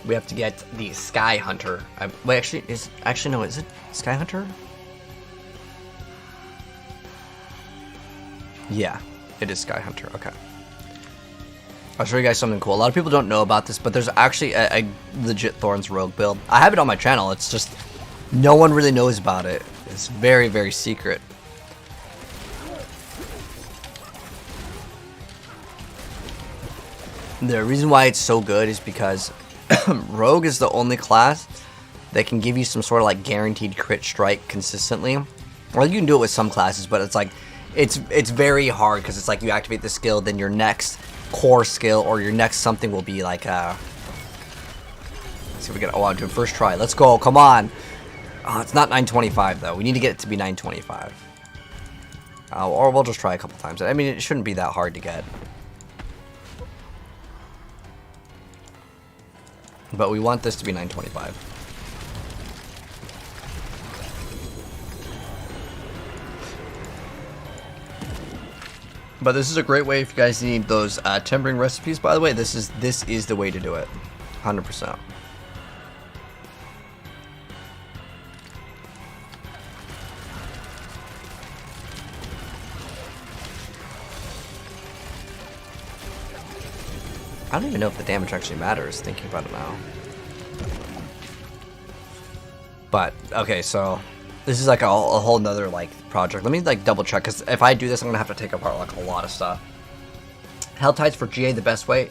A: We have to get the Sky Hunter. Wait, no, is it Sky Hunter? Yeah, it is Sky Hunter. Okay. I'll show you guys something cool. A lot of people don't know about this, but there's actually a legit Thorns Rogue build. I have it on my channel. It's just no one really knows about it. It's very, very secret. The reason why it's so good is because Rogue is the only class that can give you some sort of like guaranteed crit strike consistently. Well, you can do it with some classes, but it's like it's very hard because it's like you activate the skill, then your next core skill or your next something will be like let's see if we get on to first try. Let's go, come on. Oh, it's not 925 though. We need to get it to be 925. Or we'll just try a couple times. I mean, it shouldn't be that hard to get. But we want this to be 925. But this is a great way if you guys need those timbering recipes. By the way, this is the way to do it, 100%. I don't even know if the damage actually matters, thinking about it now. But, okay, so this is like a whole nother like project. Let me like double check, because if I do this, I'm gonna have to take apart like a lot of stuff. Hell Tides for GA, the best way.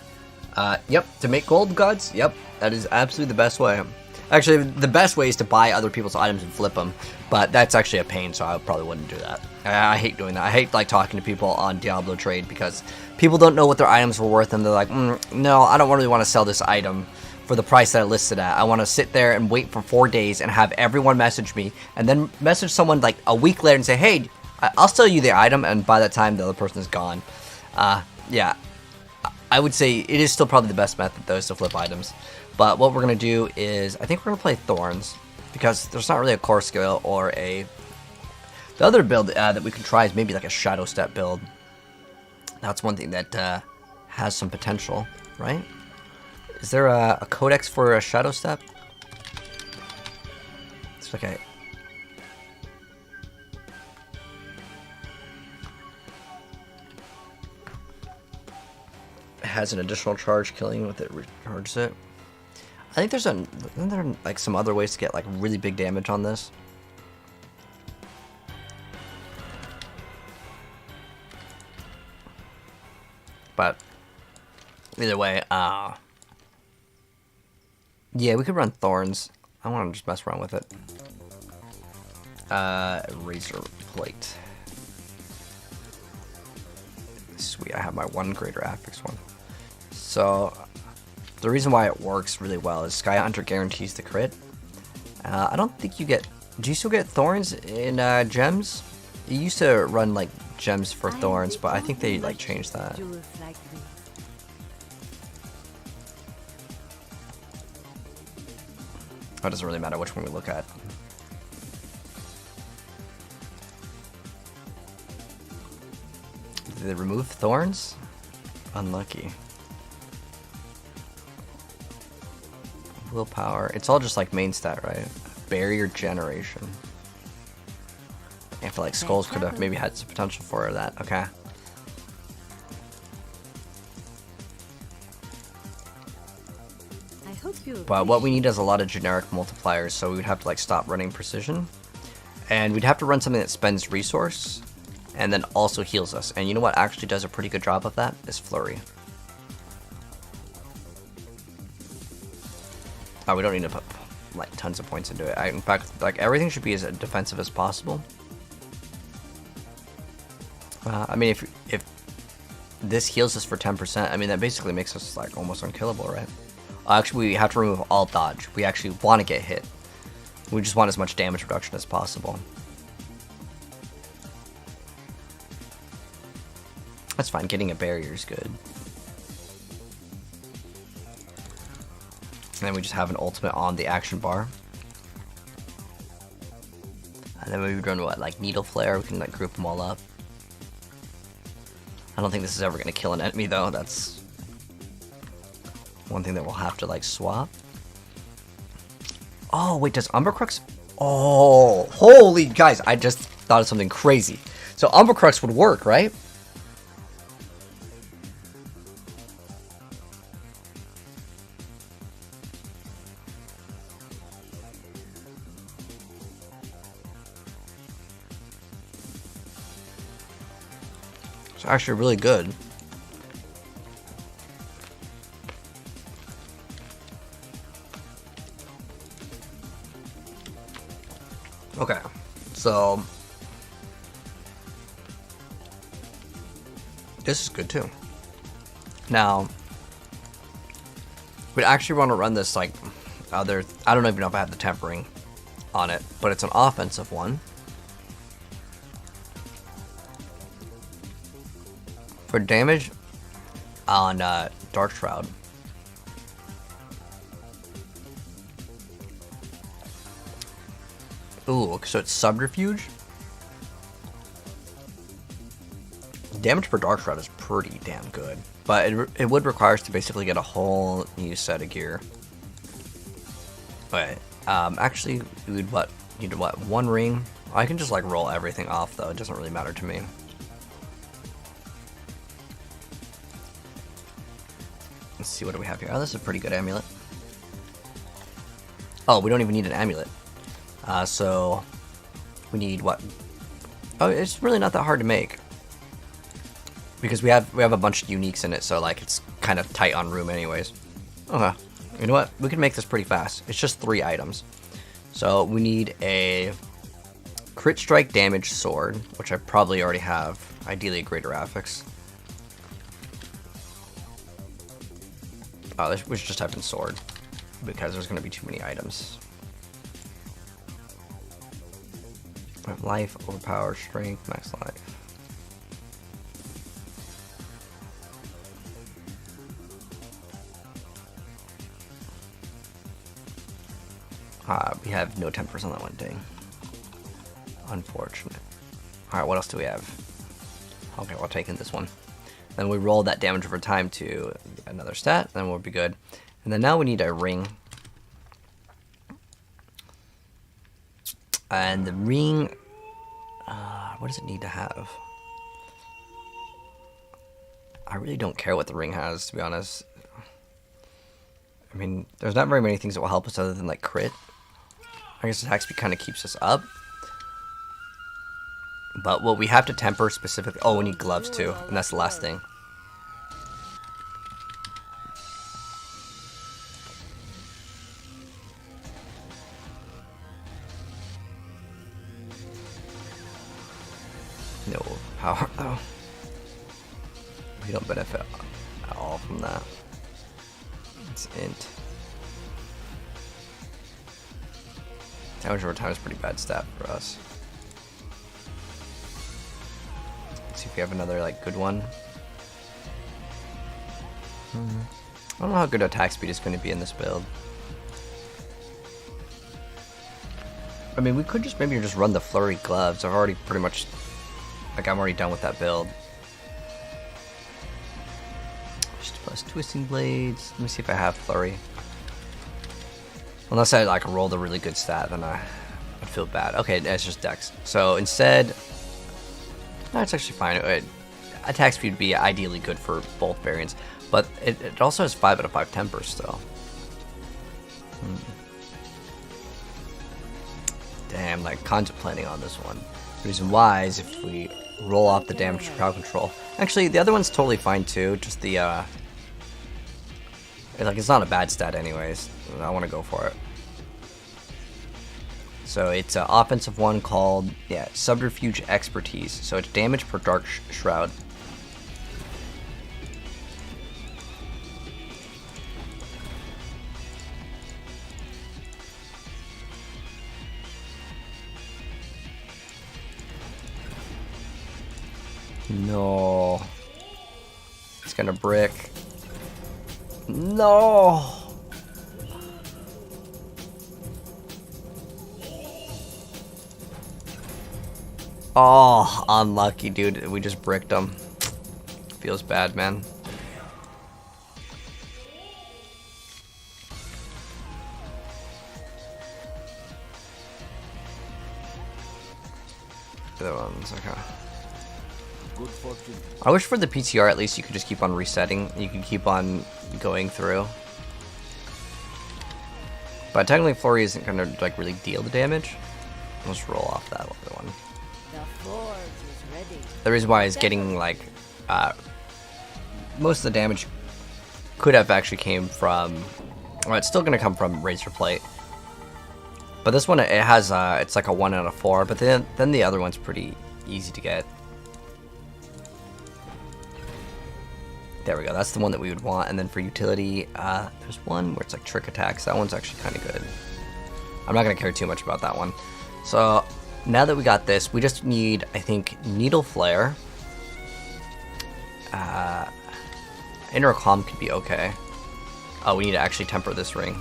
A: Yep, to make gold gods. Yep, that is absolutely the best way. Actually, the best way is to buy other people's items and flip them, but that's actually a pain, so I probably wouldn't do that. I hate doing that. I hate like talking to people on Diablo trade because people don't know what their items were worth, and they're like, no, I don't really want to sell this item for the price that I listed at. I want to sit there and wait for 4 days and have everyone message me, and then message someone like a week later and say, hey, I'll sell you the item, and by that time the other person is gone. Yeah, I would say it is still probably the best method though, is to flip items. But what we're going to do is, I think we're going to play Thorns, because there's not really a core skill or a... The other build that we can try is maybe like a Shadow Step build. That's one thing that has some potential, right? Is there a codex for a Shadow Step? It's like a... It has an additional charge, killing with it recharges it. I think there's isn't there like some other ways to get like really big damage on this? But either way, yeah, we could run Thorns. I want to just mess around with it. Razor Plate. Sweet, I have my one greater affix one. So the reason why it works really well is Sky Hunter guarantees the crit. I don't think you get... Do you still get Thorns in gems? You used to run like gems for Thorns, but I think they like changed that. It doesn't really matter which one we look at. Did they remove Thorns? Unlucky. Willpower. It's all just like main stat, right? Barrier generation. I feel like Skulls could have maybe had some potential for that. Okay. But what we need is a lot of generic multipliers, so we would have to like stop running precision. And we'd have to run something that spends resource and then also heals us. And you know what actually does a pretty good job of that? Is Flurry. Oh, we don't need to put like tons of points into it. In fact, like everything should be as defensive as possible. I mean, if this heals us for 10%, I mean, that basically makes us like almost unkillable, right? Actually, we have to remove all dodge. We actually want to get hit. We just want as much damage reduction as possible. That's fine. Getting a barrier is good. And then we just have an ultimate on the action bar. And then we run what, like Needle Flare? We can like group them all up. I don't think this is ever gonna kill an enemy though. That's one thing that we'll have to like swap. Oh wait, does Umbercrux? Oh, holy guys! I just thought of something crazy. So Umbercrux would work, right? It's actually really good. Okay, so this is good too. Now, we'd actually want to run this like other. I don't even know if I have the tempering on it, but it's an offensive one. For damage on Dark Shroud. Ooh, so it's Subterfuge? Damage per Dark Shroud is pretty damn good. But it would require us to basically get a whole new set of gear. Okay, actually, we would need what, one ring? I can just like roll everything off though, it doesn't really matter to me. Let's see, what do we have here? Oh, this is a pretty good amulet. Oh, we don't even need an amulet. So we need what? Oh, it's really not that hard to make because we have a bunch of uniques in it, so like it's kind of tight on room anyways. Okay, you know what? We can make this pretty fast. It's just 3 items. So we need a crit strike damage sword, which I probably already have. Ideally, a greater affix. Oh, we should just type in sword because there's going to be too many items. Life, overpower, strength, max life. We have no 10% on that one thing. Unfortunate. Alright, what else do we have? Okay, we'll take in this one. Then we roll that damage over time to another stat, then we'll be good. And then now we need a ring. And the ring, what does it need to have? I really don't care what the ring has, to be honest. I mean, there's not very many things that will help us other than like crit. I guess attack speed kind of keeps us up. But what we have to temper specifically... Oh, we need gloves too, and that's the last thing. No power though. We don't benefit at all from that. It's int. Damage over time is a pretty bad stat for us. Let's see if we have another like good one. I don't know how good attack speed is going to be in this build. I mean, we could just maybe just run the flurry gloves. I've already pretty much, like, I'm already done with that build. Just plus twisting blades. Let me see if I have flurry. Unless I like rolled a really good stat, then I'd feel bad. Okay, it's just dex. So instead, no, it's actually fine. Attack speed would be ideally good for both variants, but it also has 5 out of 5 tempers still. Damn, like contemplating on this one. The reason why is if we roll off the damage to crowd control. Actually, the other one's totally fine too. Just the like it's not a bad stat anyways. I want to go for it. So it's an offensive one called, yeah, Subterfuge Expertise. So it's damage per Dark Shroud. No. It's gonna brick. No. Oh, unlucky, dude. We just bricked him. Feels bad, man. The other ones, okay.
C: Good fortune.
A: I wish for the PTR at least you could just keep on resetting. You could keep on going through. But technically Flurry isn't gonna like really deal the damage. Let's roll off that other one.
B: The forge is ready.
A: The reason why is getting like most of the damage could have actually came from, well, it's still gonna come from Razor Plate. But this one it has it's like a 1 out of 4, but then the other one's pretty easy to get. There we go, that's the one that we would want. And then for utility, there's one where it's like trick attacks. That one's actually kind of good. I'm not gonna care too much about that one. So now that we got this, we just need, I think, Needle Flare. Inner Calm could be okay. Oh, we need to actually temper this ring.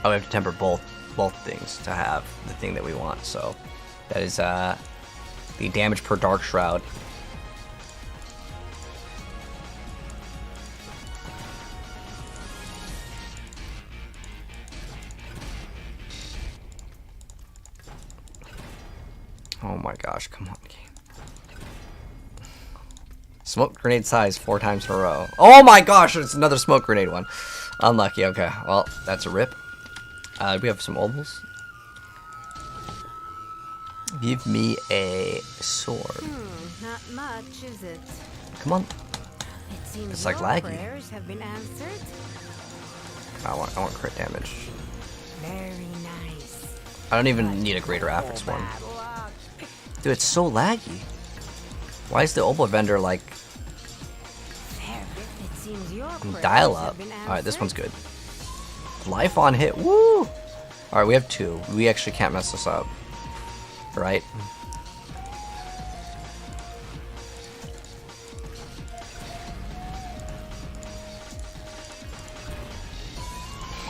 A: Oh, we have to temper both things to have the thing that we want. So that is the damage per Dark Shroud. Oh my gosh, come on, game. Smoke grenade size 4 times in a row. Oh my gosh, it's another smoke grenade one. Unlucky, okay. Well, that's a rip. We have some obols. Give me a sword.
B: Not much, is it?
A: Come on.
B: It seems
A: It's like
B: your
A: laggy.
B: prayers have been answered.
A: I want crit damage.
B: Very nice.
A: I don't even need a greater affix one.
B: Bad luck.
A: Dude, it's so laggy. Why is the obol vendor like
B: There, it seems your prayers
A: dial
B: have
A: up?
B: been
A: Alright, this one's
B: answered.
A: good. Life on hit, woo! Alright, we have 2. We actually can't mess this up. Right?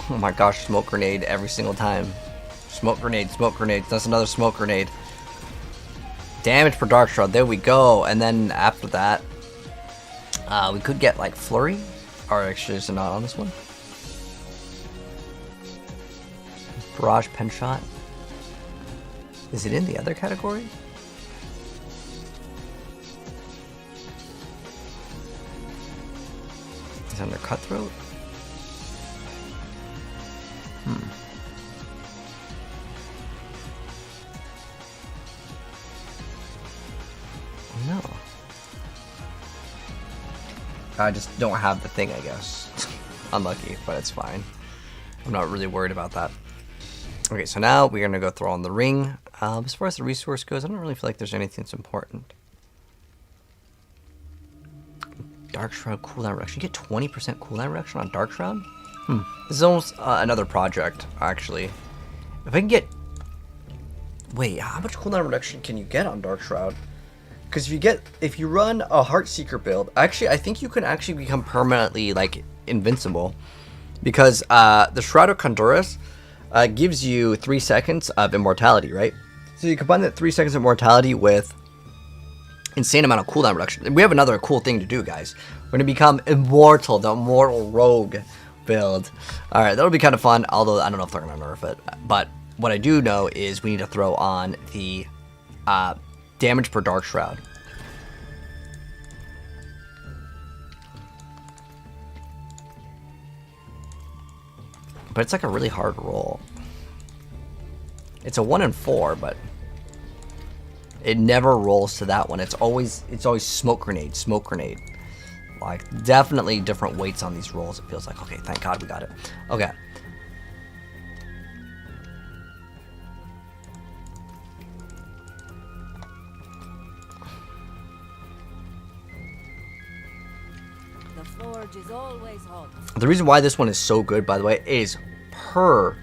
A: Oh my gosh, smoke grenade every single time. Smoke grenade, smoke grenade. That's another smoke grenade. Damage per Dark Shroud, there we go. And then after that, we could get like Flurry. Or actually, is it not on this one? Barrage Pen Shot. Is it in the other category? Is it under Cutthroat? No. I just don't have the thing, I guess. Unlucky, but it's fine. I'm not really worried about that. Okay, so now we're gonna go throw on the ring. As far as the resource goes, I don't really feel like there's anything that's important. Dark Shroud cooldown reduction. You get 20% cooldown reduction on Dark Shroud? This is almost another project, actually. If I can get... Wait, how much cooldown reduction can you get on Dark Shroud? Because if you run a Heartseeker build, actually, I think you can actually become permanently, like, invincible. Because the Shroud of Condorus gives you 3 seconds of immortality, right? So you combine that 3 seconds of immortality with insane amount of cooldown reduction. We have another cool thing to do, guys. We're going to become immortal, the immortal rogue build. Alright, that'll be kind of fun, although I don't know if they're going to nerf it. But what I do know is we need to throw on the damage per Dark Shroud. But it's like a really hard roll. It's a 1 in 4, but it never rolls to that one. It's always smoke grenade, smoke grenade. Like, definitely different weights on these rolls. It feels like, okay, thank God we got it. Okay.
B: The forge is always hot.
A: The reason why this one is so good, by the way, is per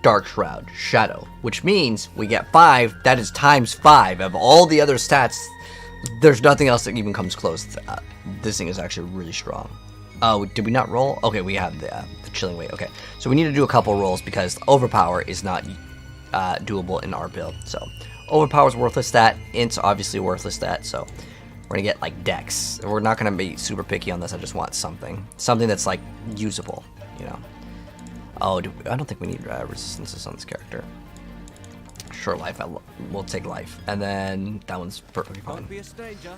A: Dark Shroud Shadow, which means we get 5. That is times 5 of all the other stats. There's nothing else that even comes close to that. This thing is actually really strong. Oh, did we not roll? Okay, we have the chilling weight. Okay, so we need to do a couple rolls because overpower is not doable in our build. So overpower is worthless stat. Int's obviously worthless stat. So we're gonna get like dex. We're not gonna be super picky on this. I just want something that's like usable, you know. Oh, I don't think we need resistances on this character. Sure, life. We'll take life, and then that one's perfectly fine.
D: Don't be a stranger.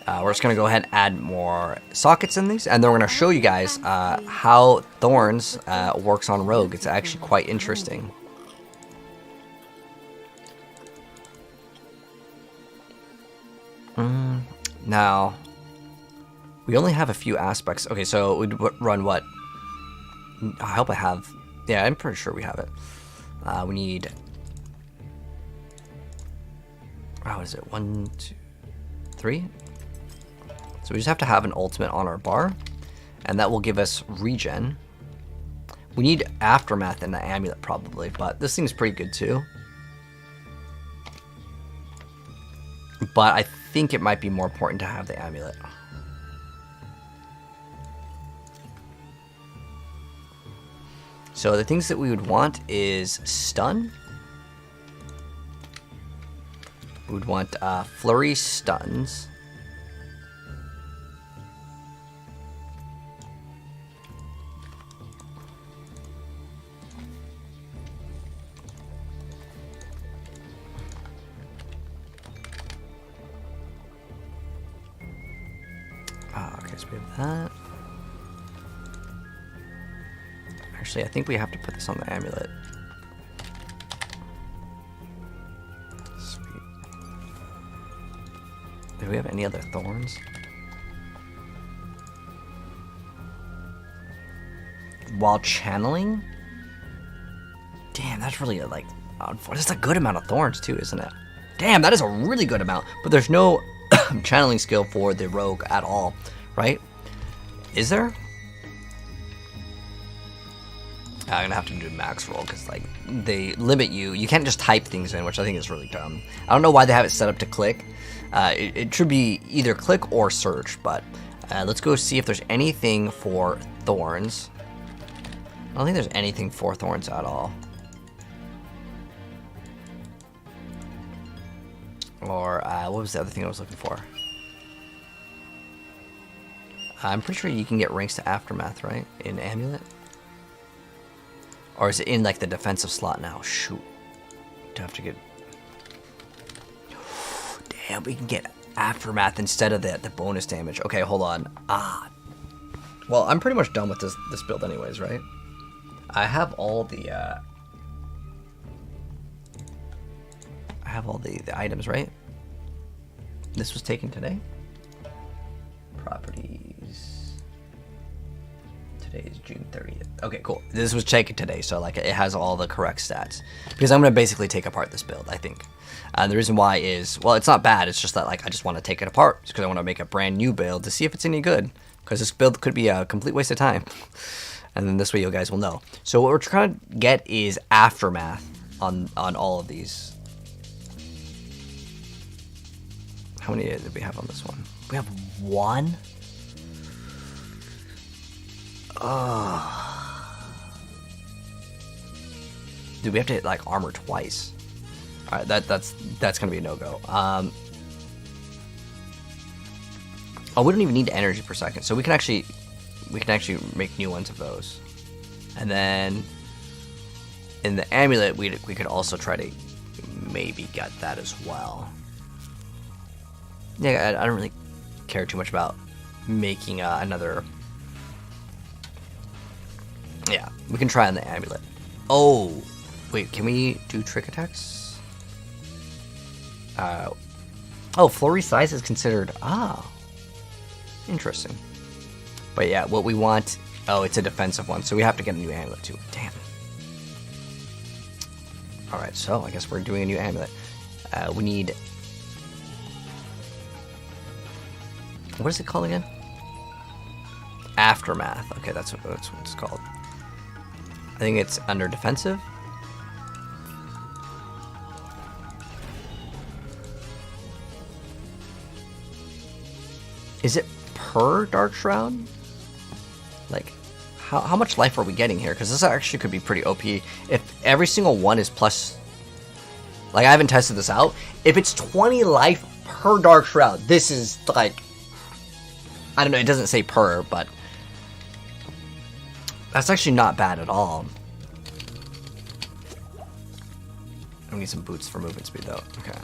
A: We're just gonna go ahead and add more sockets in these, and then we're gonna show you guys how Thorns works on Rogue. It's actually quite interesting. Now, we only have a few aspects. Okay, so we'd run what? I hope I have. Yeah, I'm pretty sure we have it. We need. Oh, what is it? 1, 2, 3. So we just have to have an ultimate on our bar, and that will give us regen. We need Aftermath and the amulet probably, but this thing's pretty good too. But I think it might be more important to have the amulet. So the things that we would want is stun. We would want flurry stuns. Okay, so we have that. Actually, I think we have to put this on the amulet. Sweet. Do we have any other thorns? While channeling? Damn, that's really like... That's a good amount of thorns too, isn't it? Damn, that is a really good amount. But there's no channeling skill for the rogue at all, right? Is there? I'm gonna have to do a max roll because like they limit you. You can't just type things in, which I think is really dumb. I don't know why they have it set up to click. It should be either click or search, but let's go see if there's anything for thorns. I don't think there's anything for thorns at all. Or what was the other thing I was looking for? I'm pretty sure you can get ranks to Aftermath, right? In Amulet? Or is it in like the defensive slot now? Shoot. Do have to get... Damn, we can get Aftermath instead of the bonus damage. Okay, hold on. Well, I'm pretty much done with this build anyways, right? I have all the items, right? This was taken today. Properties. Today is June 30th. Okay, cool. This was taken today, so like it has all the correct stats. Because I'm gonna basically take apart this build, I think. And the reason why is, well, it's not bad. It's just that like I just want to take it apart because I want to make a brand new build to see if it's any good. Because this build could be a complete waste of time. And then this way you guys will know. So what we're trying to get is Aftermath on all of these. How many did we have on this one? We have 1? Dude, we have to hit like armor twice. Alright, that's gonna be a no-go. Oh, we don't even need energy per second, so we can actually make new ones of those. And then in the amulet, we could also try to maybe get that as well. Yeah, I don't really care too much about making another. Yeah, we can try on the amulet. Oh, wait, can we do trick attacks? Oh, flurry size is considered. Interesting. But yeah, what we want... Oh, it's a defensive one, so we have to get a new amulet too. Damn. Alright, so I guess we're doing a new amulet. We need... What is it called again? Aftermath. Okay, that's what it's called. I think it's under defensive. Is it per Dark Shroud? Like, how much life are we getting here? Because this actually could be pretty OP. If every single one is plus... Like, I haven't tested this out. If it's 20 life per Dark Shroud, this is, like... I don't know, it doesn't say per, but... That's actually not bad at all. I need some boots for movement speed, though. Okay.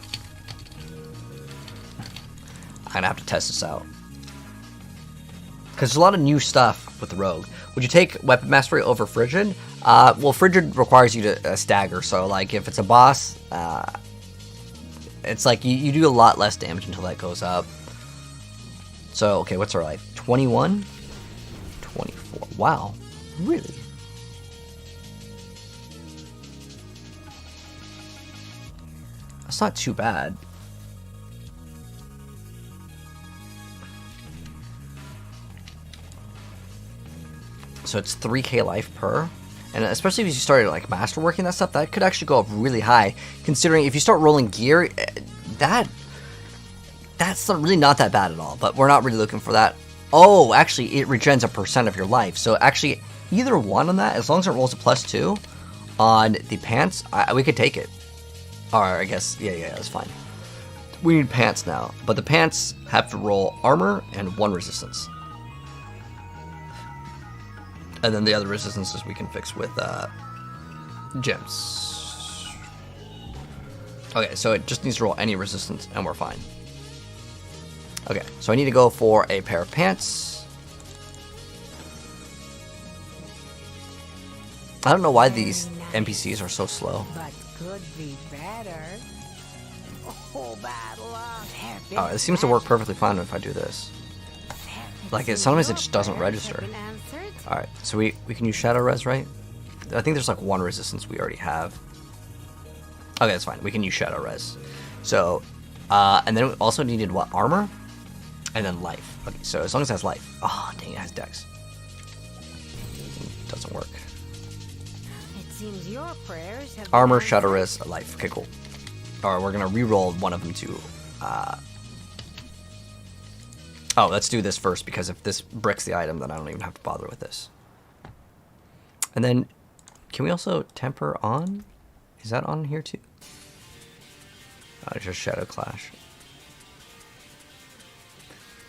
A: I'm gonna have to test this out. Because there's a lot of new stuff with the Rogue. Would you take Weapon Mastery over Frigid? Well, Frigid requires you to stagger, so like if it's a boss, it's like you do a lot less damage until that goes up. So, okay, what's our life? 21? 24. Wow. Really? That's not too bad. So it's 3k life per, and especially if you started like masterworking that stuff, that could actually go up really high. Considering if you start rolling gear, that's really not that bad at all. But we're not really looking for that. Oh, actually, it regens a % of your life. So actually, either one on that, as long as it rolls a +2 on the pants, we could take it. Or I guess, yeah, that's fine. We need pants now, but the pants have to roll armor and 1 resistance. And then the other resistances we can fix with gems. Okay, so it just needs to roll any resistance and we're fine. Okay, so I need to go for a pair of pants. I don't know why these NPCs are so slow.
F: But could be better. Oh, bad luck.
A: Oh, it seems to work perfectly fine if I do this. Like, sometimes it just doesn't register. Alright, so we can use Shadow Res, right? I think there's like 1 resistance we already have. Okay, that's fine. We can use Shadow Res. So, and then we also needed what? Armor? And then life. Okay, so as long as it has life. Oh, dang, it has Dex. Doesn't work.
B: It seems your prayers have
A: Armor,
B: been
A: Shadow
B: answered.
A: Res, life. Okay, cool. Alright, we're gonna re-roll one of them to... Oh, let's do this first, because if this bricks the item, then I don't even have to bother with this. And then, can we also temper on? Is that on here too? Oh, it's just Shadow Clash.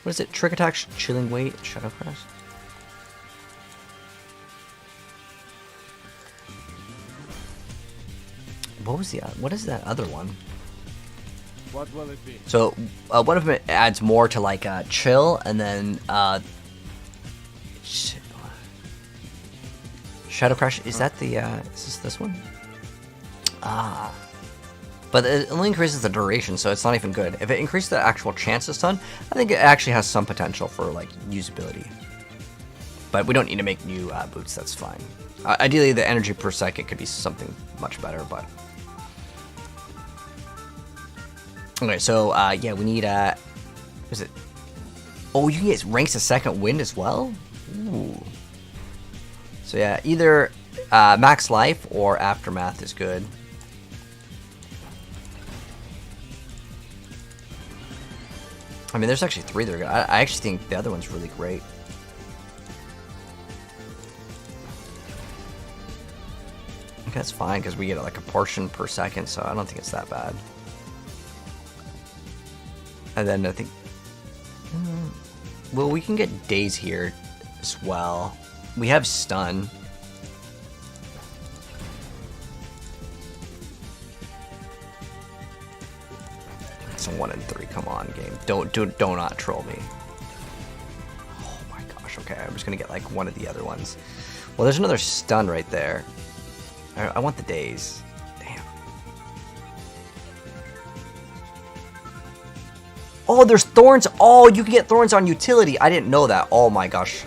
A: What is it? Trick Attack, Chilling Weight, Shadow Clash? What is that other one?
C: What will it be?
A: So one of them adds more to like chill, and then Shadow Crash. Is that the? Is this one? Ah, but it only increases the duration, so it's not even good. If it increases the actual chance to stun, I think it actually has some potential for like usability. But we don't need to make new boots. That's fine. Ideally, the energy per second could be something much better, but. Okay, so, yeah, we need, what is it? Oh, you can get ranks of second wind as well? Ooh. So, yeah, either max life or aftermath is good. I mean, there's actually 3 that are good. I actually think the other one's really great. Okay, that's fine, because we get, like, a portion per second, so I don't think it's that bad. And then I think, well, we can get days here as well. We have stun. It's a 1 and 3. Come on, game. Do not troll me. Oh my gosh. Okay, I'm just gonna get like one of the other ones. Well, there's another stun right there. I want the days. Oh, there's thorns. Oh, you can get thorns on utility. I didn't know that. Oh my gosh.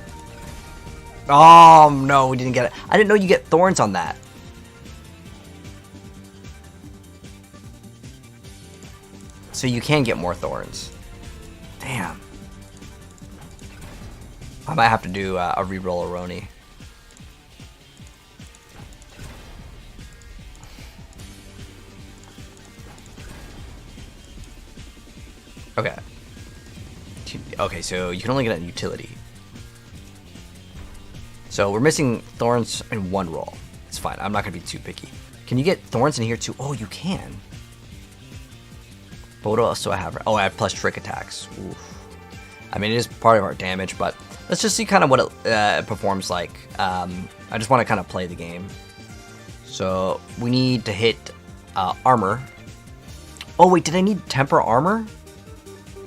A: Oh no, we didn't get it. I didn't know you get thorns on that. So you can get more thorns. Damn. I might have to do a reroll of Roni. Okay. Okay, so you can only get a utility. So we're missing thorns in one roll. It's fine. I'm not going to be too picky. Can you get thorns in here too? Oh, you can. But what else do I have? Oh, I have plus trick attacks. Oof. I mean, it is part of our damage, but let's just see kind of what it performs like. I just want to kind of play the game. So we need to hit armor. Oh, wait, did I need temper armor?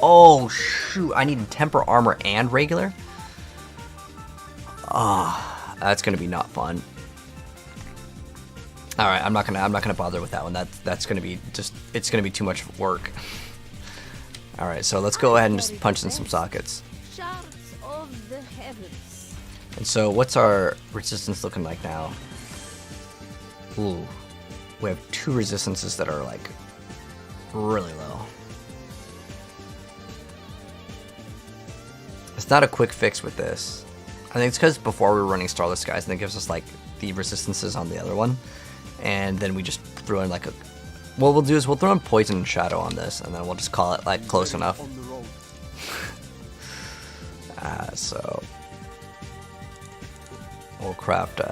A: Oh, shoot. I need temper armor and regular? Ah, that's going to be not fun. All right, I'm not gonna bother with that one. That's gonna be it's gonna be too much work. All right, so let's go ahead and just punch in some sockets.
B: Shards of the heavens.
A: And so, what's our resistance looking like now? Ooh, we have 2 resistances that are like really low. It's not a quick fix with this. I think it's because before we were running Starless Skies, and it gives us like the resistances on the other one. And then we just threw in like a... What we'll do is we'll throw in Poison and Shadow on this, and then we'll just call it like close enough. So... We'll craft...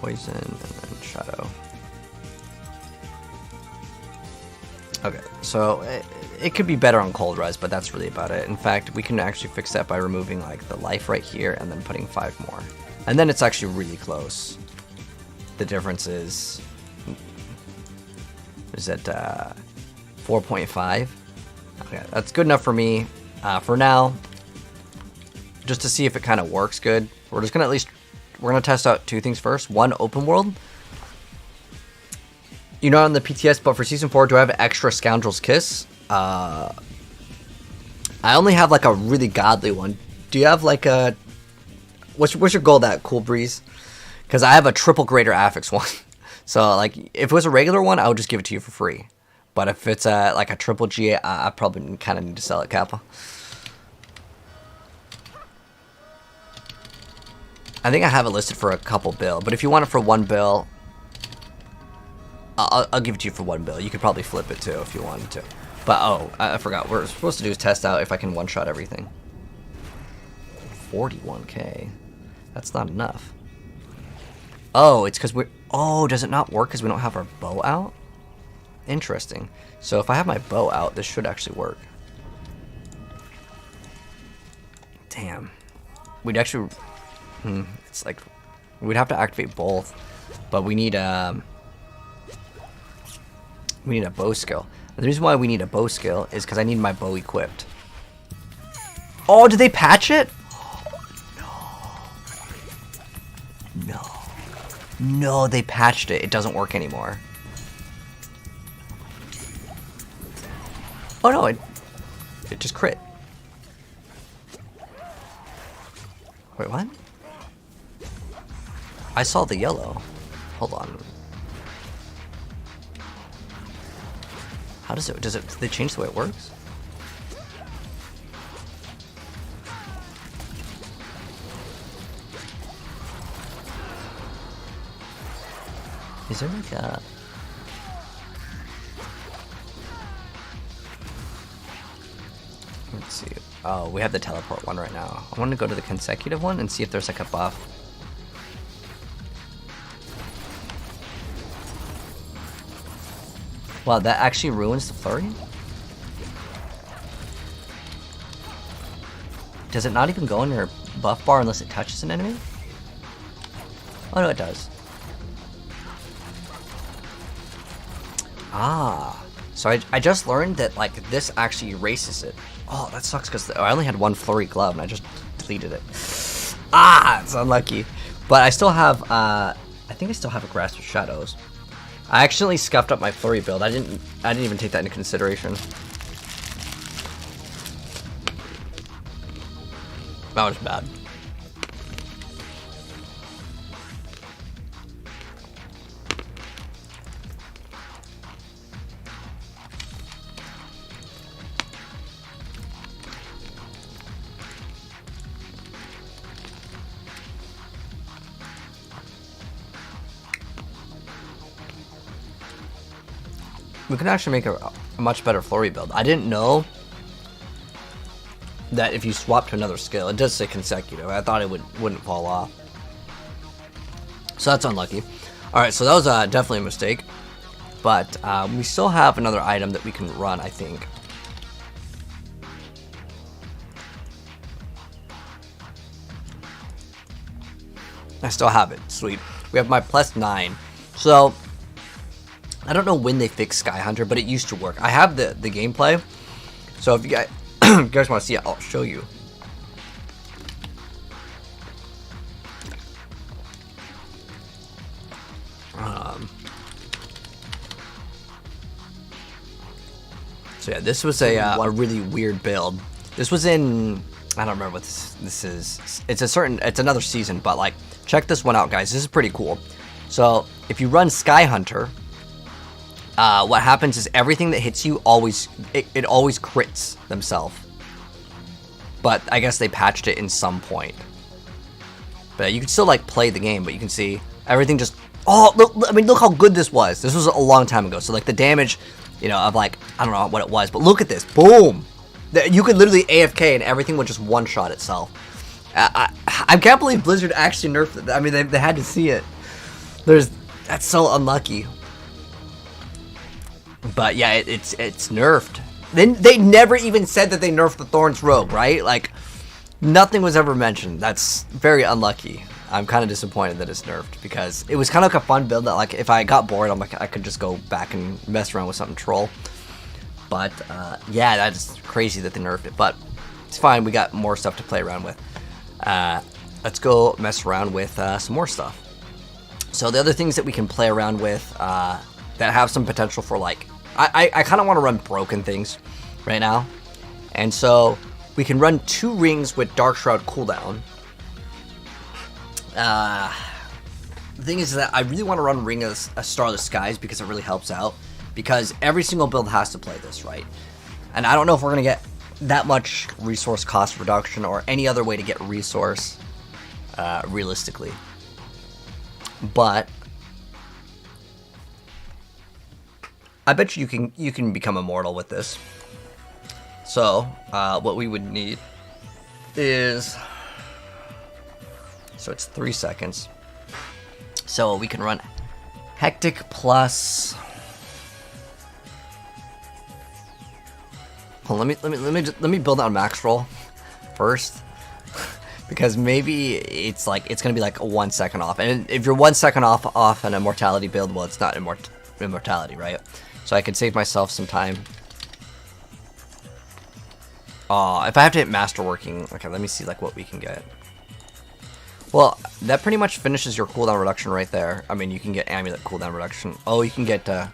A: Poison and then Shadow. Okay, so it could be better on Cold Res, but that's really about it. In fact, we can actually fix that by removing like the life right here and then putting 5 more. And then it's actually really close. The difference is at 4.5. Okay, that's good enough for me for now. Just to see if it kind of works good. We're gonna test out 2 things first. One, open world. You're not on the PTS, but for Season 4, do I have extra Scoundrel's Kiss? I only have like a really godly one. Do you have like a... What's your goal, that Cool Breeze? Because I have a triple Greater Affix one. So like, if it was a regular one, I would just give it to you for free. But if it's like a triple G, I probably kind of need to sell it, Kappa. I think I have it listed for a couple bill, but if you want it for 1 bill... I'll give it to you for 1 bill. You could probably flip it too if you wanted to. But oh, I forgot. What we're supposed to do is test out if I can one-shot everything. 41k. That's not enough. Oh, it's because we're... Oh, does it not work because we don't have our bow out? Interesting. So if I have my bow out, this should actually work. Damn. We'd actually... it's like... We'd have to activate both. But we need a bow skill. The reason why we need a bow skill is because I need my bow equipped. Oh, did they patch it? Oh, no. No. No, they patched it. It doesn't work anymore. Oh no, it just crit. Wait, what? I saw the yellow. Hold on. How does it, did they change the way it works? Is there like a... Let's see. Oh, we have the teleport one right now. I want to go to the consecutive one and see if there's like a buff. Wow, that actually ruins the flurry? Does it not even go in your buff bar unless it touches an enemy? Oh no, it does. Ah, so I just learned that like this actually erases it. Oh, that sucks because I only had 1 flurry glove and I just deleted it. Ah, it's unlucky. But I still have, I think I still have a Grasp of Shadows. I accidentally scuffed up my flurry build. I didn't even take that into consideration. That was bad. we can actually make a much better flurry build. I didn't know that if you swap to another skill, it does say consecutive. I thought it wouldn't fall off. So that's unlucky. Alright, so that was definitely a mistake. But we still have another item that we can run, I think. I still have it. Sweet. We have my +9. So, I don't know when they fixed Sky Hunter, but it used to work. I have the gameplay. So if you guys, if you guys want to see it, I'll show you. So yeah, this was a really weird build. This was in, I don't remember what this is. It's another season, but like, check this one out, guys. This is pretty cool. So if you run Sky Hunter, what happens is everything that hits you always crits themselves. But I guess they patched it in some point. But you can still like play the game, but you can see everything just. Oh, look, I mean, look how good this was. This was a long time ago. So like the damage, you know, of like, I don't know what it was, but look at this. Boom! You could literally AFK and everything would just one-shot itself. I can't believe Blizzard actually nerfed it. I mean, they had to see it. That's so unlucky. But yeah, it's nerfed. Then they never even said that they nerfed the Thorns Rogue, right? Like, nothing was ever mentioned. That's very unlucky. I'm kind of disappointed that it's nerfed because it was kind of like a fun build that, like, if I got bored, I'm like, I could just go back and mess around with something troll. But yeah, that's crazy that they nerfed it. But it's fine. We got more stuff to play around with. Let's go mess around with some more stuff. So the other things that we can play around with that have some potential for, like, I kind of want to run broken things right now. And so we can run 2 rings with Dark Shroud cooldown. The thing is that I really want to run Ring of Starless Skies because it really helps out. Because every single build has to play this, right? And I don't know if we're going to get that much resource cost reduction or any other way to get resource realistically. But I bet you can become immortal with this. So what we would need is, so it's 3 seconds. So we can run Hectic plus. Hold on, let me build out max roll first. Because maybe it's gonna be like 1 second off, and if you're 1 second off an immortality build, well, it's not immortality, right? So I can save myself some time. If I have to hit masterworking, okay, let me see like what we can get. Well, that pretty much finishes your cooldown reduction right there. I mean, you can get amulet cooldown reduction. Oh, you can get dark.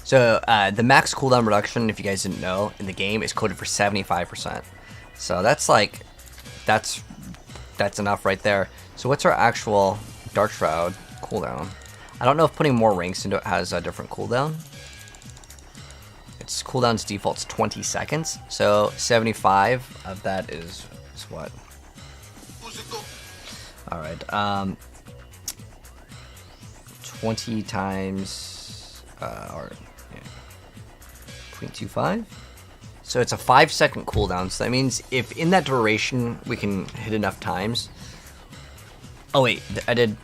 A: So the max cooldown reduction, if you guys didn't know, in the game is coded for 75%. So that's like, that's enough right there. So what's our actual Dark Shroud cooldown? I don't know if putting more ranks into it has a different cooldown. Its cooldown's default's 20 seconds. So 75 of that is what? All right. 20 times or 0.25. So it's a 5-second cooldown. So that means if in that duration we can hit enough times. Oh wait, I did.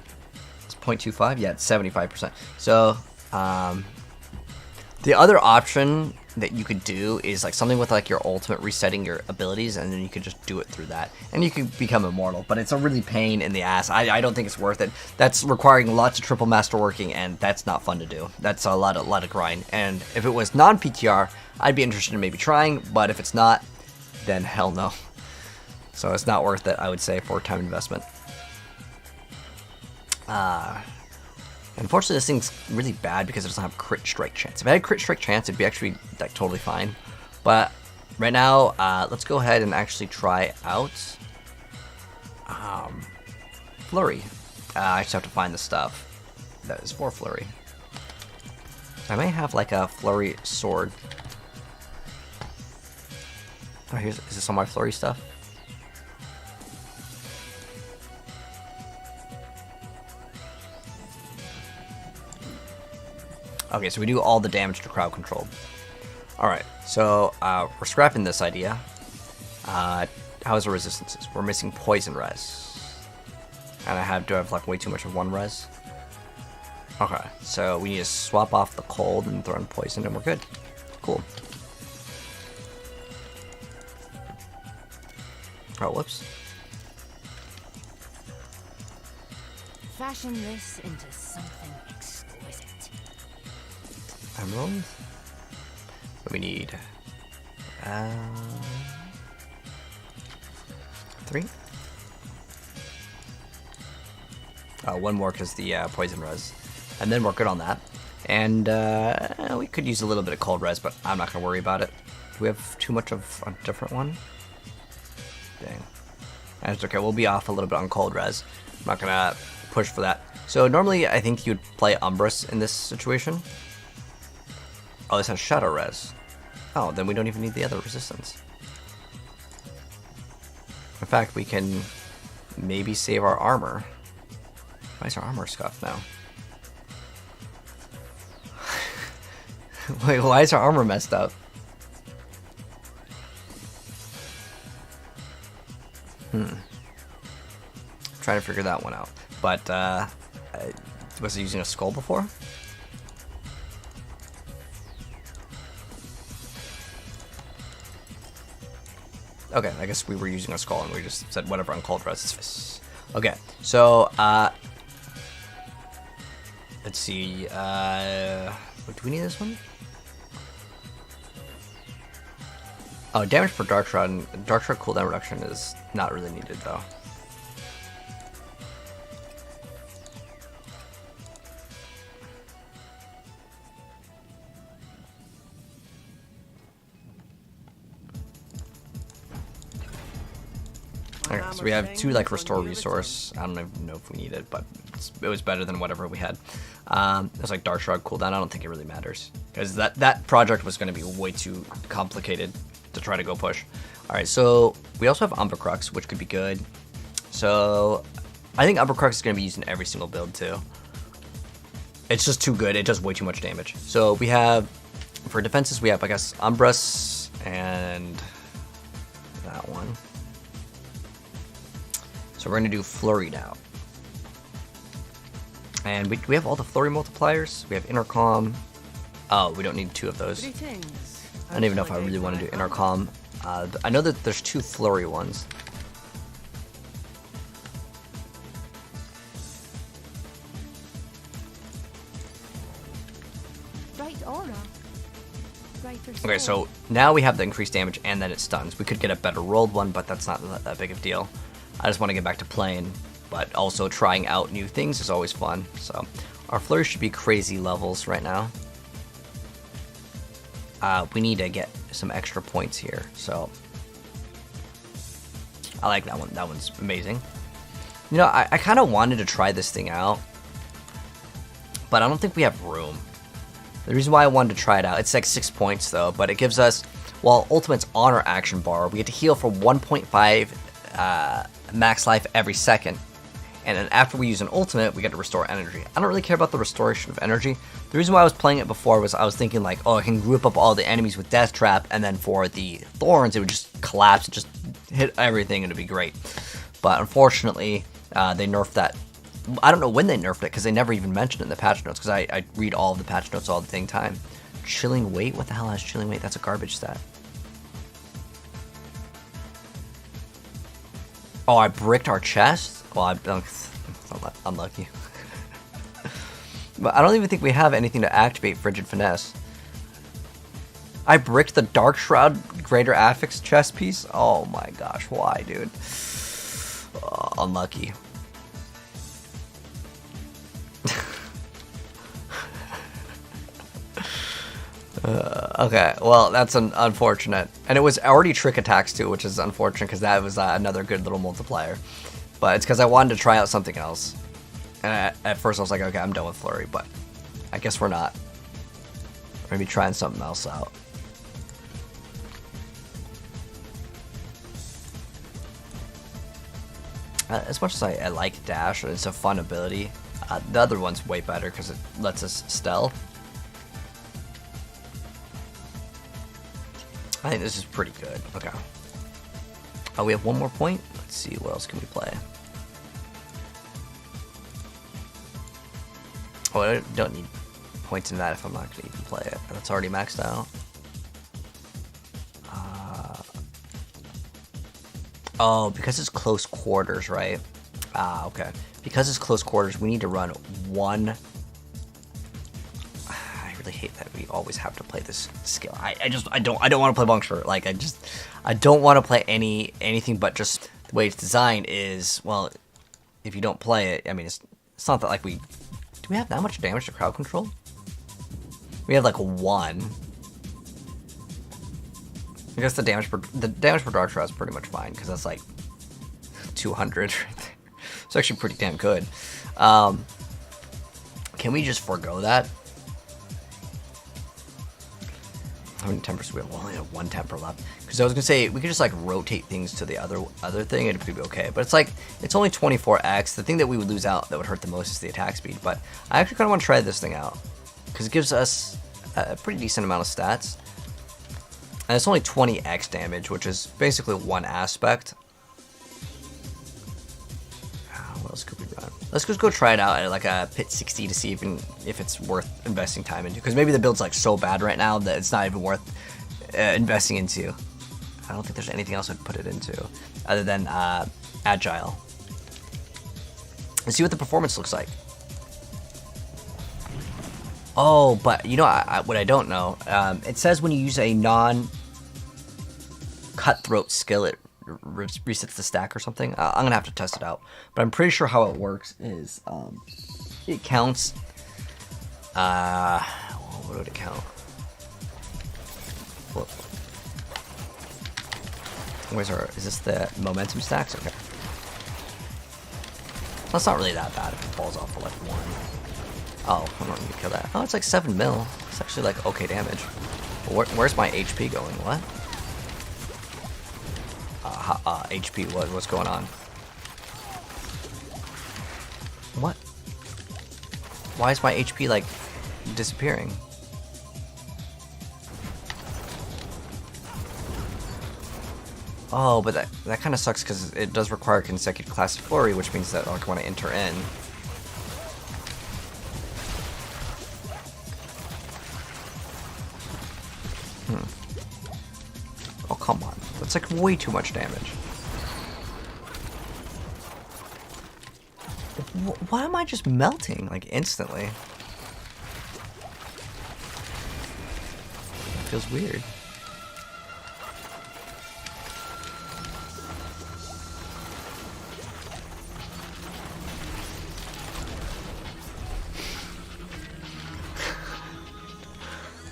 A: It's 0.25. Yeah, it's 75%. So the other option that you could do is like something with like your ultimate resetting your abilities, and then you could just do it through that, and you could become immortal. But it's a really pain in the ass. I don't think it's worth it. That's requiring lots of triple masterworking, and that's not fun to do. That's a lot of grind. And if it was non-PTR, I'd be interested in maybe trying. But if it's not, then hell no. So it's not worth it, I would say, for time investment. Unfortunately, this thing's really bad because it doesn't have crit strike chance. If I had crit strike chance, it'd be actually like totally fine. But right now, let's go ahead and actually try out Flurry. I just have to find the stuff that is for Flurry. I may have like a Flurry sword. Oh, is this all my Flurry stuff? Okay, so we do all the damage to crowd control. Alright, so we're scrapping this idea. How's the resistances? We're missing poison res. And do I have like way too much of one res? Okay, so we need to swap off the cold and throw in poison and we're good. Cool. Oh, whoops.
B: Fashion this into something exquisite.
A: Emerald. What do we need? 3. One more because the poison res. And then we're good on that. And we could use a little bit of cold res, but I'm not going to worry about it. Do we have too much of a different one? Dang. That's okay, we'll be off a little bit on cold res. I'm not going to push for that. So normally I think you'd play Umbrus in this situation. Oh, this has shadow res. Oh, then we don't even need the other resistance. In fact, we can maybe save our armor. Why is our armor scuffed now? Wait, why is our armor messed up? Trying to figure that one out. But, was it using a skull before? Okay, I guess we were using a skull and we just said whatever on cold res. Okay, so, let's see, do we need this one? Oh, damage per Dark Shroud. Dark Shroud cooldown reduction is not really needed though. Okay, so we have 2 like restore resource. I don't even know if we need it, but it was better than whatever we had. It's like Dark Shroud cooldown. I don't think it really matters because that project was going to be way too complicated to try to go push. All right, so we also have Umbracrux, which could be good. So I think Umbracrux is going to be used in every single build too. It's just too good. It does way too much damage. So we have for defenses we have I guess Umbrus and that one. So we're going to do Flurry now. And we have all the Flurry multipliers. We have Intercom. Oh, we don't need 2 of those. I don't even know if I really want to do Intercom. I know that there's 2 Flurry ones.
B: Bright aura.
A: Okay, so now we have the increased damage and then it stuns. We could get a better rolled one, but that's not that big of a deal. I just want to get back to playing, but also trying out new things is always fun. So our Flurry should be crazy levels right now. We need to get some extra points here, so I like that one. That one's amazing. You know, I kind of wanted to try this thing out, but I don't think we have room. The reason why I wanted to try it out, it's like 6 points though, but it gives us, while Ultimate's on our action bar, we get to heal for 1.5 max life every second. And then after we use an ultimate, we get to restore energy. I don't really care about the restoration of energy. The reason why I was playing it before was I was thinking like, oh, I can group up all the enemies with Death Trap, and then for the Thorns, it would just collapse, just hit everything, and it'd be great. But unfortunately, they nerfed that. I don't know when they nerfed it, because they never even mentioned it in the patch notes, because I read all of the patch notes all the dang time. Chilling Weight? What the hell has Chilling Weight? That's a garbage stat. Oh, I bricked our chest? Well, I'm unlucky. But I don't even think we have anything to activate Frigid Finesse. I bricked the Dark Shroud Greater Affix chest piece? Oh my gosh, why, dude? Oh, unlucky. Okay, well, that's unfortunate. And it was already Trick Attacks too, which is unfortunate because that was another good little multiplier. But it's because I wanted to try out something else. And at first I was like, okay, I'm done with Flurry, but I guess we're not. We're going to be trying something else out. As much as I like Dash, it's a fun ability. The other one's way better because it lets us stealth. I think this is pretty good. Okay. Oh, we have one more point? Let's see, what else can we play? Oh, I don't need points in that if I'm not going to even play it. That's already maxed out. Oh, because it's close quarters, right? Ah, okay. Because it's close quarters, we need to run one. I really hate that we always have to play this skill. I don't want to play Bunkster. Like I don't want to play anything but just the way it's designed is, well, if you don't play it, I mean it's not that like do we have that much damage to crowd control? We have like 1. I guess the damage per Dark Shroud is pretty much fine because that's like 200 right there. It's actually pretty damn good. Can we just forego that? How many tempers do we have? We only have 1 temper left. Because I was gonna say we could just like rotate things to the other thing and it'd be okay. But it's like it's only 24x. The thing that we would lose out that would hurt the most is the attack speed. But I actually kind of want to try this thing out because it gives us a pretty decent amount of stats. And it's only 20x damage, which is basically 1 aspect. What else could we run? Let's just go try it out at like a pit 60 to see if it's worth investing time into. Because maybe the build's like so bad right now that it's not even worth investing into. I don't think there's anything else I'd put it into other than agile. Let's see what the performance looks like. Oh, but you know what I don't know. It says when you use a non-cutthroat skill, it resets the stack or something. I'm gonna have to test it out, but I'm pretty sure how it works is it counts. What would it count? Is this the momentum stacks? Okay. That's not really that bad if it falls off for like 1. Oh, I'm not gonna kill that. Oh, it's like 7 mil. It's actually like okay damage. Where's my HP going? What? HP. What's going on? What? Why is my HP like disappearing? Oh, but that kind of sucks because it does require consecutive classic flurry, which means that like when I enter in. Oh, come on. That's like way too much damage. Why am I just melting like instantly? It feels weird.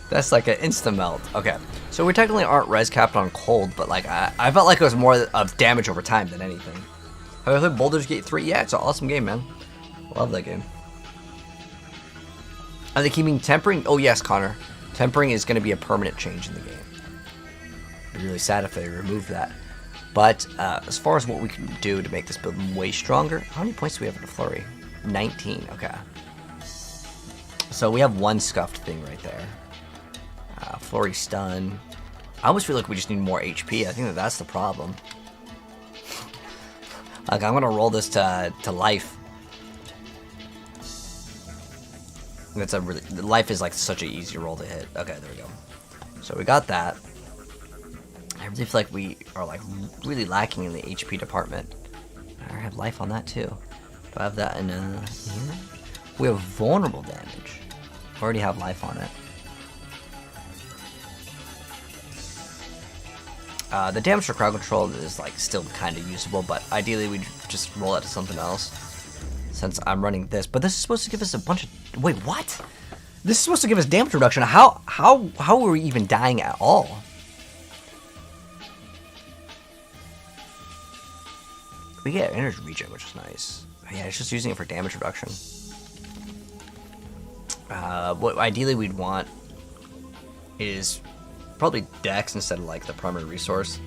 A: That's like an insta melt. Okay, so we technically aren't res capped on cold, but like I felt like it was more of damage over time than anything. Have you played Baldur's Gate 3? Yeah, it's an awesome game, man. Love that game. Are they keeping tempering? Oh yes, Connor. Tempering is going to be a permanent change in the game. It'd be really sad if they removed that. But as far as what we can do to make this build way stronger, how many points do we have in the flurry? 19. Okay. So we have 1 scuffed thing right there. Flurry stun. I almost feel like we just need more HP. I think that's the problem. Like I'm gonna roll this to life. That's a really life is like such an easy roll to hit. Okay, there we go. So we got that. I really feel like we are like really lacking in the HP department. I have life on that too. Do I have that in here? We have vulnerable damage. Already have life on it. The damage for crowd control is like still kind of usable, but ideally we'd just roll it to something else since I'm running this. But this is supposed to give us a bunch of... Wait, what? This is supposed to give us damage reduction. How are we even dying at all? We get energy regen, which is nice. Yeah, it's just using it for damage reduction. What ideally we'd want is probably Dex instead of like the primary resource,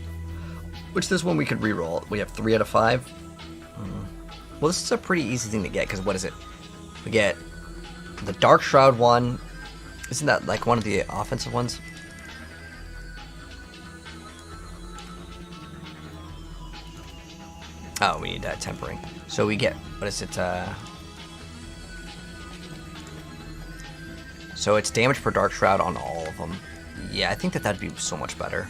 A: which this one we could reroll. We have 3 out of 5. Well, this is a pretty easy thing to get because what is it? We get the Dark Shroud one. Isn't that like one of the offensive ones? Oh, we need tempering. So we get, what is it? So it's damage per Dark Shroud on all of them. Yeah, I think that'd be so much better.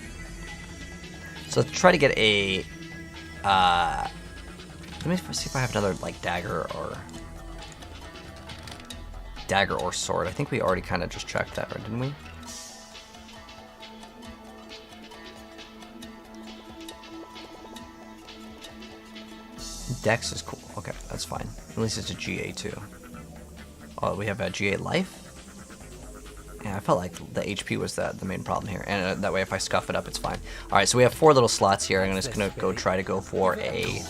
A: So let's try to get a... let me see if I have another, like, dagger or sword. I think we already kind of just checked that, right, didn't we? Dex is cool. Okay, that's fine. At least it's a GA too. Oh, we have a GA life? Yeah, I felt like the HP was the main problem here. And that way if I scuff it up, it's fine. Alright, so we have 4 little slots here. I'm just going to try to go for a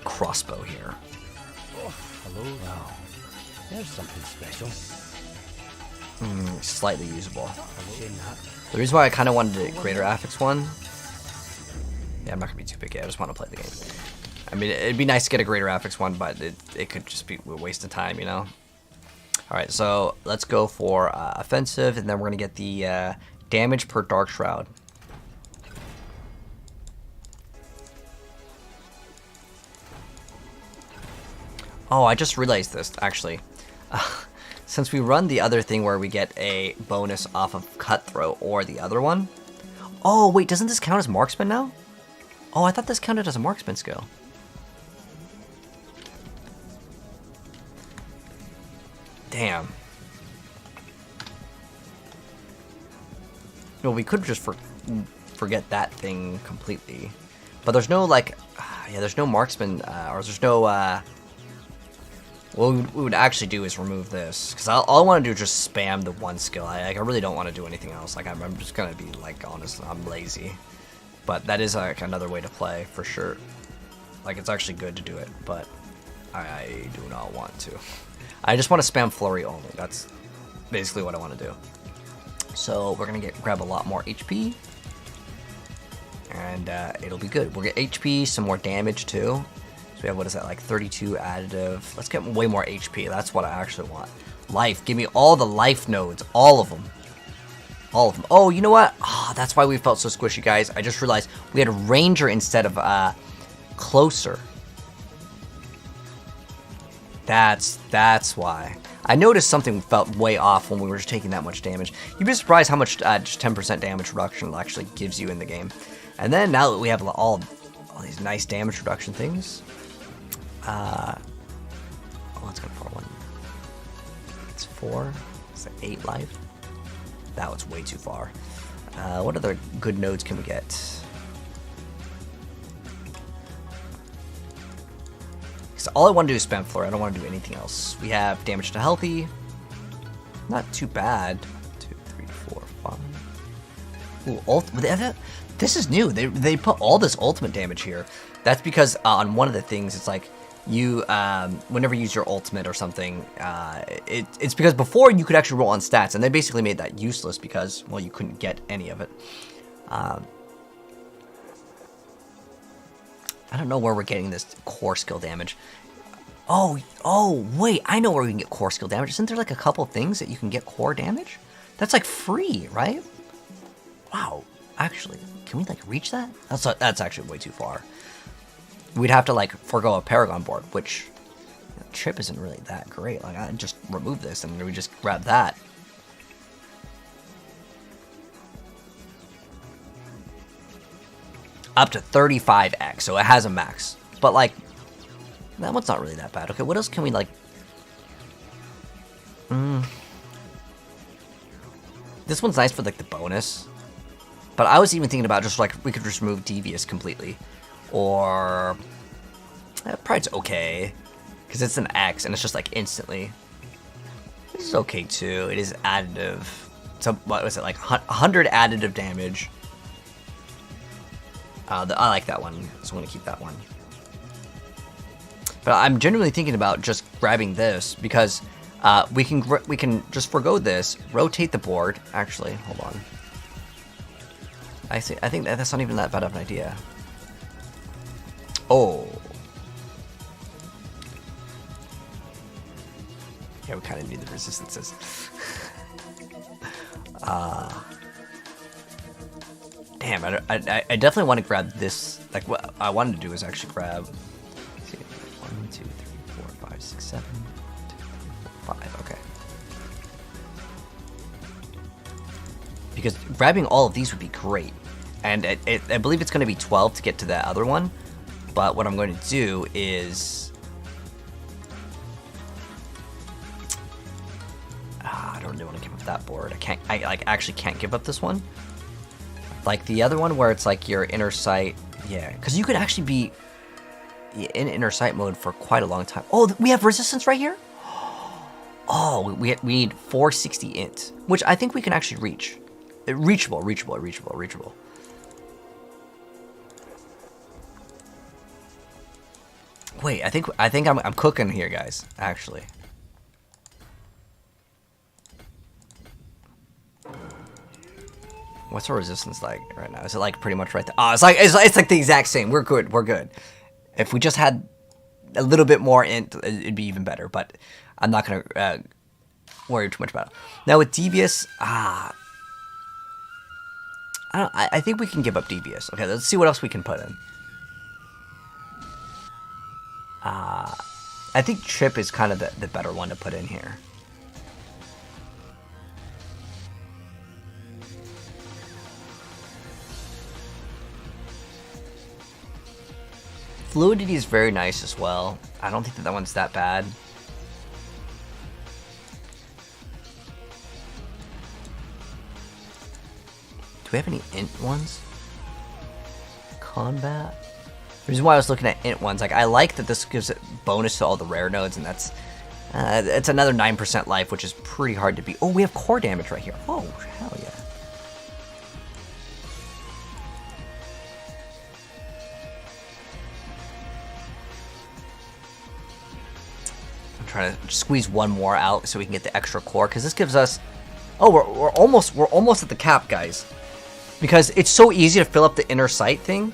A: crossbow here.
D: Oh, hello now. There's something special.
A: Slightly usable. The reason why I kind of wanted the Greater Affix one... Yeah, I'm not going to be too picky. I just want to play the game. I mean, it'd be nice to get a Greater Affix one, but it could just be a waste of time, you know? Alright, so let's go for offensive, and then we're going to get the damage per Dark Shroud. Oh, I just realized this, actually. Since we run the other thing where we get a bonus off of Cutthroat or the other one... Oh, wait, doesn't this count as Marksman now? Oh, I thought this counted as a Marksman skill. Damn. No, we could just forget that thing completely. But there's no, like... Yeah, there's no Marksman, or there's no... What we would actually do is remove this. Because all I want to do is just spam the one skill. I really don't want to do anything else. Like, I'm just going to be, like, honest, I'm lazy. But that is, like, another way to play, for sure. Like, it's actually good to do it, but I do not want to. I just want to spam Flurry only. That's basically what I want to do. So, we're going to grab a lot more HP. And it'll be good. We'll get HP, some more damage, too. So we have, what is that, like 32 additive. Let's get way more HP. That's what I actually want. Life. Give me all the life nodes. All of them. All of them. Oh, you know what? Oh, that's why we felt so squishy, guys. I just realized we had a Ranger instead of Closer. That's why. I noticed something felt way off when we were just taking that much damage. You'd be surprised how much just 10% damage reduction actually gives you in the game. And then now that we have all these nice damage reduction things. Oh, let's go for one. It's 4. It's 8 life. That was way too far. What other good nodes can we get? So all I want to do is spam Flurry. I don't want to do anything else. We have damage to healthy. Not too bad. 2, 3, 4, 5. Ooh, this is new. They put all this ultimate damage here. That's because on one of the things, it's like you, whenever you use your ultimate or something, it's because before you could actually roll on stats, and they basically made that useless because, well, you couldn't get any of it. I don't know where we're getting this core skill damage. Oh, wait, I know where we can get core skill damage. Isn't there like a couple things that you can get core damage? That's like free, right? Wow, actually, can we like reach that? That's actually way too far. We'd have to like forego a Paragon board, which chip isn't really that great. Like, I just remove this and we just grab that. Up to 35x, so it has a max. But like, that one's not really that bad. Okay, what else can we like... This one's nice for like the bonus. But I was even thinking about just like, we could just remove Devious completely. Or... Pride's okay. Because it's an X and it's just like instantly. This is okay too. It is additive. So, what was it, like 100 additive damage. I like that one, so I'm going to keep that one. But I'm genuinely thinking about just grabbing this, because we can just forgo this, rotate the board. Actually, hold on. I think that's not even that bad of an idea. Oh. Yeah, we kind of need the resistances. Damn, I definitely want to grab this. Like, what I wanted to do is actually grab. Let's see, 1, 2, 3, 4, 5, 6, 7, 2, 3, 4, 5. Okay. Because grabbing all of these would be great, and I believe it's going to be 12 to get to that other one. But what I'm going to do is, I don't really want to give up that board. I like actually can't give up this one. Like the other one where it's like your inner sight, yeah, because you could actually be in inner sight mode for quite a long time. Oh, we have resistance right here. Oh, we need 460 int, which I think we can actually reach. Reachable. Wait, I think I'm cooking here, guys. Actually, what's our resistance like right now? Is it like pretty much right there? Oh, it's like the exact same. We're good. If we just had a little bit more int, it'd be even better. But I'm not gonna worry too much about it. Now with devious, I think we can give up devious. Okay, let's see what else we can put in. I think trip is kind of the better one to put in here. Fluidity is very nice as well. I don't think that one's that bad. Do we have any int ones? Combat? The reason why I was looking at int ones, like I like that this gives it bonus to all the rare nodes, and that's it's another 9% life, which is pretty hard to beat. Oh, we have core damage right here. Oh, hell yeah. I'm trying to squeeze one more out so we can get the extra core, because this gives us. Oh, we're almost at the cap, guys, because it's so easy to fill up the inner sight thing.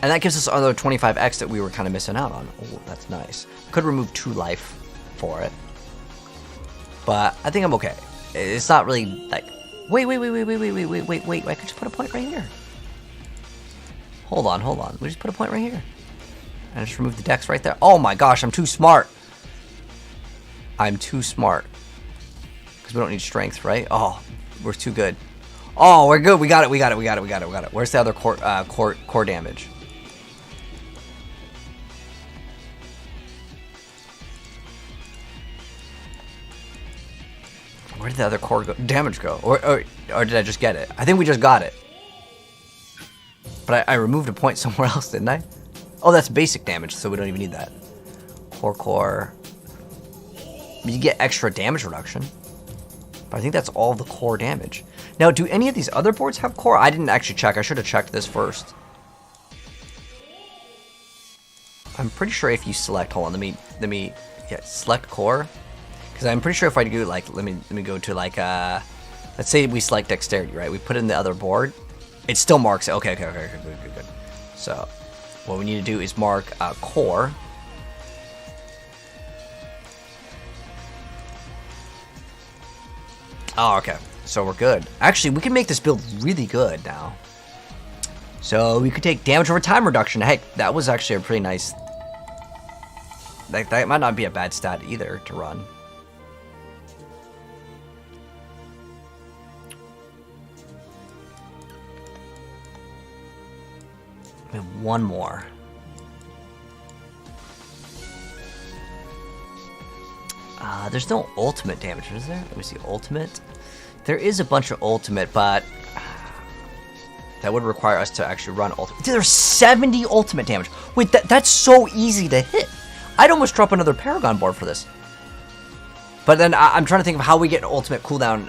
A: And that gives us another 25x that we were kind of missing out on. Oh, that's nice. Could remove 2 life for it. But I think I'm okay. It's not really like... Wait. I could just put a point right here. Hold on. We just put a point right here. And just remove the dex right there. Oh my gosh, I'm too smart. Because we don't need strength, right? Oh, we're too good. Oh, we're good. We got it. Where's the other core damage? Where did the other core damage go? Or did I just get it? I think we just got it. But I removed a point somewhere else, didn't I? Oh, that's basic damage, so we don't even need that. Core. You get extra damage reduction. But I think that's all the core damage. Now, do any of these other boards have core? I didn't actually check. I should have checked this first. I'm pretty sure if you select, hold on, let me select core. Because I'm pretty sure if I do like, let me go to like, let's say we select dexterity, right? We put in the other board. It still marks it. Okay, good. So what we need to do is mark core. Oh, okay. So we're good. Actually, we can make this build really good now. So we could take damage over time reduction. Heck, that was actually a pretty nice... That might not be a bad stat either to run. We have one more. There's no ultimate damage, is there? Let me see, ultimate. There is a bunch of ultimate, but that would require us to actually run ultimate. Dude, there's 70 ultimate damage. Wait, that's so easy to hit. I'd almost drop another Paragon board for this. But then I'm trying to think of how we get ultimate cooldown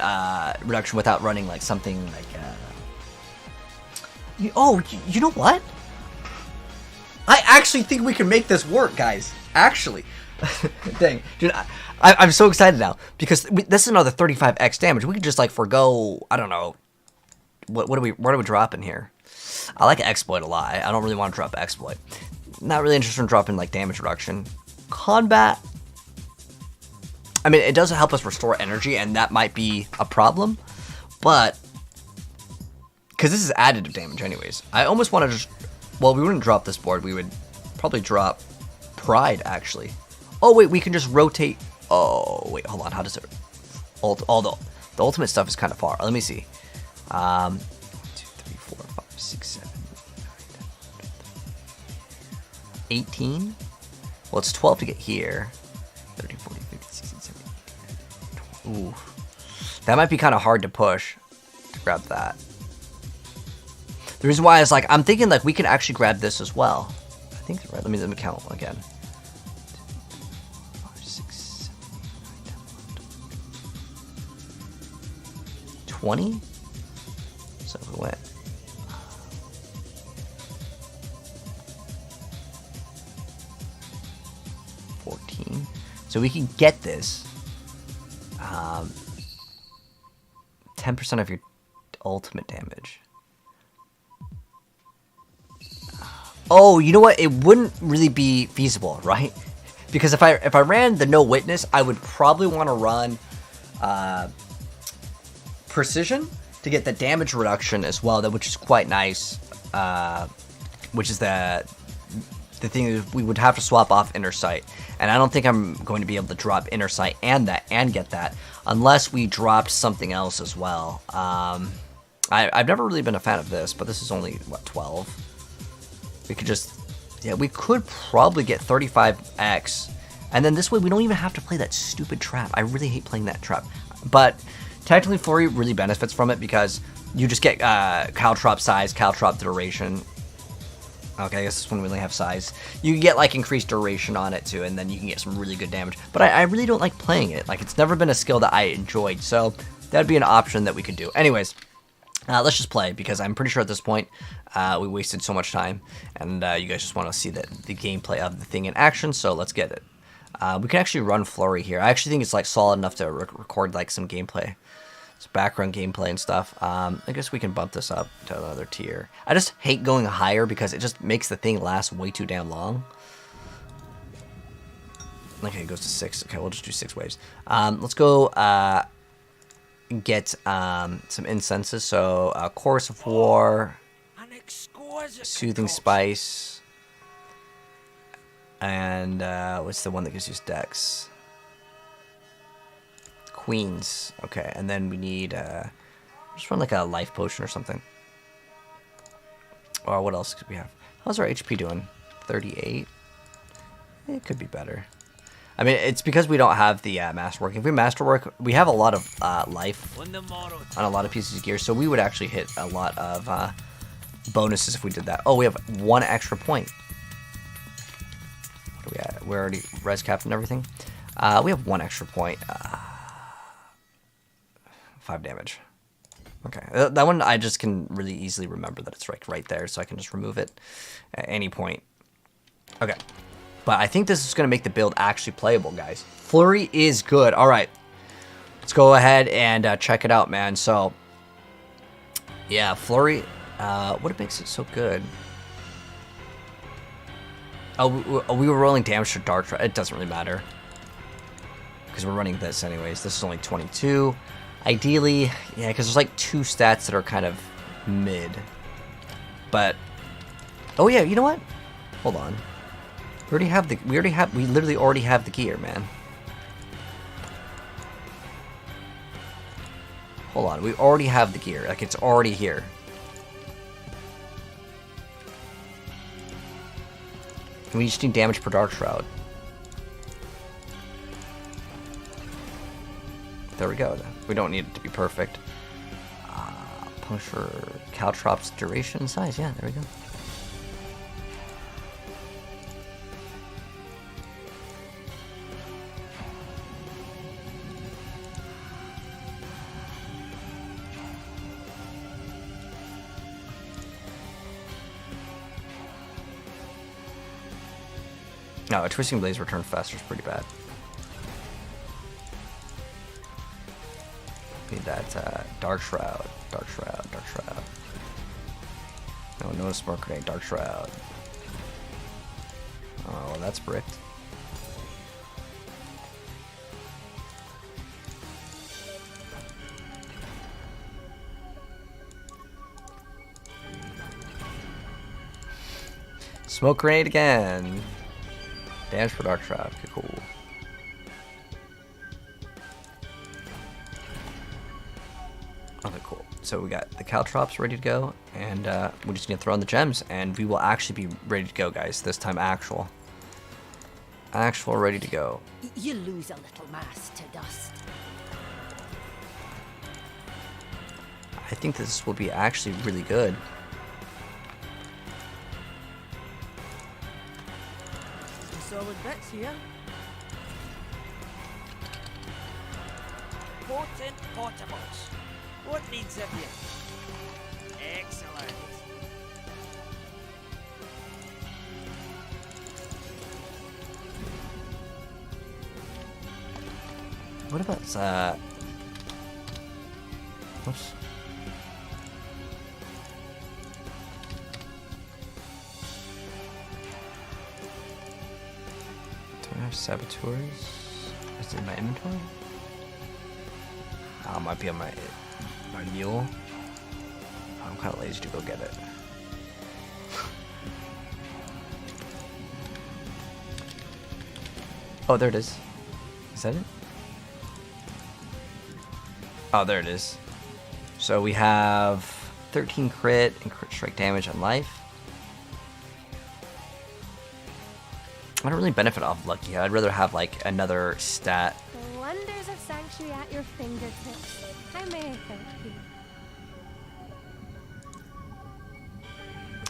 A: reduction without running like something like... Oh, you know what? I actually think we can make this work, guys. Actually. Dang. Dude, I'm so excited now. Because this is another 35x damage. We could just, like, forgo... I don't know. What are we dropping here? I like exploit a lot. I don't really want to drop exploit. Not really interested in dropping, like, damage reduction. Combat... I mean, it does help us restore energy, and that might be a problem. But because this is additive damage anyways, I almost want to just, well, we wouldn't drop this board, we would probably drop Pride actually. Oh wait, we can just rotate. Oh wait, hold on, how does it the ultimate stuff is kind of far. Let me see. 2, 3, 4, 5, 6, 7, 18. Well, it's 12 to get here. 13, 14, 15, 16, 17, 18. Ooh, that might be kind of hard to push to grab that. The reason why is like I'm thinking like we can actually grab this as well. I think right. Let me count again. 5, 6, 7, 8, 9, 10, 20. So we went. So we can get this 10% of your ultimate damage. Oh, you know what? It wouldn't really be feasible, right? Because if I ran the no witness, I would probably want to run precision to get the damage reduction as well, which is quite nice. Which is the thing is we would have to swap off inner sight, and I don't think I'm going to be able to drop inner sight and get that unless we dropped something else as well. I've never really been a fan of this, but this is only what, 12. We could just, yeah, we could probably get 35x, and then this way we don't even have to play that stupid trap. I really hate playing that trap, but technically Flurry really benefits from it because you just get caltrop size, caltrop duration. Okay, I guess this one we only have size. You can get like increased duration on it too, and then you can get some really good damage. But I really don't like playing it. Like, it's never been a skill that I enjoyed, so that'd be an option that we could do. Anyways, let's just play, because I'm pretty sure at this point we wasted so much time, and you guys just want to see the gameplay of the thing in action, so let's get it. We can actually run Flurry here. I actually think it's like solid enough to record like some gameplay. Background gameplay and stuff. I guess we can bump this up to another tier. I just hate going higher because it just makes the thing last way too damn long. Okay, it goes to 6. Okay, we'll just do 6 waves. Let's go get some incenses. So, Chorus of War, Soothing Spice, and what's the one that gives you Dex? Queens. Okay, and then we need just run like a life potion or something. Or what else could we have? How's our HP doing? 38. It could be better. I mean, it's because we don't have the masterwork. If we masterwork, we have a lot of life on a lot of pieces of gear, so we would actually hit a lot of bonuses if we did that. Oh, we have 1 extra point. What are we at? We're already res capped and everything. We have 1 extra point. 5 damage. Okay, that one I just can really easily remember that it's like right there, so I can just remove it at any point. Okay, but I think this is going to make the build actually playable, guys. Flurry is good. All right, let's go ahead and check it out, man. So, yeah, Flurry, what makes it so good? Oh, we were rolling damage to Dark. It doesn't really matter, because we're running this anyways. This is only 22. Ideally, yeah, because there's like 2 stats that are kind of mid. But, oh yeah, you know what? Hold on. We literally already have the gear, man. Hold on, we already have the gear. Like, it's already here. And we just need damage per Dark Shroud. There we go. We don't need it to be perfect. Punisher, caltrops, duration, and size. Yeah, there we go. No, a Twisting Blaze return faster is pretty bad. Need that Dark Shroud, Dark Shroud, Dark Shroud. No Smoke Grenade, Dark Shroud. Oh, that's bricked. Smoke grenade again. Damage for dark shroud. Okay, cool. Okay, cool. So we got the caltrops ready to go, and we're just gonna throw in the gems, and we will actually be ready to go, guys. This time, actual ready to go.
B: You lose a little mass to dust.
A: I think this will be actually really good.
F: Solid bits here.
D: Potent potables. What needs of you? Excellent.
A: What about whoops. Do I have saboteurs? Is it in my inventory? Oh, it might be on my mule. I'm kind of lazy to go get it. Oh, there it is. Is that it? Oh, there it is. So we have 13 crit and crit strike damage on life. I don't really benefit off lucky. I'd rather have like another stat.
B: The wonders of sanctuary at your fingertips. How may I help you?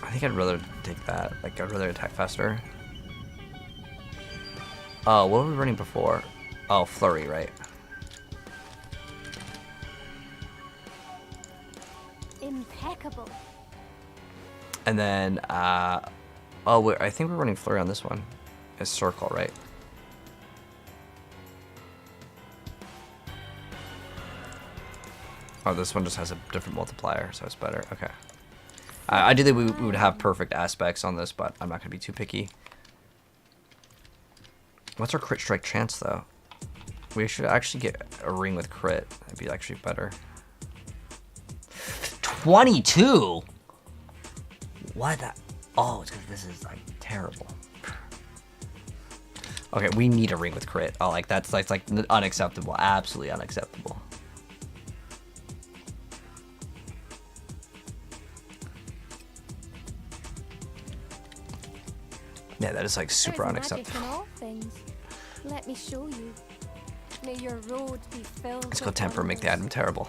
A: I think I'd rather take that. Like, I'd rather attack faster. Oh, what were we running before? Oh, flurry, right?
B: Impeccable.
A: And then, oh, wait, I think we're running flurry on this one. It's circle, right? Oh, this one just has a different multiplier, so it's better. Okay. Ideally, we would have perfect aspects on this, but I'm not going to be too picky. What's our crit strike chance, though? We should actually get a ring with crit. That'd be actually better. 22? What? Oh, it's because this is, like, terrible. Okay, we need a ring with crit. Oh, like, that's like unacceptable. Absolutely unacceptable. Yeah, that is like super unacceptable.
B: Magic in all things. Let me show you. May your road be filled.
A: Let's go temper, make the item terrible.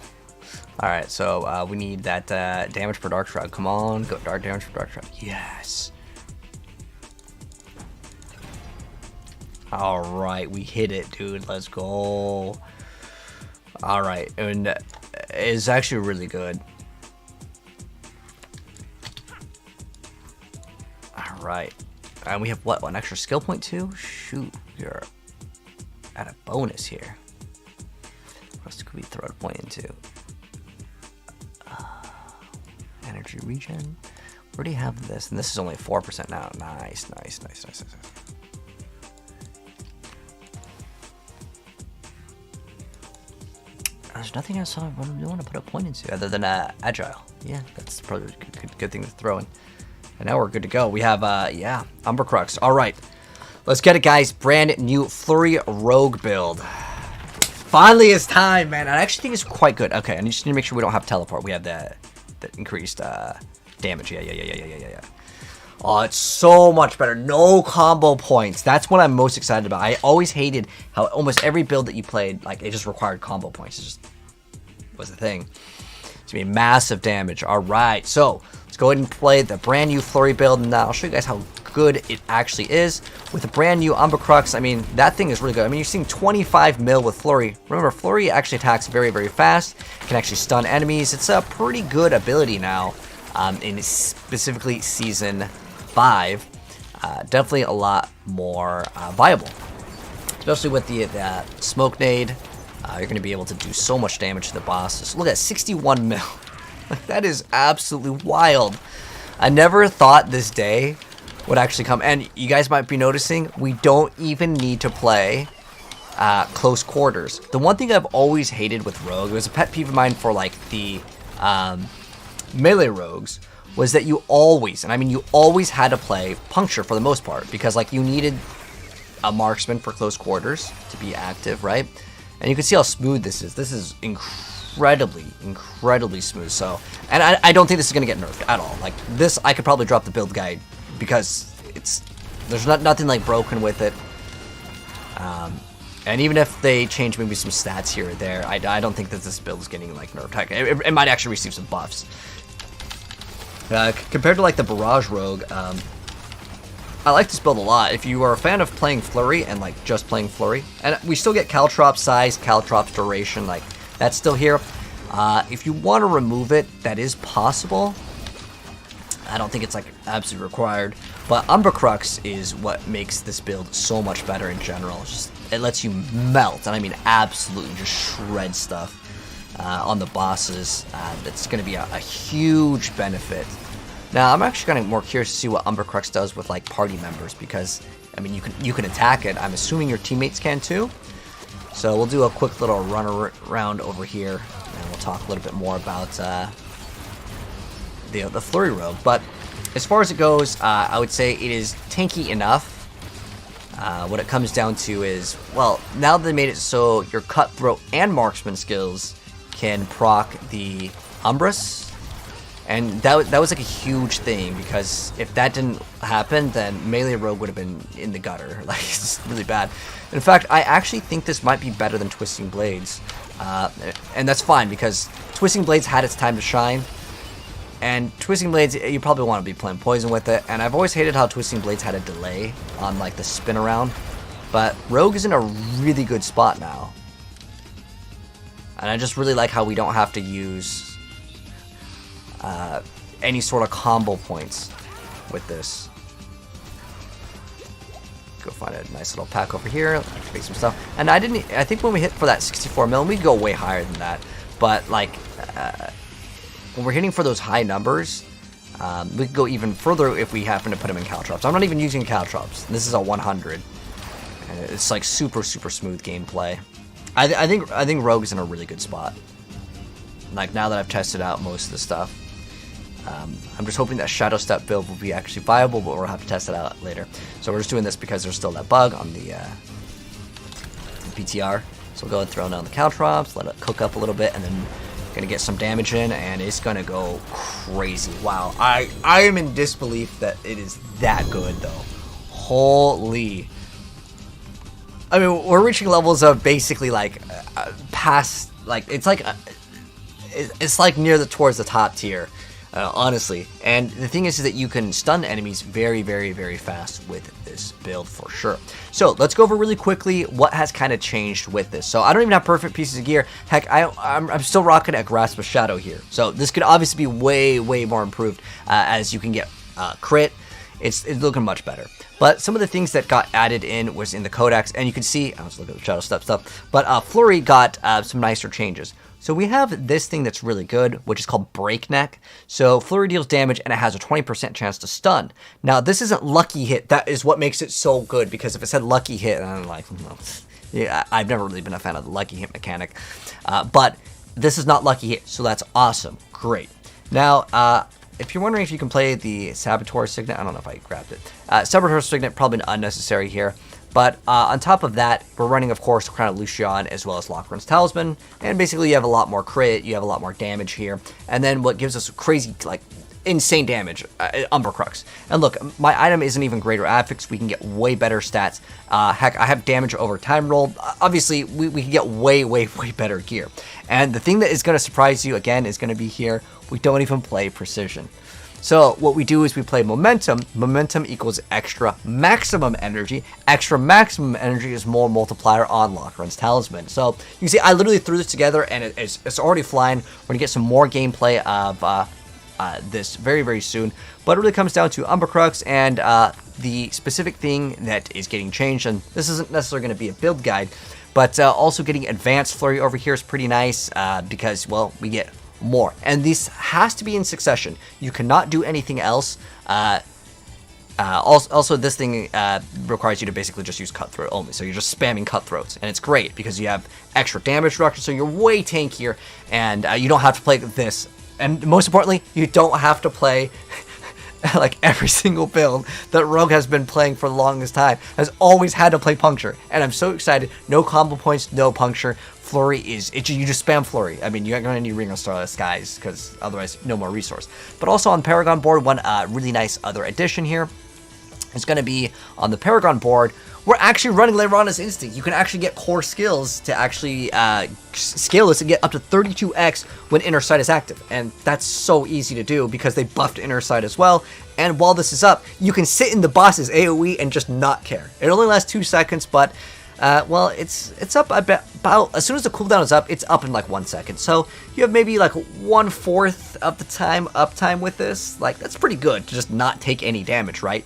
A: Alright, so we need that damage per dark shroud. Come on, go dark damage per dark shroud. Yes. Alright, we hit it, dude. Let's go. Alright, and it's actually really good. Alright. And we have what? An extra skill point too? Shoot, we're at a bonus here. What else could we throw a point into? Energy regen. We already have this, and this is only 4% now. Nice, nice, nice, nice, nice. There's nothing else I really want to put a point into other than agile. Yeah, that's probably a good thing to throw in. And now we're good to go. We have, yeah, Umber Crux. All right, let's get it, guys. Brand new Flurry Rogue build. Finally, it's time, man. I actually think it's quite good. Okay, I just need to make sure we don't have teleport. We have the increased damage. Yeah. Oh, it's so much better. No combo points. That's what I'm most excited about. I always hated how almost every build that you played, like, it just required combo points. It just was the thing. It's gonna be massive damage. All right, so let's go ahead and play the brand new Flurry build, and I'll show you guys how good it actually is with a brand new Umber Crux. I mean, that thing is really good. I mean, you're seeing 25 mil with Flurry. Remember, Flurry actually attacks very, very fast. Can actually stun enemies. It's a pretty good ability now, in specifically Season 5. Definitely a lot more viable, especially with the smoke nade. You're going to be able to do so much damage to the bosses. Look at 61 mil. That is absolutely wild. I never thought this day would actually come. And you guys might be noticing, we don't even need to play close quarters. The one thing I've always hated with Rogue, it was a pet peeve of mine for like the melee rogues, was that you always, and I mean you always had to play Puncture for the most part, because like you needed a marksman for close quarters to be active, right? And you can see how smooth this is. This is incredibly smooth. So, and I don't think this is gonna get nerfed at all. Like this, I could probably drop the build guide because there's nothing like broken with it. And even if they change maybe some stats here or there, I don't think that this build is getting like nerfed. Heck, it might actually receive some buffs. Compared to like the Barrage Rogue, I like this build a lot. If you are a fan of playing Flurry and like just playing Flurry, and we still get Caltrop size, Caltrop's duration, like that's still here. If you want to remove it, that is possible. I don't think it's like absolutely required, but Umbracrux is what makes this build so much better in general. It lets you melt, and I mean absolutely just shred stuff on the bosses. That's going to be a huge benefit. Now, I'm actually kind of more curious to see what Umbracrux does with like party members, because I mean you can attack it. I'm assuming your teammates can too. So we'll do a quick little run around over here, and we'll talk a little bit more about the Flurry Rogue. But as far as it goes, I would say it is tanky enough. What it comes down to is, well, now they made it so your Cutthroat and Marksman skills can proc the Umbrus. And that was like a huge thing, because if that didn't happen, then Melee Rogue would have been in the gutter. Like, it's really bad. In fact, I actually think this might be better than Twisting Blades. And that's fine, because Twisting Blades had its time to shine. And Twisting Blades, you probably want to be playing Poison with it. And I've always hated how Twisting Blades had a delay on like the spin around. But Rogue is in a really good spot now. And I just really like how we don't have to use any sort of combo points with this. Go find a nice little pack over here, activate some stuff. And I think when we hit for that 64 mil, we'd go way higher than that. But like, when we're hitting for those high numbers, we could go even further if we happen to put them in Caltrops. I'm not even using Caltrops. This is a 100. And it's like super smooth gameplay. I think Rogue is in a really good spot. Like, now that I've tested out most of the stuff. I'm just hoping that Shadow Step build will be actually viable, but we'll have to test it out later. So we're just doing this because there's still that bug on the PTR. So we'll go and throw down the Caltrops, let it cook up a little bit, and then gonna get some damage in, and it's gonna go crazy. Wow, I am in disbelief that it is that good though. Holy. I mean, we're reaching levels of basically like past, like it's like near towards the top tier. Honestly, and the thing is that you can stun enemies very fast with this build for sure. So let's go over really quickly what has kind of changed with this. So I don't even have perfect pieces of gear. Heck, I'm still rocking a Grasp of Shadow here. So this could obviously be way more improved as you can get crit. It's looking much better. But some of the things that got added in was in the Codex, and you can see, I was looking at the Shadow Step stuff, but Flurry got some nicer changes. So we have this thing that's really good, which is called Breakneck. So Flurry deals damage, and it has a 20% chance to stun. Now, this isn't Lucky Hit. That is what makes it so good, because if it said Lucky Hit, I'm like, no. Yeah, I've never really been a fan of the Lucky Hit mechanic. But this is not Lucky Hit, so that's awesome. Great. Now, if you're wondering if you can play the Saboteur Signet, I don't know if I grabbed it. Saboteur Signet, probably unnecessary here. But on top of that, we're running, of course, Crown of Lucian as well as Lockhorn's Talisman. And basically, you have a lot more crit, you have a lot more damage here. And then what gives us crazy, like, insane damage, Umbracrux. And look, my item isn't even Greater Affix. We can get way better stats. Heck, I have damage over time roll. Obviously, we can get way better gear. And the thing that is going to surprise you, again, is going to be here. We don't even play Precision. So what we do is we play Momentum. Momentum equals extra maximum energy. Extra maximum energy is more multiplier on Lockhorn's Talisman. So you can see I literally threw this together, and it's already flying. We're going to get some more gameplay of this very soon. But it really comes down to Umbracrux and the specific thing that is getting changed. And this isn't necessarily going to be a build guide, but also getting Advanced Flurry over here is pretty nice because, well, we get more. And this has to be in succession. You cannot do anything else. Also, this thing requires you to basically just use Cutthroat only. So you're just spamming Cutthroats. And it's great because you have extra damage reduction, so you're way tankier. And you don't have to play this And most importantly, you don't have to play like every single build that Rogue has been playing for the longest time. Has always had to play Puncture. And I'm so excited. No combo points, no Puncture. Flurry is, you just spam Flurry. I mean, you're going to need Ring of Starless Skies, because otherwise, no more resource. But also on Paragon board, one really nice other addition here is going to be on the Paragon board. We're actually running Leyrana's Instinct. You can actually get core skills to actually scale this and get up to 32x when Inner Sight is active. And that's so easy to do because they buffed Inner Sight as well. And while this is up, you can sit in the boss's AoE and just not care. It only lasts 2 seconds, but well, it's up about, as soon as the cooldown is up, it's up in like 1 second. So you have maybe like 1/4 of the time uptime with this. Like, that's pretty good to just not take any damage, right?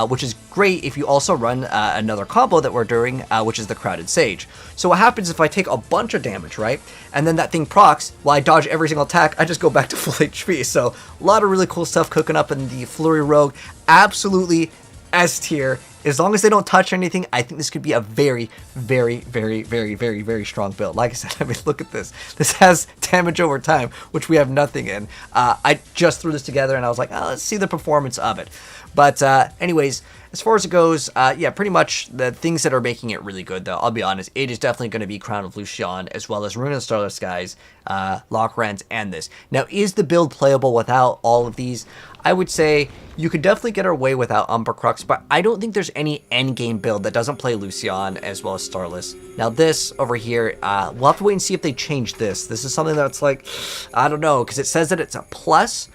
A: Which is great if you also run another combo that we're doing, which is the Crowded Sage. So what happens if I take a bunch of damage, right? And then that thing procs, while I dodge every single attack, I just go back to full HP. So a lot of really cool stuff cooking up in the Flurry Rogue. Absolutely S tier. As long as they don't touch anything, I think this could be a very, very, very, very, very, very strong build. Like I said, I mean, look at this. This has damage over time, which we have nothing in. I just threw this together and I was like, oh, let's see the performance of it. But anyways, as far as it goes, yeah, pretty much the things that are making it really good, though, I'll be honest, it is definitely going to be Crown of Lucian, as well as Rune of the Starless Skies, Lockrans, and this. Now, is the build playable without all of these? I would say you could definitely get away without Umber Crux, but I don't think there's any endgame build that doesn't play Lucian as well as Starless. Now this over here, we'll have to wait and see if they change this. This is something that's like, I don't know, because it says that it's a plus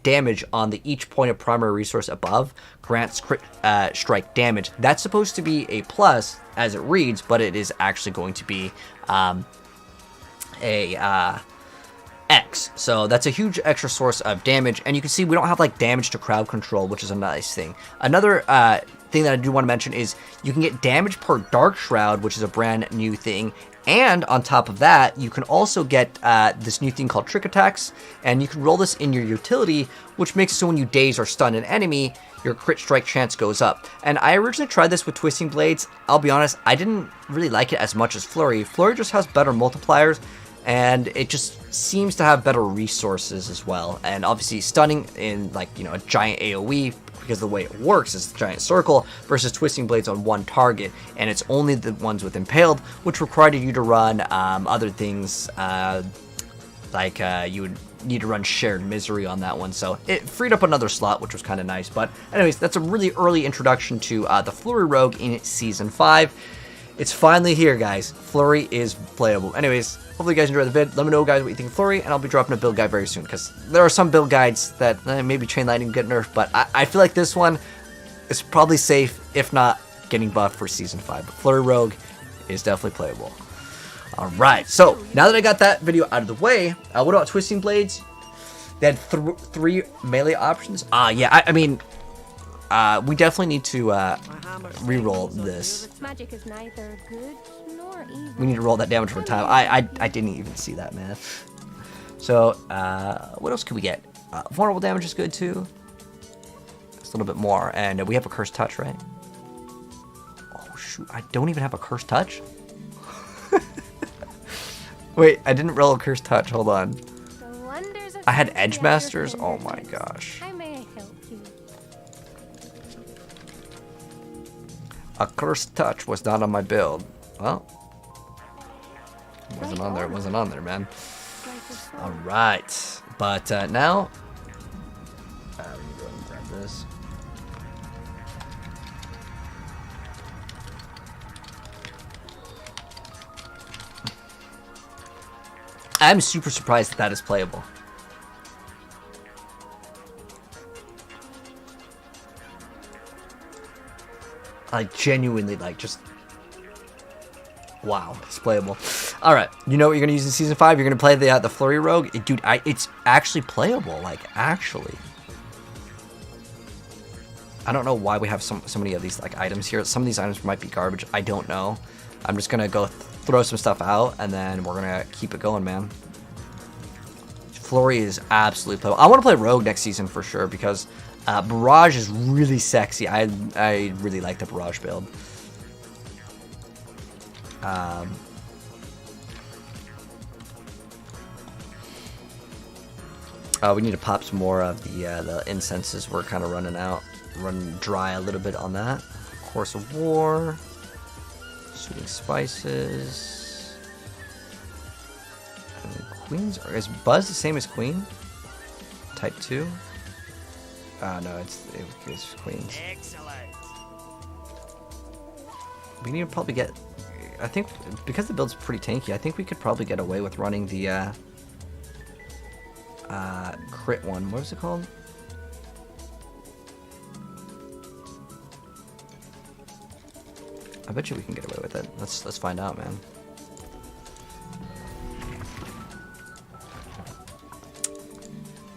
A: damage on the each point of primary resource above grants crit strike damage. That's supposed to be a plus as it reads, but it is actually going to be X. So that's a huge extra source of damage, and you can see we don't have like damage to crowd control, which is a nice thing. Another thing that I do want to mention is you can get damage per Dark Shroud, which is a brand new thing. And on top of that, you can also get this new thing called Trick Attacks, and you can roll this in your utility, which makes it so when you daze or stun an enemy, your crit strike chance goes up. And I originally tried this with Twisting Blades. I'll be honest, I didn't really like it as much as Flurry. Flurry just has better multipliers, and it just seems to have better resources as well. And obviously stunning in, like, you know, a giant AoE, because the way it works is the giant circle versus Twisting Blades on one target, and it's only the ones with Impaled, which required you to run other things, like you would need to run Shared Misery on that one, so it freed up another slot, which was kind of nice. But anyways, that's a really early introduction to the Flurry Rogue in Season 5. It's finally here, guys. Flurry is playable. Anyways, hopefully you guys enjoyed the vid. Let me know, guys, what you think of Flurry, and I'll be dropping a build guide very soon, because there are some build guides that maybe Chain Lightning get nerfed, but I feel like this one is probably safe, if not getting buffed for Season 5. But Flurry Rogue is definitely playable. Alright, so now that I got that video out of the way, what about Twisting Blades? They had 3 melee options. Yeah, I mean, we definitely need to reroll this.
B: Its magic is neither good nor evil.
A: We need to roll that damage for time. I didn't even see that, man. So, what else could we get? Vulnerable damage is good, too. Just a little bit more. And we have a Cursed Touch, right? Oh, shoot. I don't even have a Cursed Touch? Wait, I didn't roll a Cursed Touch. Hold on. I had Edge Masters? Oh, my gosh.
B: I may help you.
A: A Cursed Touch was not on my build. Well, it wasn't on there. It wasn't on there, man. All right, but now let me go ahead and grab this. I'm super surprised that is playable. I genuinely, like, just, wow, it's playable. All right, you know what you're gonna use in Season 5? You're gonna play the Flurry Rogue. Dude, it's actually playable, like, actually. I don't know why we have so many of these, like, items here. Some of these items might be garbage. I don't know. I'm just gonna go throw some stuff out, and then we're gonna keep it going, man. Flurry is absolutely playable. I want to play Rogue next season for sure, because Barrage is really sexy. I really like the Barrage build. We need to pop some more of the incenses. We're kind of running dry a little bit on that. Course of War, Soothing Spices, and Queens. Is Buzz the same as Queen? Type 2? No, it's Queens.
D: Excellent.
A: We need to probably get. I think because the build's pretty tanky, I think we could probably get away with running the crit one. What was it called? I bet you we can get away with it. Let's find out, man.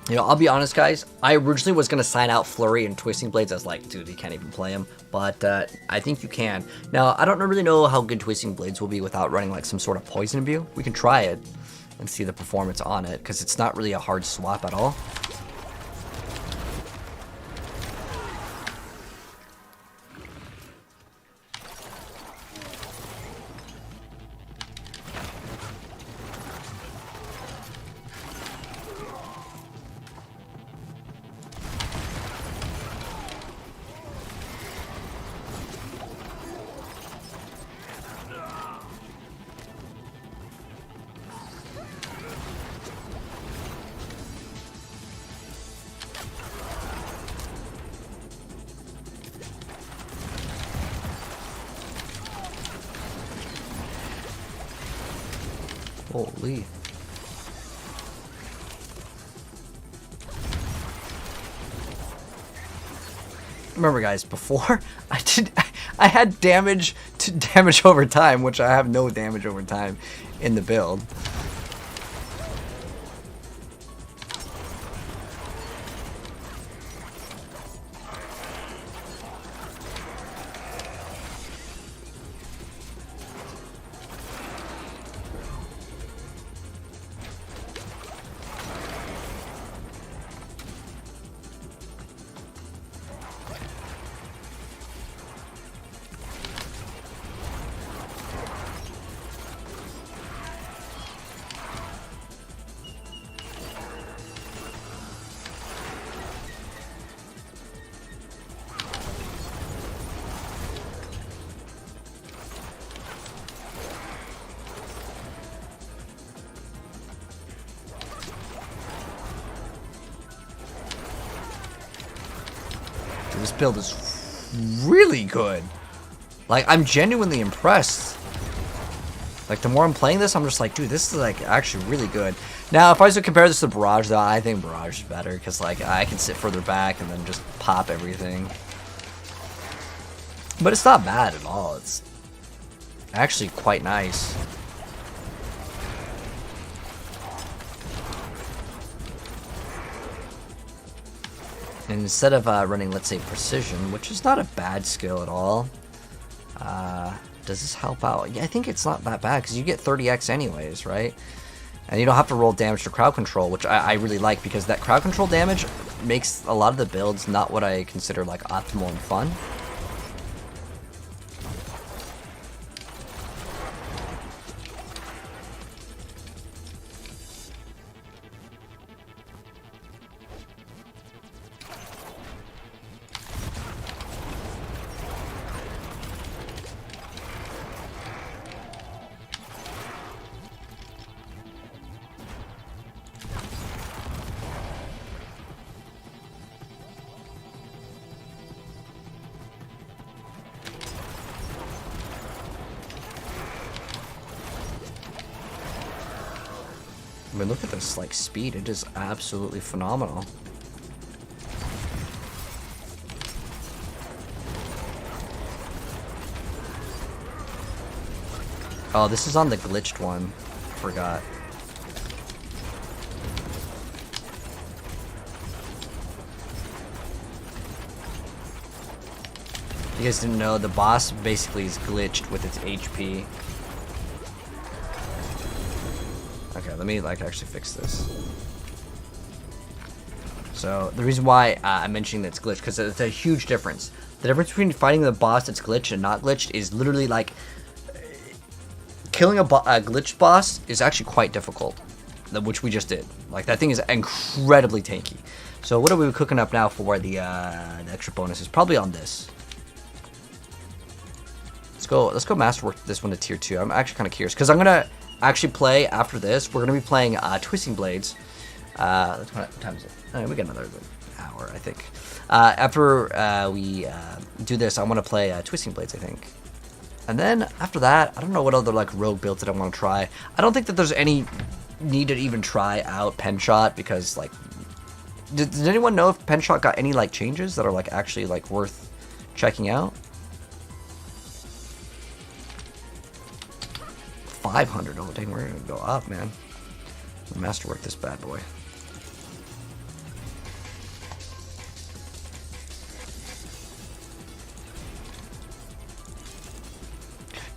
A: You know, I'll be honest, guys. I originally was gonna sign out Flurry and Twisting Blades. I was like, dude, you can't even play them. But I think you can. Now, I don't really know how good Twisting Blades will be without running like some sort of Poison View. We can try it and see the performance on it, because it's not really a hard swap at all. Holy. Remember, guys, before I had damage to damage over time, which I have no damage over time in the build. This build is really good. Like, I'm genuinely impressed. Like, the more I'm playing this, I'm just like, dude, this is, like, actually really good. Now, if I was to compare this to Barrage, though, I think Barrage is better, because, like, I can sit further back and then just pop everything. But it's not bad at all. It's actually quite nice. And instead of running, let's say, Precision, which is not a bad skill at all, does this help out? Yeah, I think it's not that bad, because you get 30x anyways, right? And you don't have to roll damage to crowd control, which I really like, because that crowd control damage makes a lot of the builds not what I consider, like, optimal and fun. I mean, look at this, like, speed. It is absolutely phenomenal. Oh, this is on the glitched one. Forgot. You guys didn't know, the boss basically is glitched with its HP. Okay, let me, like, actually fix this. So, the reason why I'm mentioning that it's glitched, because it's a huge difference. The difference between fighting the boss that's glitched and not glitched is literally, like, killing a glitched boss is actually quite difficult. which we just did. Like, that thing is incredibly tanky. So what are we cooking up now for the extra bonuses? Probably on this. Let's go masterwork this one to tier 2. I'm actually kind of curious because I'm gonna actually play after this. We're gonna be playing Twisting Blades. What time is it? We got another hour, I think. After we do this, I want to play Twisting Blades, I think. And then after that, I don't know what other like rogue builds that I want to try. I don't think that there's any need to even try out Penshot because like, does anyone know if Penshot got any like changes that are like actually like worth checking out? 500. Oh dang, we're gonna go up, man. Masterwork this bad boy.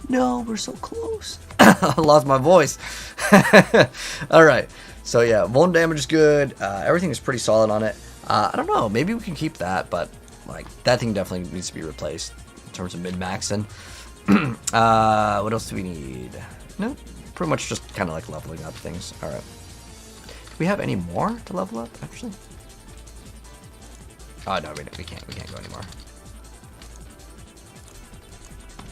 A: No, we're so close. I lost my voice. Alright, so yeah, vuln damage is good. Everything is pretty solid on it. I don't know, maybe we can keep that, but like that thing definitely needs to be replaced in terms of min-maxing. What else do we need? No, pretty much just kind of like leveling up things. Alright. Do we have any more to level up, actually? Oh no, we can't go anymore.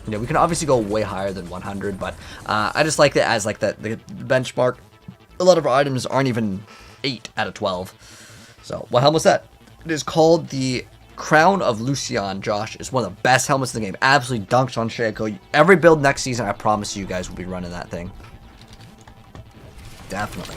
A: Yeah, we can obviously go way higher than 100, but I just like it as like the benchmark. A lot of our items aren't even 8 out of 12. So, what helmet is that? It is called the Crown of Lucian, Josh. It's one of the best helmets in the game. Absolutely dunks on Shaco. Every build next season, I promise you guys will be running that thing. Definitely.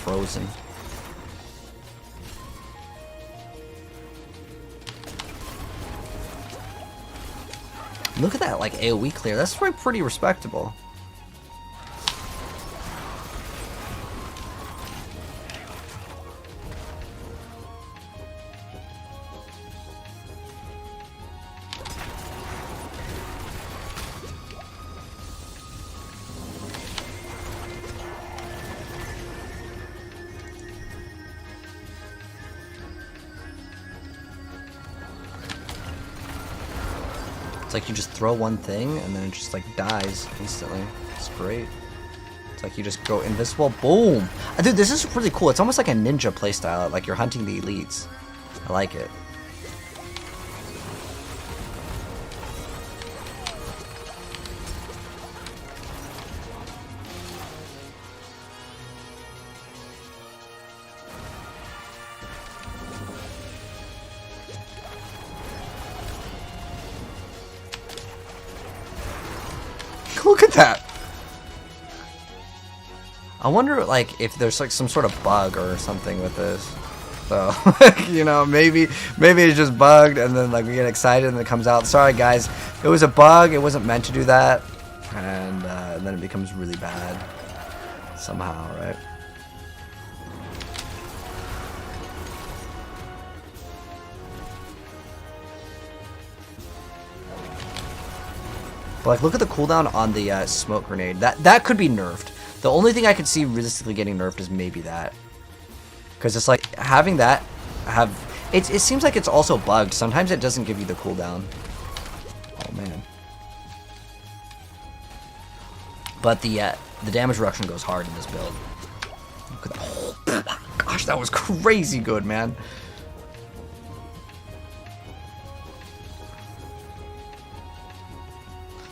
A: Frozen. Look at that, like AoE clear. That's pretty respectable. It's like you just throw one thing and then it just like dies instantly. It's great. It's like you just go invisible, boom! Dude, this is really cool. It's almost like a ninja playstyle, like you're hunting the elites. I like it. Look at that! I wonder, like, if there's like some sort of bug or something with this. So, you know, maybe it's just bugged, and then like we get excited and it comes out. Sorry, guys, it was a bug. It wasn't meant to do that, and then it becomes really bad somehow, right? But like, look at the cooldown on the smoke grenade. That could be nerfed. The only thing I could see realistically getting nerfed is maybe that, because it's like having that it seems like it's also bugged. Sometimes it doesn't give you the cooldown. Oh man. But the damage reduction goes hard in this build. Look at that. Oh, gosh, that was crazy good, man.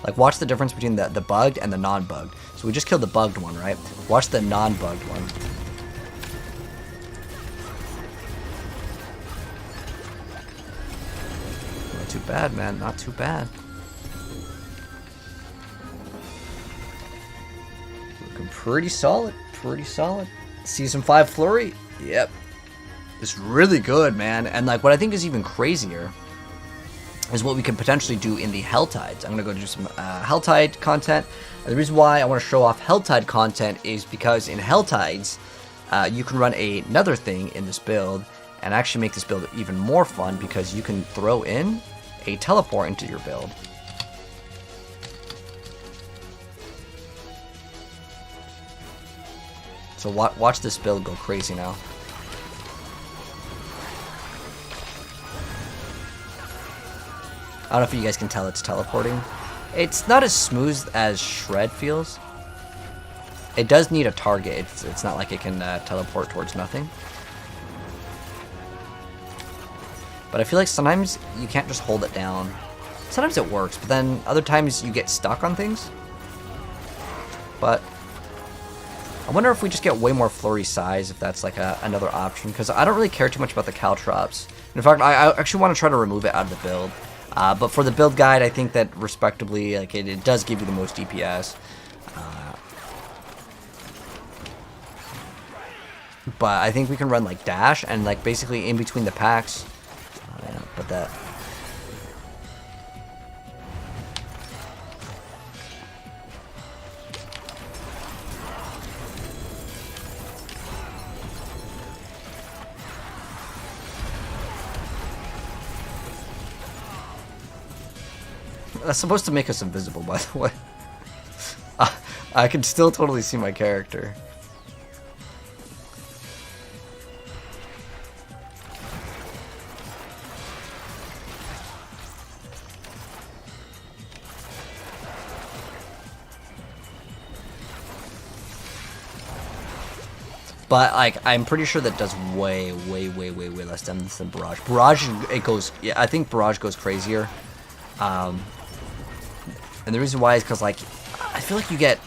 A: Like, watch the difference between the bugged and the non-bugged. So we just killed the bugged one, right? Watch the non-bugged one. Not too bad, man. Not too bad. Looking pretty solid. Pretty solid. Season 5 Flurry. Yep. It's really good, man. And, like, what I think is even crazier is what we can potentially do in the Helltides. I'm going to go do some Helltide content. And the reason why I want to show off Helltide content is because in Helltides, you can run another thing in this build and actually make this build even more fun because you can throw in a teleport into your build. So watch this build go crazy now. I don't know if you guys can tell it's teleporting. It's not as smooth as Shred feels. It does need a target. It's not like it can teleport towards nothing. But I feel like sometimes you can't just hold it down. Sometimes it works, but then other times you get stuck on things. But I wonder if we just get way more flurry size, if that's like another option, because I don't really care too much about the caltrops. In fact, I actually want to try to remove it out of the build. But for the build guide, I think that respectably, like it does give you the most DPS. But I think we can run like dash and like basically in between the packs. Yeah, but that. That's supposed to make us invisible, by the way. I can still totally see my character. But like, I'm pretty sure that does way less damage than Barrage. Barrage, it goes. Yeah, I think Barrage goes crazier. And the reason why is because, like, I feel like you get,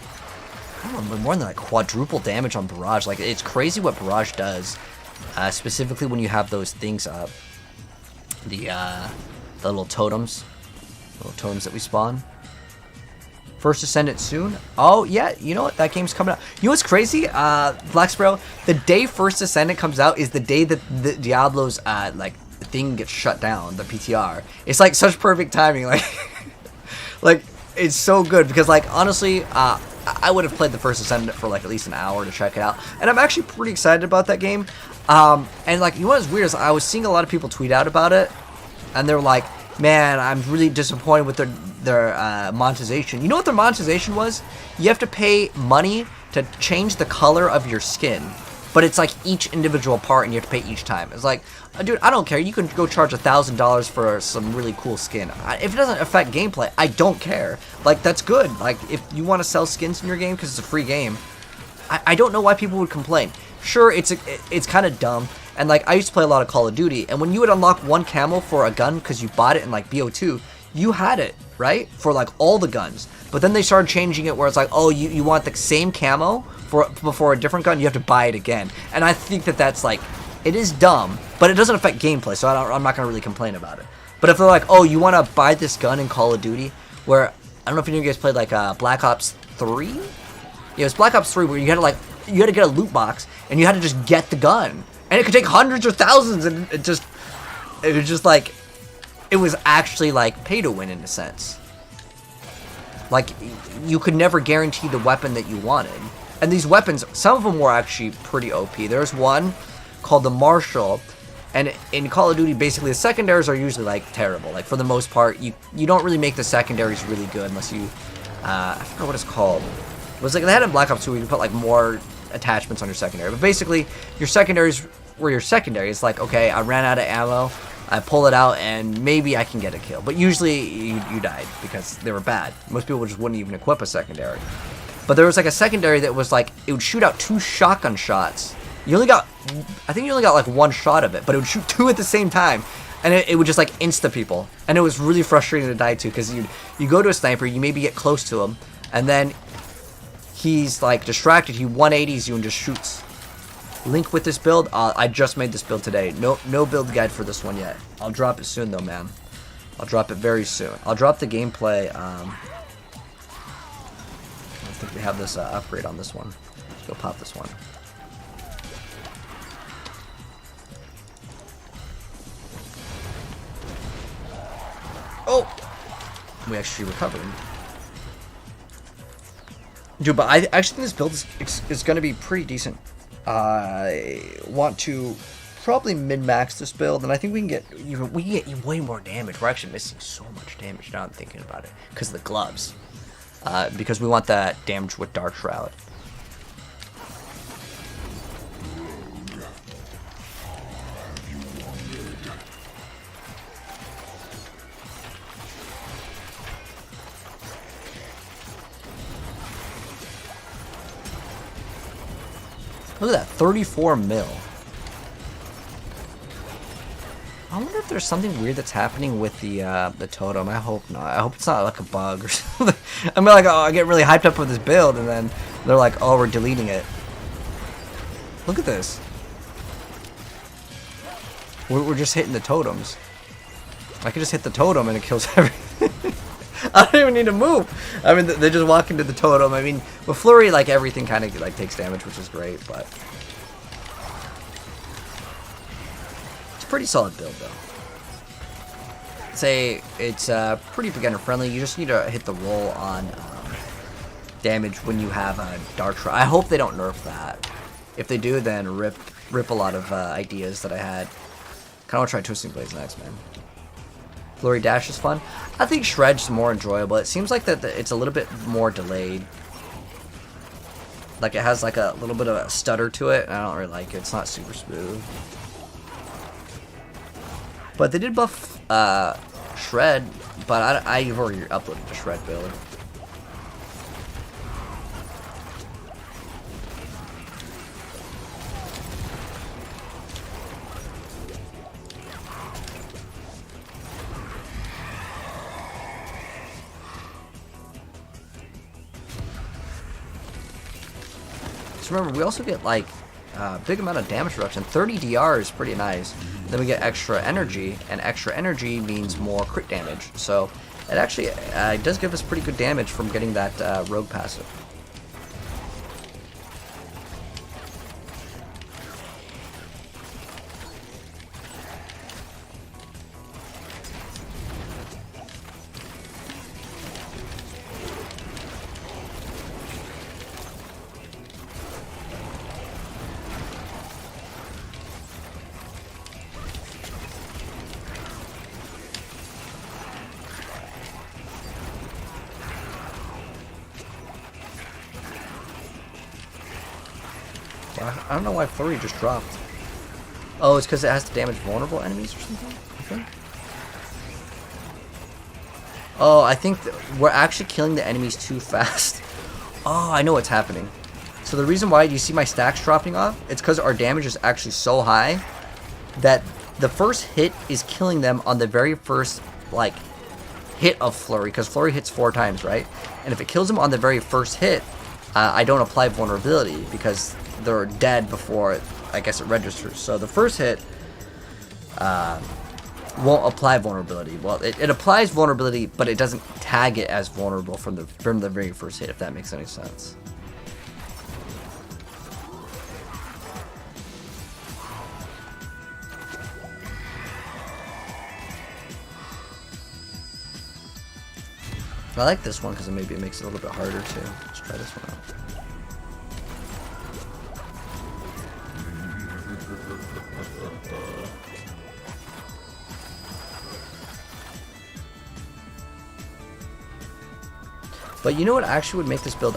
A: I don't know, more than like quadruple damage on Barrage. Like, it's crazy what Barrage does, specifically when you have those things up, the little totems that we spawn. First Ascendant soon. Oh yeah, you know what? That game's coming out. You know what's crazy? Black Sparrow. The day First Ascendant comes out is the day that the Diablo's like thing gets shut down. The PTR. It's like such perfect timing. Like, like. It's so good because, like, honestly, I would have played the First Ascendant for like at least an hour to check it out, and I'm actually pretty excited about that game. And like, you know what's weird is I was seeing a lot of people tweet out about it, and they're like, "Man, I'm really disappointed with their monetization." You know what their monetization was? You have to pay money to change the color of your skin, but it's like each individual part, and you have to pay each time. It's like, dude, I don't care. You can go charge $1,000 for some really cool skin. If it doesn't affect gameplay, I don't care. Like, that's good. Like, if you want to sell skins in your game because it's a free game, I don't know why people would complain. Sure, it's kind of dumb. And like, I used to play a lot of Call of Duty, and when you would unlock one camo for a gun because you bought it in like BO2, you had it, right? For like all the guns. But then they started changing it where it's like, oh, you want the same camo for a different gun, you have to buy it again. And I think that that's like, it is dumb, but it doesn't affect gameplay, so I'm not going to really complain about it. But if they're like, oh, you want to buy this gun in Call of Duty, where, I don't know if any of you guys played like Black Ops 3? Yeah, it was Black Ops 3 where you had to get a loot box, and you had to just get the gun. And it could take hundreds or thousands, and it was just like, it was actually like pay to win in a sense. Like, you could never guarantee the weapon that you wanted. And these weapons, some of them were actually pretty OP. There's one called the Marshal, and in Call of Duty, basically the secondaries are usually like terrible. Like, for the most part, you don't really make the secondaries really good unless you, I forgot what it's called. It was like, they had in Black Ops 2 where you could put like more attachments on your secondary. But basically, your secondaries were your secondary. It's like, okay, I ran out of ammo, I pull it out, and maybe I can get a kill. But usually, you died because they were bad. Most people just wouldn't even equip a secondary. But there was like a secondary that was like, it would shoot out 2 shotgun shots. I think you only got like 1 shot of it, but it would shoot 2 at the same time. And it would just like insta people. And it was really frustrating to die to, because you go to a sniper, you maybe get close to him, and then he's like distracted, he 180s you and just shoots. Link with this build, I just made this build today. No build guide for this one yet. I'll drop it soon though, man. I'll drop it very soon. I'll drop the gameplay. I think we have this upgrade on this one. Let's go pop this one. Oh! We actually recovered. Dude, but I actually think this build is going to be pretty decent. I want to probably min-max this build, and I think we can get way more damage. We're actually missing so much damage now I'm thinking about it because of the gloves. Because we want that damage with Dark Shroud. Look at that, 34 mil. I wonder if there's something weird that's happening with the totem. I hope not. I hope it's not like a bug or something. I mean, like, oh, I get really hyped up with this build, and then they're like, oh, we're deleting it. Look at this. We're just hitting the totems. I can just hit the totem and it kills everything. I don't even need to move. I mean, they just walk into the totem. I mean, with Flurry, like, everything kind of like takes damage, which is great, but it's a pretty solid build, though. Say it's pretty beginner friendly. You just need to hit the roll on damage when you have a Dark Shroud. I hope they don't nerf that. If they do, then rip a lot of ideas that I had. Kind of want to try Twisting Blades next, man. Flurry Dash is fun. I think Shred's more enjoyable. It seems like that it's a little bit more delayed. Like it has like a little bit of a stutter to it, and I don't really like it. It's not super smooth. But they did buff Shred, but I've already uploaded the Shred build. Remember, we also get like a big amount of damage reduction. 30 DR is pretty nice. Then we get extra energy, and extra energy means more crit damage. So it actually does give us pretty good damage from getting that rogue passive. I don't know why Flurry just dropped. Oh, it's because it has to damage vulnerable enemies or something, I think. Oh, I think we're actually killing the enemies too fast. Oh, I know what's happening. So the reason why you see my stacks dropping off, it's because our damage is actually so high that the first hit is killing them on the very first, like, hit of Flurry, because Flurry hits 4 times, right? And if it kills them on the very first hit, I don't apply vulnerability because they're dead before, I guess, it registers. So the first hit won't apply vulnerability. Well, it applies vulnerability, but it doesn't tag it as vulnerable from the very first hit, if that makes any sense. I like this one because maybe it makes it a little bit harder too. Let's try this one out. But you know what actually would make this build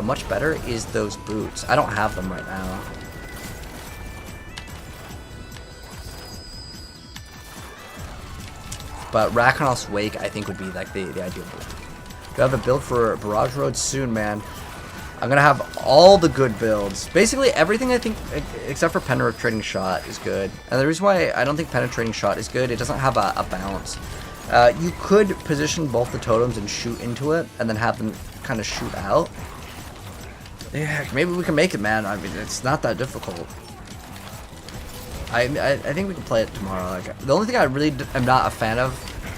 A: much better is those boots. I don't have them right now. But Rakonoth's Wake, I think, would be like the ideal build. Do I have a build for Barrage Road soon, man? I'm gonna have all the good builds. Basically everything, I think, except for Penetrating Shot is good. And the reason why I don't think Penetrating Shot is good, it doesn't have a bounce. You could position both the totems and shoot into it, and then have them kind of shoot out. Yeah, maybe we can make it, man. I mean, it's not that difficult. I think we can play it tomorrow. Like, the only thing I really am not a fan of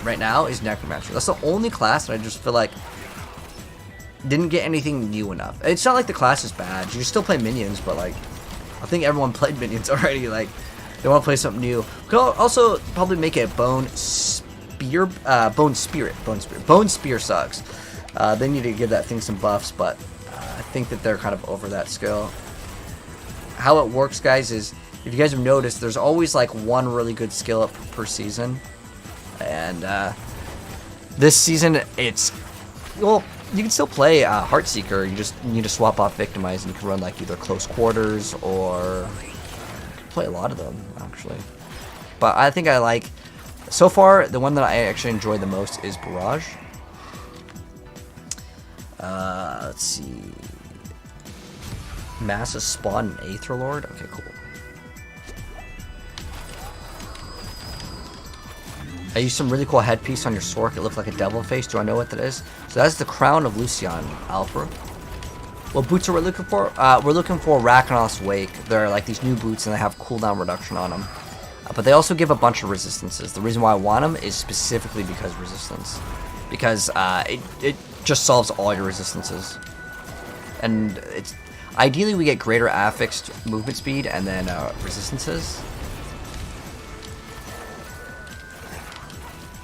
A: right now is Necromancer. That's the only class that I just feel like didn't get anything new enough. It's not like the class is bad. You still play minions, but like, I think everyone played minions already. Like, they want to play something new. We could also probably make it Bone Spear. Bone Spear sucks. They need to give that thing some buffs, but I think that they're kind of over that skill. how it works, guys, is if you guys have noticed, there's always like one really good skill up per season. And this season, it's, well, you can still play Heartseeker. You just need to swap off Victimize, and you can run like either close quarters or play a lot of them, actually. But I think I like, so far, the one that I actually enjoy the most is Barrage. Let's see. Massive Spawn and Aether Lord. Okay, cool. I used some really cool headpiece on your sword. It looked like a devil face. Do I know what that is? So that's the Crown of Lucian, Alpha. What boots are we looking for? We're looking for Rakanoth's Wake. They're like these new boots, and they have cooldown reduction on them. But they also give a bunch of resistances. The reason why I want them is specifically because resistance. Because it just solves all your resistances. And it's ideally we get greater affixed movement speed and then resistances.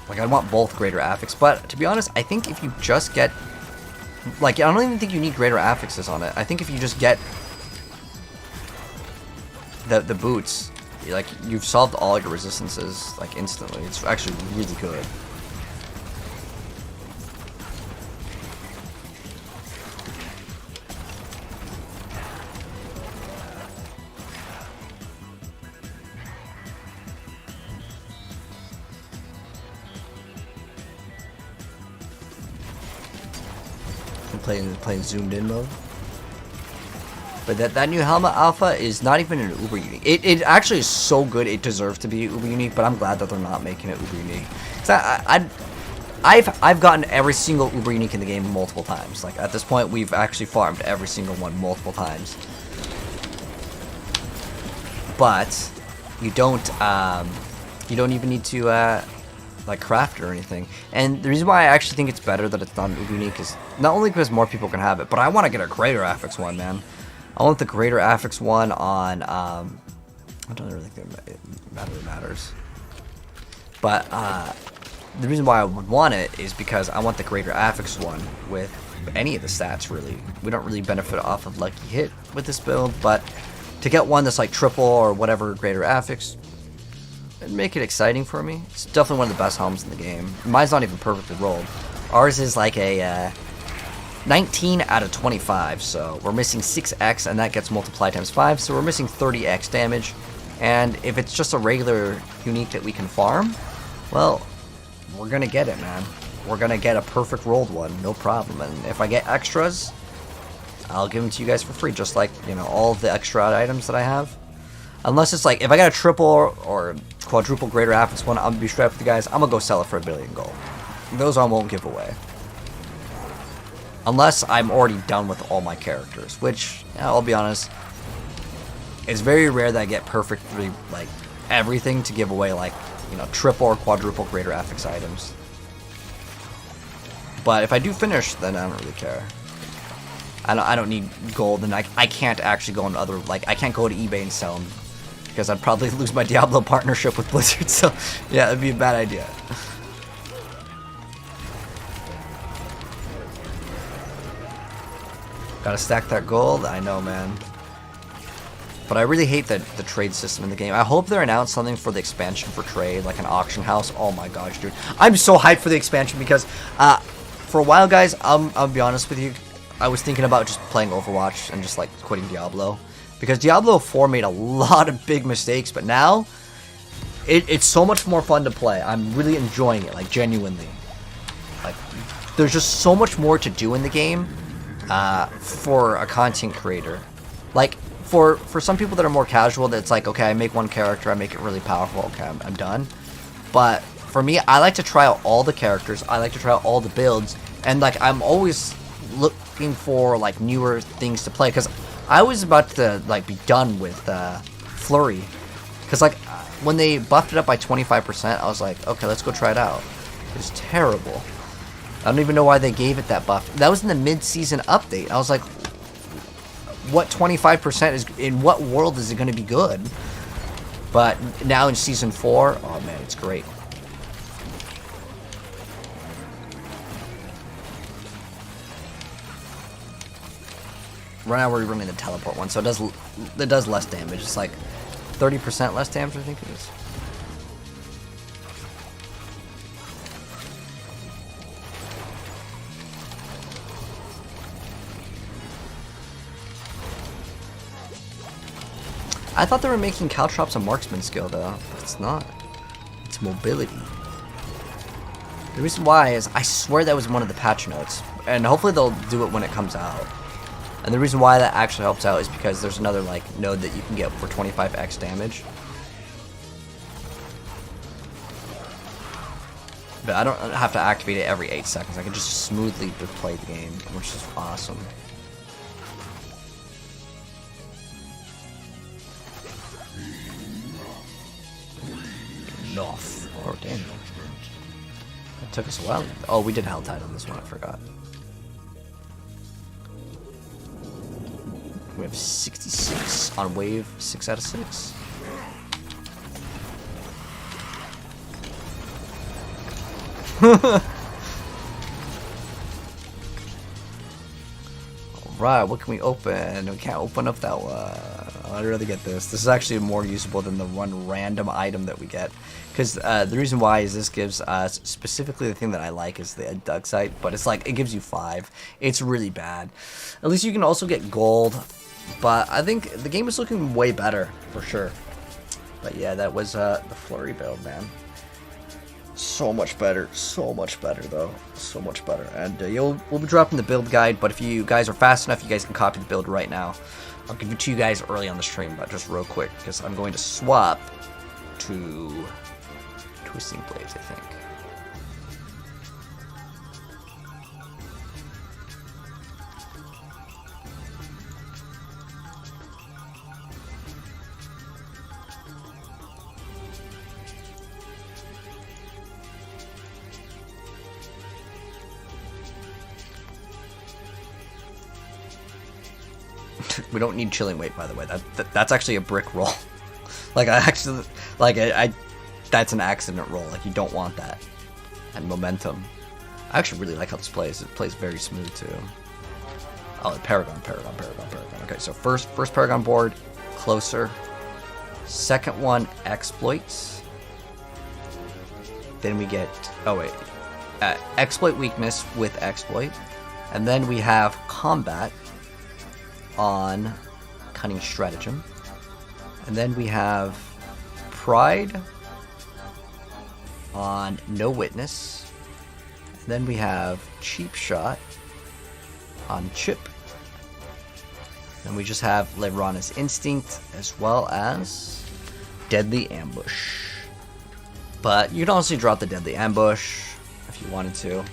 A: Like, I want both greater affix, but to be honest, I think if you just get, like, I don't even think you need greater affixes on it. I think if you just get the boots, like, you've solved all your resistances, like, instantly. It's actually really good. Playing zoomed in mode. But that new helmet alpha is not even an uber unique. It actually is so good it deserves to be uber unique, but I'm glad that they're not making it uber unique. So I've gotten every single uber unique in the game multiple times. Like, at this point, we've actually farmed every single one multiple times. But you don't even need to like craft it or anything. And the reason why I actually think it's better that it's not an uber unique is not only because more people can have it, but I want to get a greater affix one, man. I want the greater affix one on I don't really think it matters. But the reason why I would want it is because I want the greater affix one with any of the stats, really. We don't really benefit off of lucky hit with this build, but to get one that's like triple or whatever greater affix, it'd make it exciting for me. It's definitely one of the best helms in the game. Mine's not even perfectly rolled. Ours is like a 19 out of 25, so we're missing 6x, and that gets multiplied times 5, so we're missing 30x damage. And if it's just a regular unique that we can farm, well, we're gonna get it, man. We're gonna get a perfect rolled one, no problem. And if I get extras, I'll give them to you guys for free, just like, you know, all of the extra items that I have. Unless it's like, if I got a triple or quadruple greater affix one, I'm gonna be straight up with you guys, I'm gonna go sell it for $1 billion gold. Those I won't give away. Unless I'm already done with all my characters, which, yeah, I'll be honest, it's very rare that I get perfectly, like, everything to give away, like, you know, triple or quadruple greater affix items. But if I do finish, then I don't really care. I don't need gold, and I can't actually go on other, like, I can't go to eBay and sell them, because I'd probably lose my Diablo partnership with Blizzard, so, yeah, it'd be a bad idea. Gotta stack that gold, I know, man. But I really hate the trade system in the game. I hope they announce something for the expansion for trade, like an auction house. Oh my gosh, dude. I'm so hyped for the expansion because, for a while, guys, I'll be honest with you, I was thinking about just playing Overwatch and just, like, quitting Diablo. Because Diablo 4 made a lot of big mistakes, but now, it's so much more fun to play. I'm really enjoying it, like, genuinely. Like, there's just so much more to do in the game, for a content creator. Like, for some people that are more casual, that's like, okay, I make one character, I make it really powerful, okay, I'm done. But for me, I like to try out all the characters, I like to try out all the builds, and, like, I'm always looking for, like, newer things to play, because I was about to, like, be done with Flurry, because, like, when they buffed it up by 25%, I was like, okay, let's go try it out. It was terrible. I don't even know why they gave it that buff. That was in the mid-season update. I was like, what 25% is, in what world is it going to be good? But now in Season 4, oh man, it's great. Right now we're running the teleport one, so it does less damage. It's like 30% less damage, I think it is. I thought they were making Caltrops a marksman skill though, but it's not. It's mobility. The reason why is I swear that was one of the patch notes, and hopefully they'll do it when it comes out. And the reason why that actually helps out is because there's another like node that you can get for 25x damage. But I don't have to activate it every 8 seconds. I can just smoothly play the game, which is awesome. Enough. Oh, damn. That took us a while. Oh, we did Helltide on this one, I forgot. We have 66 on wave, 6 out of 6. Alright, what can we open? We can't open up that one. I'd rather get this. This is actually more usable than the one random item that we get. Because the reason why is this gives us, specifically the thing that I like is the Dug Site, but it's like, it gives you 5. It's really bad. At least you can also get gold, but I think the game is looking way better, for sure. But yeah, that was the Flurry build, man. So much better though, so much better. And we'll be dropping the build guide, but if you guys are fast enough, you guys can copy the build right now. I'll give it to you guys early on the stream, but just real quick, because I'm going to swap to Twisting Blades, I think. We don't need Chilling Weight, by the way. That's actually a brick roll. Like, I that's an accident roll. Like, you don't want that. And momentum. I actually really like how this plays. It plays very smooth, too. Oh, Paragon. Okay, so first Paragon board, Closer. Second one, Exploits. Then we get, Exploit Weakness with Exploit. And then we have Combat on Cunning Stratagem. And then we have Pride on No Witness. And then we have Cheap Shot on Chip. Then we just have Lebrana's Instinct as well as Deadly Ambush. But you can also drop the Deadly Ambush if you wanted to.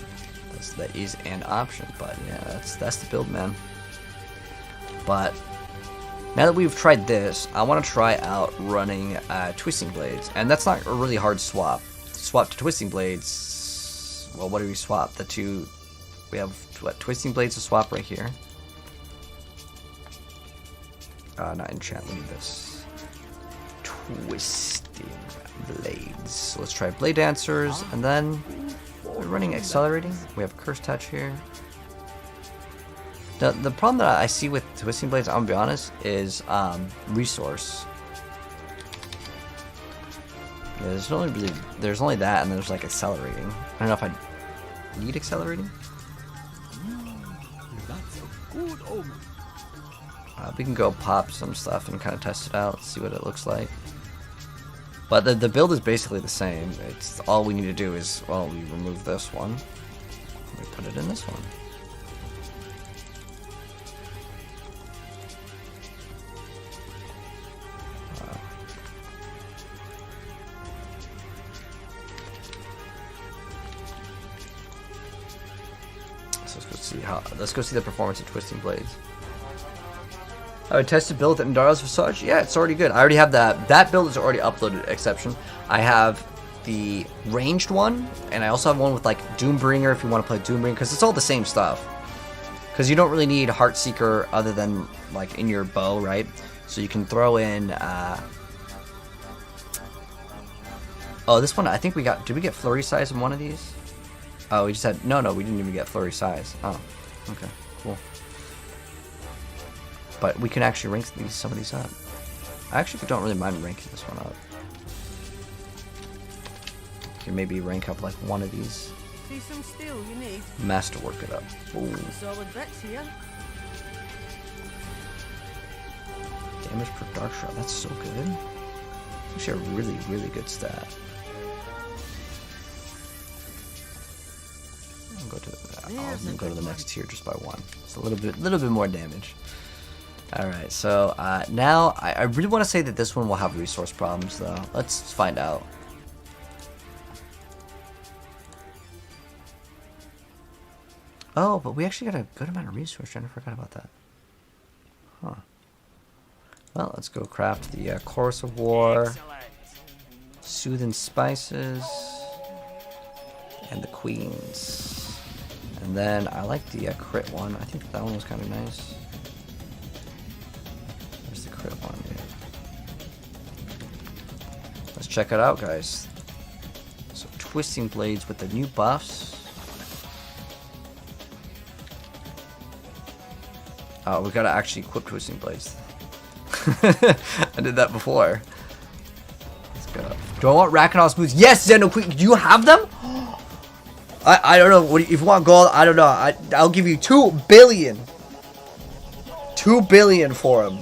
A: That is an option. But yeah, that's the build, man. But now that we've tried this, I want to try out running Twisting Blades. And that's not a really hard swap. Swap to Twisting Blades. Well, what do we swap? The two. We have what, Twisting Blades to swap right here. Not enchant. We need this. Twisting Blades. So let's try Blade Dancers. And then we're running Accelerating. We have Curse Touch here. The problem that I see with Twisting Blades, I'm gonna be honest, is resource. Yeah, there's only that, and there's like Accelerating. I don't know if I need Accelerating.
C: That's a good omen.
A: We can go pop some stuff and kind of test it out, see what it looks like. But the build is basically the same. It's all we need to do is, well, we remove this one, we put it in this one. Let's go see the performance of Twisting Blades. I would test the build in Dario's Visage. Yeah, it's already good. I already have that. That build is already uploaded, exception. I have the ranged one, and I also have one with like Doombringer if you want to play Doombringer, because it's all the same stuff. Because you don't really need Heartseeker other than like in your bow, right? So you can throw in. Oh, this one I think we got. Did we get Flurry Size in one of these? Oh, we just had. No, we didn't even get Flurry Size. Oh, okay, cool. but we can actually rank some of these up. I actually don't really mind ranking this one up. You can maybe rank up like one of these.
F: See some steel you need.
A: Masterwork it up. Ooh.
F: Solid bricks here.
A: Damage per dark shroud. That's so good. It's actually a really, really good stat. I'll go to the next tier just by one. It's a little bit more damage. All right, so now I really want to say that this one will have resource problems though. Let's find out. Oh, but we actually got a good amount of resource. I forgot about that. Huh. Well, let's go craft the Chorus of War, Soothing Spices, and the Queens. And then I like the crit one. I think that one was kind of nice. Where's the crit one? Yeah. Let's check it out, guys. So Twisting Blades with the new buffs. Oh, we gotta actually equip Twisting Blades. I did that before. Let's go. Do I want Rakanal's boots? Yes, Zeno Queen. Do you have them? I don't know. If you want gold, I don't know. I'll give you 2 billion. 2 billion for them.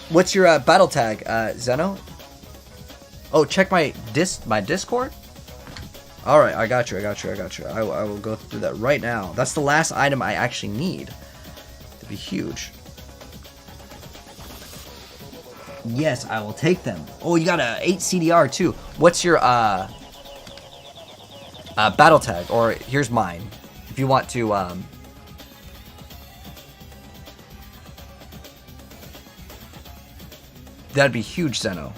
A: What's your battle tag, Zeno? Oh, check my Discord. All right, I got you. I will go through that right now. That's the last item I actually need. To be huge. Yes, I will take them. Oh, you got a 8 CDR too. What's your battle tag? Or here's mine. If you want to that'd be huge, Zeno.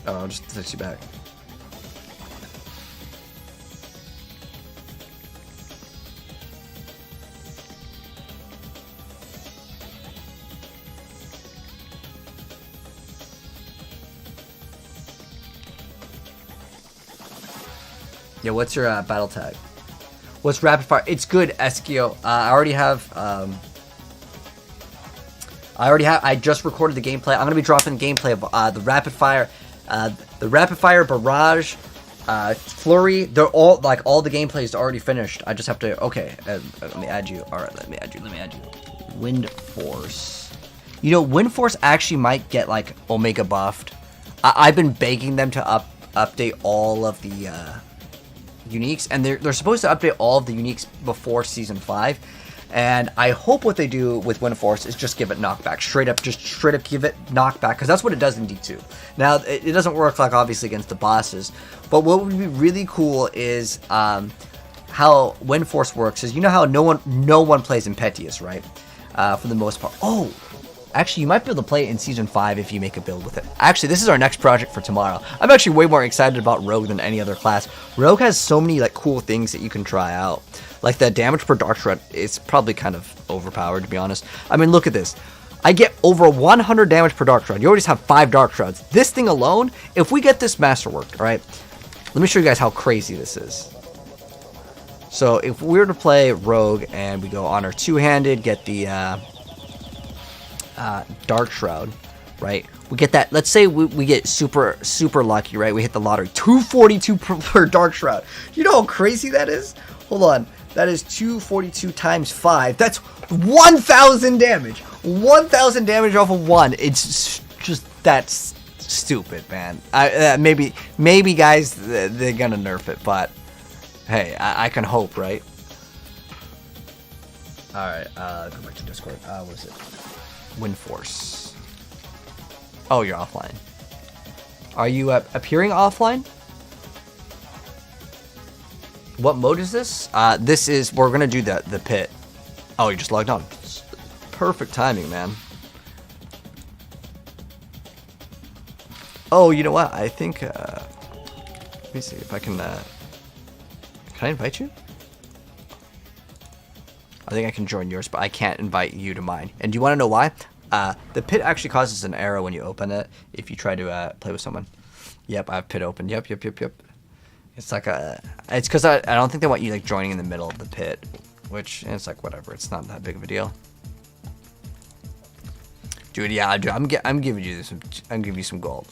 A: Oh, I'll just text you back. Yeah, what's your battle tag? What's rapid fire? It's good, Eskio. I just recorded the gameplay. I'm gonna be dropping the gameplay of the rapid fire, barrage, flurry. They're all all the gameplay is already finished. I just have to. Okay, let me add you. All right, let me add you. Wind Force. You know, Wind Force actually might get Omega buffed. I've been begging them to update all of the uniques, and they're supposed to update all of the uniques before season 5, and I hope what they do with Wind Force is just give it knockback, straight up give it knockback, because that's what it does in D2. Now it doesn't work obviously against the bosses, but what would be really cool is how Wind Force works is, you know how no one plays Impetuous, right? For the most part. Oh, actually, you might be able to play it in Season 5 if you make a build with it. Actually, this is our next project for tomorrow. I'm actually way more excited about Rogue than any other class. Rogue has so many cool things that you can try out. Like the damage per Dark Shroud, it's probably kind of overpowered, to be honest. I mean, look at this. I get over 100 damage per Dark Shroud. You already have 5 Dark Shrouds. This thing alone, if we get this Masterwork, alright? Let me show you guys how crazy this is. So, if we were to play Rogue and we go on our two-handed, get the Dark Shroud, right? We get that. Let's say we get super lucky, right? We hit the lottery. 242 per Dark Shroud. You know how crazy that is? Hold on. That is 242 times 5. That's 1,000 damage. 1,000 damage off of 1. It's just, that's stupid, man. Maybe guys, they're gonna nerf it, but hey, I can hope, right? All right, go back to Discord. What is it? Wind Force. Oh, you're offline. Are you appearing offline? What mode is this? This is, we're gonna do the pit. Oh, you just logged on. Perfect timing, man. Oh, you know what? I think, let me see if I can I invite you? I think I can join yours, but I can't invite you to mine. And do you want to know why? The pit actually causes an error when you open it if you try to play with someone. Yep, I have pit open. Yep. It's like it's because I don't think they want you joining in the middle of the pit. which it's like whatever. It's not that big of a deal. Dude, yeah, dude, I'm giving you some. I'm giving you some gold.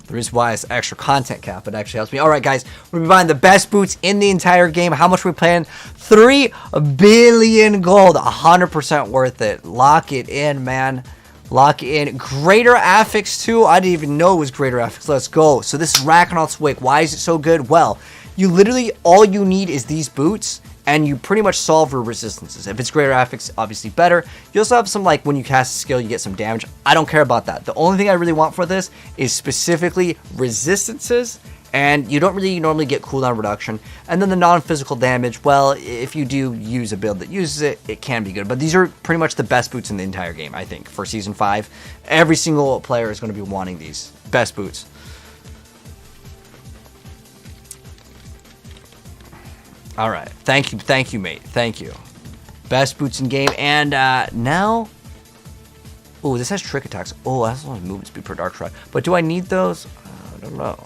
A: The reason why it's extra content cap. It actually helps me. All right, guys, we're gonna be buying the best boots in the entire game. How much are we paying? 3 billion gold. 100% worth it. Lock it in, man. Lock it in. Greater affix too. I didn't even know it was greater affix. Let's go. So this is Ragnar's Wake. Why is it so good? Well, you literally all you need is these boots. And you pretty much solve your resistances. If it's greater affix, obviously better. You also have some, like, when you cast a skill, you get some damage. I don't care about that. The only thing I really want for this is specifically resistances. And you don't really normally get cooldown reduction. And then the non-physical damage, well, if you do use a build that uses it, it can be good. But these are pretty much the best boots in the entire game, I think, for Season 5. Every single player is going to be wanting these. Best boots. All right, thank you, mate. Thank you. Best boots in game, and now, oh, this has trick attacks. Oh, that's a lot of movement speed per dark shroud. But do I need those? I don't know.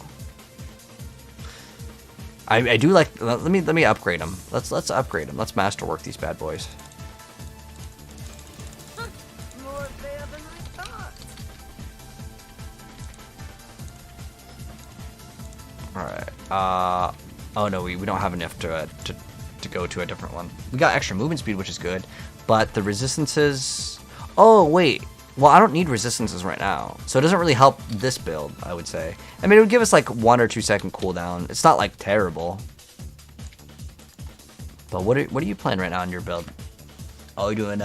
A: I do like. Let me upgrade them. Let's upgrade them. Let's masterwork these bad boys.
B: More fair than I thought.
A: All right. Oh no, we don't have enough to go to a different one. We got extra movement speed, which is good, but the resistances. Oh wait, well I don't need resistances right now, so it doesn't really help this build. I would say. I mean, it would give us like 1 or 2 second cooldown. It's not like terrible. But what are you playing right now in your build? Oh, you're doing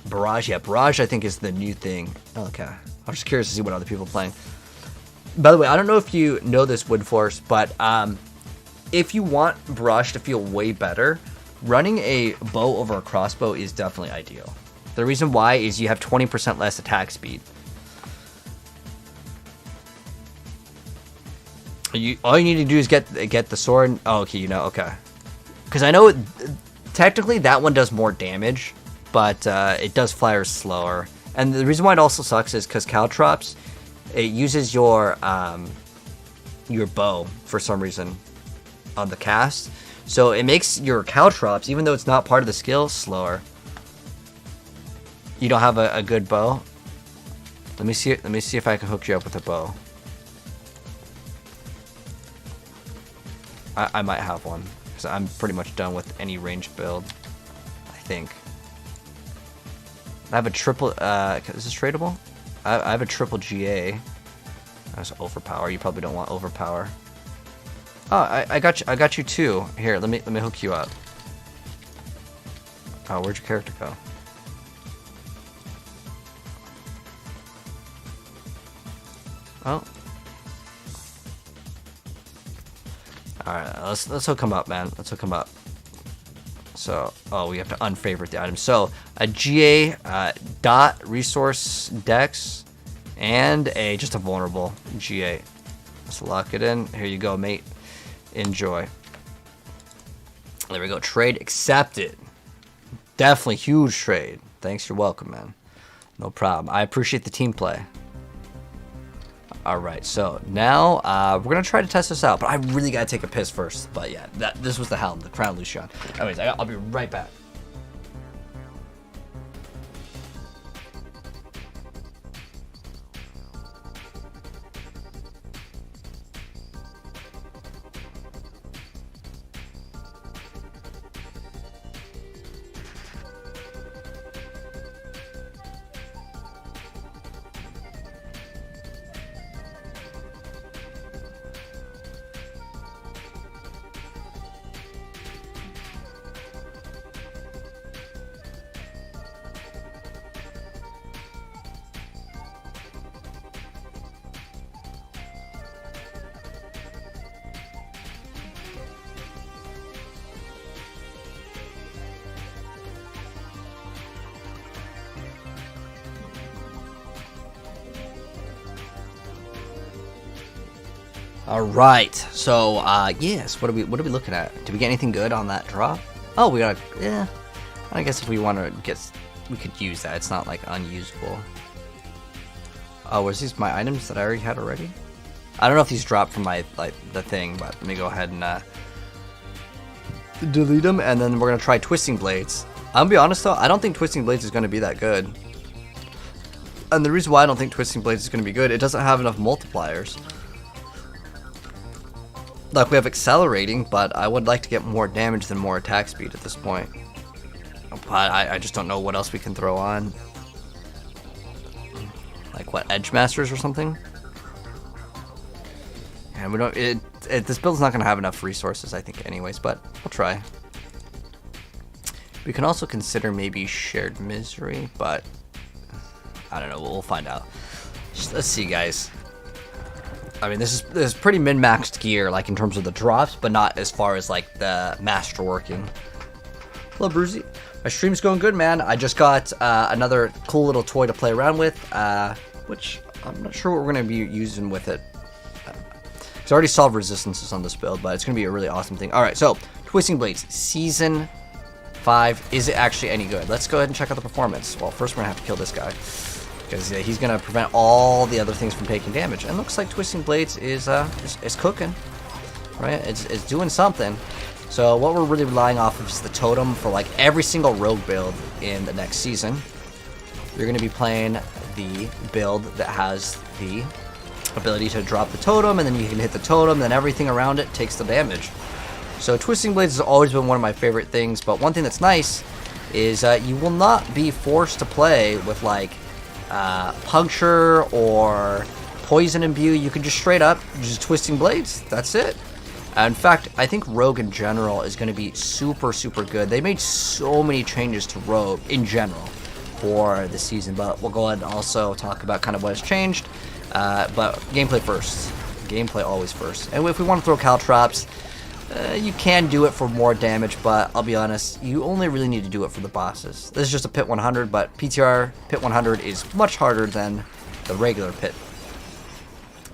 A: Barrage. Yeah, Barrage I think is the new thing. Okay, I'm just curious to see what other people are playing. By the way, I don't know if you know this, Woodforce, but if you want Barrage to feel way better, running a bow over a crossbow is definitely ideal. The reason why is you have 20% less attack speed. All you need to do is get the sword. Oh, okay, you know, okay. Because I know technically that one does more damage, but it does flyers slower. And the reason why it also sucks is because Caltrops, it uses your bow for some reason on the cast, so it makes your caltrops, even though it's not part of the skill, slower. You don't have a good bow. Let me see if I can hook you up with a bow. I might have one because I'm pretty much done with any ranged build, I think. I have a triple. Is this tradable? I have a triple GA. That's overpower. You probably don't want overpower. Oh, I got you too. Here, let me hook you up. Oh, where'd your character go? Oh. Alright, let's hook him up, man. Let's hook him up. So, oh, we have to unfavorite the item. So, a GA, dot, resource, dex, and just a vulnerable GA. Let's lock it in. Here you go, mate. Enjoy. There we go. Trade accepted. Definitely huge trade. Thanks. You're welcome, man. No problem. I appreciate the team play. All right. So now we're gonna try to test this out, but I really gotta take a piss first. But yeah, this was the helm, the Crown Lucian. Anyways, I'll be right back. All right, so yes, what are we looking at? Did we get anything good on that drop? Oh, we got yeah. I guess if we want to get, we could use that. It's not like unusable. Oh, was these my items that I already had already? I don't know if these dropped from my the thing, but let me go ahead and delete them, and then we're gonna try Twisting Blades. I'll be honest though, I don't think Twisting Blades is gonna be that good. And the reason why I don't think Twisting Blades is gonna be good, it doesn't have enough multipliers. Like, we have accelerating, but I would like to get more damage than more attack speed at this point. But I just don't know what else we can throw on. Like, what, Edge Masters or something? And we don't. This build's not gonna have enough resources, I think, anyways. But we'll try. We can also consider maybe Shared Misery, but I don't know. We'll find out. Let's see, guys. I mean, this is pretty min-maxed gear, like in terms of the drops, but not as far as like the masterworking. Hello, Bruzy. My stream's going good, man. I just got another cool little toy to play around with, which I'm not sure what we're going to be using with it. It's already solved resistances on this build, but it's going to be a really awesome thing. All right, so Twisting Blades, Season 5. Is it actually any good? Let's go ahead and check out the performance. Well, first we're going to have to kill this guy, because he's going to prevent all the other things from taking damage. And it looks like Twisting Blades is cooking, right? It's doing something. So what we're really relying off of is the totem for like every single rogue build in the next season. You're going to be playing the build that has the ability to drop the totem, and then you can hit the totem, then everything around it takes the damage. So Twisting Blades has always been one of my favorite things, but one thing that's nice is you will not be forced to play with like Puncture or Poison Imbue. You can just straight up just Twisting Blades. That's it. In fact, I think Rogue in general is going to be super, super good. They made so many changes to Rogue in general for the season, but we'll go ahead and also talk about kind of what has changed. But gameplay first. Gameplay always first. And if we want to throw Caltrops, you can do it for more damage, but I'll be honest, you only really need to do it for the bosses. This is just a Pit 100, but PTR Pit 100 is much harder than the regular Pit.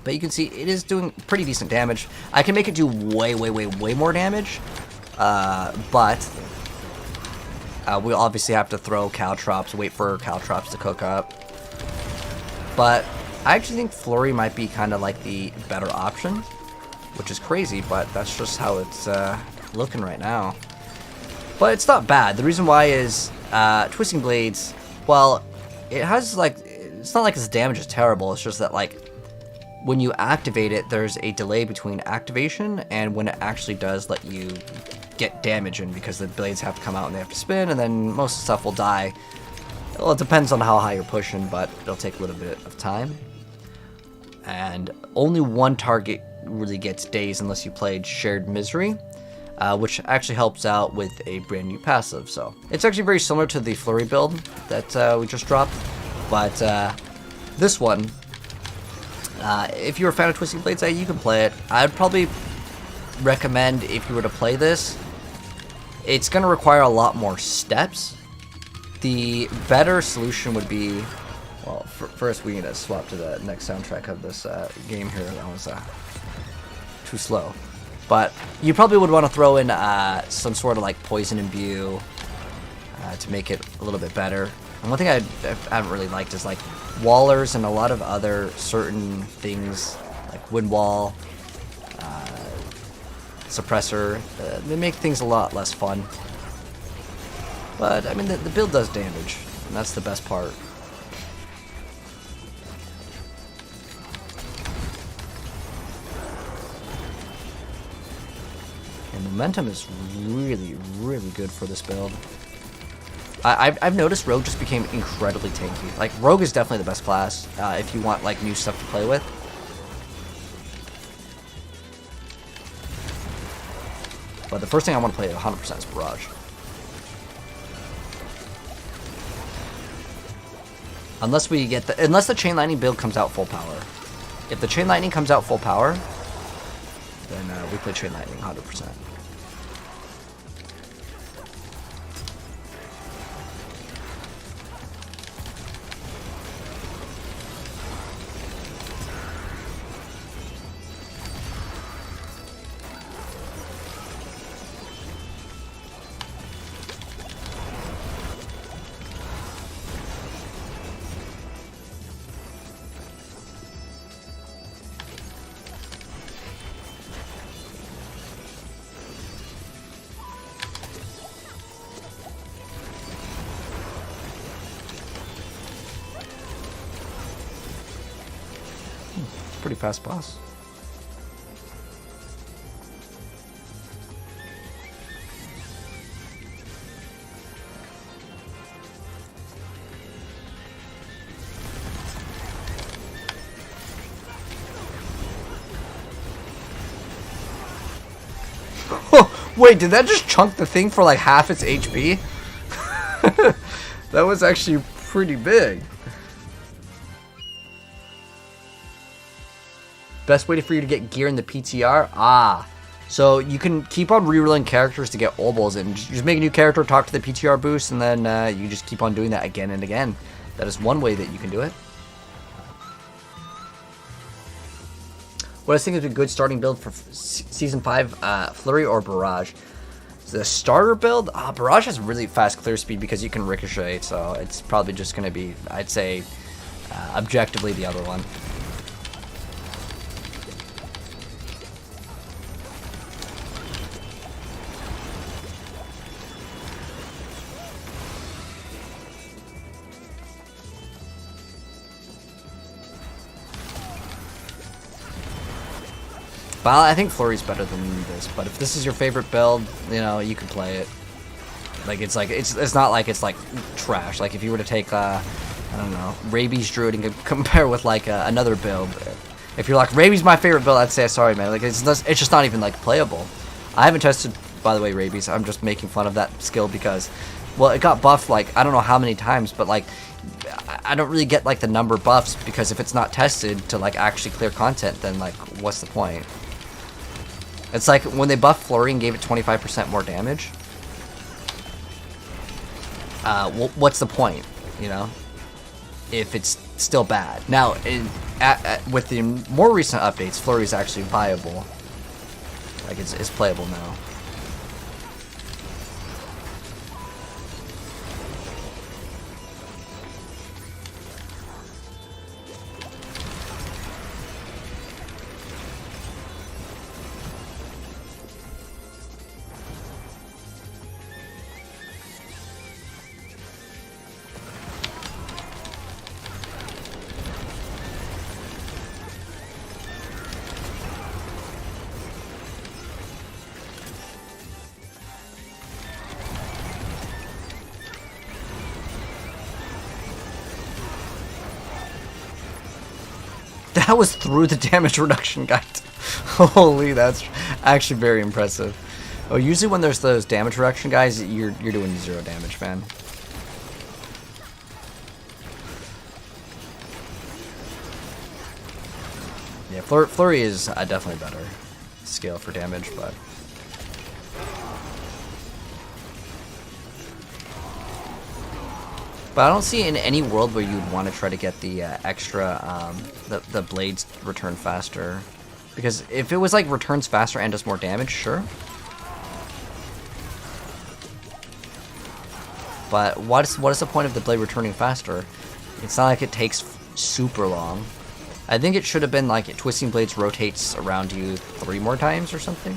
A: But you can see it is doing pretty decent damage. I can make it do way, way, way, way more damage, but we'll obviously have to throw Caltrops, wait for Caltrops to cook up. But I actually think Flurry might be kind of like the better option, which is crazy, but that's just how it's looking right now. But it's not bad. The reason why is Twisting Blades, well, it has like, it's not like its damage is terrible, it's just that like, when you activate it, there's a delay between activation and when it actually does let you get damage in, because the blades have to come out and they have to spin, and then most of the stuff will die. Well, it depends on how high you're pushing, but it'll take a little bit of time. And only one target really gets dazed unless you played Shared Misery, which actually helps out with a brand new passive. So it's actually very similar to the Flurry build that we just dropped, but this one, if you're a fan of Twisting Blades, you can play it. I'd probably recommend, if you were to play this, it's going to require a lot more steps. The better solution would be, well, first we need to swap to the next soundtrack of this game here. That was too slow. But you probably would want to throw in some sort of like Poison Imbue to make it a little bit better. And one thing I haven't really liked is like Wallers and a lot of other certain things like Wind Wall, Suppressor. They make things a lot less fun. But I mean, the build does damage, and that's the best part. And momentum is really, really good for this build. I've noticed Rogue just became incredibly tanky. Like, Rogue is definitely the best class if you want like new stuff to play with. But the first thing I want to play 100% is Barrage. Unless we get unless the Chain Lightning build comes out full power. If the Chain Lightning comes out full power, then we play Chain Lightning 100%. pretty fast boss. Wait, did that just chunk the thing for like half its HP? That was actually pretty big. Best way for you to get gear in the PTR? Ah. So you can keep on rerolling characters to get obols, and just make a new character, talk to the PTR boost, and then you just keep on doing that again and again. That is one way that you can do it. What I think is a good starting build for Season 5, Flurry or Barrage? The starter build, Barrage has really fast clear speed because you can ricochet, so it's probably just going to be, I'd say, objectively the other one. Well, I think Flurry's better than this, but if this is your favorite build, you know, you can play it. Like it's not like it's like trash. Like if you were to take I don't know, Rabies Druid and compare with like another build. If you're like Rabies my favorite build, I'd say sorry man. Like it's just not even like playable. I haven't tested, by the way, Rabies. I'm just making fun of that skill because, well, it got buffed like I don't know how many times, but like I don't really get like the number buffs because if it's not tested to like actually clear content, then like what's the point? It's like when they buffed Flurry and gave it 25% more damage. What's the point, you know? If it's still bad. Now, with the more recent updates, Flurry is actually viable. Like it's playable now. That was through the damage reduction guide. Holy, that's actually very impressive. Oh, usually when there's those damage reduction guys, you're doing 0 damage, man. Yeah, Flurry is definitely better skill for damage, but I don't see in any world where you'd want to try to get the extra, the blades return faster. Because if it was like returns faster and does more damage, sure. But what is the point of the blade returning faster? It's not like it takes super long. I think it should have been like Twisting Blades rotates around you 3 more times or something.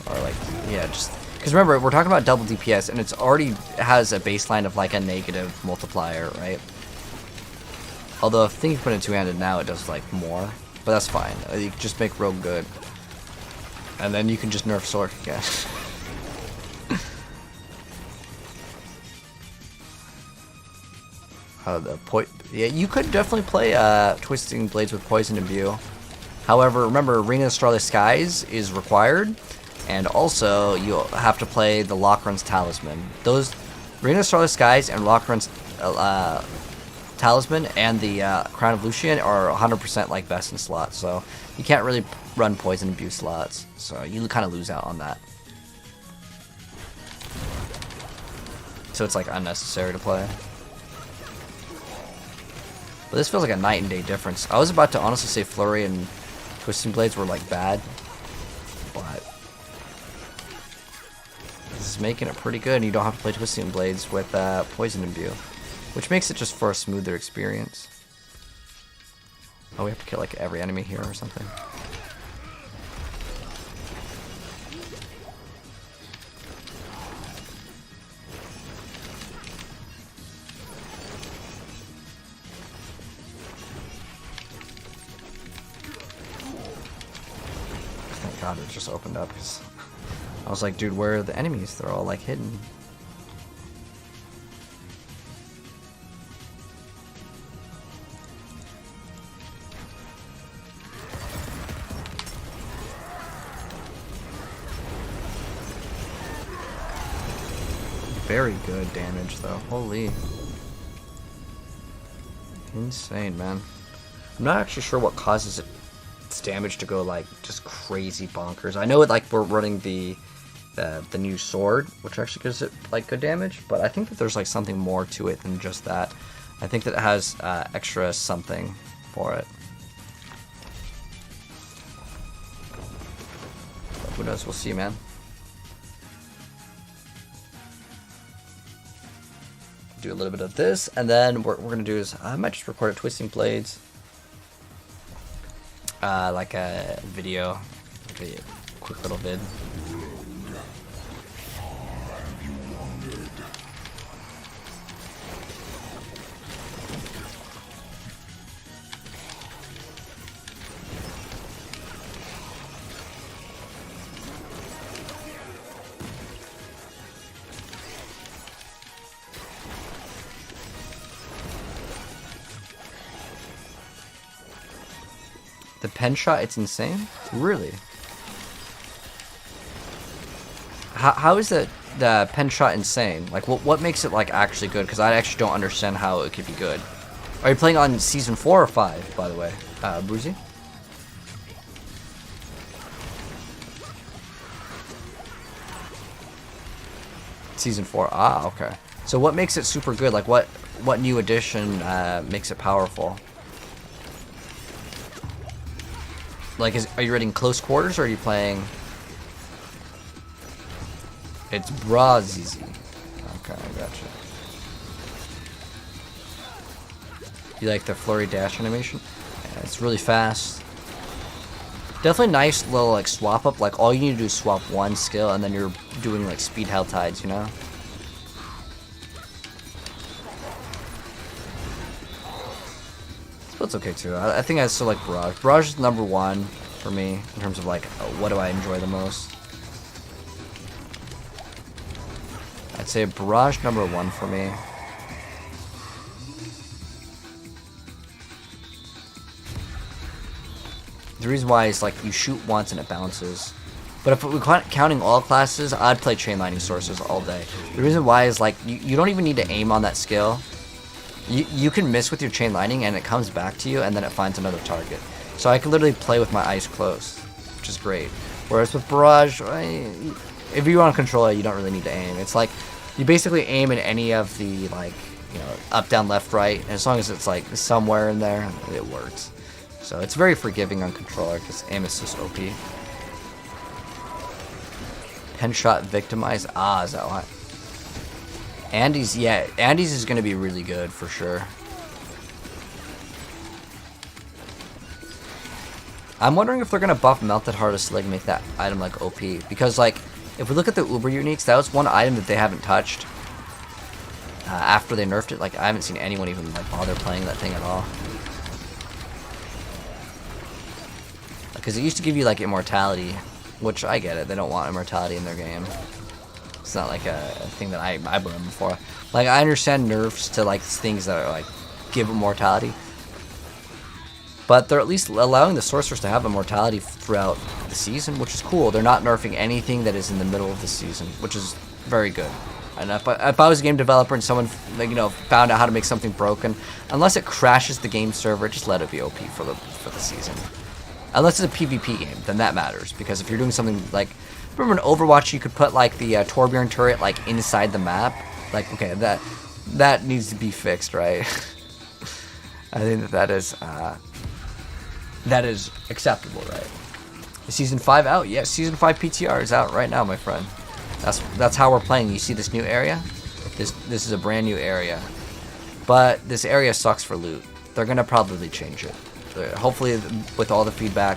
A: Or like, yeah, just... Because remember, we're talking about double DPS, and it's already has a baseline of like a negative multiplier, right? Although if things put in two-handed now, it does like more, but that's fine. You can just make Rogue good, and then you can just nerf Sork again. Yeah, you could definitely play Twisting Blades with Poison Imbue. However, remember, Ring of the Starless Skies is required. And also, you'll have to play the Lockrun's Talisman. Those, Ring of the Starless Skies and Lockrun's Talisman and the Crown of Lucian are 100% like best in slots. So you can't really run Poison Imbue slots. So you kind of lose out on that. So it's like unnecessary to play. But this feels like a night and day difference. I was about to honestly say Flurry and Twisting Blades were like bad. But this is making it pretty good, and you don't have to play Twisting Blades with Poison Imbue, which makes it just for a smoother experience. Oh, we have to kill like every enemy here or something. god, it just opened up. I was like, dude, where are the enemies? They're all like hidden. Very good damage though. Holy. Insane, man. I'm not actually sure what causes its damage to go like just crazy bonkers. I know it like we're running the new sword, which actually gives it like good damage, but I think that there's like something more to it than just that. I think that it has extra something for it. But who knows? We'll see, man. Do a little bit of this, and then what we're gonna do is I might just record a Twisting Blades, like a video, like a quick little vid. The pen shot, it's insane? Really? How is the pen shot insane? Like, what makes it, like, actually good? Because I actually don't understand how it could be good. Are you playing on Season 4 or 5, by the way, Bruzy? Season 4, ah, okay. So what makes it super good? Like, what new addition makes it powerful? Like, are you raiding close quarters, or are you playing... It's Brazizi. Okay, I gotcha. You like the flurry dash animation? Yeah, it's really fast. Definitely nice little, like, swap up. Like, all you need to do is swap one skill, and then you're doing, like, speed hell tides, you know? But it's okay too. I think I still like Barrage. Barrage is #1 for me in terms of like what do I enjoy the most. I'd say Barrage #1 for me. The reason why is like you shoot once and it bounces. But if we're counting all classes, I'd play Chain Lightning Sources all day. The reason why is like you don't even need to aim on that skill. You can miss with your Chain Lightning and it comes back to you and then it finds another target. So I can literally play with my eyes closed, which is great. Whereas with Barrage, if you want to control it, you don't really need to aim. It's like you basically aim in any of the like, you know, up, down, left, right, and as long as it's like somewhere in there, it works. So it's very forgiving on controller because aim is just OP. Pen shot victimize. Ah, is that why? Andy's, yeah, Andy's is going to be really good for sure. I'm wondering if they're going to buff Melted Heart of Slag and make that item like OP. Because like, if we look at the Uber Uniques, that was one item that they haven't touched. After they nerfed it, like I haven't seen anyone even like bother playing that thing at all. Because it used to give you like immortality, which I get it, they don't want immortality in their game. It's not like a thing that I blame them for. Like, I understand nerfs to, like, things that are, like, give immortality. But they're at least allowing the sorcerers to have immortality throughout the season, which is cool. They're not nerfing anything that is in the middle of the season, which is very good. And if I was a game developer and someone, like, you know, found out how to make something broken, unless it crashes the game server, just let it be OP for the season. Unless it's a PvP game, then that matters. Because if you're doing something like... Remember in Overwatch you could put like the Torbjorn turret like inside the map? Like, okay, that needs to be fixed, right? I think that is acceptable, right? Is Season 5 out? Yes, Season 5 PTR is out right now, my friend. That's how we're playing. You see this new area? This is a brand new area. But this area sucks for loot. They're gonna probably change it. Hopefully with all the feedback.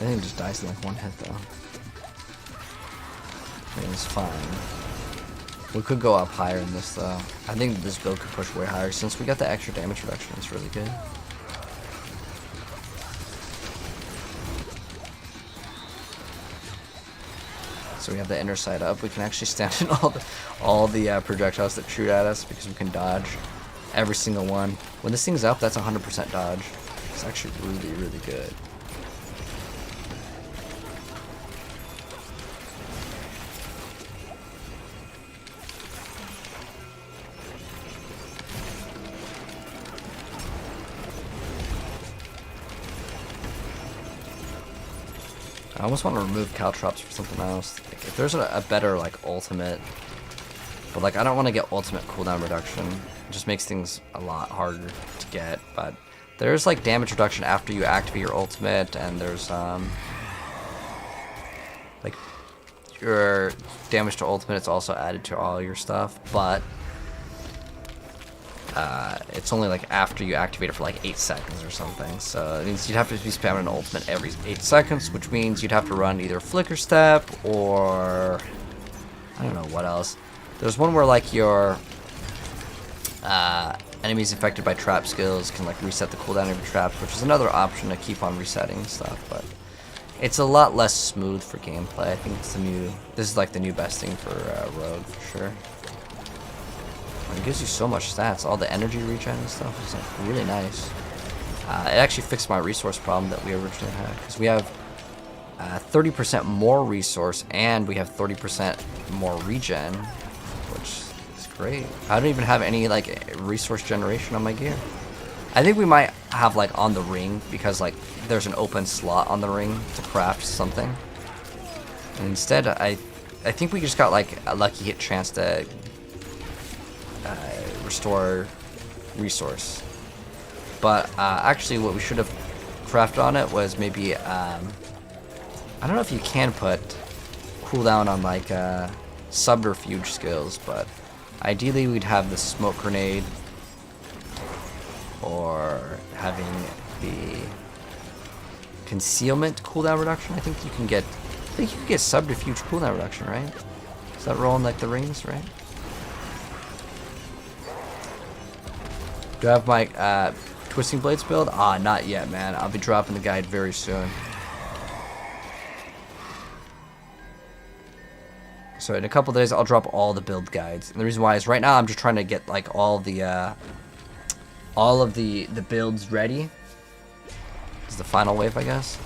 A: I think it just dies in like one hit though. I mean, it's fine. We could go up higher in this though. I think this build could push way higher since we got the extra damage reduction. It's really good. So we have the inner side up. We can actually stand in all the projectiles that shoot at us because we can dodge every single one. When this thing's up, that's 100% dodge. It's actually really, really good. I almost want to remove caltrops for something else. Like, if there's a better like ultimate, but like I don't want to get ultimate cooldown reduction. It just makes things a lot harder to get. But there's like damage reduction after you activate your ultimate, and there's like your damage to ultimate. It's also added to all your stuff, but it's only like after you activate it for like 8 seconds or something. So it means you'd have to be spamming an ultimate every 8 seconds, which means you'd have to run either Flicker Step or I don't know what else. There's one where like your enemies affected by trap skills can like reset the cooldown of your traps, which is another option to keep on resetting stuff, but it's a lot less smooth for gameplay. I think it's this is like the new best thing for Rogue for sure. It gives you so much stats, all the energy regen and stuff. It's like really nice. It actually fixed my resource problem that we originally had, because we have 30% more resource and we have 30% more regen, which is great. I don't even have any like resource generation on my gear. I think we might have like on the ring, because like there's an open slot on the ring to craft something. And instead, I think we just got like a lucky hit chance to restore resource. But actually what we should have crafted on it was maybe I don't know if you can put cooldown on like subterfuge skills, but ideally we'd have the smoke grenade or having the concealment cooldown reduction. I think you can get subterfuge cooldown reduction, right? Is that rolling like the rings, right? Do I have my Twisting Blades build? Not yet, man. I'll be dropping the guide very soon. So in a couple days, I'll drop all the build guides. And the reason why is right now I'm just trying to get like all of the builds ready. This is the final wave, I guess.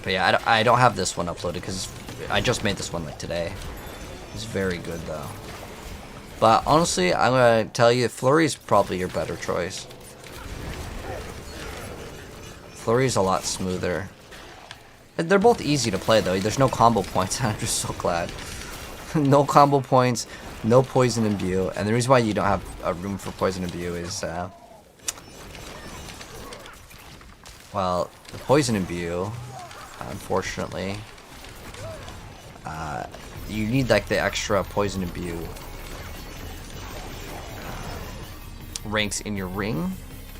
A: But yeah, I don't have this one uploaded because I just made this one like today. It's very good though. But honestly, I'm gonna tell you, Flurry is probably your better choice. Flurry is a lot smoother. They're both easy to play though. There's no combo points. I'm just so glad. No combo points, no poison imbue, and the reason why you don't have a room for poison imbue is, well, the poison imbue. Unfortunately, you need like the extra poison imbue ranks in your ring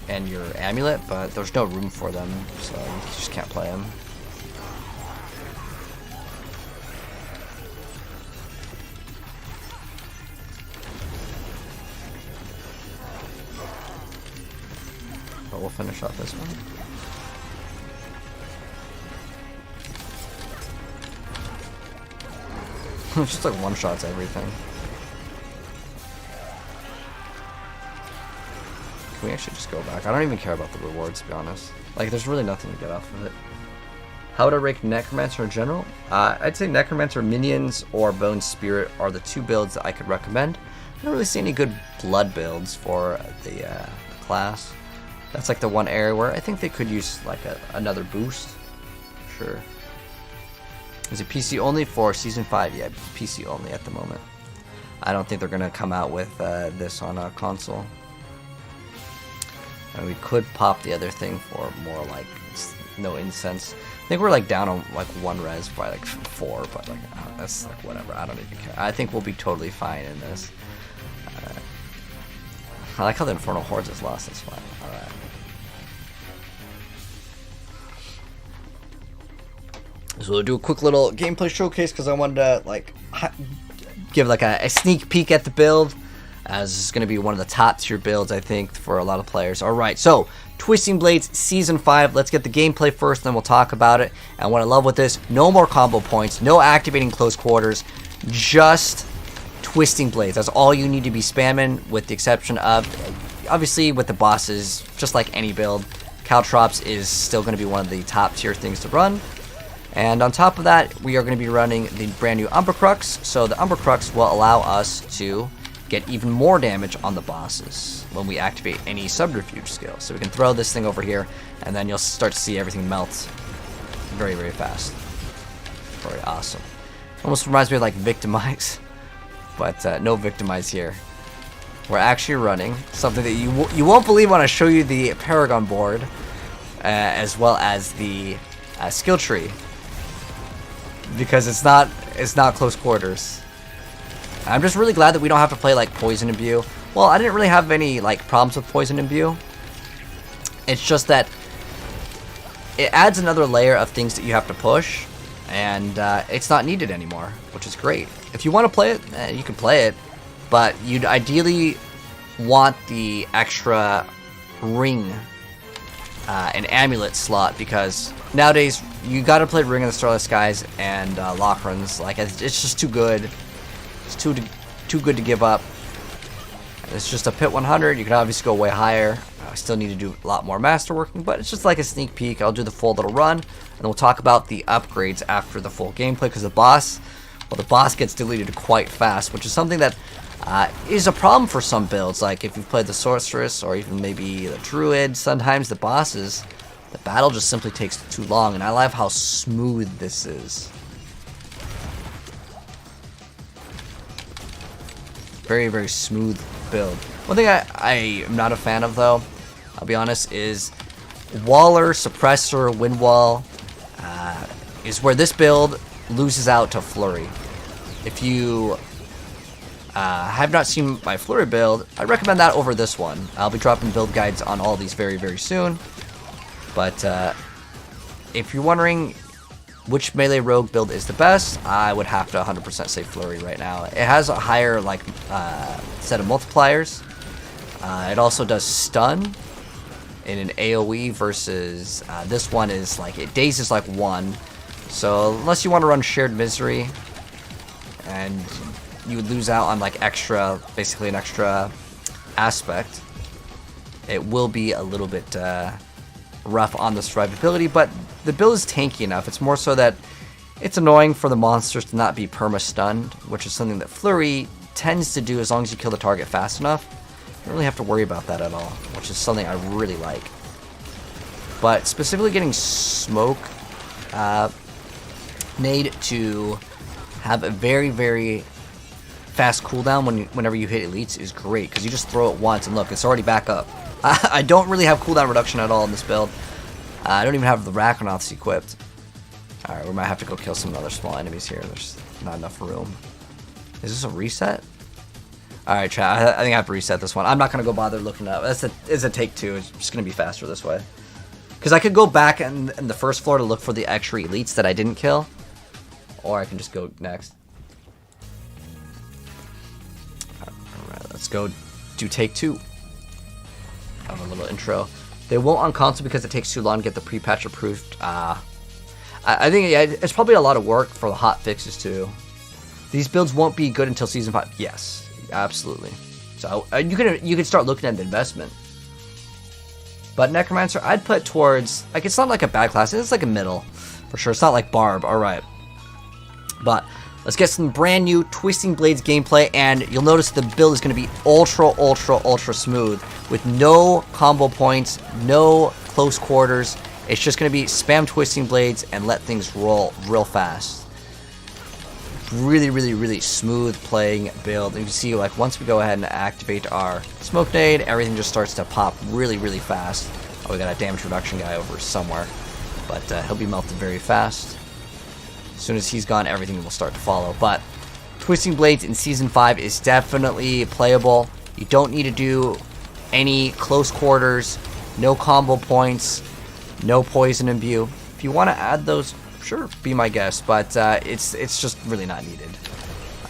A: and your amulet, but there's no room for them, so you just can't play them. But we'll finish off this one. It's just like one-shots everything. Can we actually just go back? I don't even care about the rewards, to be honest. Like, there's really nothing to get off of it. How would I rank Necromancer in general? I'd say Necromancer, Minions, or Bone Spirit are the two builds that I could recommend. I don't really see any good blood builds for the class. That's like the one area where I think they could use like another boost. Sure. Is it PC only for Season 5? Yeah, PC only at the moment. I don't think they're going to come out with this on a console. And we could pop the other thing for more like no incense. think we're like down on like 1 res by like 4, but like that's like whatever. I don't even care. I think we'll be totally fine in this. I like how the Infernal Hordes is lost. That's fine. All right. So we'll do a quick little gameplay showcase because I wanted to like give like a sneak peek at the build, as this is going to be one of the top tier builds I think for a lot of players. All right, so Twisting Blades Season 5. Let's get the gameplay first, then we'll talk about it. And what I love with this, no more combo points, no activating close quarters, just Twisting Blades. That's all you need to be spamming, with the exception of, obviously with the bosses, just like any build, Caltrops is still going to be one of the top tier things to run. And on top of that, we are going to be running the brand new Umbra Crux. So the Umbra Crux will allow us to get even more damage on the bosses when we activate any subterfuge skill. So we can throw this thing over here, and then you'll start to see everything melt very, very fast. Very awesome. Almost reminds me of like Victimize, but no Victimize here. We're actually running something that you won't believe when I show you the Paragon board, as well as the skill tree, because it's not close quarters. I'm just really glad that we don't have to play like Poison Imbue. Well, I didn't really have any like problems with Poison Imbue. It's just that it adds another layer of things that you have to push, and it's not needed anymore, which is great. If you want to play it, you can play it, but you'd ideally want the extra ring and amulet slot, because nowadays you gotta play Ring of the Starless Skies and Lochran's. Like it's just too good. It's too good to give up. It's just a pit 100. You can obviously go way higher. I still need to do a lot more masterworking, but it's just like a sneak peek. I'll do the full little run, and then we'll talk about the upgrades after the full gameplay, because the boss gets deleted quite fast, which is something that is a problem for some builds. Like if you've played the Sorceress or even maybe the Druid, sometimes the bosses, the battle just simply takes too long, and I love how smooth this is. Very, very smooth build. One thing I am not a fan of, though, I'll be honest, is Waller, Suppressor, Windwall is where this build loses out to Flurry. If you have not seen my Flurry build, I recommend that over this one. I'll be dropping build guides on all these very, very soon. But if you're wondering which melee rogue build is the best, I would have to 100% say Flurry right now. It has a higher like set of multipliers. It also does stun in an AoE versus this one is like, it dazes like 1. So unless you want to run Shared Misery, and you would lose out on like extra, basically an extra aspect, it will be a little bit rough on the survivability, but the build is tanky enough. It's more so that it's annoying for the monsters to not be perma-stunned, which is something that Flurry tends to do as long as you kill the target fast enough. You don't really have to worry about that at all, which is something I really like. But specifically getting Smoke Nade to have a very, very fast cooldown whenever you hit elites is great, because you just throw it once and look, it's already back up. I don't really have cooldown reduction at all in this build. I don't even have the Rakonauts equipped. Alright, we might have to go kill some other small enemies here. There's not enough room. Is this a reset? Alright, chat, I think I have to reset this one. I'm not going to go bother looking up. It's a take 2. It's just going to be faster this way. Because I could go back in the first floor to look for the extra elites that I didn't kill. Or I can just go next. Alright, let's go do take 2. Have a little intro. They won't on console because it takes too long to get the pre-patch approved. I think it's probably a lot of work for the hot fixes too. These builds won't be good until Season 5. Yes, absolutely. So you can start looking at the investment. But Necromancer, I'd put towards, like, it's not like a bad class. It's like a middle, for sure. It's not like Barb. All right. But let's get some brand new Twisting Blades gameplay, and you'll notice the build is going to be ultra, ultra, ultra smooth with no combo points, no close quarters. It's just going to be spam Twisting Blades and let things roll real fast. Really, really, really smooth playing build. And you can see, like, once we go ahead and activate our Smoke Nade, everything just starts to pop really, really fast. Oh, we got a damage reduction guy over somewhere. but he'll be melted very fast. As soon as he's gone, everything will start to follow. But Twisting Blades in Season 5 is definitely playable. You don't need to do any close quarters, no combo points, no poison imbue. If you want to add those, sure, be my guest, but it's just really not needed.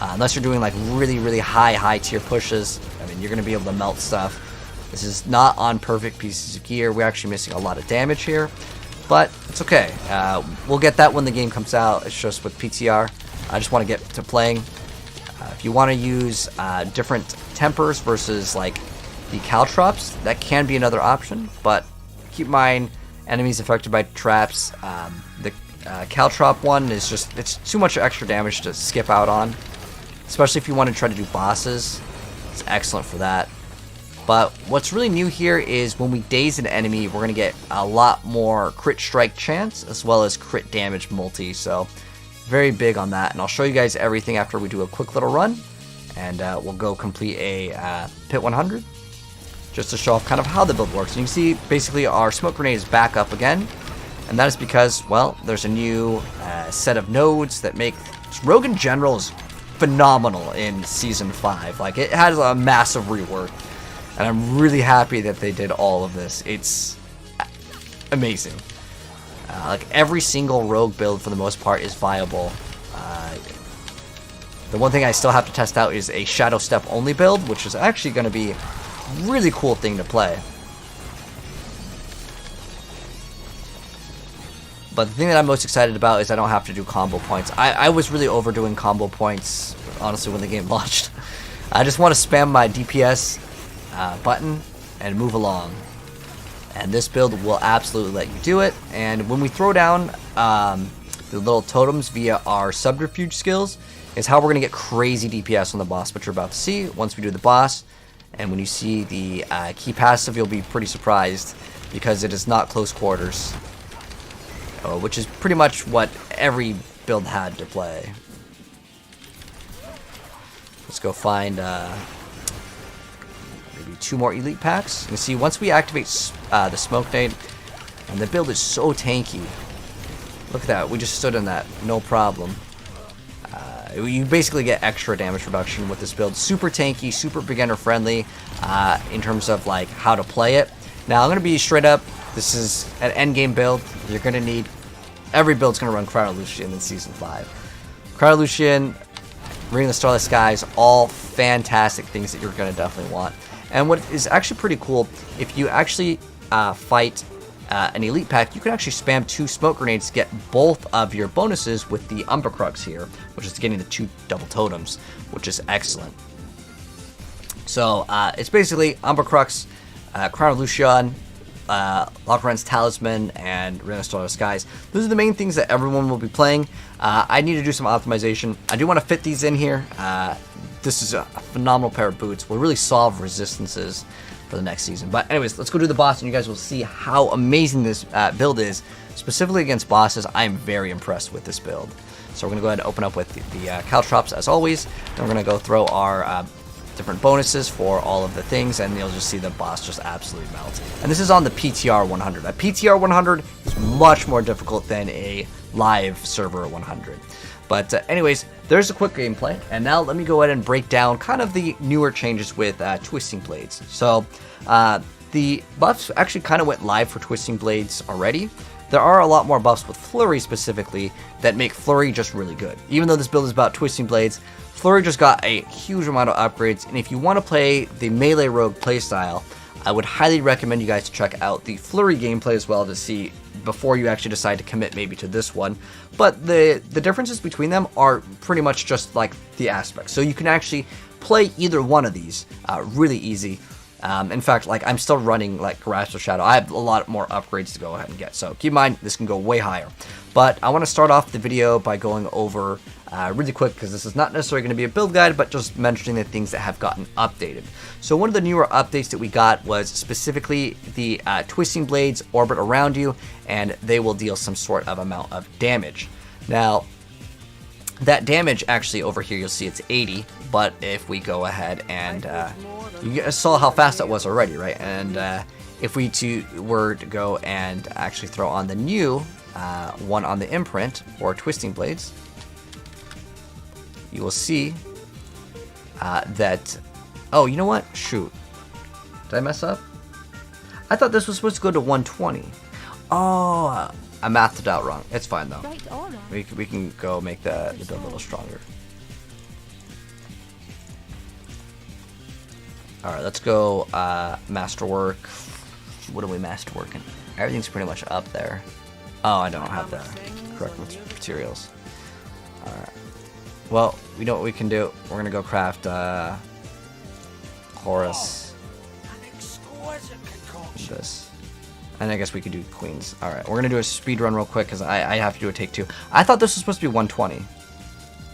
A: Unless you're doing like really high tier pushes, I mean, you're going to be able to melt stuff. This is not on perfect pieces of gear. We're actually missing a lot of damage here, but it's okay. We'll get that when the game comes out. It's just with PTR. I just want to get to playing. If you want to use different tempers versus like the caltrops, that can be another option, but keep in mind enemies affected by traps. The caltrop one is just, it's too much extra damage to skip out on, especially if you want to try to do bosses. It's excellent for that. But what's really new here is when we daze an enemy, we're going to get a lot more crit strike chance as well as crit damage multi, so very big on that. And I'll show you guys everything after we do a quick little run, and we'll go complete a Pit 100 just to show off kind of how the build works. And you can see basically our smoke grenade is back up again, and that is because, well, there's a new set of nodes that make Rogue in general is phenomenal in Season 5. Like, it has a massive rework, and I'm really happy that they did all of this. It's amazing. Like, every single Rogue build, for the most part, is viable. The one thing I still have to test out is a Shadow Step only build, which is actually going to be a really cool thing to play. But the thing that I'm most excited about is I don't have to do combo points. I was really overdoing combo points, honestly, when the game launched. I just want to spam my DPS button and move along. And this build will absolutely let you do it. And when we throw down the little totems via our subterfuge skills is how we're going to get crazy DPS on the boss, which you're about to see once we do the boss. And when you see the key passive, you'll be pretty surprised because it is not close quarters, which is pretty much what every build had to play. Let's go find maybe 2 more elite packs. You see, once we activate the smoke nade, and the build is so tanky. Look at that, we just stood in that, no problem. You basically get extra damage reduction with this build. Super tanky, super beginner friendly in terms of like how to play it. Now I'm gonna be straight up. This is an end game build. You're gonna need, every build's gonna run Cryo Lucian in Season 5. Cryo Lucian, Ring of the Starless Skies, all fantastic things that you're gonna definitely want. And what is actually pretty cool, if you actually fight an elite pack, you can actually spam 2 smoke grenades to get both of your bonuses with the Umbra Crux here, which is getting the 2 double totems, which is excellent. So it's basically Umbra Crux, Crown of Lucian, Lockeren's Talisman, and Ring of Starless Skies. Those are the main things that everyone will be playing. I need to do some optimization. I do want to fit these in here. This is a phenomenal pair of boots. Will really solve resistances for the next season. But anyways, let's go do the boss, and you guys will see how amazing this build is. Specifically against bosses, I am very impressed with this build. So we're going to go ahead and open up with the caltrops as always. Then we're going to go throw our different bonuses for all of the things, and you'll just see the boss just absolutely melt. And this is on the PTR 100. A PTR 100 is much more difficult than a live server 100. But anyways, there's a quick gameplay, and now let me go ahead and break down kind of the newer changes with Twisting Blades. So the buffs actually kind of went live for Twisting Blades already. There are a lot more buffs with Flurry specifically that make Flurry just really good. Even though this build is about Twisting Blades, Flurry just got a huge amount of upgrades, and if you want to play the melee rogue playstyle, I would highly recommend you guys to check out the Flurry gameplay as well to see before you actually decide to commit maybe to this one. But the differences between them are pretty much just like the aspects. So you can actually play either one of these really easy. In fact, like I'm still running like Grasp of Shadow. I have a lot more upgrades to go ahead and get. So keep in mind, this can go way higher. But I want to start off the video by going over really quick, because this is not necessarily going to be a build guide, but just mentioning the things that have gotten updated. So one of the newer updates that we got was specifically the Twisting Blades orbit around you, and they will deal some sort of amount of damage. Now, that damage actually over here, you'll see it's 80, but if we go ahead and you guys saw how fast that was already, right? And if we were to go and actually throw on the new one on the imprint or twisting blades, you will see that. Oh, you know what? Shoot. Did I mess up? I thought this was supposed to go to 120. Oh, I mathed it out wrong. It's fine though.
B: Right on.
A: We can go make the build a little stronger. Alright, let's go masterwork. What are we masterworking? Everything's pretty much up there. Oh, I don't have the correct materials. Alright. Well, we know what we can do. We're gonna go craft Horus. This. And I guess we could do queens. Alright, we're gonna do a speed run real quick because I have to do a take 2. I thought this was supposed to be 120.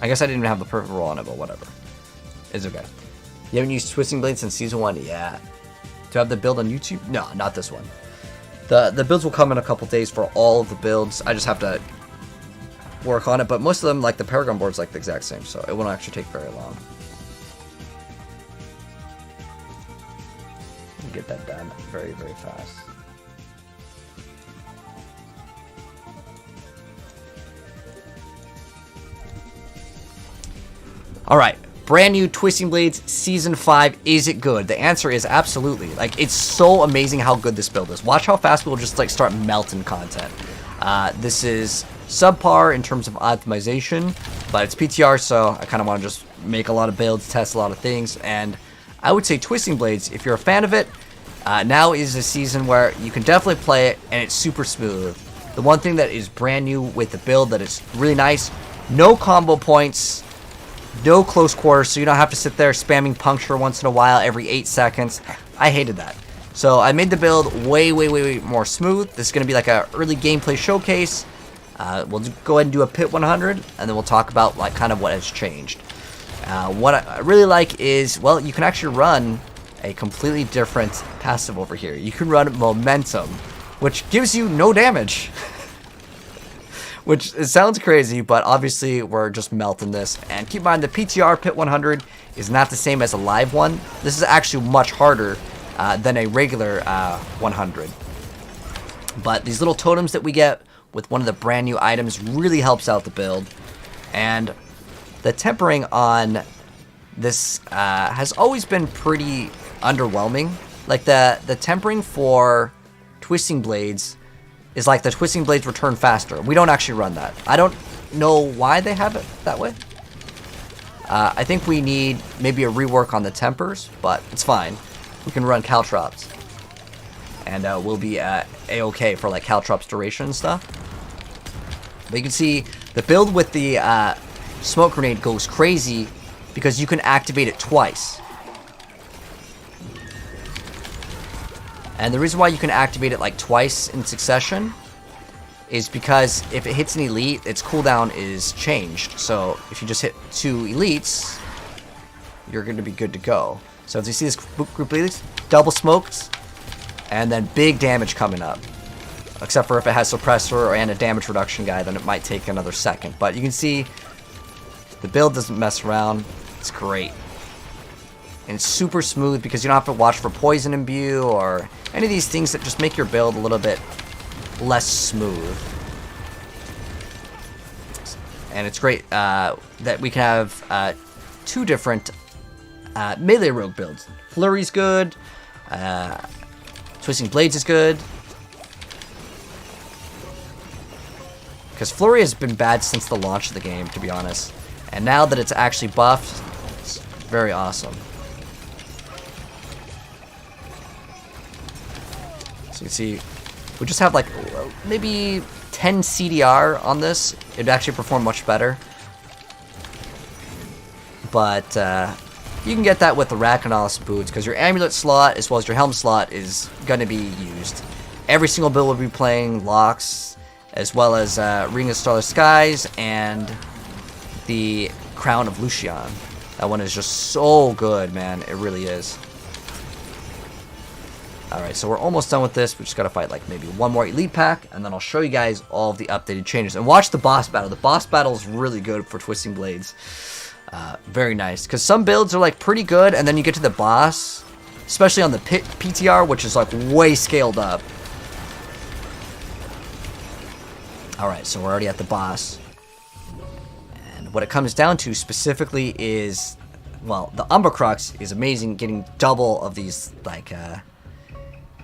A: I guess I didn't even have the perfect roll on it, but whatever. It's okay. You haven't used Twisting Blades since Season 1? Yeah. To have the build on YouTube? No, not this one. The builds will come in a couple days for all of the builds. I just have to work on it, but most of them, like the Paragon board's like the exact same, so it won't actually take very long. Get that done very, very fast. Alright. Brand new Twisting Blades Season 5. Is it good? The answer is absolutely. Like, it's so amazing how good this build is. Watch how fast we'll just, like, start melting content. This is subpar in terms of optimization, but it's PTR, so I kind of want to just make a lot of builds, test a lot of things, and I would say Twisting Blades, if you're a fan of it, now is a season where you can definitely play it, and it's super smooth. The one thing that is brand new with the build that is really nice, no combo points, no close quarters, so you don't have to sit there spamming puncture once in a while every 8 seconds. I hated that. So I made the build way, way, way, way more smooth. This is going to be like an early gameplay showcase. We'll go ahead and do a pit 100, and then we'll talk about like kind of what has changed. What I really like is, well, you can actually run a completely different passive over here. You can run Momentum, which gives you no damage. Which, it sounds crazy, but obviously we're just melting this. And keep in mind, the PTR Pit 100 is not the same as a live one. This is actually much harder than a regular 100. But these little totems that we get with one of the brand new items really helps out the build. And the tempering on this has always been pretty underwhelming. Like the tempering for Twisting Blades is like the Twisting Blades return faster. We don't actually run that. I don't know why they have it that way. I think we need maybe a rework on the tempers, but it's fine. We can run Caltrops. And we'll be A-okay for like Caltrops duration and stuff. But you can see the build with the smoke grenade goes crazy because you can activate it twice. And the reason why you can activate it like twice in succession is because if it hits an elite, its cooldown is changed. So if you just hit 2 elites, you're going to be good to go. So as you see this group of elites, double smoked, and then big damage coming up. Except for if it has suppressor and a damage reduction guy, then it might take another second. But you can see the build doesn't mess around. It's great. And it's super smooth because you don't have to watch for poison imbue or any of these things that just make your build a little bit less smooth. And it's great that we can have 2 different melee rogue builds. Flurry's good. Twisting Blades is good. Because Flurry has been bad since the launch of the game, to be honest. And now that it's actually buffed, it's very awesome. So you can see, we just have like maybe 10 CDR on this. It'd actually perform much better. But you can get that with the Rakanolis boots because your amulet slot as well as your helm slot is going to be used. Every single build will be playing Locks as well as Ring of Starless Skies and the Crown of Lucian. That one is just so good, man. It really is. Alright, so we're almost done with this. We just gotta fight like maybe one more elite pack, and then I'll show you guys all of the updated changes. And watch the boss battle. The boss battle is really good for Twisting Blades. Very nice. Because some builds are like pretty good, and then you get to the boss, especially on the PTR, which is like way scaled up. Alright, so we're already at the boss. And what it comes down to specifically is, well, the Umbra is amazing, getting double of these, like,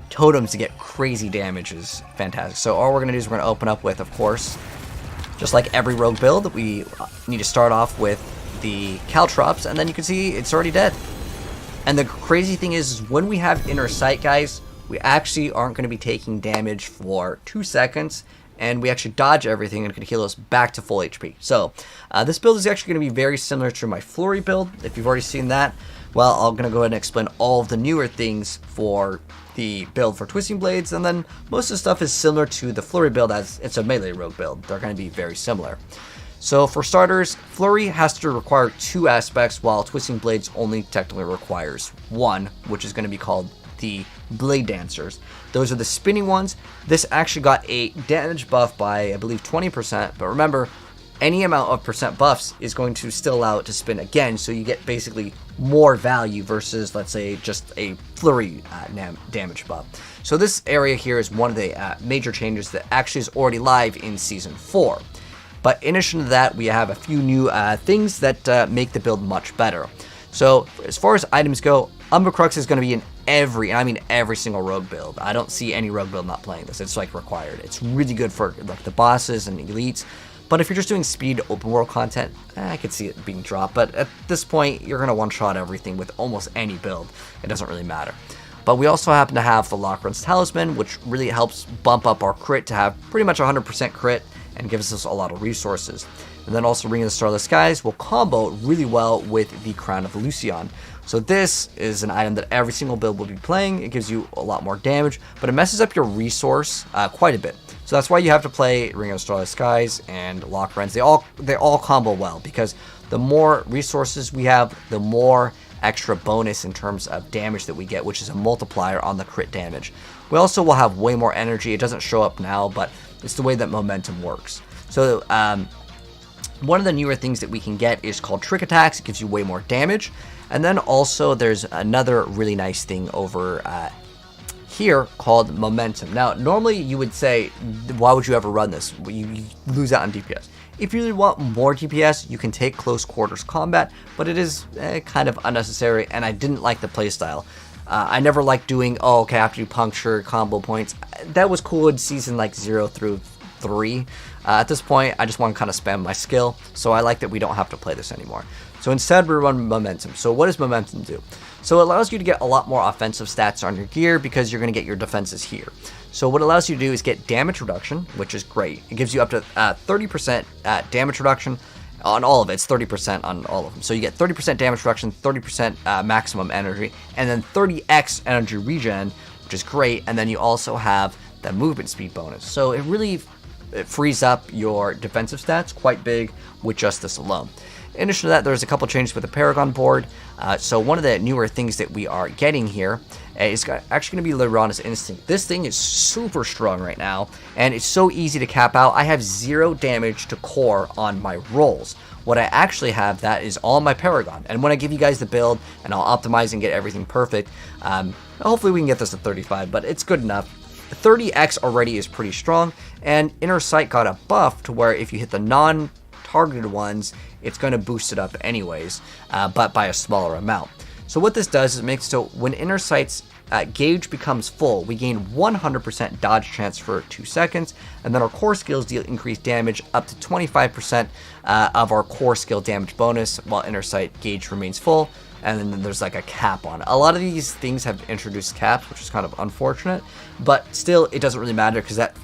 A: totems to get crazy damage is fantastic. So all we're going to do is we're going to open up with, of course, just like every rogue build, we need to start off with the Caltrops, and then you can see it's already dead. And the crazy thing is when we have Inner Sight, guys, we actually aren't going to be taking damage for 2 seconds, and we actually dodge everything and can heal us back to full HP. So this build is actually going to be very similar to my Flurry build. If you've already seen that, well, I'm going to go ahead and explain all of the newer things for the build for Twisting Blades, and then most of the stuff is similar to the Flurry build as it's a melee rogue build. They're going to be very similar. So for starters, Flurry has to require 2 aspects, while Twisting Blades only technically requires 1, which is going to be called the Blade Dancers. Those are the spinning ones. This actually got a damage buff by, I believe, 20%, but remember, any amount of percent buffs is going to still allow it to spin again, so you get basically more value versus, let's say, just a Flurry damage buff. So this area here is one of the major changes that actually is already live in Season 4. But in addition to that, we have a few new things that make the build much better. So as far as items go, Umbra is going to be in every, and I mean every single rogue build. I don't see any rogue build not playing this. It's like required. It's really good for like the bosses and elites. But if you're just doing speed open world content, I could see it being dropped. But at this point, you're going to one-shot everything with almost any build. It doesn't really matter. But we also happen to have the Lockrun's Talisman, which really helps bump up our crit to have pretty much 100% crit and gives us a lot of resources. And then also Ring of the Starless Skies will combo really well with the Crown of Lucian. So this is an item that every single build will be playing. It gives you a lot more damage, but it messes up your resource quite a bit. So that's why you have to play Ring of the Starless Skies and Lockrun's. They all combo well, because the more resources we have, the more extra bonus in terms of damage that we get, which is a multiplier on the crit damage. We also will have way more energy. It doesn't show up now, but it's the way that momentum works. So one of the newer things that we can get is called Trick Attacks. It gives you way more damage. And then also there's another really nice thing over here called Momentum. Now, normally you would say, why would you ever run this? You lose out on DPS. If you really want more DPS, you can take Close Quarters Combat, but it is kind of unnecessary, and I didn't like the playstyle. I never liked doing, oh, okay, I have to do puncture, combo points. That was cool in season like 0 through 3. At this point, I just want to kind of spam my skill, so I like that we don't have to play this anymore. So instead, we run Momentum. So what does Momentum do? So it allows you to get a lot more offensive stats on your gear because you're going to get your defenses here. So what it allows you to do is get damage reduction, which is great. It gives you up to 30% damage reduction on all of it. It's 30% on all of them. So you get 30% damage reduction, 30% maximum energy, and then 30x energy regen, which is great. And then you also have the movement speed bonus. So it really frees up your defensive stats quite big with just this alone. In addition to that, there's a couple changes with the Paragon board. So one of the newer things that we are getting here is actually going to be Lyrana's Instinct. This thing is super strong right now, and it's so easy to cap out. I have 0 damage to core on my rolls. What I actually have, that is all my Paragon. And when I give you guys the build, and I'll optimize and get everything perfect, hopefully we can get this at 35, but it's good enough. 30x already is pretty strong, and Inner Sight got a buff to where if you hit the non-targeted ones, it's going to boost it up anyways, but by a smaller amount. So what this does is it makes so when Inner Sight's gauge becomes full, we gain 100% dodge chance for 2 seconds, and then our core skills deal increased damage up to 25% of our core skill damage bonus while Inner Sight gauge remains full, and then there's like a cap on it. A lot of these things have introduced caps, which is kind of unfortunate, but still it doesn't really matter because that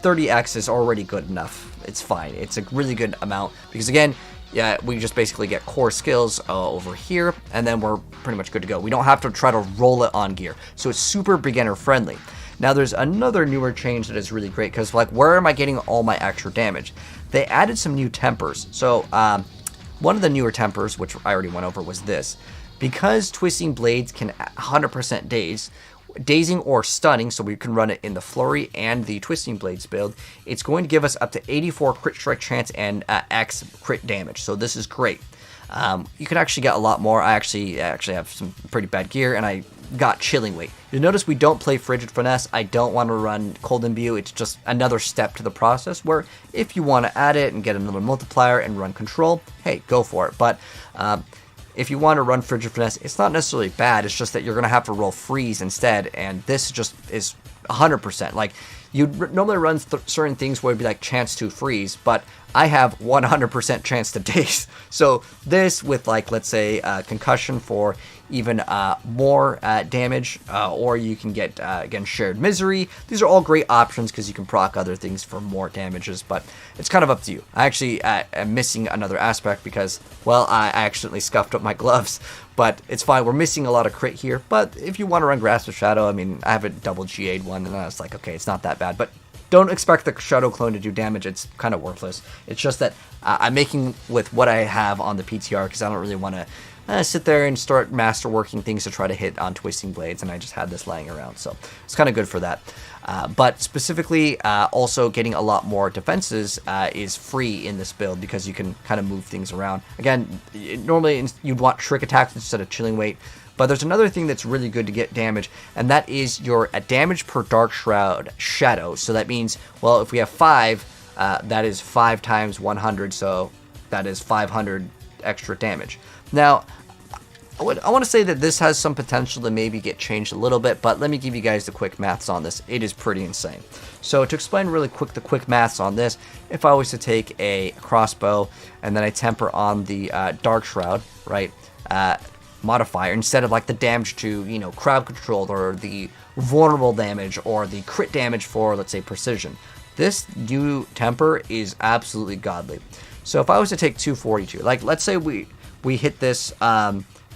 A: 30x is already good enough. It's fine. It's a really good amount because again, yeah, we just basically get core skills over here, and then we're pretty much good to go. We don't have to try to roll it on gear, so it's super beginner friendly. Now there's another newer change that is really great because like where am I getting all my extra damage? They added some new tempers. So one of the newer tempers, which I already went over, was this. Because Twisting Blades can 100% daze, dazing or stunning, so we can run it in the Flurry and the Twisting Blades build, it's going to give us up to 84 crit strike chance and X crit damage, so this is great. you can actually get a lot more. I actually have some pretty bad gear, and I got chilling weight. You'll notice we don't play frigid finesse. I don't want to run cold imbue. It's just another step to the process where if you want to add it and get another multiplier and run control, hey, go for it. But if you want to run frigid finesse, it's not necessarily bad. It's just that you're going to have to roll freeze instead, and this just is 100%. Like, you'd normally run certain things where it'd be like chance to freeze, but I have 100% chance to daze. So this with, like, let's say concussion for even more damage, or you can get again shared misery. These are all great options because you can proc other things for more damages, but it's kind of up to you. I actually am missing another aspect because, well, I accidentally scuffed up my gloves, but it's fine. We're missing a lot of crit here, but if you want to run Grasp of Shadow, I mean, I have a double GA'd one, and I was like, okay, it's not that bad, but don't expect the Shadow Clone to do damage. It's kind of worthless. It's just that I'm making with what I have on the PTR because I don't really want to sit there and start masterworking things to try to hit on Twisting Blades, and I just had this lying around, so it's kind of good for that. But specifically, also getting a lot more defenses is free in this build because you can kind of move things around. Again, normally you'd want Trick Attacks instead of Chilling Weight, but there's another thing that's really good to get damage, and that is your damage per Dark Shroud Shadow. So that means, well, if we have 5, that is 5 times 100, so that is 500 extra damage. Now, I want to say that this has some potential to maybe get changed a little bit, but let me give you guys the quick maths on this. It is pretty insane. So to explain really quick the quick maths on this, if I was to take a crossbow and then I temper on the Dark Shroud, right, modifier, instead of like the damage to, you know, crowd control or the vulnerable damage or the crit damage for, let's say, precision, this new temper is absolutely godly. So if I was to take 242, like let's say we hit this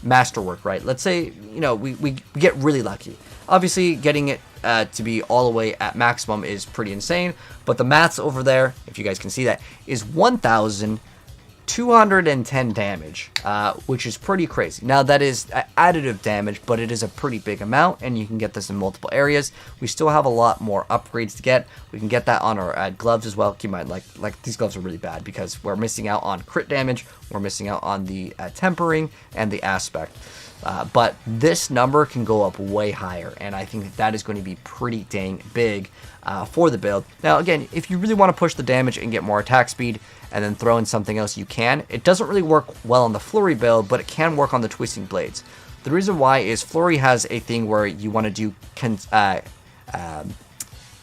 A: masterwork, right? Let's say, you know, we get really lucky. Obviously, getting it to be all the way at maximum is pretty insane, but the maths over there, if you guys can see that, is 1,210 damage, which is pretty crazy. Now, that is additive damage, but it is a pretty big amount, and you can get this in multiple areas. We still have a lot more upgrades to get. We can get that on our gloves as well. Keep in mind, like these gloves are really bad because we're missing out on crit damage, we're missing out on the tempering and the aspect. But this number can go up way higher, and I think that is going to be pretty dang big for the build. Now, again, if you really want to push the damage and get more attack speed and then throw in something else, you can. It doesn't really work well on the Flurry build, but it can work on the Twisting Blades. The reason why is Flurry has a thing where you want to do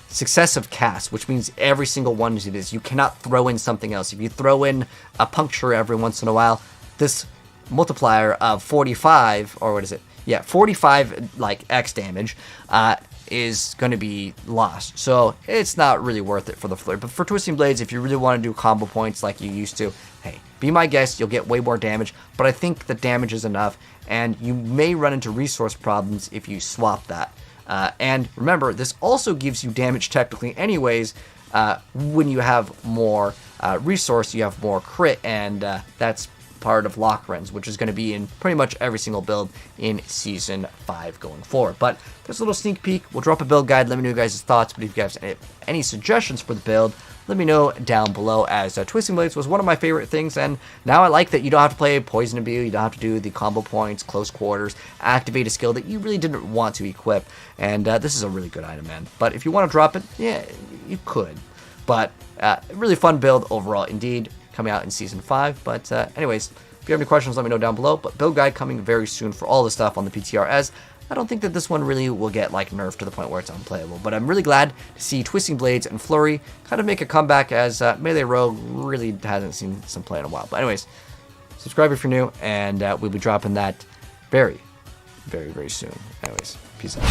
A: successive casts, which means every single one of these, you cannot throw in something else. If you throw in a puncture every once in a while, this multiplier of 45, or what is it? Yeah, 45 like X damage is going to be lost. So it's not really worth it for the Flurry. But for Twisting Blades, if you really want to do combo points like you used to, hey, be my guest, you'll get way more damage. But I think the damage is enough, and you may run into resource problems if you swap that. And remember, this also gives you damage technically anyways. When you have more resource, you have more crit, and that's part of Lockrens, which is going to be in pretty much every single build in Season 5 going forward. But there's a little sneak peek. We'll drop a build guide. Let me know your guys' thoughts. But if you guys have any suggestions for the build, let me know down below, as Twisting Blades was one of my favorite things, and now I like that you don't have to play Poison Imbue, you don't have to do the combo points, close quarters, activate a skill that you really didn't want to equip, and this is a really good item, man. But if you want to drop it, yeah, you could. But really fun build overall, indeed, coming out in Season 5. But anyways, if you have any questions, let me know down below. But build guide coming very soon for all the stuff on the PTR, as I don't think that this one really will get like nerfed to the point where it's unplayable. But I'm really glad to see Twisting Blades and Flurry kind of make a comeback, as Melee Rogue really hasn't seen some play in a while. But anyways, subscribe if you're new, and we'll be dropping that very, very, very soon. Anyways, peace out.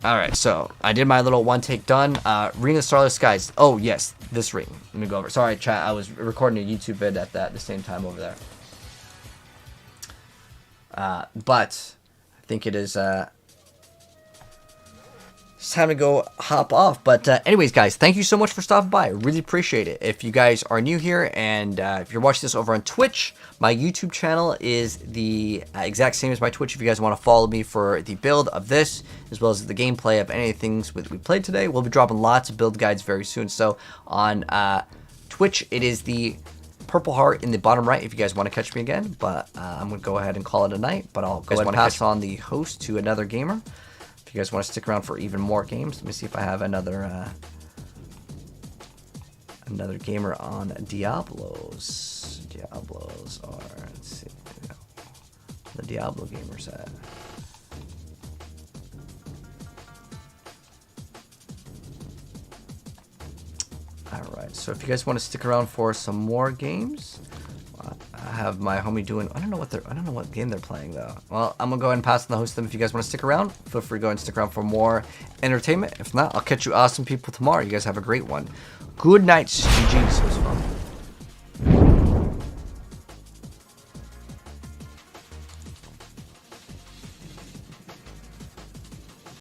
A: Alright, so I did my little one take done. Ring of Starless Skies. Oh, yes, this ring. Let me go over. Sorry, chat. I was recording a YouTube vid at the same time over there. But I think it is it's time to go hop off. But anyways, guys, thank you so much for stopping by. I really appreciate it. If you guys are new here, and if you're watching this over on Twitch, my YouTube channel is the exact same as my Twitch. If you guys want to follow me for the build of this, as well as the gameplay of any things we played today, we'll be dropping lots of build guides very soon. So on Twitch, it is the purple heart in the bottom right if you guys want to catch me again. But I'm going to go ahead and call it a night. But I'll go ahead and pass on the host to another gamer. If you guys want to stick around for even more games, let me see if I have another gamer on Diablos. Diablos are, let's see, the Diablo gamers at. Alright, so if you guys want to stick around for some more games, I have my homie doing, I don't know what game they're playing though. Well, I'm gonna go ahead and pass on the host to them. If you guys want to stick around, feel free to go and stick around for more entertainment. If not, I'll catch you awesome people tomorrow. You guys have a great one. Good night, GGs. It was fun.